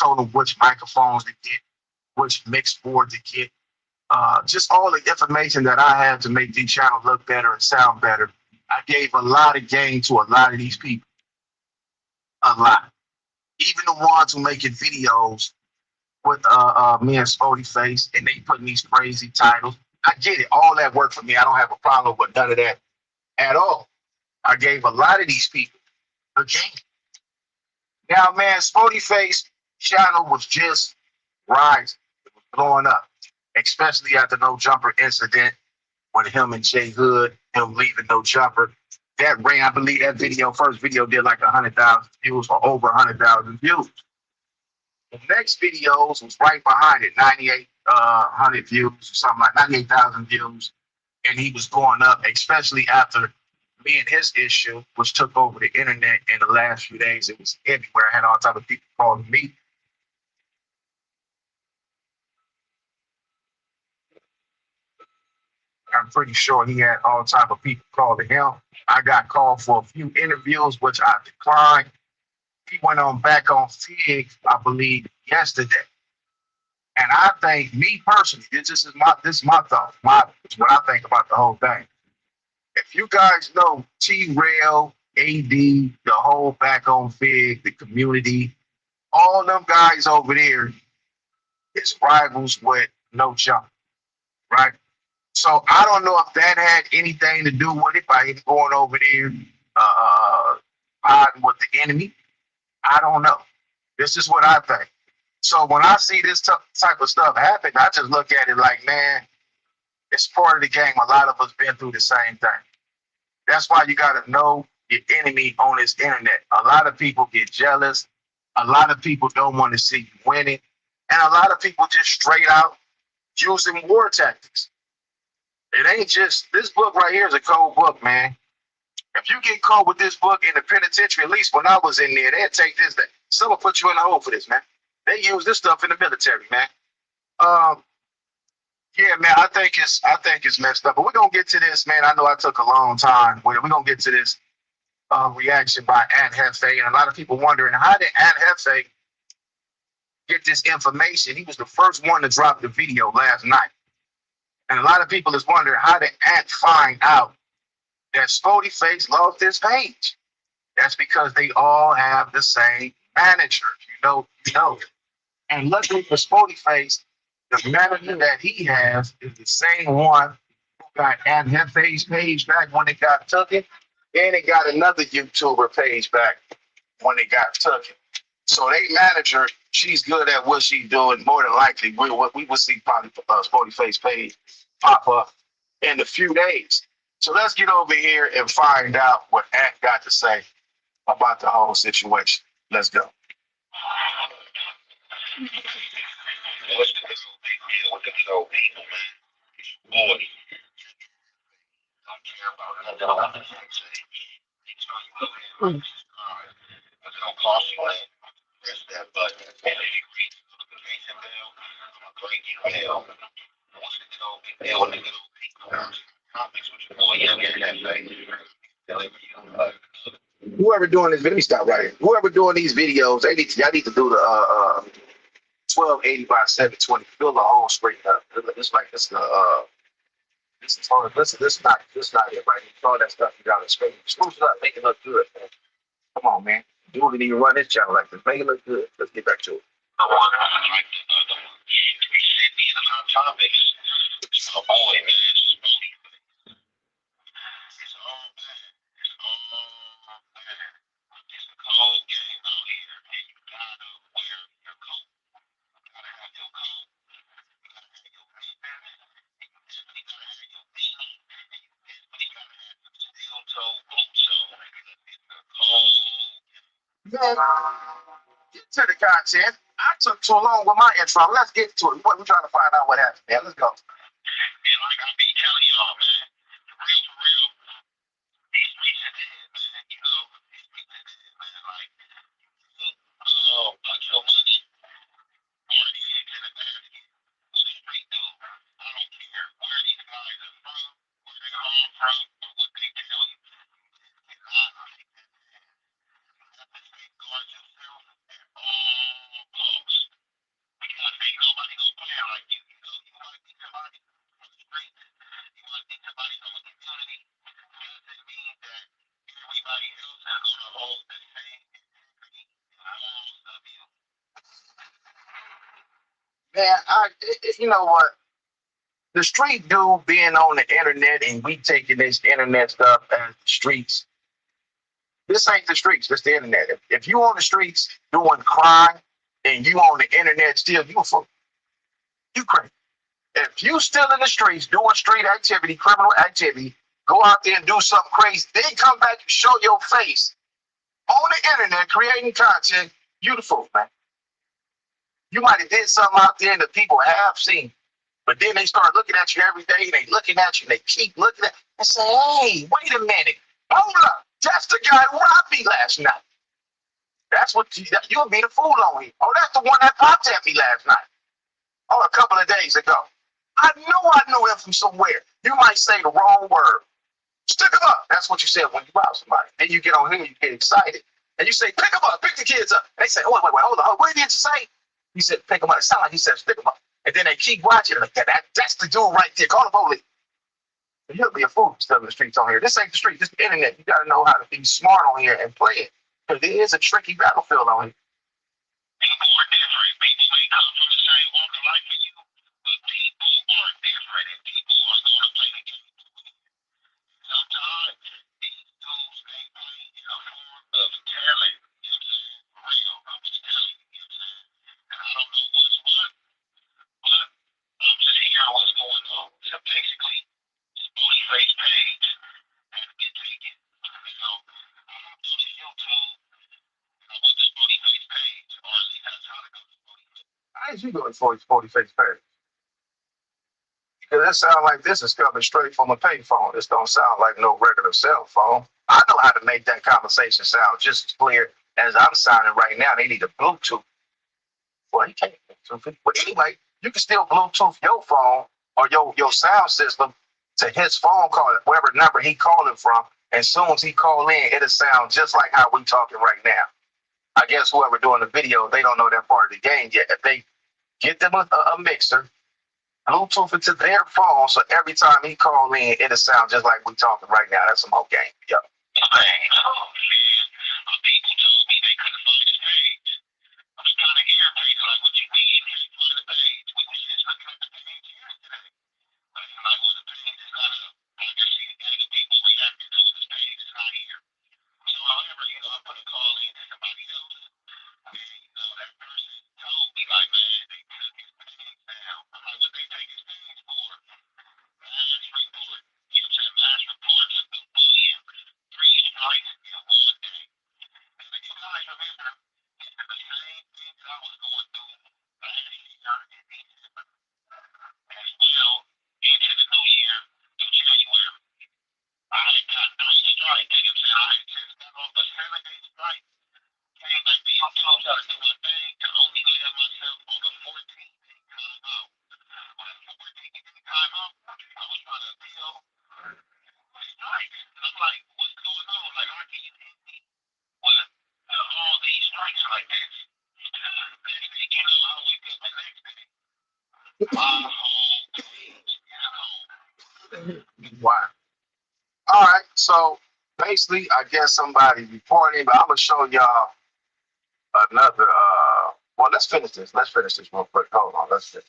told them which microphones to get, which mixed board to get. Just all the information that I have to make the channel look better and sound better. I gave a lot of game to a lot of these people. A lot. Even the ones who making videos with me and Sporty Face and they putting these crazy titles. I get it. All that work for me. I don't have a problem with none of that at all. I gave a lot of these people a game. Now, man, Sporty Face channel was just rising. It was blowing up, especially after No Jumper incident with him and Jay Hood, him leaving No Jumper. That ran, I believe that video, first video did like 100,000 views or over 100,000 views. The next videos was right behind it, 9,800 views or something like 98,000 views. And he was going up, especially after me and his issue, which took over the internet in the last few days. It was everywhere. I had all type of people calling me. I'm pretty sure he had all type of people calling him. I got called for a few interviews, which I declined. He went on back on Fig, I believe, yesterday. And I think, me personally, this is my thought, what I think about the whole thing. If you guys know T-Rail, AD, the whole back on Fig, the community, all them guys over there is rivals with No Jump, right? So I don't know if that had anything to do with it by him going over there, fighting with the enemy. I don't know. This is what I think. So when I see this type of stuff happen, I just look at it like, man, it's part of the game. A lot of us been through the same thing. That's why you got to know your enemy on this internet. A lot of people get jealous. A lot of people don't want to see you winning. And a lot of people just straight out using war tactics. It ain't just, this book right here is a cold book, man. If you get caught with this book in the penitentiary, at least when I was in there, they'd take this. Someone put you in the hole for this, man. They use this stuff in the military, man. Yeah, man, I think it's messed up. But we're gonna get to this, man. I know I took a long time. We're gonna get to this reaction by Aunt Hefe, and a lot of people wondering, how did Aunt Hefe get this information? He was the first one to drop the video last night. And a lot of people is wondering, how did Aunt find out that Sporty Face lost his page? That's because they all have the same manager. You know. And luckily for Sporty Face, the manager that he has is the same one who got at his page back when it got taken, and it got another YouTuber page back when it got taken. So they manager, she's good at what she's doing. More than likely, we will see probably Sporty Face page pop up in a few days. So let's get over here and find out what Ant got to say about the whole situation. Let's go. What's the big deal with the old people, man? Boy, don't care about nothing about the things they tell you look at it. It's gonna cost you money. Press that button. And if you read the notification bell, I'm gonna bring you hell. What's the good old big deal with the good old people? Comics with your boy Young in that face. Whoever doing this video, let me stop right here. Whoever doing these videos, y'all need to do the 1280 by 720. Fill the whole screen up. It's like this. This is hard. Listen, this is not it, right? All that stuff you got on the screen. Spruce it up, make it look good, man. Come on, man. Dude didn't even run this channel like this. Make it look good. Let's get back to it. Topics. Oh boy, man. It's all bad. It's all bad. It's a cold game out here, and you gotta wear your coat. You gotta have your coat. You gotta have your reband, and you definitely gotta have your beanie, and you definitely gotta have your steel toe boots on. It's a cold game. Get to the content. I took too long with my intro. Let's get to it. We're trying to find out what happened, man. Let's go. And like I be telling y'all, man, for real, these streets are dead, man. You know, these streets are dead, man. Like, put your money or the eggs in a basket. What the street do? I don't care where these guys are from, where they home from, or what they tell you. And I like that, man. You have to safeguard yourself at all costs. Because ain't nobody gonna play like you. You know, you might be somebody from the streets, you might be somebody from a community. Doesn't mean that everybody else is gonna hold the same integrity and morals of you. Man, you know what? The street dude being on the internet and we taking this internet stuff as the streets. This ain't the streets, this the internet. If you on the streets doing crime and you on the internet still, you a fool. You crazy. If you still in the streets doing street activity, criminal activity, go out there and do something crazy, then come back and show your face on the internet creating content, you the fool, man. You might have did something out there that people have seen, but then they start looking at you every day, and they looking at you, and they keep looking at you and say, hey, wait a minute, hold up, that's the guy who robbed me last night. That's what you'll be the fool on here. Oh, that's the one that popped at me last night. Oh, a couple of days ago. I knew him from somewhere. You might say the wrong word. Stick him up. That's what you said when you rob somebody. Then you get on here, you get excited. And you say, pick them up, pick the kids up. And they say, wait, hold on. What did you say? He said, pick them up. It sounded like he said, stick them up. And then they keep watching. Like, that's the dude right there. Call the police. And you'll be a fool still in the streets on here. This ain't the street. This is the internet. You got to know how to be smart on here and play it. Because it is a tricky battlefield on here. People are different. People may come from the same walk of life as you, but people are different, and people are going to play the game to win. Sometimes these dudes may play in a form of talent. You know what I'm saying? For real. I'm just telling you. You know what I'm saying? And I don't know what's what, but I'm just hearing what's going on. So basically, Sporty Face page has been taken. You know, I hopped on the YouTube. I went to Sporty Face page, or at least that's how to go to Sporty Face. How did you go to Sporty Face page? Because that sounds like this is coming straight from a payphone. This don't sound like no regular cell phone. I know how to make that conversation sound just as clear as I'm sounding right now. They need a Bluetooth. Well, he can't Bluetooth it. But anyway, you can still Bluetooth your phone or your sound system to his phone call, whatever number he calling from. As soon as he call in, it'll sound just like how we talking right now. I guess whoever doing the video, they don't know that part of the game yet. If they get them a mixer, Bluetooth it to their phone, so every time he call in, it'll sound just like we talking right now. That's some whole game, yo. Wow. All right. So basically, I guess somebody reported, but I'm gonna show y'all another. Well, let's finish this. Let's finish this real quick. Hold on. Let's finish.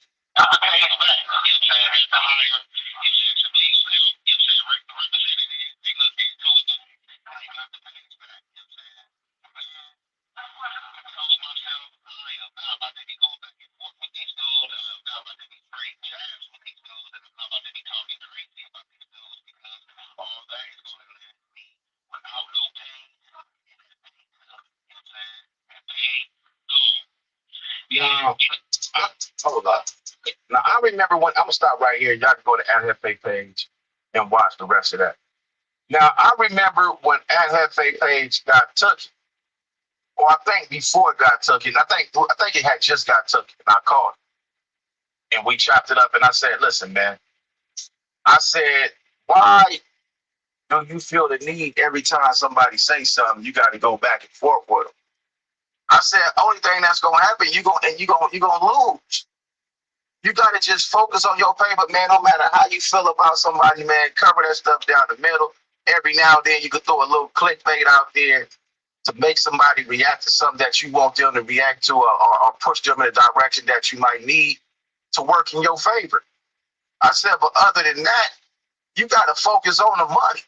Now, hold up. Now I remember when I'm gonna stop right here. Y'all can go to AdHefe page and watch the rest of that. Now I remember when AdHefe page got taken, or I think before it got taken. I think it had just got taken. And I called it, and we chopped it up. And I said, "Listen, man," I said, "Why do you feel the need every time somebody say something, you got to go back and forth with them?" I said, "Only thing that's gonna happen, you gonna lose. You gotta just focus on your paper, man. No matter how you feel about somebody, man, cover that stuff down the middle. Every now and then you could throw a little clickbait out there to make somebody react to something that you want them to react to, or push them in a direction that you might need to work in your favor." I said, but other than that, you gotta focus on the money.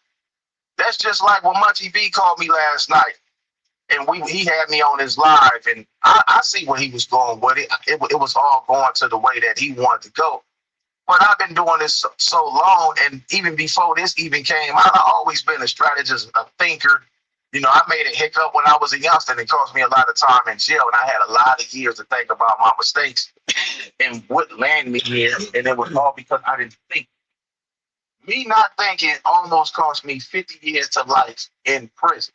That's just like when Munchie B called me last night. And he had me on his live, and I see where he was going with it. It was all going to the way that he wanted to go. But I've been doing this so long, and even before this even came out, I've always been a strategist, a thinker. You know, I made a hiccup when I was a youngster, and it cost me a lot of time in jail, and I had a lot of years to think about my mistakes and what landed me here, and it was all because I didn't think. Me not thinking almost cost me 50 years to life in prison.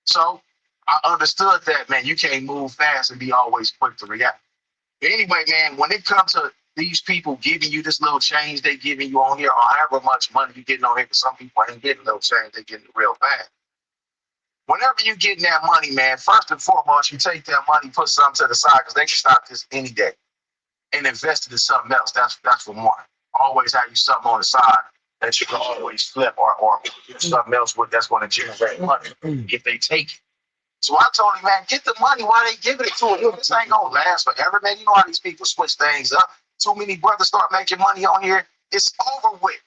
So I understood that, man, you can't move fast and be always quick to react. But anyway, man, when it comes to these people giving you this little change they giving you on here, or however much money you getting on here, because some people ain't getting little change, they getting it real bad. Whenever you getting that money, man, first and foremost, you take that money, put something to the side, because they can stop this any day, and invest it in something else. That's for one. Always have you something on the side that you can always flip, or do something else with that's going to generate money if they take it. So I told him, man, get the money while they giving it to him. This ain't gonna last forever, man. You know how these people switch things up. Too many brothers start making money on here. It's over with.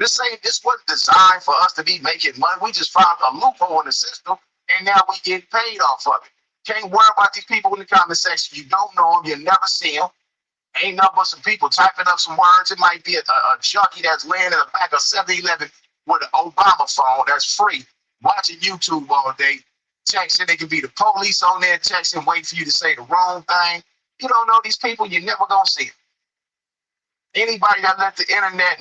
This wasn't designed for us to be making money. We just found a loophole in the system, and now we get paid off of it. Can't worry about these people in the comment section. You don't know them. You never see them. Ain't nothing but some people typing up some words. It might be a junkie that's laying in the back of 7-Eleven with an Obama phone that's free, watching YouTube all day, texting. They could be the police on there texting, waiting for you to say the wrong thing. You don't know these people, you're never going to see them. Anybody that let the internet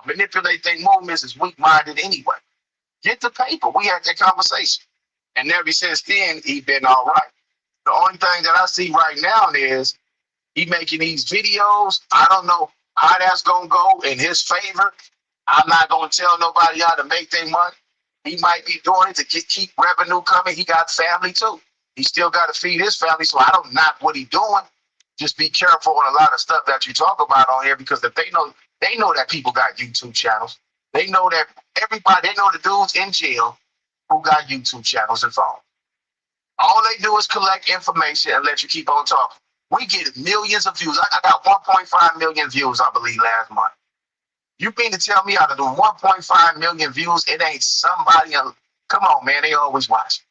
manipulate their movements is weak-minded anyway. Get the paper. We had that conversation. And ever since then, he been all right. The only thing that I see right now is he making these videos. I don't know how that's going to go in his favor. I'm not going to tell nobody how to make their money. He might be doing it to keep revenue coming. He got family too. He still got to feed his family. So I don't knock what he's doing. Just be careful on a lot of stuff that you talk about on here, because if they know that people got YouTube channels. They know that they know the dudes in jail who got YouTube channels and phones. All they do is collect information and let you keep on talking. We get millions of views. I got 1.5 million views, I believe, last month. You mean to tell me out of the 1.5 million views, it ain't somebody else? Come on, man, they always watch.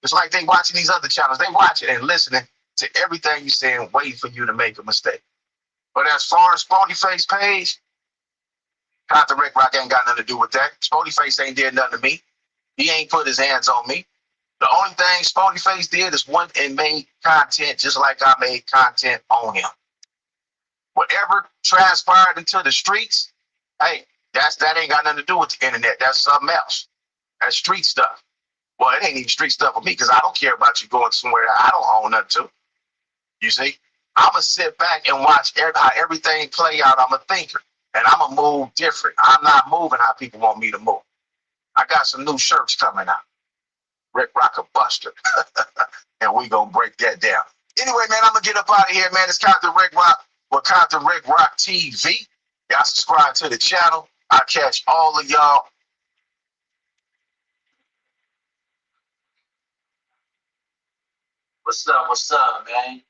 It's like they watching these other channels. They watching and listening to everything you say and waiting for you to make a mistake. But as far as Spotify's page, Dr. Rick Rock ain't got nothing to do with that. Spotify ain't did nothing to me. He ain't put his hands on me. The only thing Spotify did is went and made content just like I made content on him. Whatever transpired into the streets, hey, that ain't got nothing to do with the internet. That's something else. That's street stuff. Well, it ain't even street stuff for me because I don't care about you going somewhere I don't own nothing to. You see? I'm going to sit back and watch how everything play out. I'm a thinker, and I'm going to move different. I'm not moving how people want me to move. I got some new shirts coming out. Rick Rocker Buster. And we going to break that down. Anyway, man, I'm going to get up out of here, man. It's Compton Rick Rock with Compton Rick Rock TV. Y'all subscribe to the channel. I'll catch all of y'all. What's up, man?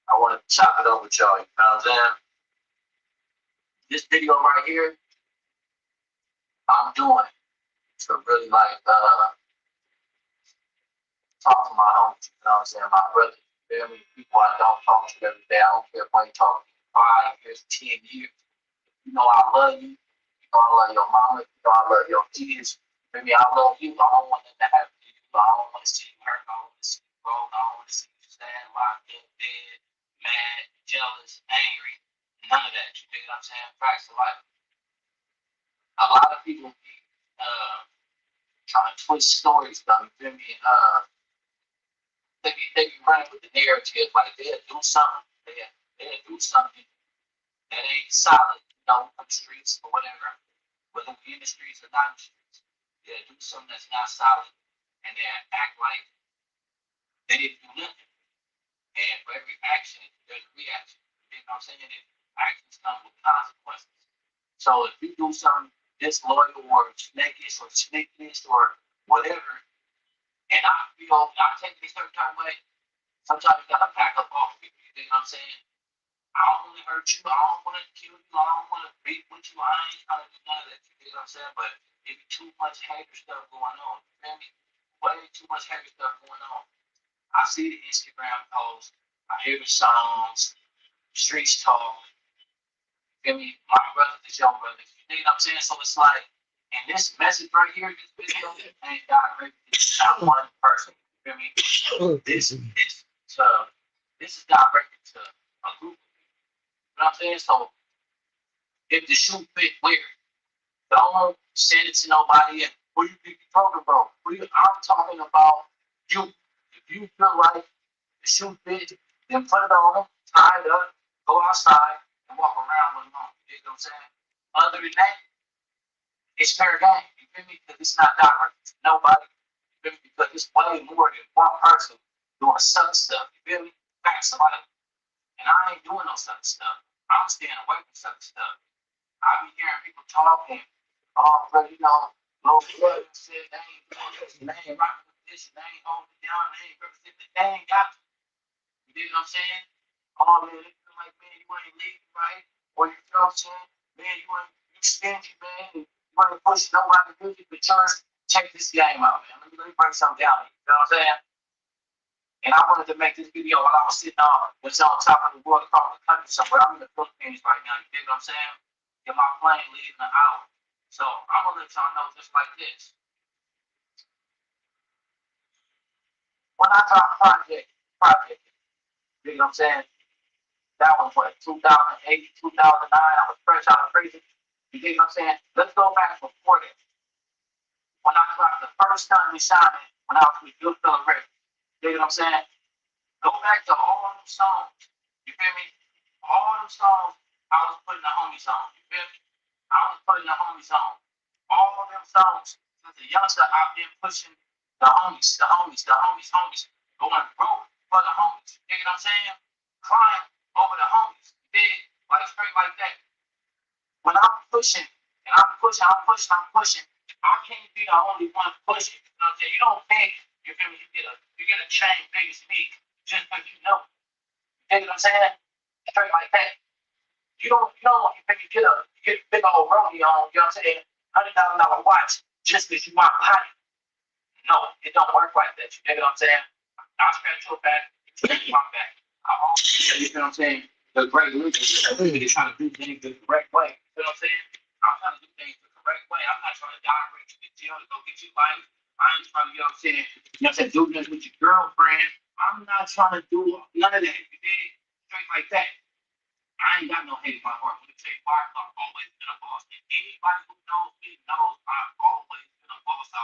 I want to chop it up with y'all. You know what I'm saying? This video right here, I'm doing to really like talk to my homies. You know what I'm saying? My brothers. You feel me? People I don't talk to every day. I don't care if I ain't talking 5 years, 10 years. You know I love you. You know I love your mama. You know I love your kids. I mean, I love you. I don't want nothing to happen to you. I don't want to see you hurt. I don't want to see you broke. I don't want to see you sad, locked in bed, mad, jealous, angry. None of that. You know what I'm saying? Facts of life. A lot of people be trying to twist stories, though. You feel me? They be running with the narrative like they'll do something. They'll do something that ain't solid, you know, on the streets or whatever, whether we in the streets or not in the streets. They'll do something that's not solid and they'll act like they didn't do nothing. And for every action, there's a reaction. You know what I'm saying? And actions come with consequences. So if you do something disloyal or snakish or sneakish or whatever, and I take it a certain kind of way, sometimes you gotta back up off people. You know what I'm saying? I don't want to hurt you. I don't want to kill you. I don't want to beat with you. I ain't trying to do none of that. You know what I'm saying? But it be too much hater stuff going on. You feel me? Way too much hater stuff going on. I see the Instagram posts. I hear the songs. Streets talk. You feel me? My brothers is your brothers. You know what I'm saying? So it's like, and this message right here, this video, ain't directed to one person. You feel me? This is directed to a group. You know what I'm saying? So if the shoe fit, wear it. Don't send it to nobody. And who you think you're talking about? I'm talking about you. If you feel like the shoe fit, then put it on, tie it up, go outside, and walk around with it on. You know what I'm saying? Other than that, it's fair game. You feel me? Because it's not directed to nobody. You feel me? Because it's way more than one person doing some stuff. You feel me? Back somebody. And I ain't doing no such stuff. I'm staying away from such stuff. I be hearing people talking, oh, but you know, no blood said they ain't doing this, they ain't rocking with this, they ain't holding it down, they ain't representing, they ain't got to. You know what I'm saying? Oh, man, they feel like, man, you ain't leading right, or you know what I'm saying? Man, you stingy, man, and you ain't pushing nobody to do it, but check this game out, man. Let me break something down here. You know what I'm saying? And I wanted to make this video while I was sitting on top of the world across the country somewhere. I'm in the Philippines right now. You dig what I'm saying? Get my plane leaving an hour. So I'm gonna let y'all know just like this. When I dropped project, you know what I'm saying? That was what, 2008, 2009. I was fresh out of prison. You dig what I'm saying? Let's go back before that. When I dropped the first time we signed it, when I was with Good Fella Records. You know what I'm saying? Go back to all them songs. You feel me? All them songs I was putting the homies on. You feel me? I was putting the homies on. All of them songs. Since a youngster, I've been pushing the homies. Going broke for the homies. You know what I'm saying? Crying over the homies. You dig? Like straight like that. When I'm pushing, and I'm pushing, I can't be the only one pushing. You know what I'm saying? You don't think, you feel me, you get a chain big as me just because you know. You know what I'm saying? Straight like that. You don't you feel me, get a big old rollie on, you know what I'm saying? $100,000 watch just because you want money. No, it don't work like that. You know what I'm saying? I scratch your back, you scratch my back. I always, you know what I'm saying? The great leaders are trying to do things the correct way. You know what I'm saying? I'm trying to do things the correct way. I'm not trying to direct you to jail to go get you life. I ain't trying to, you know what I'm saying? You know what I'm saying? Do this with your girlfriend. I'm not trying to do none of that. You did straight like that. I ain't got no hate in my heart. When you say Mark, I've always been a boss. And anybody who knows me knows I've always been a boss. I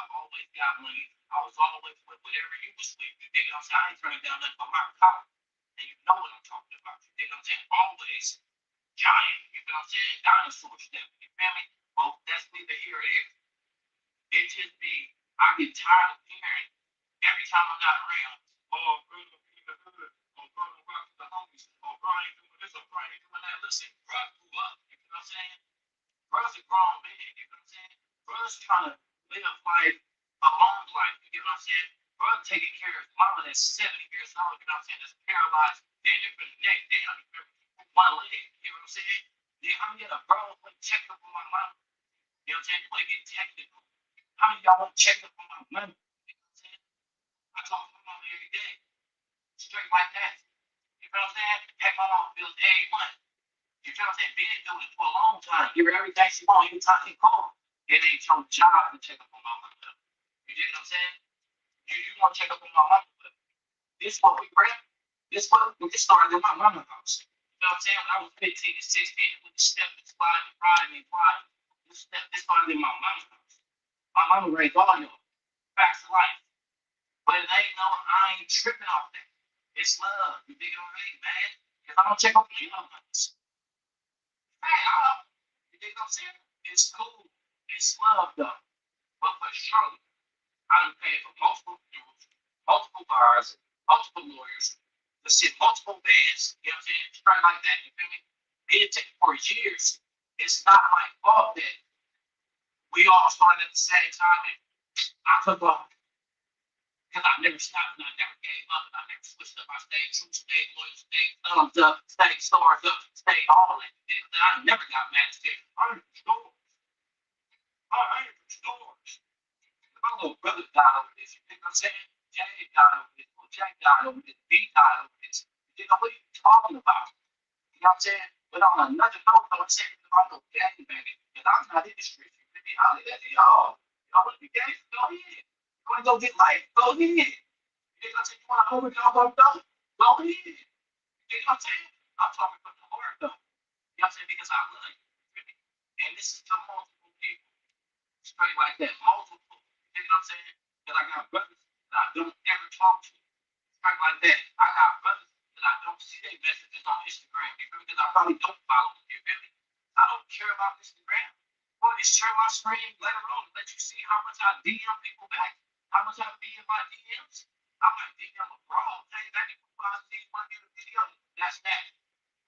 money. I was always with whatever you was with. You dig what I'm saying? I ain't turning down nothing but my collar. And you know what I'm talking about. You dig what I'm saying? Always giant. You know what I'm saying? Dinosaur step. You feel me? Well, that's neither here or there. It just be, I get tired of hearing every time I'm not around. Oh, brother, be the hood. Oh, brother, rock the homies. Oh, bro, ain't doing this. Oh, bro, ain't doing that. Listen, bro, grew up. You know what I'm saying? Bro's a grown man. You know what I'm saying? Bro's trying to live life, a long life. You get what I'm saying? Bro taking care of his mama that's 70 years old. You know what I'm saying? That's paralyzed. Then from the neck down, one leg. You know what I'm saying? Then how many of the bro went check up on my mama? You know what I'm saying? You want to get technical. How many of y'all want to check up on my mama? You know what I'm saying? I talk to my mama every day. Straight like that. You know what I'm saying? Heck, my mama feels day one. You know what I'm saying? Been doing it for a long time. Give her everything she wants, every time she calls. It ain't your job to check up on my mama. You get what I'm saying? You want to check up on my mama, but this what we rap. This started in my mama's house. You know what I'm saying? When I was 15 and 16, with the step and slide and ride and ride. This started in my mama's house. My mama raised all y'all. Facts of life. But it ain't no, I ain't tripping off that. It's love. You dig what I mean, man? Because I'm going to check up on your house. You dig what I'm saying? It's cool. It's love, though. But for sure, I done paid for multiple funerals, multiple bars, multiple lawyers, to sit multiple bands, you know what I'm saying? Straight like that, you feel me? It took for years. It's not my fault that we all started at the same time and I took off. Because I never stopped and I never gave up and I never switched up. I stayed true, stayed loyal, stayed thumbs up, stayed stars up, stayed all that. I never got mad at it. I ain't stores. My little brother died over this. You think I'm saying? Jay died over this. Jay died over this. B died over this. You know what are you talking about? You know what I'm saying? But on another note, I'm saying about no gangbanging. Because I'm not in the streets. You feel me? I'll leave that to y'all. Y'all want to be gangs? Go ahead. You want to go get life? Go ahead. You think I'm saying? You want to hold it y'all go? Go ahead. You think I'm saying? I'm talking from the heart though. You know what I'm saying? Because I love you. And this is to multiple people. Straight like that. Multiple. You know what I'm saying? Because I got brothers that I don't ever talk to. Straight like that. I got brothers that I don't see their messages on Instagram. You feel me? Because I probably don't follow them. You feel me? I don't care about Instagram. Boy, just share my screen, let it roll, let you see how much I DM people back. How much I be in my DMs. I might DM a bro. Hey, that nigga want to get a video. That's that.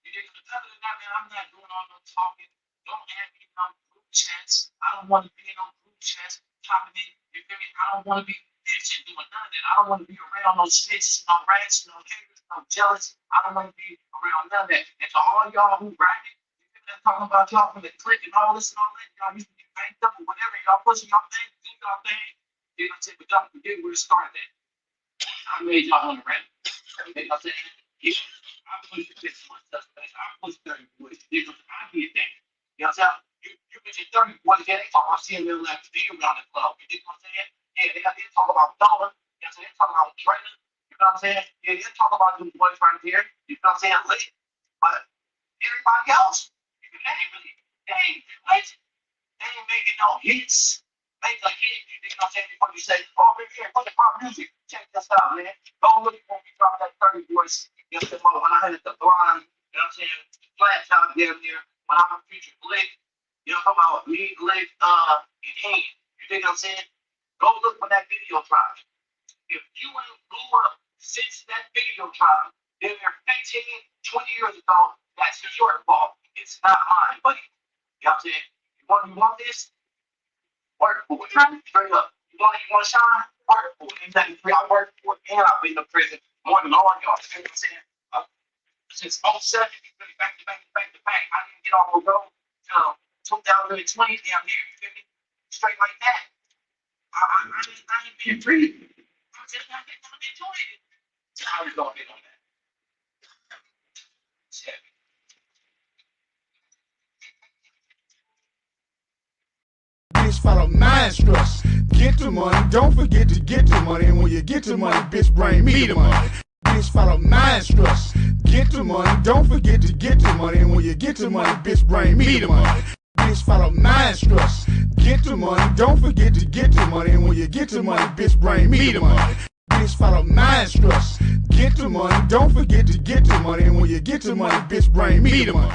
You did other than that, man, I'm not doing all no talking. Don't add me in no group chats. I don't want to be in no group chats talking to me. You feel me? I don't want to be bitching doing none of that. I don't want to be around no snitches, no rats, no haters, no jealous. I don't want to be around none of that. And to all y'all who rapping, you feel me? Talking about y'all from the clique and all this and all that. Y'all used to get banked up or whatever. Y'all pushing y'all thing, do y'all thing. You know what I'm saying? But don't forget where it started at. I made y'all on the rap. You know what I'm saying? Yeah. I pushed this one suspect. I pushed 30 boys. You know, I did that. You know what I'm saying? You mentioned 30 boys, yeah, they talk about seeing them like to be around the club. You know what I'm saying? Yeah, they talk about Dollar. You know what I'm saying? They talk about Trailer. You know what I'm saying? Yeah, they talk about them boys right here. You know what I'm saying? Lit. But everybody else, they ain't making no hits. Make a hit. You know what I'm saying? Before you say, oh, we're here, put the pop music. Check this out, man. Don't look when we drop that 30 boys. Yesterday, when I had the Thrawn, you know what I'm saying? Flat top down there. When I was featured Blake, you know, talking about me, Blake, and Hank. You think what I'm saying? Go look when that video dropped. If you ain't blew up since that video dropped, then 15, 20 years ago, that's your fault. It's not mine, buddy. You know what I'm saying? You want this? Work for it. Straight up. You want to shine? Work for it. Anything free, I work for it, and I've been in prison more than all y'all. You know what I'm saying? Since 07, back to back. I didn't get off the road till 2020 down here. You feel me? Straight like that. I ain't being free. I'm just not getting into it. I was going to get on that. It's heavy.
Bitch, follow my instructions. Get the money, don't forget to get the money. And when you get the money, bitch, bring me the money. Bitch, follow my instructions. Get the money, don't forget to get the money. And when you get the money, bitch, bring me the money. Bitch, Bitch, follow my instructions. Get the money, don't forget to get the money. And when you get the money, bitch, bring me the money. Bitch, follow my instructions. Get the money, don't forget to get the money. And when you get the money, bitch, bring me the money.